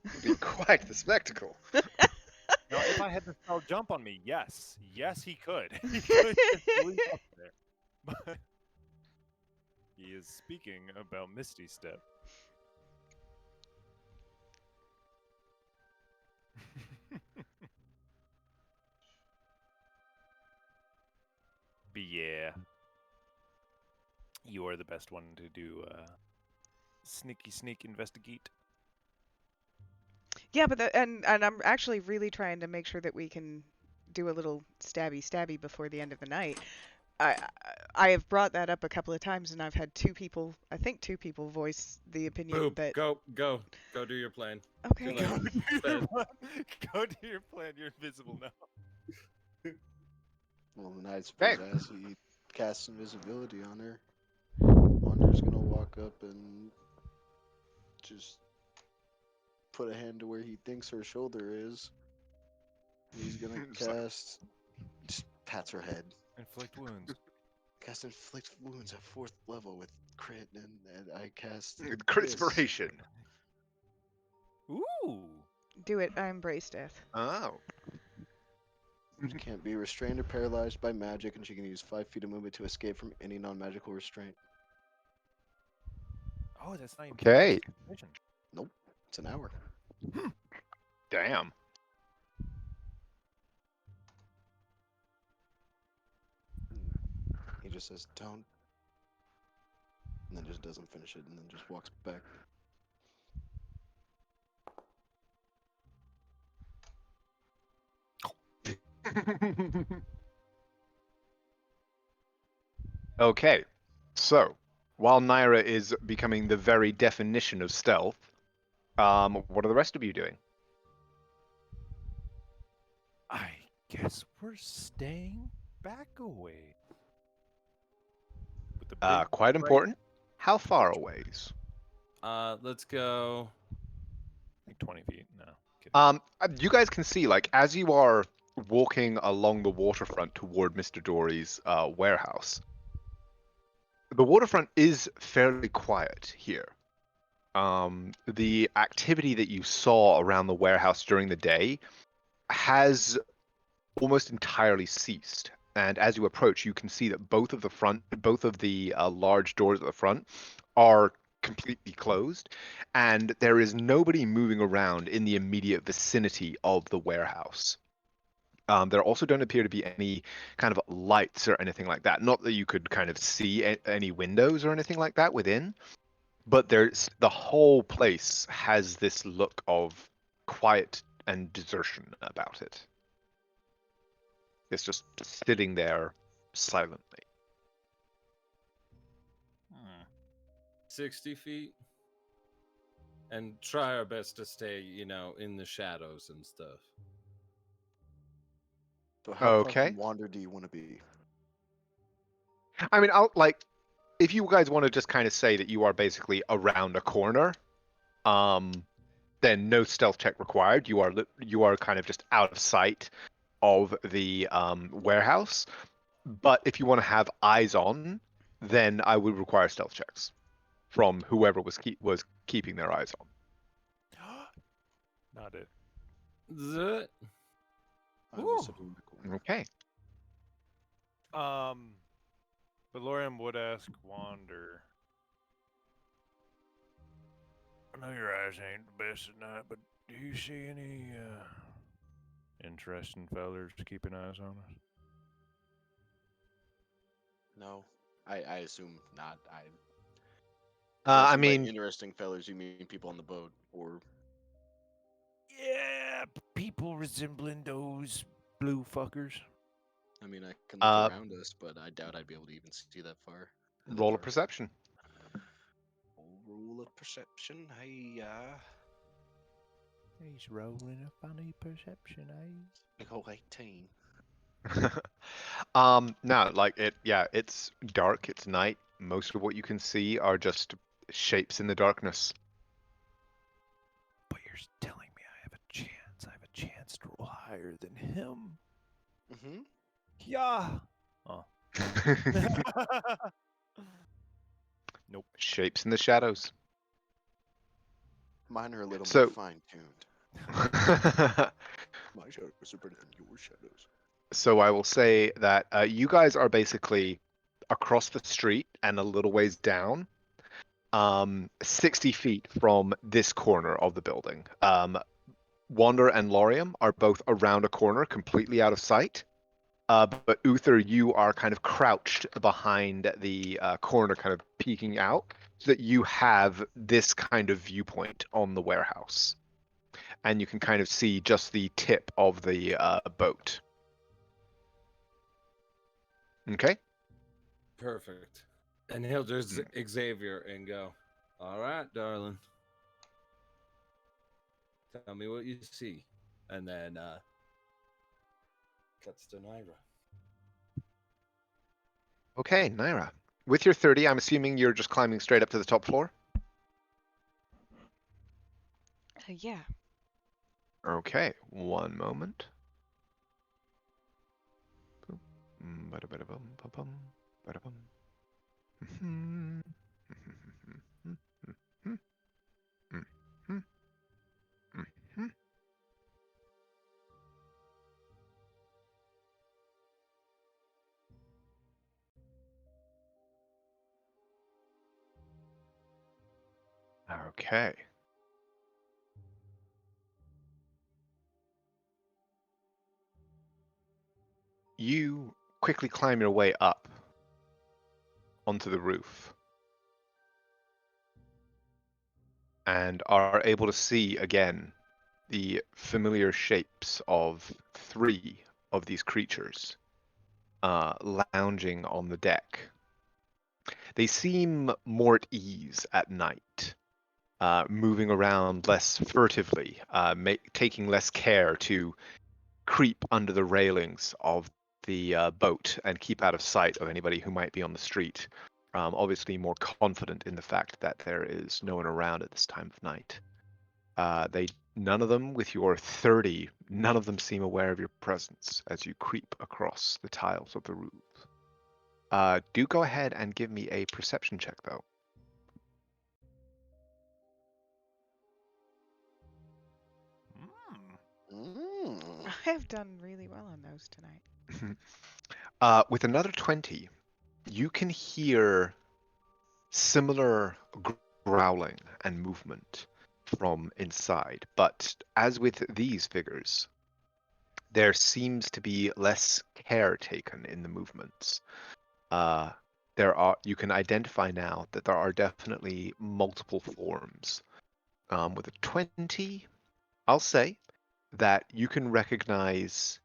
It'd be quite the spectacle. now if I had the spell jump on me, yes, he could. He could just leap up there. But he is speaking about Misty Step. But yeah, you are the best one to do sneak investigate. Yeah, but and I'm actually really trying to make sure that we can do a little stabby before the end of the night. I I have brought that up a couple of times, and I've had two people, I think two people, voice the opinion Boop, that go do your plan. okay. Too late. Bed. Go to your plan. You're invisible now. well, then I Hey. suppose as he casts invisibility on her, Wander's gonna walk up and just put a hand to where he thinks her shoulder is. He's gonna It's like- cast. Just pats her head. Inflict wounds. Cast inflict wounds at 4th level with crit, and I cast Crit this. inspiration. Ooh. Do it. I embrace death. Oh. She can't be restrained or paralyzed by magic, and she can use 5 feet of movement to escape from any non-magical restraint. Oh, that's not even Okay. concentration. It's an hour. Damn. He just says, "Don't," and then just doesn't finish it, and then just walks back. Okay, so while Naira is becoming the very definition of stealth, what are the rest of you doing? I guess we're staying back away. With the big Quite important. How far away? Let's go. like 20 feet. No. Kidding. You guys can see, like, as you are walking along the waterfront toward Mr. Dory's warehouse, the waterfront is fairly quiet here. The activity that you saw around the warehouse during the day has almost entirely ceased. And as you approach, you can see that both of the large doors at the front are completely closed, and there is nobody moving around in the immediate vicinity of the warehouse. There also don't appear to be any kind of lights or anything like that. Not that you could kind of see any windows or anything like that within, but the whole place has this look of quiet and desertion about it. It's just sitting there silently. 60 feet. And try our best to stay, in the shadows and stuff. So how far Okay. from Wander do you want to be? I mean, if you guys want to just kind of say that you are basically around a corner, then no stealth check required. You are kind of just out of sight of the warehouse. But if you want to have eyes on, then I would require stealth checks from whoever was keeping their eyes on. Not it. Zut. I'm just sitting in the corner. Okay. But Lorium would ask Wander. I know your eyes ain't the best at night, but do you see any interesting fellers keeping eyes on us? No, I assume not. I By mean, interesting fellas, you mean people on the boat, or Yeah, people resembling those blue fuckers. I mean, I can look around us, but I doubt I'd be able to even see that far. in the roll a dark. perception. Rule of perception. Hey, He's rolling a funny perception, eh? big ol' 18. No, like it's dark, it's night. Most of what you can see are just shapes in the darkness. But you're telling me I have a chance. I have a chance to roll higher than him. Mm-hmm. Yeah. Oh. Nope. Shapes in the shadows. Mine are a little So- more fine-tuned. My shadows are better than your shadows. So I will say that you guys are basically across the street and a little ways down, 60 feet from this corner of the building. Wander and Lorium are both around a corner, completely out of sight. But Uther, you are kind of crouched behind the corner, kind of peeking out, so that you have this kind of viewpoint on the warehouse. And you can kind of see just the tip of the boat. Okay? Perfect. And he'll just Xavier and go, all right, darling. Tell me what you see. And then cuts to Naira. Okay, Naira. With your 30, I'm assuming you're just climbing straight up to the top floor? Yeah. Okay, one moment. Ba-da-ba-da-bum, ba-bum, ba-da-bum. Mhm. Mhm. Mhm. Mhm. Okay. You quickly climb your way up onto the roof and are able to see again the familiar shapes of 3 of these creatures lounging on the deck. They seem more at ease at night, moving around less furtively, taking less care to creep under the railings of the boat and keep out of sight of anybody who might be on the street. Obviously, more confident in the fact that there is no one around at this time of night. None of them, with your 30, none of them seem aware of your presence as you creep across the tiles of the roof. Do go ahead and give me a perception check, though. Mm. I have done really well on those tonight. With another 20, you can hear similar growling and movement from inside, but as with these figures, there seems to be less care taken in the movements. You can identify now that there are definitely multiple forms. With a 20, I'll say that you can recognize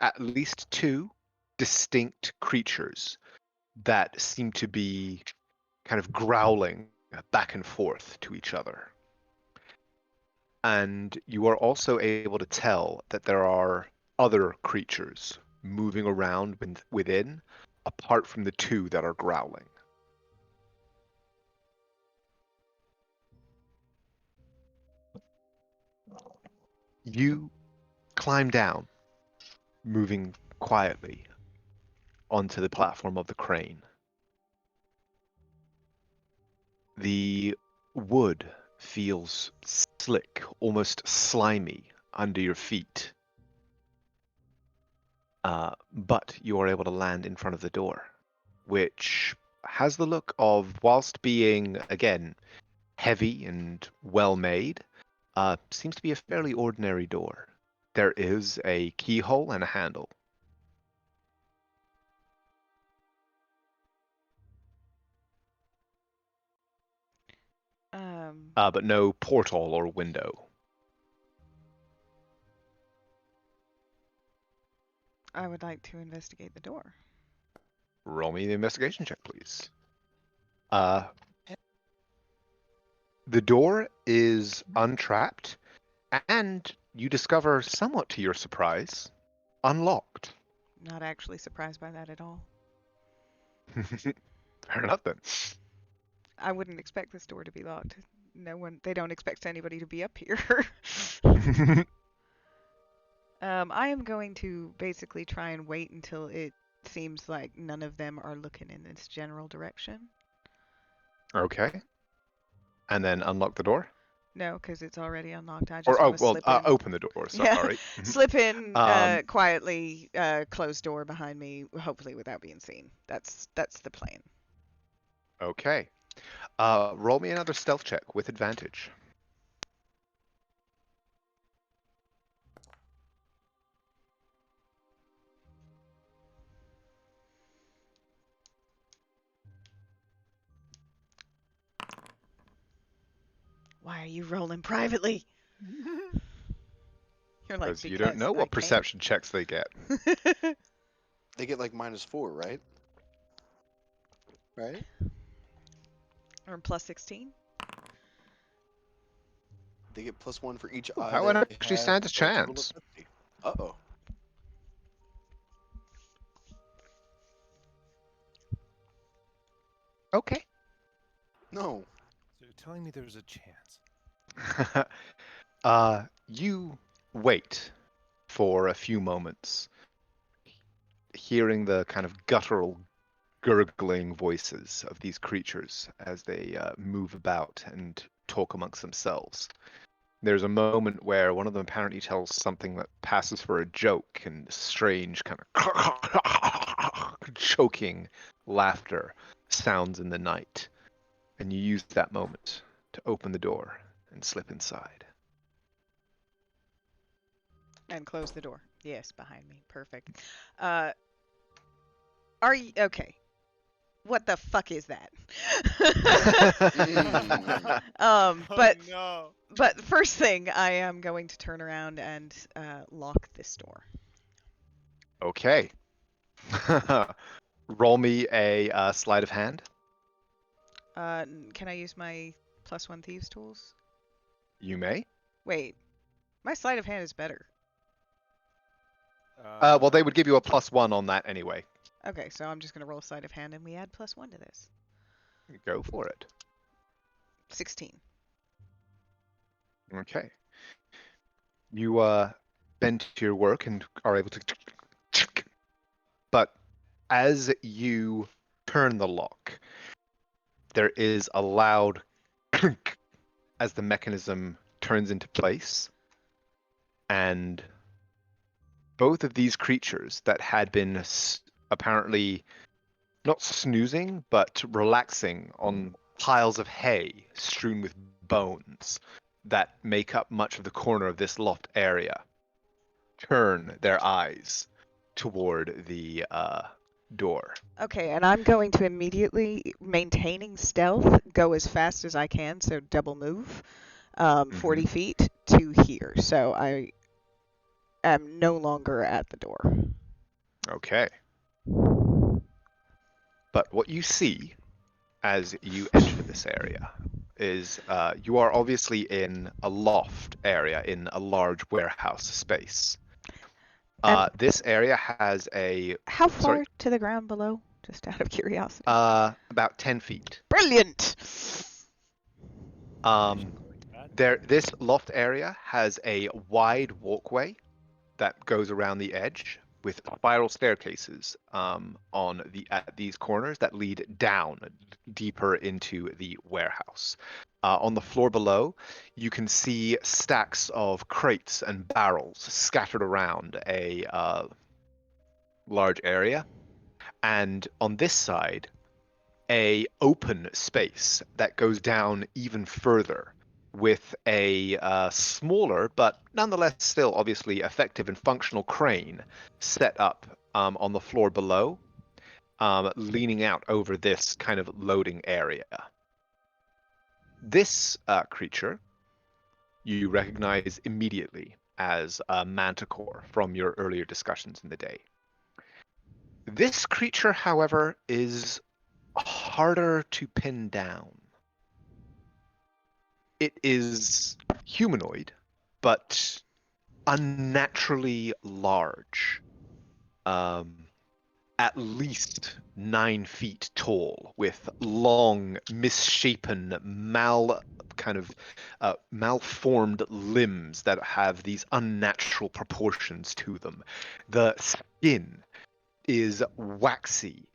at least two distinct creatures that seem to be kind of growling back and forth to each other. And you are also able to tell that there are other creatures moving around within, apart from the 2 that are growling. You climb down, moving quietly onto the platform of the crane. The wood feels slick, almost slimy under your feet. But you are able to land in front of the door, which has the look of, whilst being, again, heavy and well made, seems to be a fairly ordinary door. There is a keyhole and a handle. But no portal or window. I would like to investigate the door. Roll me the investigation check, please. The door is untrapped, and you discover, somewhat to your surprise, unlocked. Not actually surprised by that at all. Fair enough then. I wouldn't expect this door to be locked. They don't expect anybody to be up here. I am going to basically try and wait until it seems like none of them are looking in this general direction. Okay. And then unlock the door? No, because it's already unlocked. I just Or, want to slip in. open the door, Yeah. sorry. Slip in Um, quietly, close door behind me, hopefully without being seen. That's the plan. Okay. Roll me another stealth check with advantage. Why are you rolling privately? You're like, Because you don't know what perception checks they get. They get like -4, right? Right? Or plus 16? They get +1 for each Ooh, eye. that one they actually have stands a for a total of chance. 50. Uh-oh. Okay. No. So you're telling me there's a chance? You wait for a few moments, hearing the kind of guttural, gurgling voices of these creatures as they move about and talk amongst themselves. There's a moment where one of them apparently tells something that passes for a joke, and strange kind of choking laughter sounds in the night. And you use that moment to open the door and slip inside. And close the door. Yes, behind me. Perfect. Are you okay? What the fuck is that? But Oh, no. but the first thing, I am going to turn around and lock this door. Okay. Roll me a sleight of hand. Can I use my +1 thieves tools? You may. Wait, my sleight of hand is better. Well, they would give you a +1 on that anyway. Okay, so I'm just gonna roll sleight of hand and we add +1 to this. Go for it. 16. Okay. You bend to your work and are able to. But as you turn the lock, there is a loud as the mechanism turns into place, and both of these creatures that had been apparently not snoozing but relaxing on piles of hay strewn with bones that make up much of the corner of this loft area turn their eyes toward the door. Okay, and I'm going to immediately, maintaining stealth, go as fast as I can, so double move, 40 feet to here. So I am no longer at the door. Okay. But what you see as you enter this area is you are obviously in a loft area in a large warehouse space. This area has a... How far Sorry? to the ground below? Just out of curiosity. About 10 feet. Brilliant! This loft area has a wide walkway that goes around the edge with spiral staircases at these corners that lead down deeper into the warehouse. On the floor below, you can see stacks of crates and barrels scattered around a large area. And on this side, a open space that goes down even further with a smaller but nonetheless still obviously effective and functional crane set up on the floor below, leaning out over this kind of loading area. This creature you recognize immediately as a manticore from your earlier discussions in the day. This creature, however, is harder to pin down. It is humanoid, but unnaturally large. At least 9 feet tall, with long, misshapen, malformed limbs that have these unnatural proportions to them. The skin is waxy,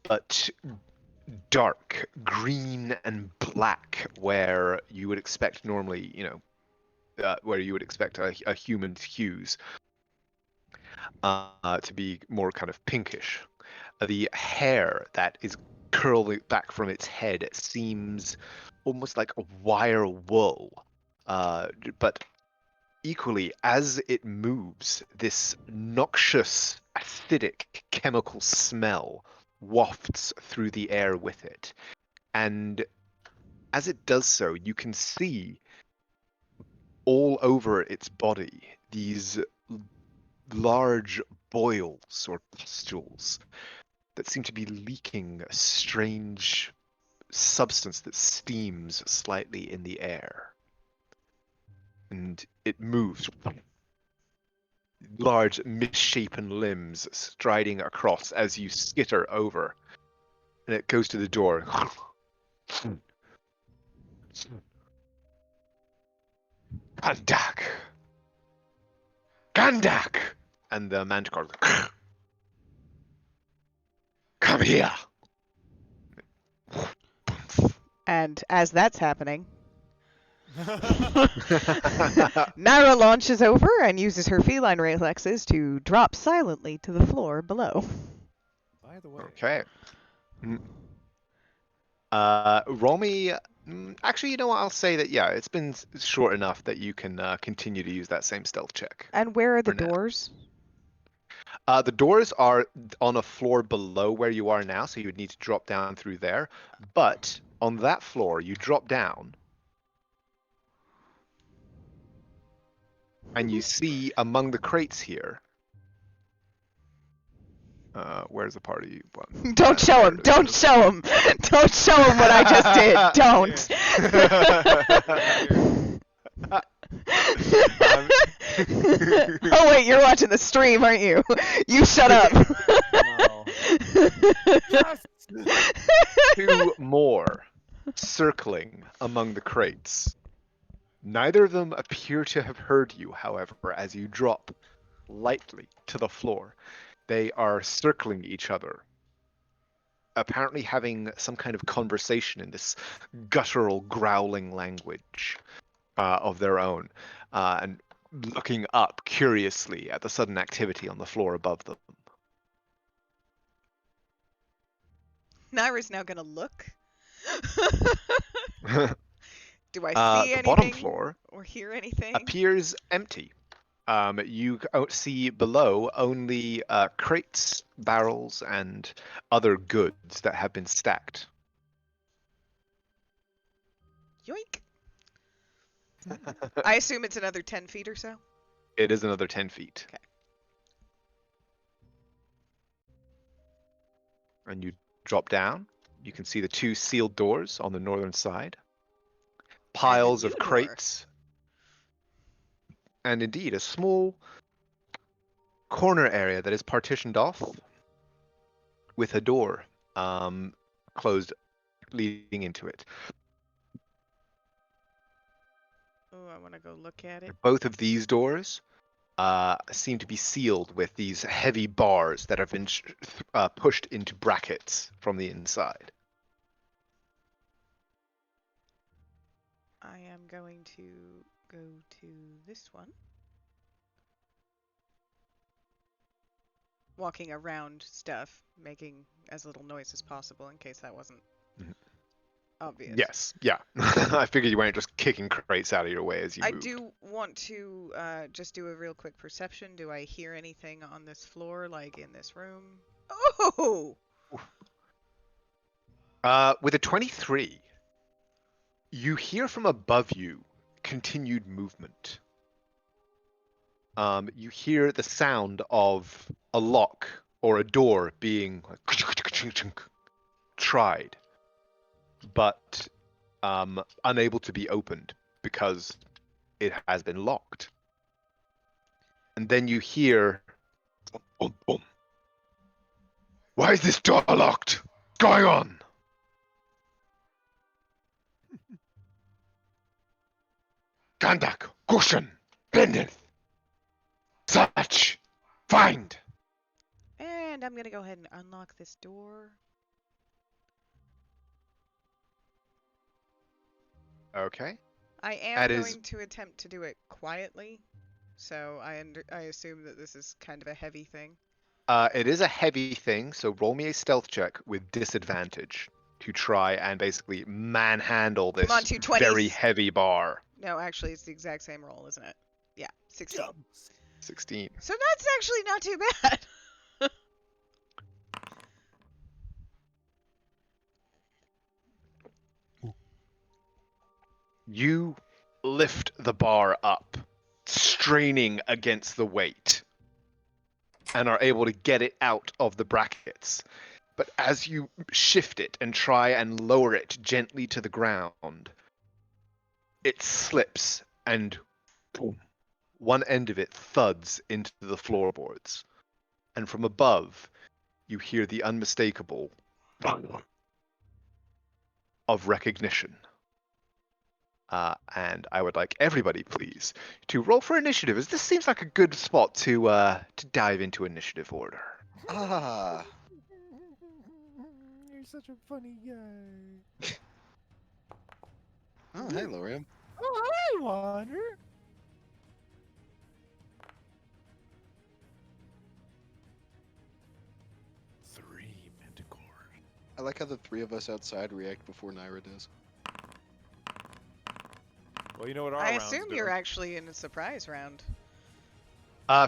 but dark green and black, where you would expect normally, where you would expect a human's hues to be more kind of pinkish. The hair that is curling back from its head seems almost like a wire wool, but equally, as it moves, this noxious, acidic chemical smell wafts through the air with it. And as it does so, you can see all over its body these large boils or pustules that seem to be leaking a strange substance that steams slightly in the air. And it moves. Large, misshapen limbs striding across as you skitter over. And it goes to the door. Gandak! Gandak! And the manticore, come here! And as that's happening, Naira launches over and uses her feline reflexes to drop silently to the floor below. By the way. Okay. Roll me. Actually, you know what? I'll say that, yeah, it's been short enough that you can continue to use that same stealth check. And where are the For now. doors? The doors are on a floor below where you are now, so you would need to drop down through there. But on that floor, you drop down, and you see among the crates here. Where's the party one? Don't show him! Don't show him! Don't show him what I just did! Don't! Oh wait, you're watching the stream, aren't you? You shut up! Two more circling among the crates. Neither of them appear to have heard you, however, as you drop lightly to the floor. They are circling each other, apparently having some kind of conversation in this guttural, growling language of their own, and looking up curiously at the sudden activity on the floor above them. Naira's now gonna look. Do I see The anything? bottom floor or hear anything? appears empty. You see below only crates, barrels, and other goods that have been stacked. Yoink. I assume it's another 10 feet or so? It is another 10 feet. Okay. And you drop down. You can see the 2 sealed doors on the northern side. Piles of new door. crates. And indeed, a small corner area that is partitioned off with a door closed leading into it. Oh, I want to go look at it. Both of these doors seem to be sealed with these heavy bars that have been pushed into brackets from the inside. I am going to go to this one. Walking around stuff, making as little noise as possible in case that wasn't obvious. Yes, yeah. I figured you weren't just kicking crates out of your way as you I moved. do want to just do a real quick perception. Do I hear anything on this floor, like in this room? Oh! With a 23, you hear from above you continued movement. You hear the sound of a lock or a door being tried, but unable to be opened because it has been locked. And then you hear, boom, boom, boom. Why is this door locked? What's going on? Kandak, Gushen, Bendith, search, find. And I'm gonna go ahead and unlock this door. Okay. I am That going is- to attempt to do it quietly, so I assume that this is kind of a heavy thing. It is a heavy thing, so roll me a stealth check with disadvantage to try and basically manhandle this Come on, 220s. very heavy bar. No, actually, it's the exact same roll, isn't it? Yeah, 16. 16. So that's actually not too bad. You lift the bar up, straining against the weight, and are able to get it out of the brackets. But as you shift it and try and lower it gently to the ground, it slips and boom, one end of it thuds into the floorboards. And from above, you hear the unmistakable of recognition. And I would like everybody, please, to roll for initiative, as this seems like a good spot to dive into initiative order. Ah, You're such a funny guy. oh, hey, Lorium. Oh, hi, Wander. Three manticores. I like how the three of us outside react before Naira does. Well, you know what our I round's assume doing. you're actually in a surprise round.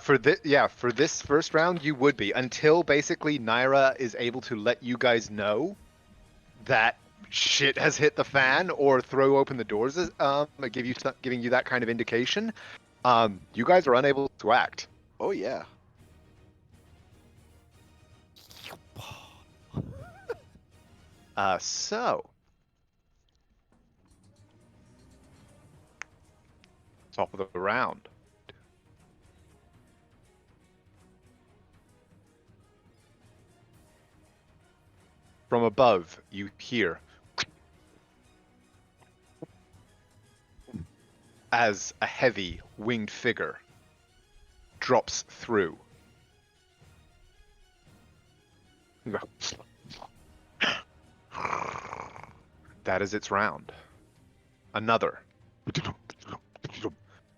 For this first round, you would be until basically Naira is able to let you guys know that shit has hit the fan or throw open the doors, giving you that kind of indication. You guys are unable to act. Oh yeah. So top of the round. From above, you hear as a heavy winged figure drops through. That is its round. Another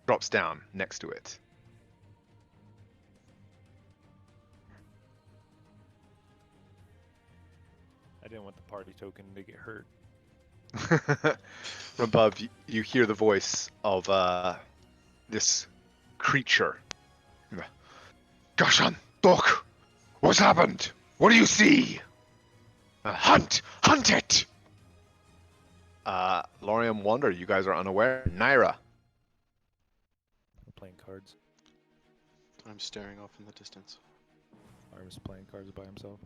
drops down next to it. I didn't want the party token to get hurt. From above, you hear the voice of this creature. Gashan, Doc, what's happened? What do you see? Hunt it! Lorium Wonder, you guys are unaware. Naira. I'm playing cards. I'm staring off in the distance. Arm's playing cards by himself.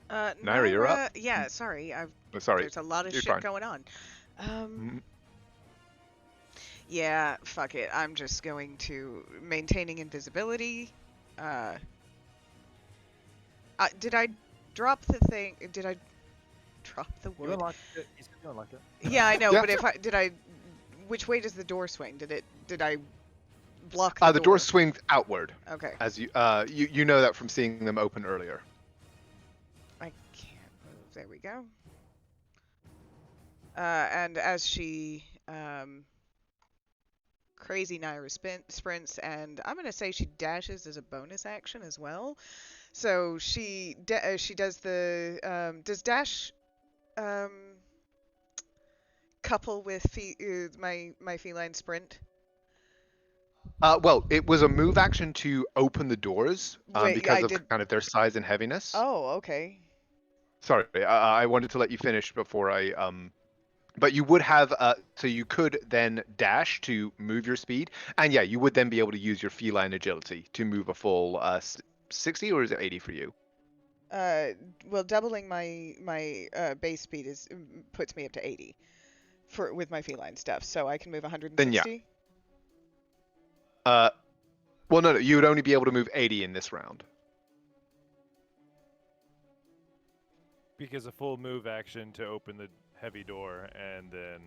Naira, you're up. Yeah, sorry. Sorry. There's a lot of you're shit fine. going on. Mhm. Yeah, fuck it. I'm just going to maintaining invisibility. Did I drop the thing? Did I drop the You wood. unlocked it. You said you unlocked it. Yeah, I know, Yeah. but did I, which way does the door swing? Did I block the door? The door swings outward, Okay. as you know that from seeing them open earlier. I can't move. There we go. And as she crazy Naira sprints, and I'm gonna say she dashes as a bonus action as well. So she does the does dash couple with my feline sprint? Well, it was a move action to open the doors Wait, because I of did. kind of their size and heaviness. Oh, okay. Sorry, I wanted to let you finish before I But you would have so you could then dash to move your speed, and yeah, you would then be able to use your feline agility to move a full 60, or is it 80 for you? Well, doubling my base speed puts me up to 80 with my feline stuff, so I can move 160. Then yeah. Well, no, you would only be able to move 80 in this round. Because a full move action to open the heavy door, and then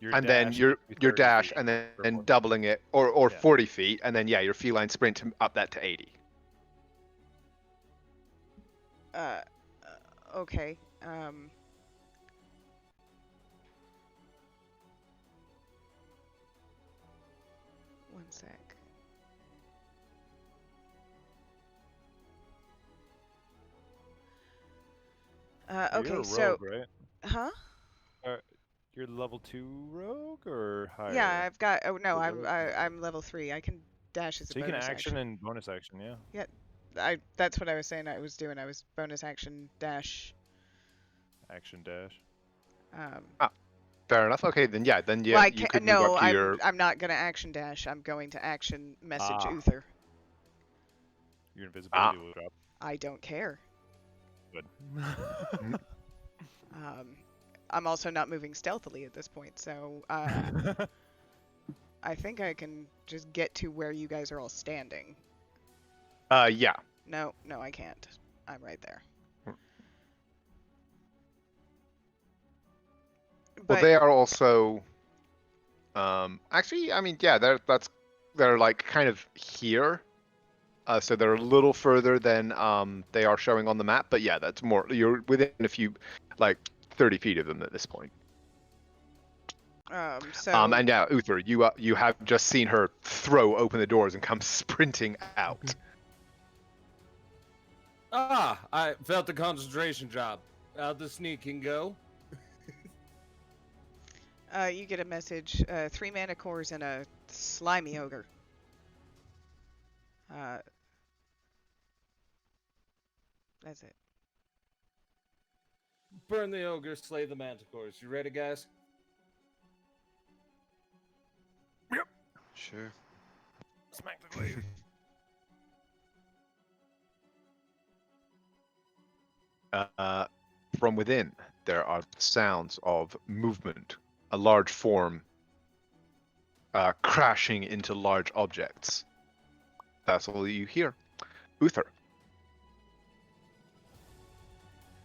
your And dash then your would be 30 dash, feet and then or more. doubling it, or Yeah. 40 feet, and then yeah, your feline sprint to up that to 80. Okay. One sec. You're Okay, a so rogue, right? huh? You're level 2 rogue or higher? Yeah, I've got. Oh no, Or I'm rogue? I'm level 3. I can dash as a So you can bonus action and bonus action, yeah. That's what I was saying. I was doing. I was bonus action dash. Action dash. Fair enough. Okay, then yeah, Well, you could move no, up to your. I'm not gonna action dash. I'm going to action message Ah. Uther. Your invisibility will drop. I don't care. Good. I'm also not moving stealthily at this point, so I think I can just get to where you guys are all standing. Yeah. No, I can't. I'm right there. Well, they are also. Actually, I mean, yeah, they're like kind of here. So they're a little further than they are showing on the map, but yeah, that's more. You're within a few, like 30 feet of them at this point. So. And yeah, Uther, you have just seen her throw open the doors and come sprinting out. I felt the concentration drop. How'd the sneaking go? You get a message. 3 mana cores and a slimy ogre. That's it. Burn the ogre, slay the manticores. You ready, guys? Sure. Smack the glaive. From within, there are sounds of movement, a large form crashing into large objects. That's all you hear. Uther.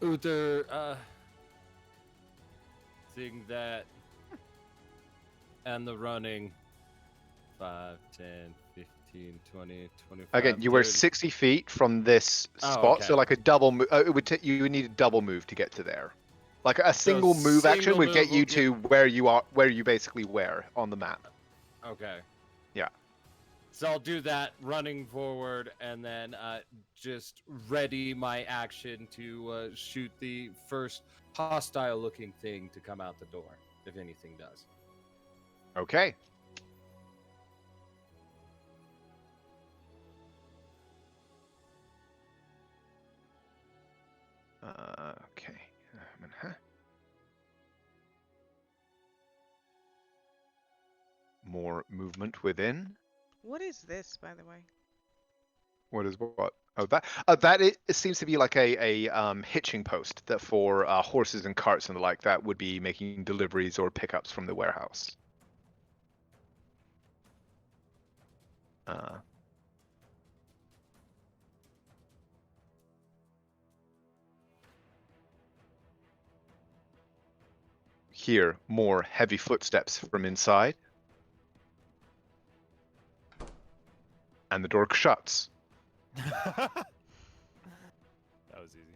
Uther, seeing that and the running 5, 10, 15, 20, 25. Again, you were 30. 60 feet from this Oh, spot, okay. so like a double move. You would need a double move to get to there. Like a single move action single would get move you will to where you are, where you basically were on the map. Okay. Yeah. So I'll do that running forward and then just ready my action to shoot the first hostile looking thing to come out the door, if anything does. Okay. Okay. More movement within. What is this, by the way? What is what? Oh, that it seems to be like a hitching post that for horses and carts and the like that would be making deliveries or pickups from the warehouse. hear more heavy footsteps from inside. And the door shuts. That was easy.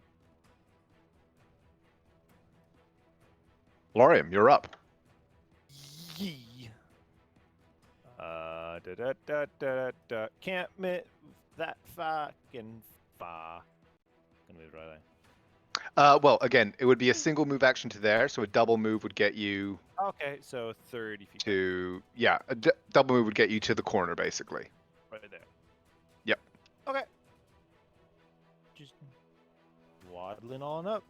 Lorium, you're up. Yee. Da da da da da. Can't move that fucking far. Gonna move right there. Well, again, it would be a single move action to there, so a double move would get you Okay, so 30 feet. to double move would get you to the corner, basically. Right there. Yep. Okay. Just waddling on up.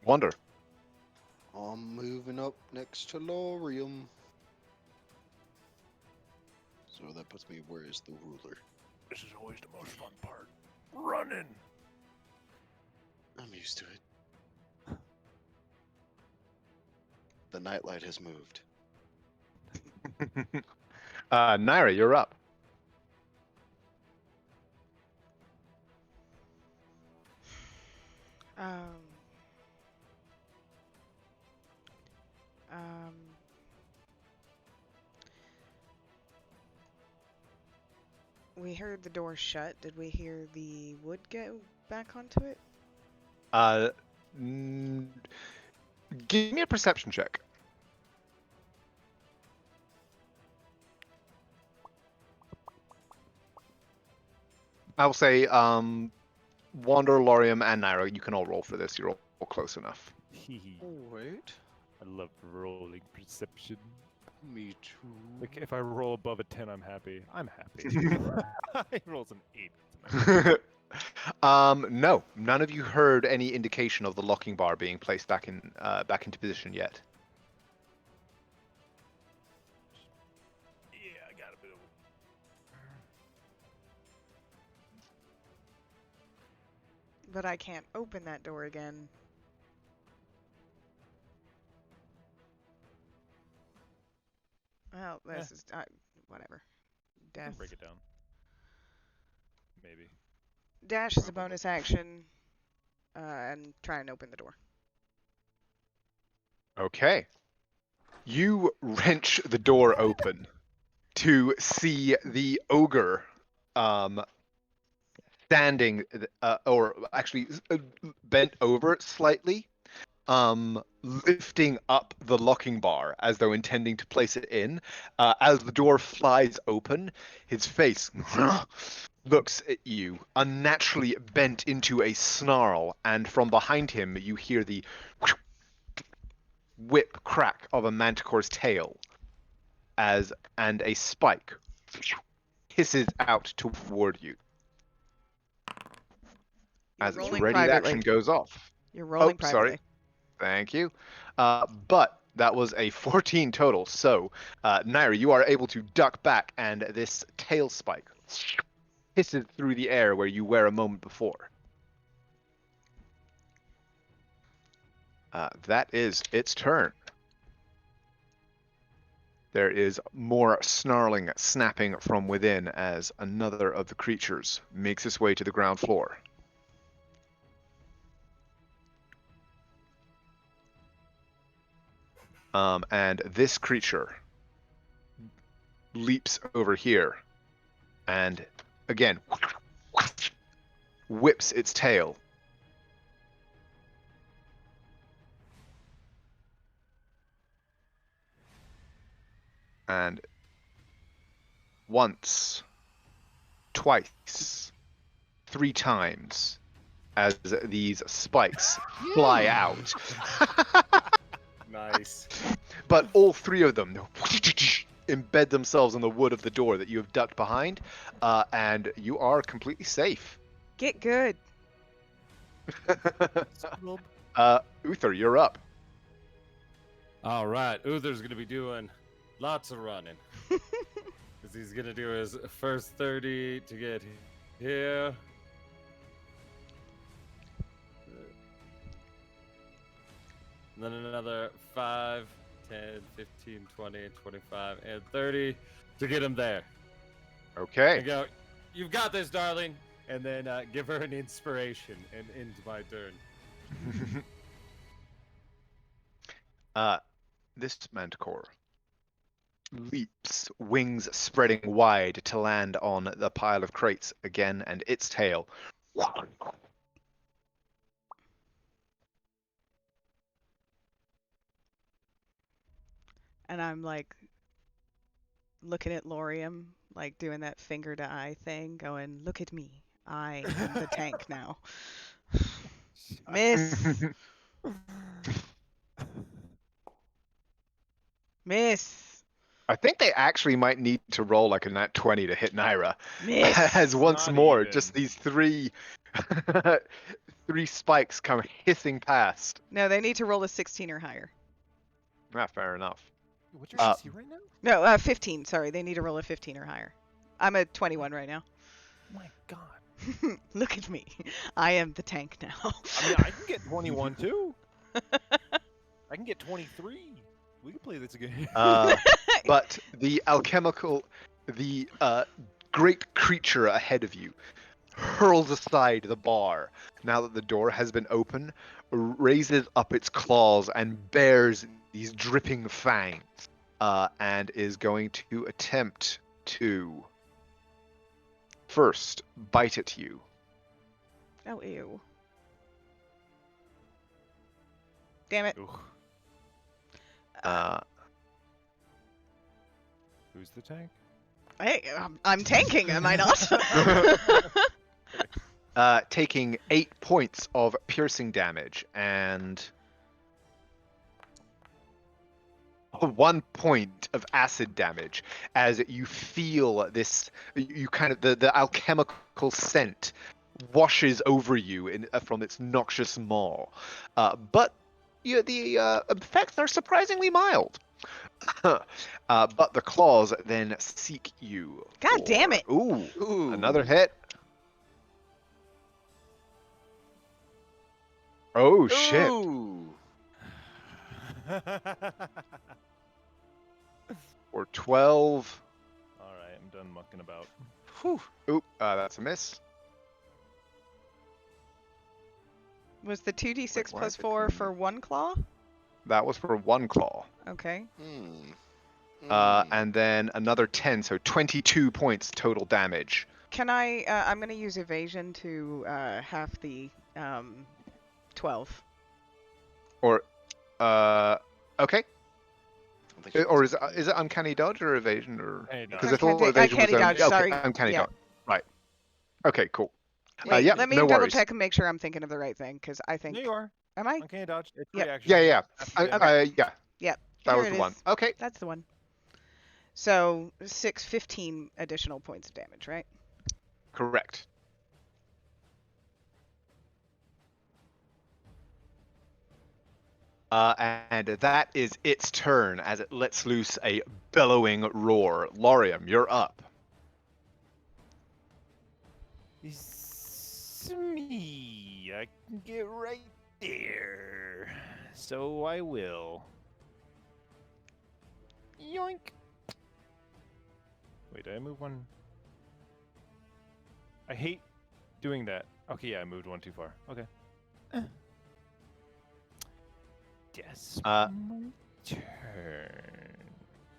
Wonder. I'm moving up next to Lorium. So that puts me where is the ruler? This is always the most fun part. Running. I'm used to it. The nightlight has moved. Naira, you're up. We heard the door shut. Did we hear the wood go back onto it? Give me a perception check. I will say, Wander, Lorium, and Naira, you can all roll for this. You're all close enough. Alright. I love rolling perception. Me too. Like if I roll above a 10, I'm happy. I'm happy. He rolls an 8. No, none of you heard any indication of the locking bar being placed back into position yet. Yeah, I got a bit of. But I can't open that door again. Well, this is whatever. Death. Break it down. Maybe. Dash is a bonus action, and try and open the door. Okay. You wrench the door open to see the ogre standing, or actually bent over slightly, lifting up the locking bar as though intending to place it in. As the door flies open, his face looks at you, unnaturally bent into a snarl, and from behind him you hear the whip crack of a manticore's tail and a spike hisses out toward you as its rolling ready privately. action goes off. You're rolling privately. Sorry. Thank you. But that was a 14 total. So, Naira, you are able to duck back, and this tail spike hisses through the air where you were a moment before. That is its turn. There is more snarling, snapping from within as another of the creatures makes its way to the ground floor. And this creature leaps over here and again whips its tail. And once, twice, 3 times as these spikes fly out. Nice. But all 3 of them embed themselves in the wood of the door that you have ducked behind, and you are completely safe. Get good. Uther, you're up. All right, Uther's gonna be doing lots of running. Because he's gonna do his first 30 to get here. And then another 5, 10, 15, 20, 25, and 30 to get him there. Okay. And go, you've got this, darling. And then give her an inspiration and end my turn. This manticore leaps, wings spreading wide to land on the pile of crates again, and its tail. And I'm like looking at Lorium, like doing that finger to eye thing, going, "Look at me. I am the tank now." Miss. Miss. I think they actually might need to roll like a nat 20 to hit Naira. Miss. As once Not more, even. just these three spikes come hissing past. No, they need to roll a 16 or higher. Fair enough. What's your Uh, AC right now? No, 15. Sorry, they need to roll a 15 or higher. I'm at 21 right now. My God. Look at me. I am the tank now. I mean, I can get 21 too. I can get 23. We can play this again. But the alchemical, the great creature ahead of you hurls aside the bar now that the door has been open, raises up its claws and bares these dripping fangs, and is going to attempt to first bite at you. Oh, ew. Damn it. Ooh. Uh, Who's the tank? Hey, I'm tanking, am I not? taking 8 points of piercing damage and 1 point of acid damage as you feel this, you kind of, the alchemical scent washes over you from its noxious maw. But the effects are surprisingly mild. But the claws then seek you. God damn it. Ooh, another hit. Oh, shit. Ooh. Or 12. Alright, I'm done mucking about. Whew. Oop, that's a miss. Was the 2d6 Wait, why plus is it 4 doing for 1 claw? That was for 1 claw. Okay. And then another 10, so 22 points total damage. Can I, I'm going to use evasion to half the 12. Or, okay. I think she Or was- is it uncanny dodge or evasion? Or Uncanny dodge. because I thought Uncanny- evasion uncanny was dodge, okay, sorry. uncanny Yeah. dodge. Right. Okay, cool. Wait, Yeah, let me no double worries. check and make sure I'm thinking of the right thing, because I think... There you are. Am I? Uncanny dodge. It's Yep. reaction. Yeah. Okay. Yeah. Yep. That Here was it the one. is. Okay. That's the one. So, 15 additional points of damage, right? Correct. And that is its turn as it lets loose a bellowing roar. Laurium, you're up. It's me. I can get right there. So I will. Yoink. Wait, did I move one? I hate doing that. Okay, yeah, I moved one too far. Okay. Yes. My turn.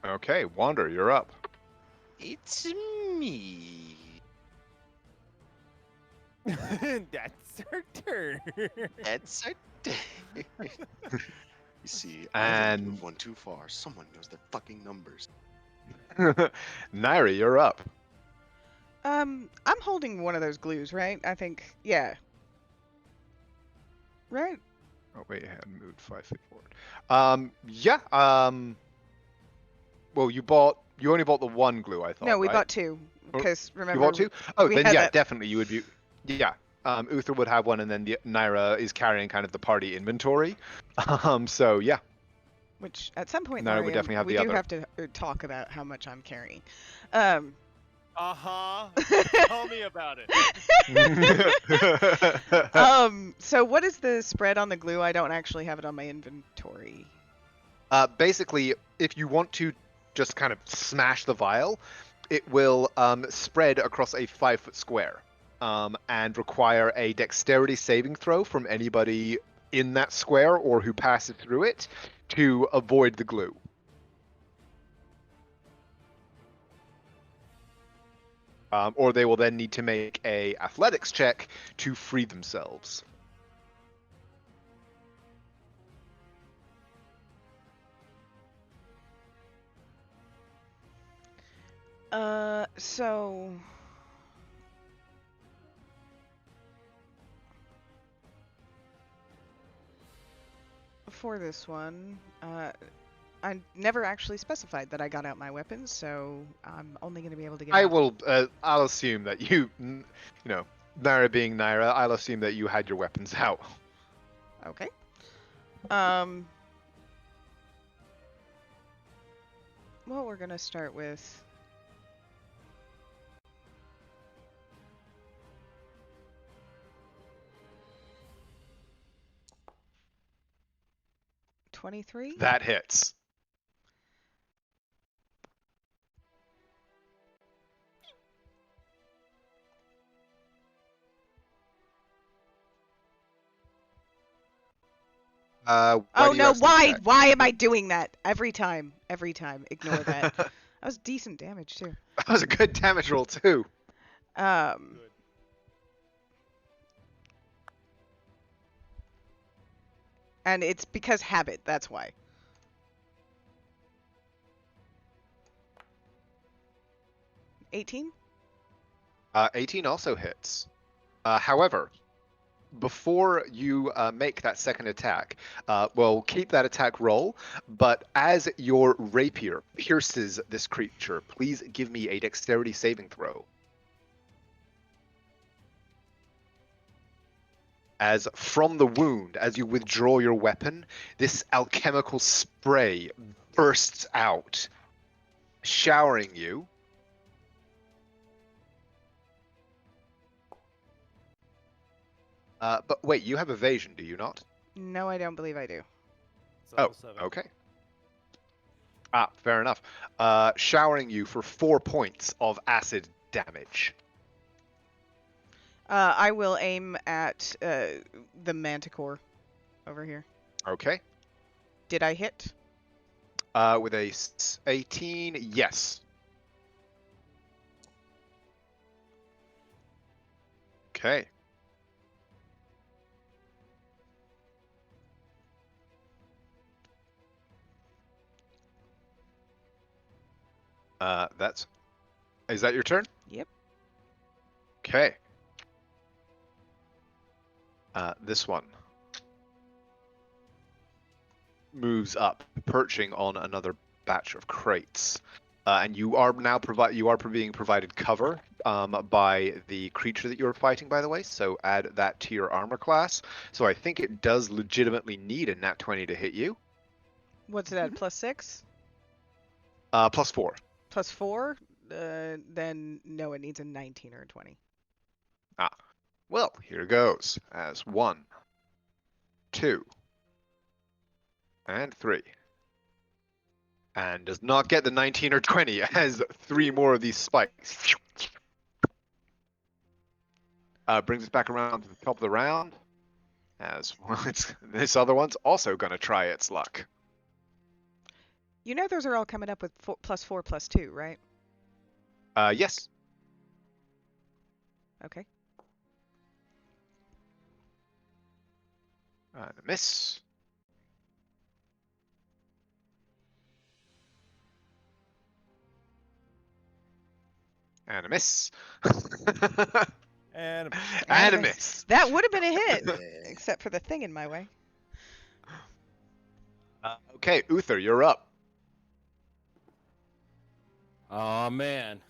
Okay, Wander, you're up. It's me. That's our turn. That's our day. You see, I And- didn't move one too far. Someone knows their fucking numbers. Nairi, you're up. I'm holding one of those glues, right? I think, yeah. Right? Oh wait, I hadn't moved 5 feet forward. Yeah. Well, you only bought the one glue, I thought. No, we right? bought 2, because You remember... bought 2? Oh, we then had yeah, that- definitely you would be. Yeah. Uther would have one, and then Naira is carrying kind of the party inventory. So yeah. Which, at some point, No, we Mariam, definitely have we the do other. have to talk about how much I'm carrying. Uh-huh. Tell me about it. So what is the spread on the glue? I don't actually have it on my inventory. Basically, if you want to just kind of smash the vial, it will spread across a 5-foot square and require a dexterity saving throw from anybody in that square or who passes through it. to avoid the glue. Or they will then need to make a athletics check to free themselves. So for this one, I never actually specified that I got out my weapons, so I'm only going to be able to get out. I'll assume that you know, Naira being Naira, I'll assume that you had your weapons out. Okay. Well, we're going to start with 23. That hits. Oh do you no, have sneak why? attack? Why am I doing that? Every time. Every time. Ignore that. That was decent damage too. That was a good damage roll too. And it's because habit, that's why. $18? 18 also hits. However, before you make that second attack, well, keep that attack roll, but as your rapier pierces this creature, please give me a dexterity saving throw. As from the wound, as you withdraw your weapon, this alchemical spray bursts out, showering you. But wait, you have evasion, do you not? No, I don't believe I do. It's level 7. Okay. Fair enough. Showering you for 4 points of acid damage. I will aim at the manticore over here. Okay. Did I hit? With a 18, yes. Okay. Is that your turn? Yep. Okay. This one moves up, perching on another batch of crates, and you are now being provided cover by the creature that you're fighting. By the way, so add that to your armor class. So I think it does legitimately need a nat 20 to hit you. What's it at? +6? +4. +4? Then no, it needs a 19 or a 20. Well, here goes. As 1, 2, and 3. And does not get the 19 or 20 as 3 more of these spikes. Brings us back around to the top of the round. As well, this other one's also going to try its luck. You know those are all coming up with +4, +2, right? Yes. Okay. And a miss. And a miss. And And a miss. That would have been a hit, except for the thing in my way. Okay, Uther, you're up. Oh man,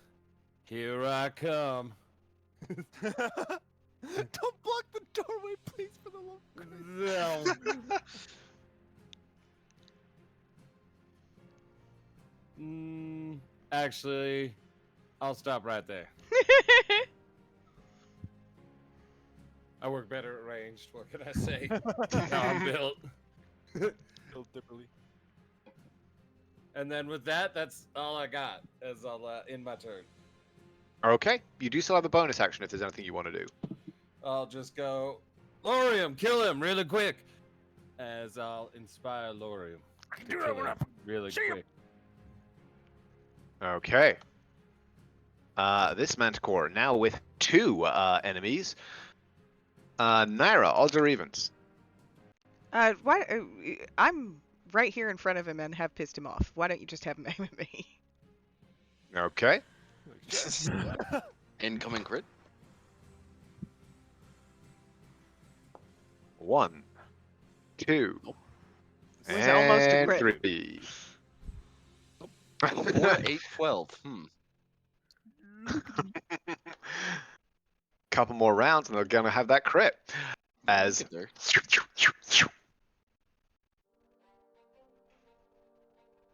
here I come. don't block the doorway, please, for the love of Christ. Actually, I'll stop right there. I work better at ranged. What can I say? How I'm built. Built differently. And then with that, that's all I got. As I'll end my turn. Okay, you do still have a bonus action if there's anything you want to do. I'll just go, Lorium, kill him really quick. As I'll inspire Lorium. to kill it really quick. Okay. This Manticore now with 2 enemies. Naira, odds or evens? Why? I'm right here in front of him and have pissed him off. Why don't you just have him aim at me? Okay. Incoming crit. 1, 2, It was almost a and crit. 3. 4, 8, 12. Couple more rounds and they're gonna have that crit. As Get there.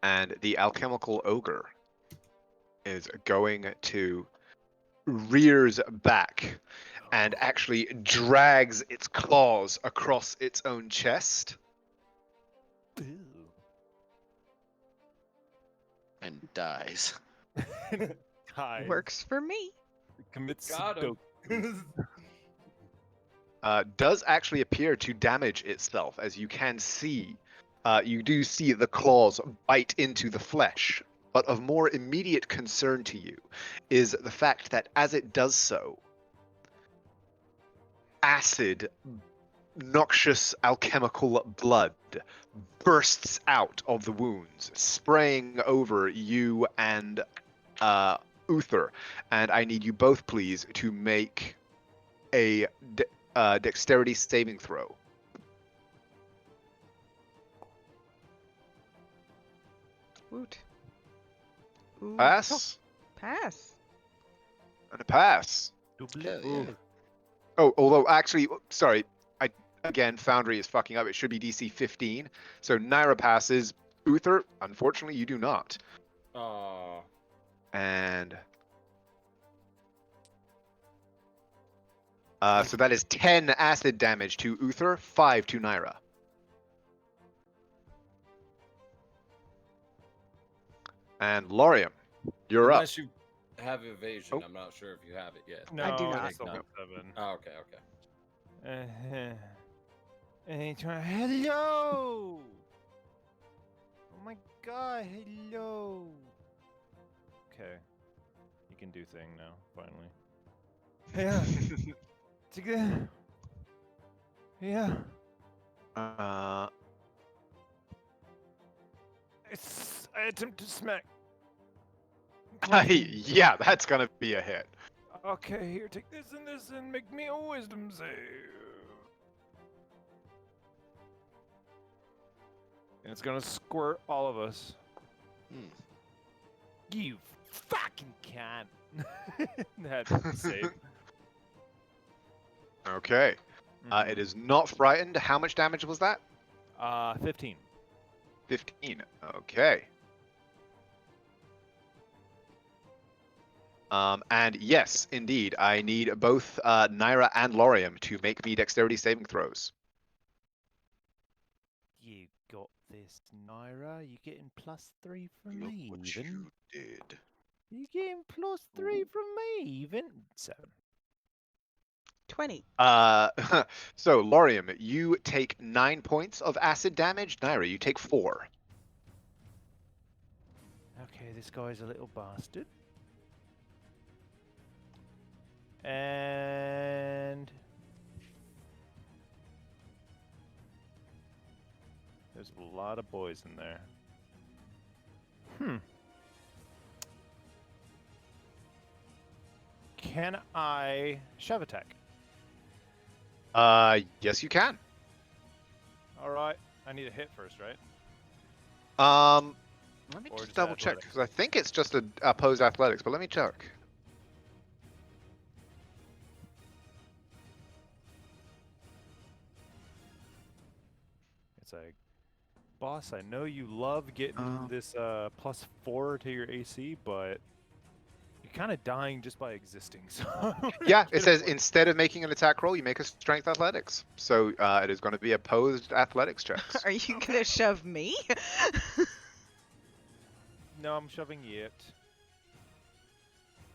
and the alchemical ogre is going to rears back and actually drags its claws across its own chest. And dies. Hi. Works for me. Commits Got him. Does actually appear to damage itself, as you can see. You do see the claws bite into the flesh, but of more immediate concern to you is the fact that as it does so, acid, noxious alchemical blood bursts out of the wounds, spraying over you and Uther. And I need you both, please, to make a dexterity saving throw. Woot. Ooh. Pass Pass. and a pass. Hell yeah. Oh, although actually, sorry, again, Foundry is fucking up. It should be DC 15. So Naira passes. Uther, unfortunately, you do not. Aw. And so that is 10 acid damage to Uther, 5 to Naira. And Laurium, you're up. Unless you have evasion, Oh. I'm not sure if you have it yet. No, I do not. it's only 7. Oh, okay, okay. And he trying, hello! Oh my god, hello! Okay. You can do thing now, finally. Yeah. Together. Yeah. I attempt to smack. Yeah, that's gonna be a hit. Okay, here, take this and make me a wisdom save. And it's gonna squirt all of us. You fucking cunt. That save. Okay. It is not frightened. How much damage was that? 15. 15. Okay. And yes, indeed, I need both Naira and Laurium to make me dexterity saving throws. You got this, Naira. You getting +3 from Look me, what even. you did. You getting +3 from me, even. 7. 20. So Laurium, you take 9 points of acid damage. Naira, you take 4. Okay, this guy's a little bastard. And there's a lot of boys in there. Can I shove attack? Yes, you can. All right. I need a hit first, right? Let me Or just just double check, athletics? because I think it's just a opposed athletics, but let me check. It's like, boss, I know you love getting this +4 to your AC, but you're kind of dying just by existing. So Yeah, get it says away. instead of making an attack roll, you make a strength athletics. So it is going to be opposed athletics checks. Are you gonna shove me? No, I'm shoving it.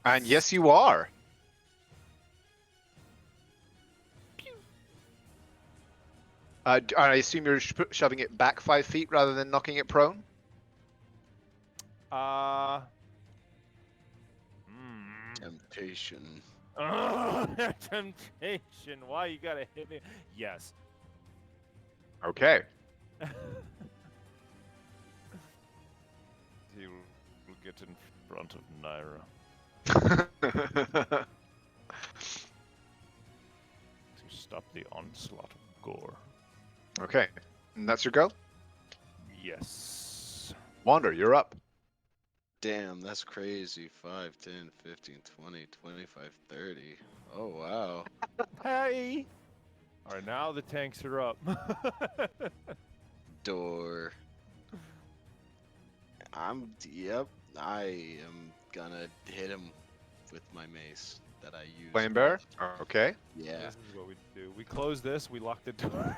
And yes, you are. I assume you're shoving it back 5 feet rather than knocking it prone. Hmm. Temptation. Temptation. Why you gotta hit me? Yes. Okay. He will get in front of Naira to stop the onslaught of gore. Okay. And that's your go. Yes. Wander, you're up. Damn, that's crazy. 5, 10, 15, 20, 25, 30. Oh, wow. Hey. All right, now the tanks are up. Door. Yep, I am gonna hit him with my mace that I use. Flame Bear. Okay. Yeah. This is what we do. We close this. We lock the door.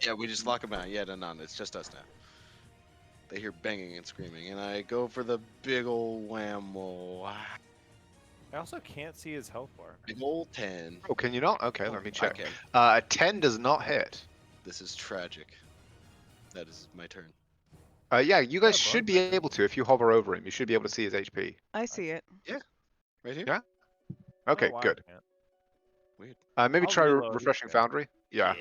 Yeah, we just lock him out. Yeah, no, it's just us now. They hear banging and screaming, and I go for the big ol' whammo. I also can't see his health bar. Big ol' 10. Oh, can you not? Okay, let me check. Okay, A 10 does not hit. this is tragic. That is my turn. Yeah, you guys Yeah, should bug be vision. able to if you hover over him. You should be able to see his HP. I see it. Right here? Yeah. I Okay, don't know why I good. can't. Weird. Maybe I'll try reload, refreshing okay. foundry. Yeah.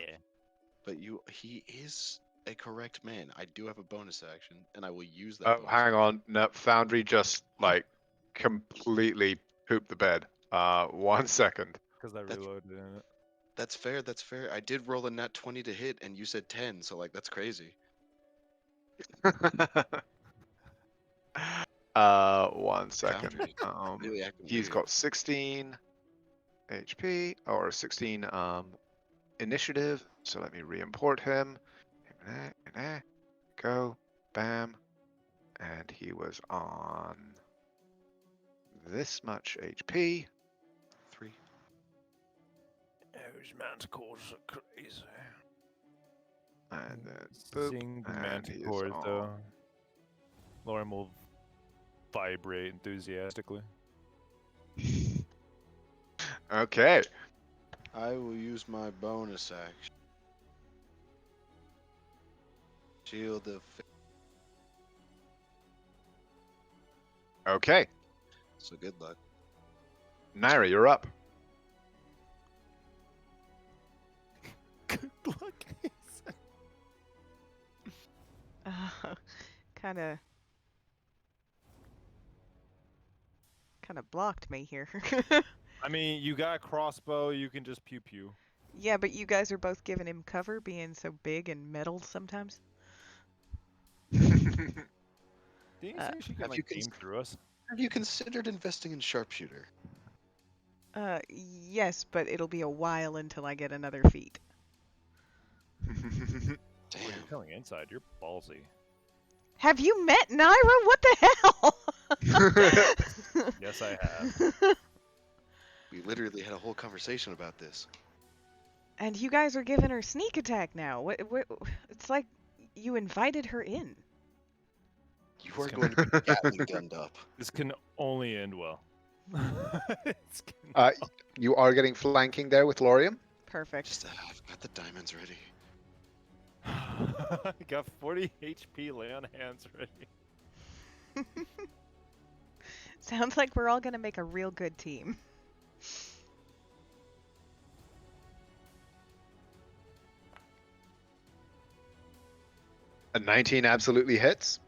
But he is a correct man. I do have a bonus action, and I will use that Oh, bonus hang on. No, foundry just like completely pooped the bed. 1 second. Because I That's- reloaded in it. That's fair, that's fair. I did roll a nat 20 to hit, and you said 10, so, like, that's crazy. 1 second. Foundry. Really acting He's weird. got 16 HP or 16 initiative. So let me re-import him. Go, bam, and he was on this much HP. 3. Those manticores are crazy. And then boop, Seeing the and he is manticores, on. though, Lauren will vibrate enthusiastically. Okay. I will use my bonus action. Shield of. Okay. So good luck. Naira, you're up. Good luck. Kind of blocked me here. I mean, you got a crossbow. You can just pew pew. Yeah, but you guys are both giving him cover, being so big and metal sometimes. Didn't you say she have can you like beam through us? Have you considered investing in sharpshooter? Yes, but it'll be a while until I get another feat. Damn. Well, you're killing inside. You're ballsy. Have you met Naira? What the hell? Yes, I have. We literally had a whole conversation about this. And you guys are giving her sneak attack now. What? It's like you invited her in. You are going to be Gatling gunned up. This can only end well. It's You are getting flanking there with Lorium. Perfect. Just, I've got the diamonds ready. I got 40 HP. Lay on hands ready. Sounds like we're all gonna make a real good team. A 19 absolutely hits.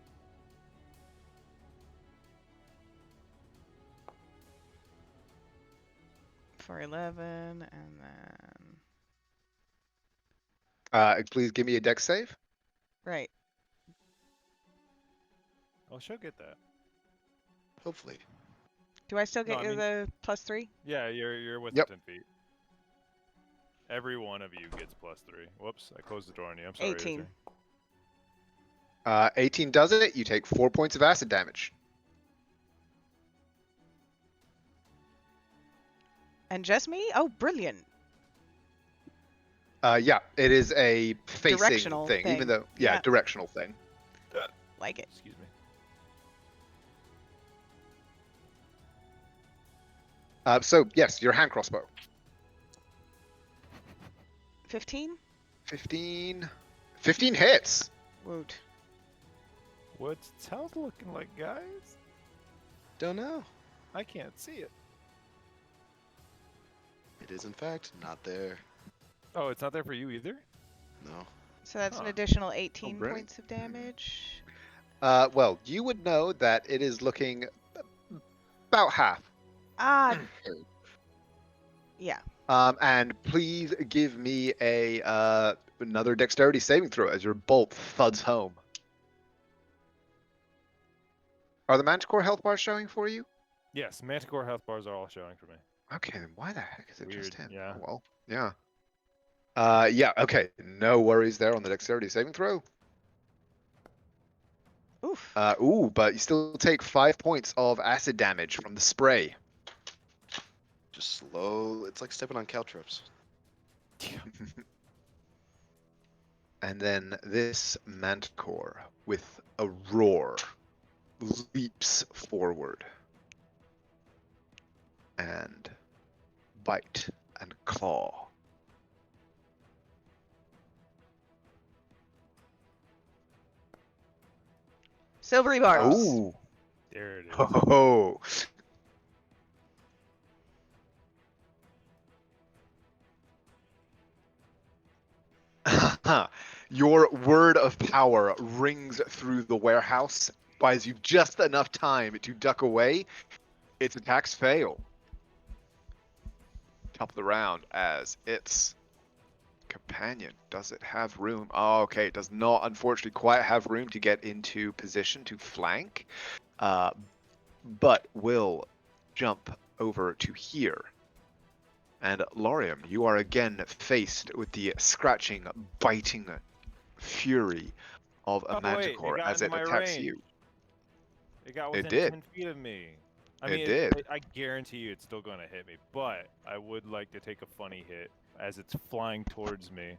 For 11, and then Please give me a dex save. right. Oh, she'll get that. Hopefully. Do I still No, get I you mean- the +3? Yeah, you're within Yep. 10 feet. Every one of you gets +3. Whoops, I closed the door on you. I'm sorry. 18. Izzy. 18 does it. You take 4 points of acid damage. And just me? Oh, brilliant. Yeah, it is a facing Directional thing, even thing. though Yeah. directional thing. Like it. Excuse me. So yes, your hand crossbow. 15? 15. 15 hits. Woot. What's its health looking like, guys? Don't know. I can't see it. It is in fact not there. Oh, it's not there for you either? No. So that's an Huh. additional 18 really? points of damage. Well, you would know that it is looking about half. Ah, yeah. And please give me a another dexterity saving throw as your bolt thuds home. Are the Manticore health bars showing for you? Yes, Manticore health bars are all showing for me. Okay, then why the heck is it just Weird, him? yeah. Oh, well, yeah. Yeah, okay. No worries there on the dexterity saving throw. Oof. But you still take 5 points of acid damage from the spray. Just slow. It's like stepping on caltrops. And then this Manticore, with a roar, leaps forward and bite and claw. Silvery barbs. Oh, There it is. ho. Your word of power rings through the warehouse, buys you just enough time to duck away. Its attacks fail. Top of the round as its companion. Does it have room? Oh, okay, it does not unfortunately quite have room to get into position to flank, but will jump over to here. And Lorium, you are again faced with the scratching, biting fury of a Oh, wait, Manticore got as into it my attacks range. you. It got It within did. 10 feet of me. I It mean, did. I guarantee you it's still going to hit me, but I would like to take a funny hit as it's flying towards me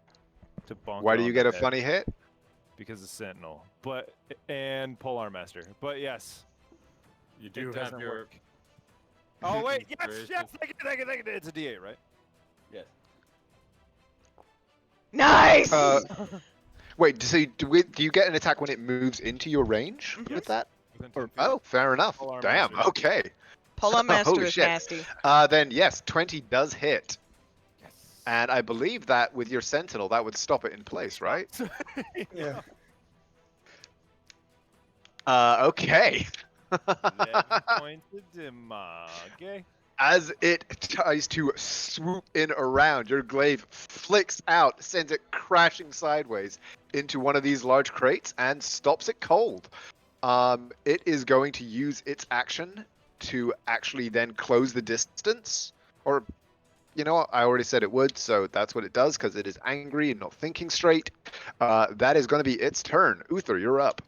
to bonk Why it do on you the get a head funny hit? because of Sentinel. And Polar Master. But yes, You it do have doesn't your. work. Oh wait, yes, Inspiration. yes, I get it. It's a D8, right? Yes. Nice! Wait, so do you get an attack when it moves into your range Mhm. with that? Within 10 Or, feet. oh, fair enough. Polar Damn, Master. okay. Polar Master Holy is shit. nasty. Then yes, 20 does hit. Yes. And I believe that with your Sentinel, that would stop it in place, right? Yeah. Okay. 11 points of damage. As it tries to swoop in around, your glaive flicks out, sends it crashing sideways into one of these large crates, and stops it cold. It is going to use its action to actually then close the distance. Or, you know what? I already said it would, so that's what it does because it is angry and not thinking straight. That is going to be its turn. Uther, you're up.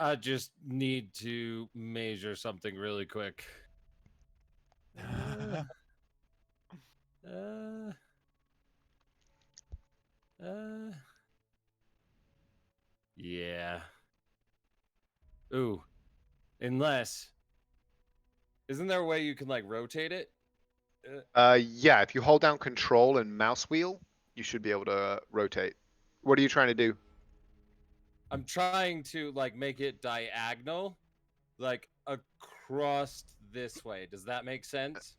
I just need to measure something really quick. Uh, yeah. Ooh. Unless. Isn't there a way you can, like, rotate it? Yeah, if you hold down control and mouse wheel, you should be able to rotate. What are you trying to do? I'm trying to, like, make it diagonal, like, across this way. Does that make sense?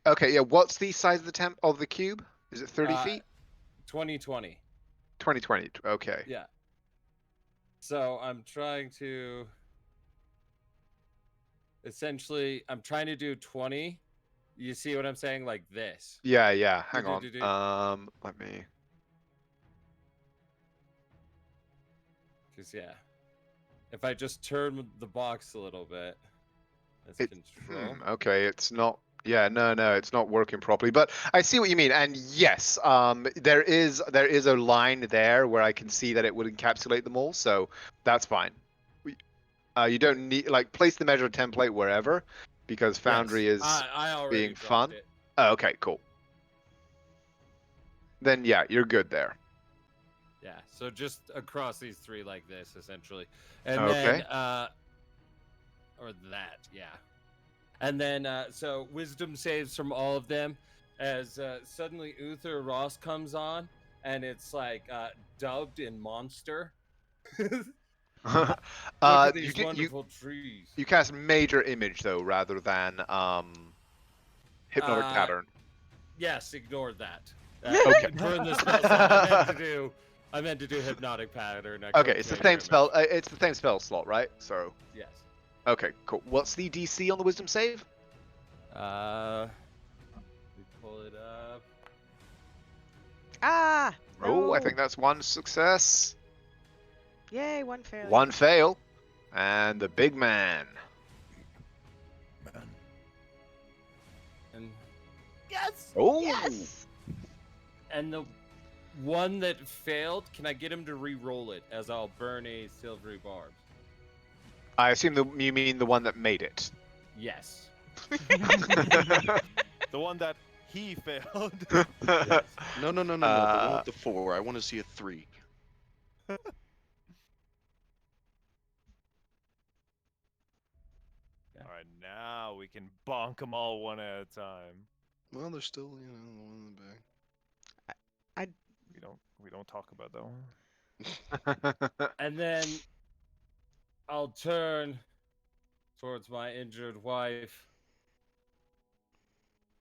Okay, yeah, what's the size of the cube? Is it 30 feet? 2020. 2020. Okay. Yeah. So I'm trying to. Essentially, I'm trying to do 20. You see what I'm saying? Like this. Yeah, hang on. Do-do-do-do. Let me. Because, yeah. If I just turn the box a little bit. That's control. Okay, it's not. Yeah, no, it's not working properly. But I see what you mean, and yes, there is a line there where I can see that it would encapsulate them all, so that's fine. You don't need place the measure template wherever, because Foundry Yes, is I already being dropped fun. it. Oh, okay, cool. Then yeah, you're good there. Yeah, so just across these three like this, essentially. And Okay. then, or that, yeah. And then, so wisdom saves from all of them. as suddenly Uther Ross comes on, and it's like dubbed in monster. Look at You these get wonderful trees. you cast major image though, rather than hypnotic Uh, pattern. Yes, ignore that. Okay. Burn the spell slot. I meant to do hypnotic pattern. I Okay, clicked it's the major same image. spell. It's the same spell slot, right? So. Yes. Okay, cool. What's the DC on the Wisdom save? Let me pull it up. Ah! Oh, I no. think that's one success, Yay, one failure. one fail, and the big man. And yes. Oh. Yes! And the one that failed, can I get him to re-roll it as I'll burn a silvery barb? I assume you mean the one that made it. Yes. The one that he failed. Yes. No. The one with the 4. I want to see a 3. Alright, now we can bonk them all one at a time. Well, there's still, the one in the back. We don't talk about that one. And then I'll turn towards my injured wife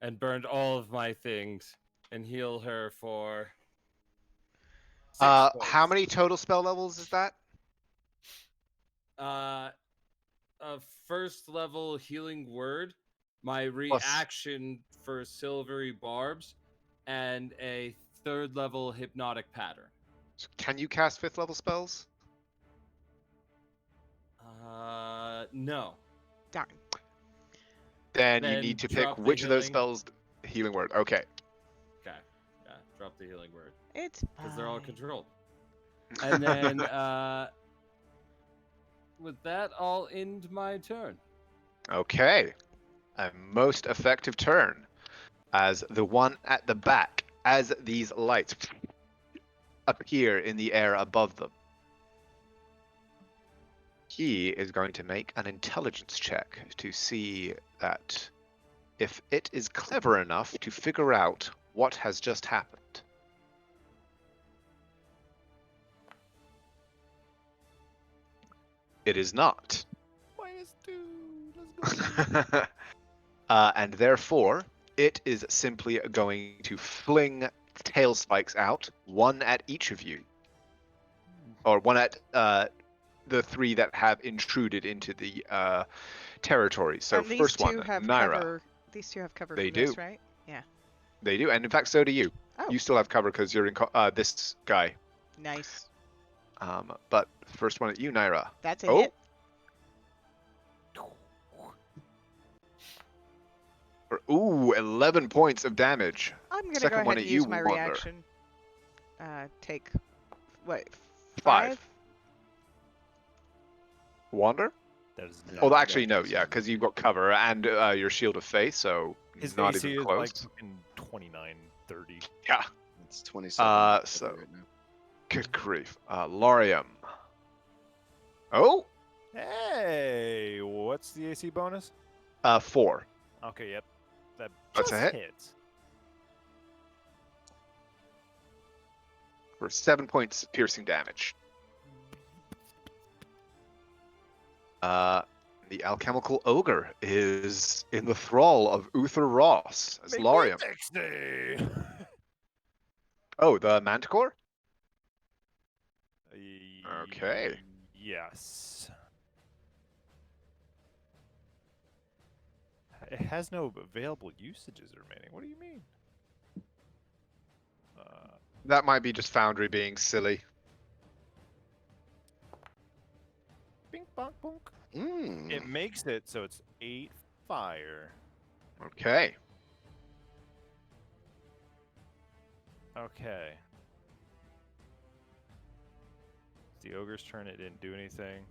and burn all of my things and heal her for 6 How points. many total spell levels is that? A first level healing word, my reaction for silvery barbs, and a third level hypnotic pattern. So can you cast 5th level spells? No. Darn. Then you Then need to drop pick the which of those healing. spells. Healing word. Okay. Okay. Yeah, drop the healing word. It's Because they're all fine. controlled. And then, with that, I'll end my turn. Okay. A most effective turn. As the one at the back, as these lights appear in the air above them, he is going to make an intelligence check to see that if it is clever enough to figure out what has just happened. It is not. -2. Let's go. And therefore, it is simply going to fling tail spikes out, one at each of you, or one at the 3 that have intruded into the territory. So And these first one, two have Naira. cover. These two have cover They from this, do. right? Yeah. They do, and in fact, so do you. Oh. You still have cover because you're in this guy. Nice. But first one at you, Naira. That's a Oh. hit. Ooh, 11 points of damage. I'm gonna Second go one ahead at and you, use my Wander. reaction. Take what? 5. Wander? That is Oh, not actually, no, yeah, because you've got cover and your shield of faith, so his not AC even is close. like fucking 29, 30. Yeah, It's 27 so- right now. good grief. Lorium. Oh, Hey, what's the AC bonus? 4. Okay, yep. That That's a just hit. hits. For 7 points piercing damage. The alchemical ogre is in the thrall of Uther Ross as Lorium. 60. Oh, the manticore? Okay. Yes. It has no available usages remaining. What do you mean? That might be just Foundry being silly. Bing bonk bonk. Mm. It makes it so it's 8 fire. Okay. Okay. It's the ogre's turn. It didn't do anything.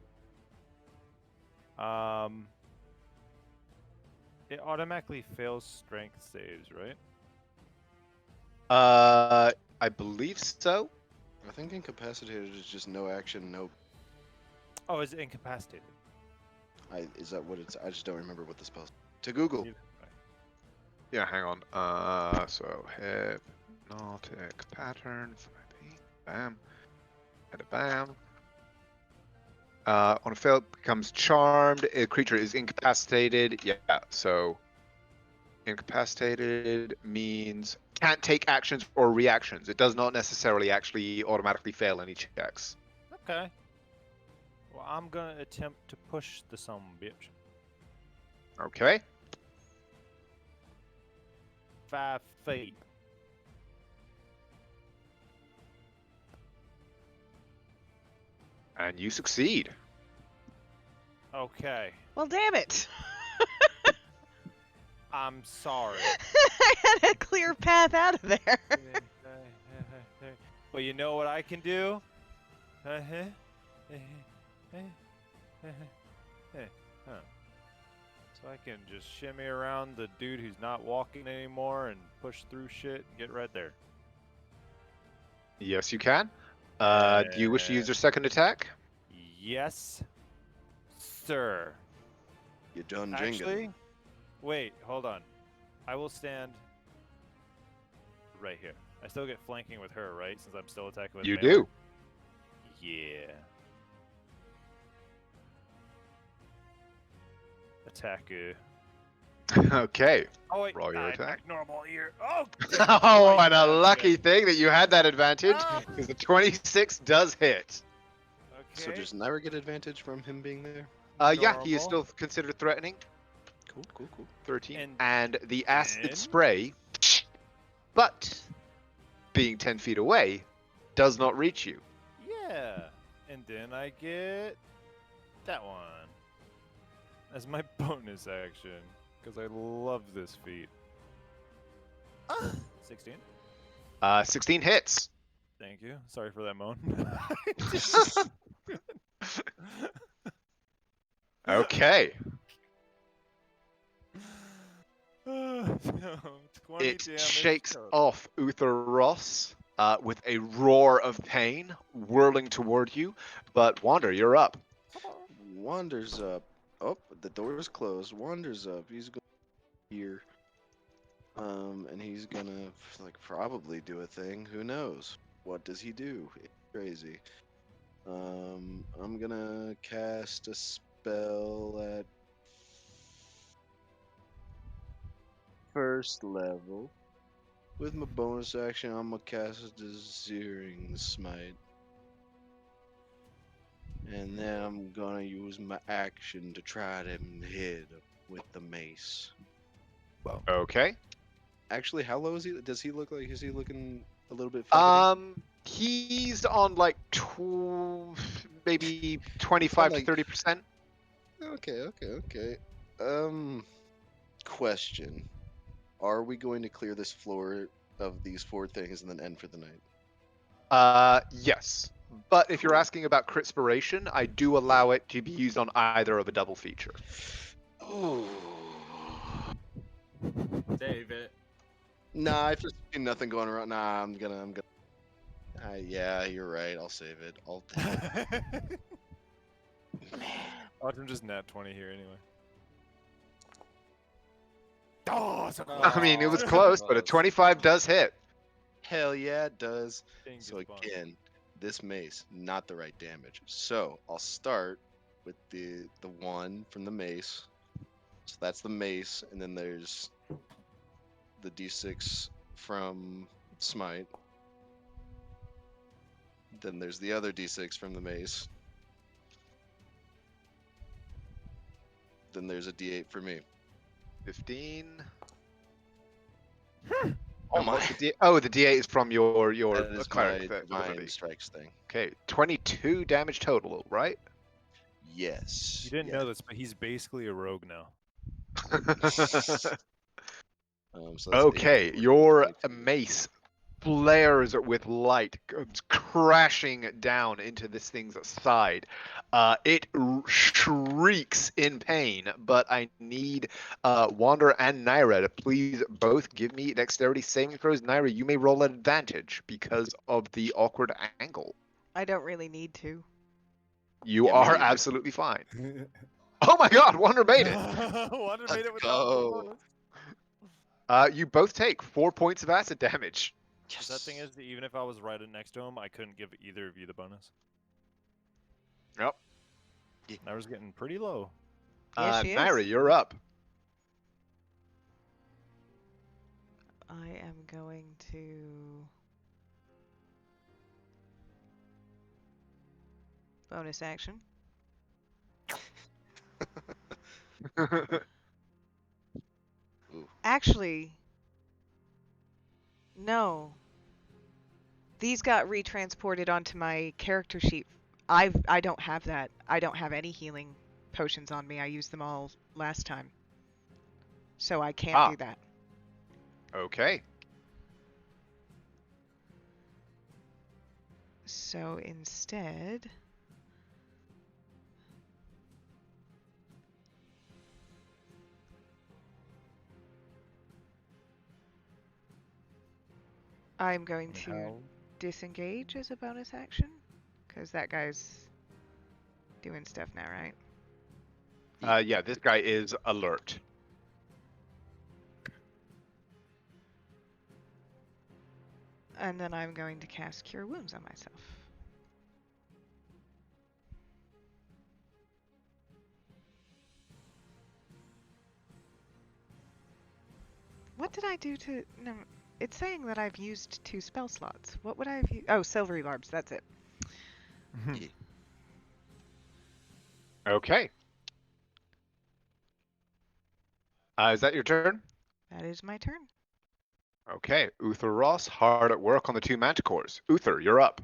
It automatically fails strength saves, right? I believe so. I think incapacitated is just no action, no. Oh, is it incapacitated? Is that what it's? I just don't remember what the spell's. To Google. Neither Yeah, hang on. So hypnotic pattern. 5e, bam. And a bam. On a fail, becomes charmed. A creature is incapacitated. Yeah, so incapacitated means can't take actions or reactions. It does not necessarily actually automatically fail any checks. Okay. Well, I'm gonna attempt to push the son of a bitch. Okay. 5 feet. And you succeed. Okay. Well, damn it. I'm sorry. I had a clear path out of there. But you know what I can do? So I can just shimmy around the dude who's not walking anymore and push through shit and get right there. Yes, you can. Do you wish to use your second attack? Yes, sir. You done jinging. Actually, wait, hold on. I will stand right here. I still get flanking with her, right? Since I'm still attacking with You melee? do. Yeah. Attack. Okay. Oh wait, Roll your I attack. normal here. Oh. Oh, and a Christ, lucky that's thing that you had that advantage, Oh. because the 26 does hit. good. So Okay. does Naira get advantage from him being there? Yeah, he is Normal. still considered threatening. Cool, cool, cool. 13. And And the acid then- spray, but being 10 feet away, does not reach you. Yeah. And then I get that one as my bonus action because I love this feat. 16. 16 hits. Thank you. Sorry for that moan. Okay. 20 It damage shakes total. off Uther Ross with a roar of pain, whirling toward you. But Wander, you're up. Wander's up. Oh, the door's closed. Wander's up. He's going here. And he's gonna like probably do a thing. Who knows? What does he do? It's crazy. I'm gonna cast a spell at first level. With my bonus action, I'm gonna cast a Searing Smite. And then I'm gonna use my action to try to hit him with the mace. Okay. Actually, how low is he? Does he look like? Is he looking a little bit? Fuckety? He's on like maybe 25 like- to 30%. Okay. Question: are we going to clear this floor of these 4 things and then end for the night? Yes. But if you're Cool. asking about Critspiration, I do allow it to be used on either of a double feature. Ooh. Save it. Nah, if there's nothing going around, nah, I'm gonna. Yeah, you're right. I'll save it. I'll. Watch him just nat 20 here anyway. Oh, so close. I mean, it was Oh, close, but a close. 25 does hit. Hell yeah, it does. Dang, So good fun. again, this mace, not the right damage. So I'll start with the one from the mace. So that's the mace, and then there's the d6 from smite. Then there's the other d6 from the mace. Then there's a d8 for me. 15. Oh And my! what's the the D8 is from your That is my cleric divine ability. strikes thing. Okay, 22 damage total, right? Yes. You didn't know this, but he's basically a rogue now. So that's Okay, 8, your 22. mace flares with light, comes crashing down into this thing's side. It shrieks in pain, but I need Wander and Naira to please both give me dexterity saving throws. Naira, you may roll at advantage because of the awkward angle. I don't really need to. You Yeah, me are neither. absolutely fine. Oh my god, Wander made it! Wander Let's made it with go. bonus. You both take 4 points of acid damage. Yes. That thing is, even if I was right next to him, I couldn't give either of you the bonus. Yep. I was getting pretty low. Yes, she Naira, is. you're up. I am going to bonus action. Actually, no. These got retransported onto my character sheet. I don't have that. I don't have any healing potions on me. I used them all last time. So I can't do that. Okay. So instead, I'm going to disengage as a bonus action, because that guy's doing stuff now, right? Yeah, this guy is alert. And then I'm going to cast Cure Wounds on myself. What did I do to... No, it's saying that I've used 2 spell slots. What would I have used? Oh, Silvery Barbs, that's it. Okay. Is that your turn? That is my turn. Okay. Uther Ross, hard at work on the 2 manticores. Uther, you're up.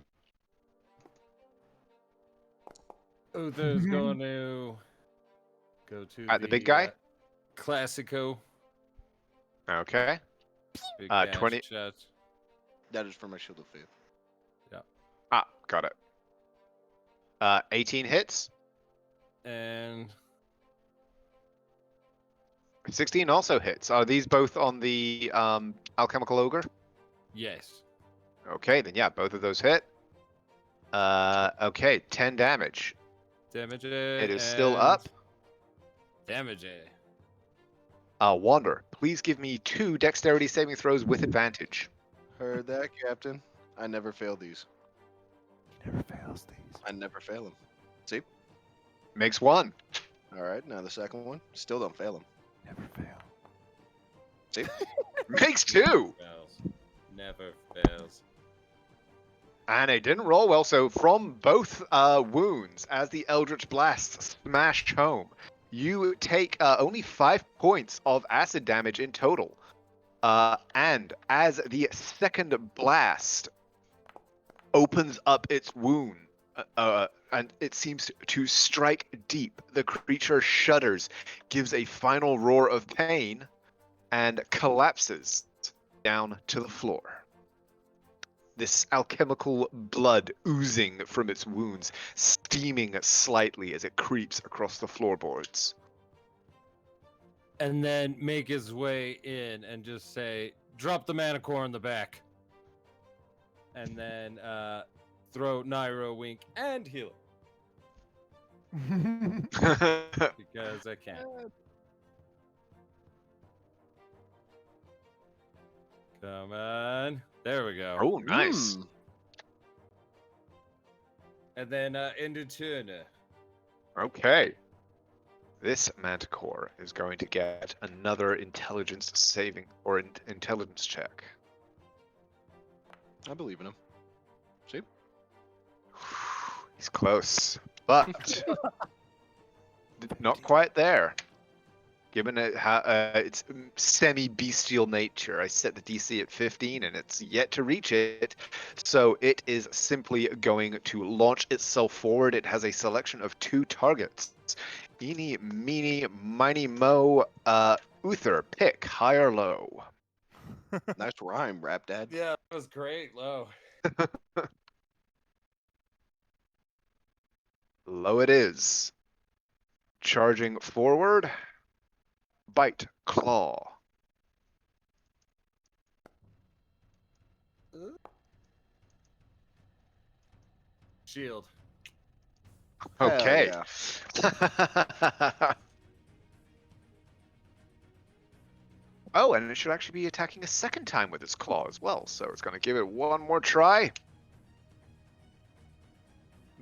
Uther's going to go to At the big guy? Classico. Okay. Big 20. chest. That is for my shield of faith. Got it. 18 hits. And 16 also hits. Are these both on the alchemical ogre? yes. Okay, then yeah, both of those hit. Okay, 10 damage. Damage It is still up. Damage. Wander, please give me 2 dexterity saving throws with advantage. Heard that, Captain. I never fail these. Never fails these. I never fail them. See? Makes 1. All right, now the second one. Still don't fail them. Never fail. See? Makes 2. Fails. Never fails. And it didn't roll well, so from both wounds, as the Eldritch Blast smashed home, you take only 5 points of acid damage in total. And as the second blast opens up its wound, and it seems to strike deep, the creature shudders, gives a final roar of pain, and collapses down to the floor. This alchemical blood oozing from its wounds, steaming slightly as it creeps across the floorboards. And then make his way in and just say, drop the manicore in the back. And then throw Nairo a wink and heal it. Because I can. Come on. There we go. Oh, nice. And then into Turner. Okay. This manticore is going to get another intelligence saving or intelligence check. I believe in him. See? He's close, but not quite there. Given its semi-bestial nature, I set the DC at 15, and it's yet to reach it. So it is simply going to launch itself forward. It has a selection of 2 targets. Eeny, meeny, miny, mo. Uther, pick high or low. Nice rhyme, Rap Dad. Yeah, that was great, low. Low it is. Charging forward. Bite, claw. Shield. Okay. Oh, and it should actually be attacking a second time with its claw as well. So it's going to give it one more try.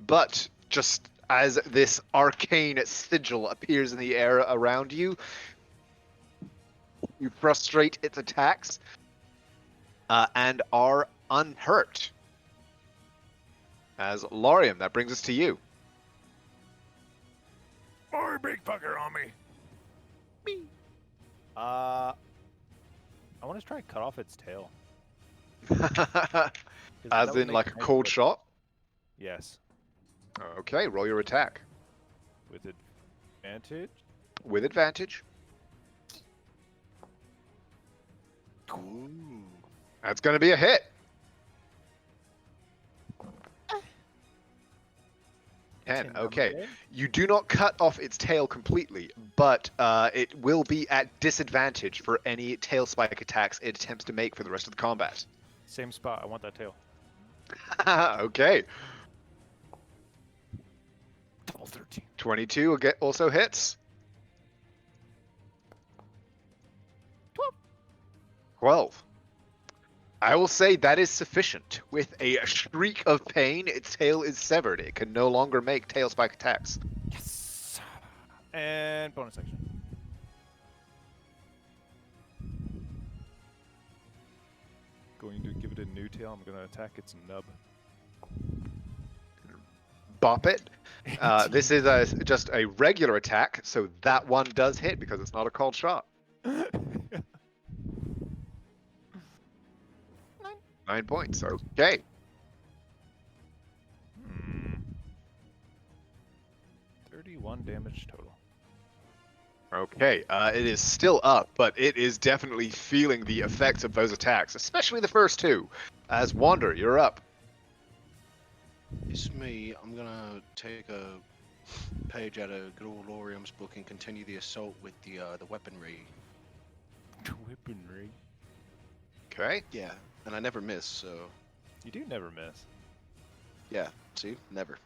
But just as this arcane sigil appears in the air around you, you frustrate its attacks and are unhurt. As Lorium, that brings us to you. More big fucker on me. I want to try and cut off its tail. 'cause As that would in make like a nice cold whip. shot? Yes. Okay, roll your attack. With advantage. With advantage. Ooh. That's going to be a hit. 10. Okay. You do not cut off its tail completely, but it will be at disadvantage for any tail spike attacks it attempts to make for the rest of the combat. Same spot. I want that tail. Okay. Double 13. 22 also hits. 12. I will say that is sufficient. With a shriek of pain, its tail is severed. It can no longer make tail spike attacks. Yes. And bonus action. Going to give it a new tail. I'm going to attack its nub. Bop it. This is just a regular attack, so that one does hit because it's not a called shot. 9 points. Okay. 31 damage total. Okay. It is still up, but it is definitely feeling the effects of those attacks, especially the first two. As Wander, you're up. It's me. I'm gonna take a page out of good old Lorium's book and continue the assault with the weaponry. Weaponry. Okay. Yeah, and I never miss, so You do never miss. yeah. See, never.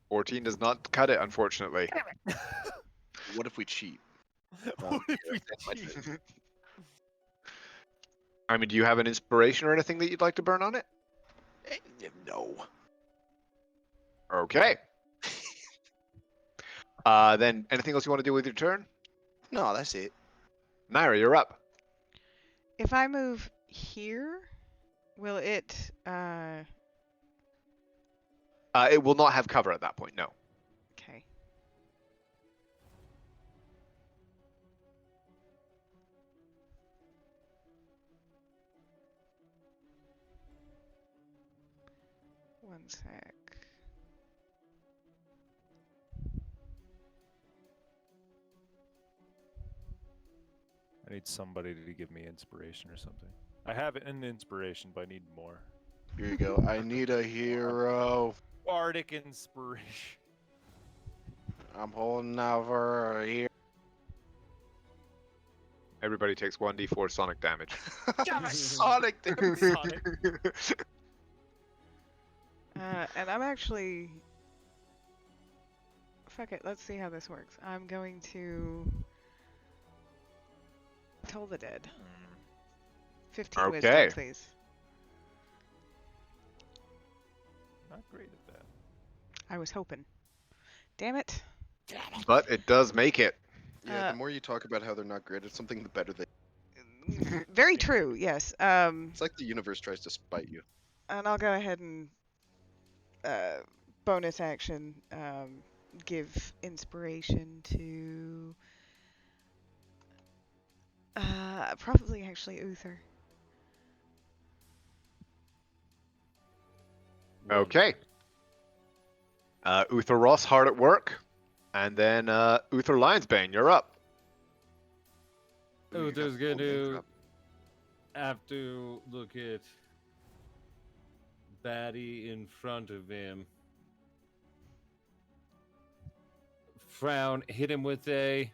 14 does not cut it, unfortunately. What if we cheat? What if we that's my cheat? thing. I mean, do you have an inspiration or anything that you'd like to burn on it? No. Okay. Then anything else you want to do with your turn? No, that's it. Naira, you're up. If I move here, will it? It will not have cover at that point, no. Okay. One sec. I need somebody to give me inspiration or something. I have an inspiration, but I need more. Here you go. I need a hero. Bardic inspiration. I'm holding out for a hero. Everybody takes 1d4 sonic damage. Sonic, damn Sonic. And I'm actually. Fuck it. Let's see how this works. I'm going to. Toll the Dead. 15 Okay. wisdom, please. Not great at that. I was hoping. Damn it. But it does make it. Yeah, the more you talk about how they're not great at something, the better they. Very true. Yes. It's like the universe tries to spite you. And I'll go ahead and bonus action give inspiration to probably actually Uther. Okay. Uther Ross, hard at work. And then Uther Lionsbane, you're up. Ooh, you got Uther's the going full name to drop. have to look at Batty in front of him. Frown, hit him with a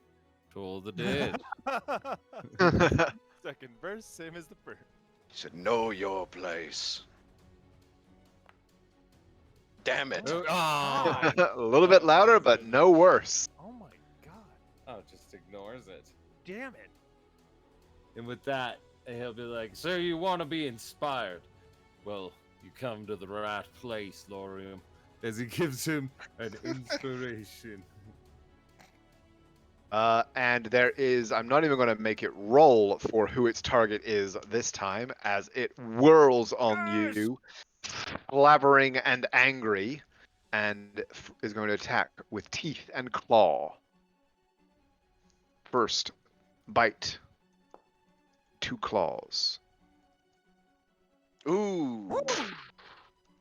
Toll the Dead. Second verse, same as the first. He said, "Know your place." Damn it! Oh, ah! A little bit louder, but no worse. Oh my god. Oh, just ignores it. Damn it. And with that, he'll be like, "So you want to be inspired? Well, you come to the right place, Lorium." As he gives him an inspiration. And there is, I'm not even going to make it roll for who its target is this time, as it whirls on you, blabbering and angry, and is going to attack with teeth and claw. First, bite. 2 claws. Ooh.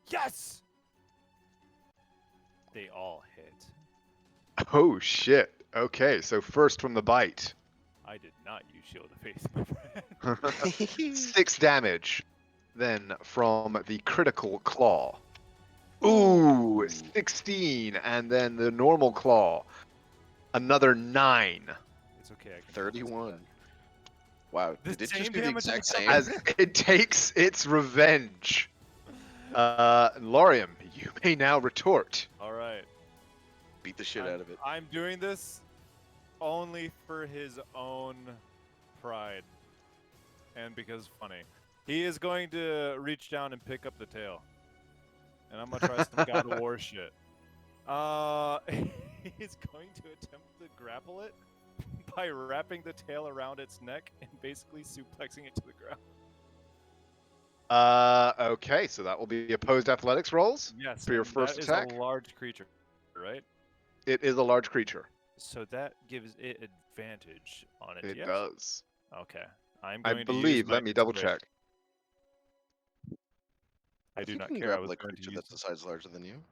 Yes! They all hit. Oh, shit. Okay, so first from the bite. I did not use Shield of Faith, my friend. 6 damage. Then from the critical claw. Ooh, 16. And then the normal claw. Another 9. It's okay. I can 31. Wow, The did it same just do the damage exact as same? As it takes its revenge. Lorium, you may now retort. All right. Beat the shit out of it. I'm doing this only for his own pride and because funny. He is going to reach down and pick up the tail. And I'm going to try some God of War shit. He's going to attempt to grapple it by wrapping the tail around its neck and basically suplexing it to the ground. Okay, so that will be opposed athletics rolls Yes, for your and first that attack. is a large creature, right? It is a large creature. So that gives it advantage on it. It yes? does. Okay. I'm I going to use believe. my Let me double inspiration. check. I do think not you can care. I grab was a going to creature use that's the size larger than you.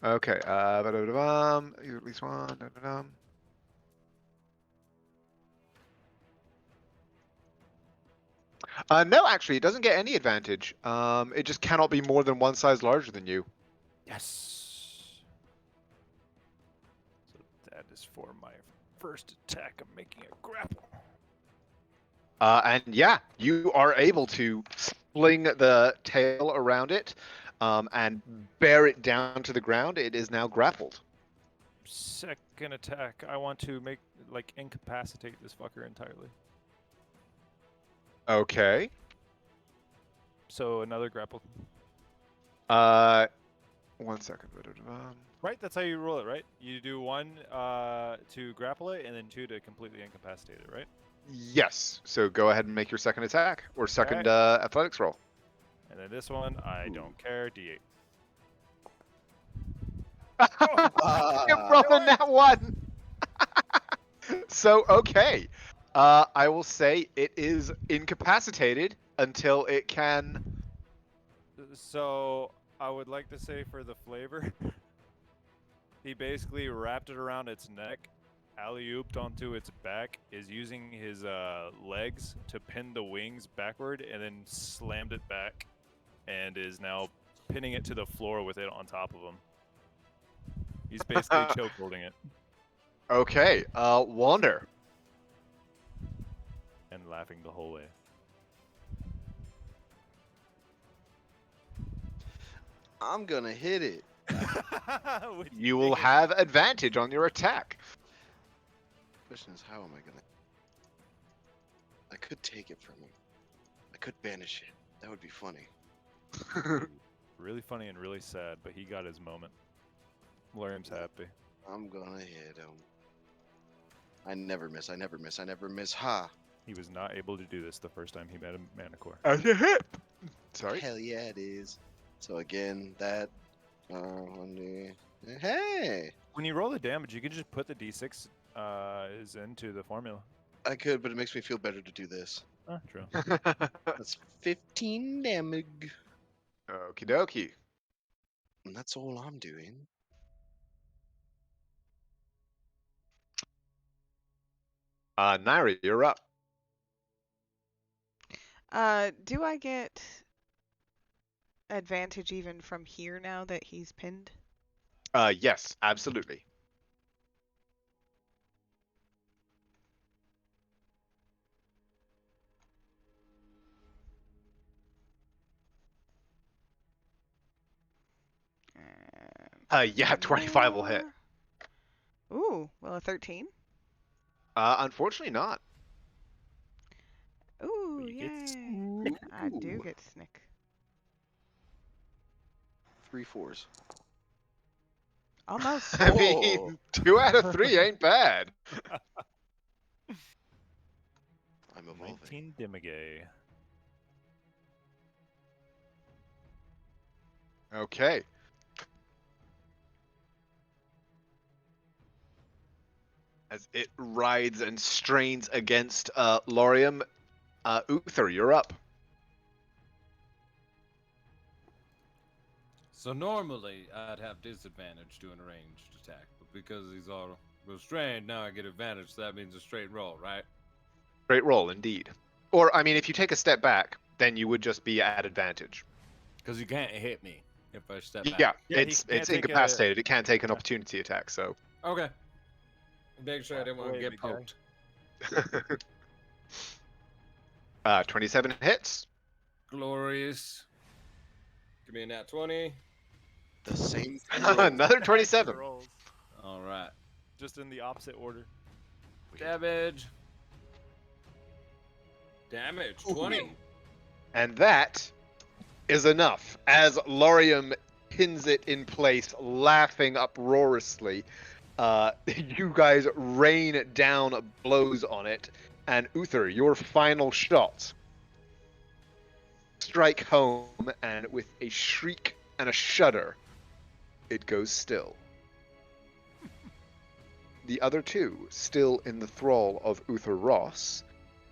Okay. You at least one. No, actually, it doesn't get any advantage. It just cannot be more than 1 size larger than you. Yes. So that is for my first attack of making a grapple. And yeah, you are able to fling the tail around it, and bear it down to the ground. It is now grappled. Second attack, I want to make incapacitate this fucker entirely. Okay. So another grapple. 1 second. Right, that's how you roll it, right? You do 1 to grapple it, and then 2 to completely incapacitate it, right? Yes. So go ahead and make your second attack or second athletics roll. And then this one, I don't care. D8. You're rolling that one. So okay, I will say it is incapacitated until it can. So I would like to say for the flavor, he basically wrapped it around its neck, alley-ooped onto its back, is using his legs to pin the wings backward, and then slammed it back, and is now pinning it to the floor with it on top of him. He's basically choke holding it Okay, Wander. and laughing the whole way. I'm gonna hit it. You will have advantage on your attack. Question is, how am I gonna? I could take it from him. I could banish it. That would be funny. Really funny and really sad, but he got his moment. Lorium's happy. I'm gonna hit him. I never miss. I never miss. I never miss. Ha! He was not able to do this the first time he met a Manicore. As a hit. Sorry. Hell yeah, it is. So again, that. Hey! When you roll the damage, you can just put the d6 is into the formula. I could, but it makes me feel better to do this. Oh, true. That's 15 damage. Okie dokie. And that's all I'm doing. Nairi, you're up. Do I get advantage even from here now that he's pinned? Yes, absolutely. Yeah, 25 will hit. Ooh, well, a 13. Unfortunately not. Ooh, You get yay. I do Ooh. get snick. 3 4s. Almost. I mean, 2 out of 3 ain't bad. I'm evolving. 19 Demigay. Okay. As it rides and strains against Lorium, Uther, you're up. So normally I'd have disadvantage to an ranged attack, but because he's all restrained, now I get advantage. So that means a straight roll, right? Great roll, indeed. Or, I mean, if you take a step back, then you would just be at advantage. Because you can't hit me if I step back. Yeah, Yeah, he it's can't take a- incapacitated. It can't take an yeah. opportunity attack, so. Okay. Make sure I didn't want to Wait, get big guy. poked. 27 hits. Glorious. Give me a nat 20. The same Another 27. Rolls, All right. just in the opposite order. Damage. Damage. 20. And that is enough. As Lorium pins it in place, laughing uproariously, you guys rain down blows on it. And Uther, your final shot. Strike home, and with a shriek and a shudder, it goes still. The other two still in the thrall of Uther Ross,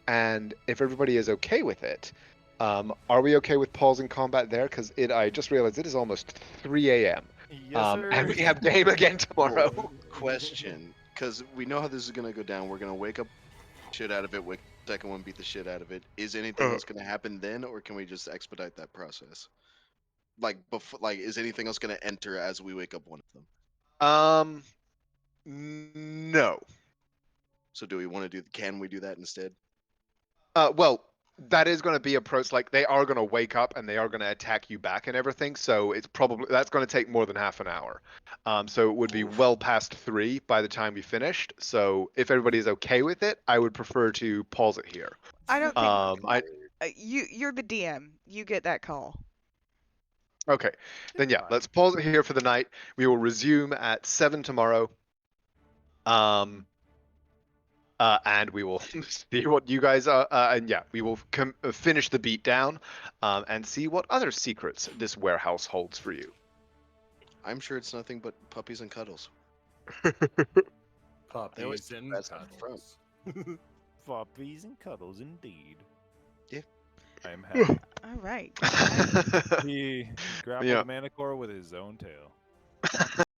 and if everybody is okay with it, are we okay with pausing combat there? Because I just realized it is almost 3 a.m. Yes, sir. And we have game again tomorrow. question, because we know how this is gonna go down. We're gonna wake up shit out of it. Wake second one, beat the shit out of it. Is anything else gonna happen then, or can we just expedite that process? Like before, like is anything else gonna enter as we wake up one of them? No. So do we want to do? Can we do that instead? Well, that is going to be approached like they are going to wake up and they are going to attack you back and everything. So it's probably that's going to take more than half an hour. So it would be well past 3 by the time we finished. So if everybody is okay with it, I would prefer to pause it here. I don't think I you're the DM. You get that call. Okay, then yeah, let's pause it here for the night. We will resume at 7 tomorrow. And we will see what you guys are, and yeah, we will finish the beatdown, and see what other secrets this warehouse holds for you. I'm sure it's nothing but puppies and cuddles. Puppies and that's up front. cuddles. Puppies and cuddles, indeed. Yeah. I am happy. All right. He grappled Yeah. Manticore with his own tail.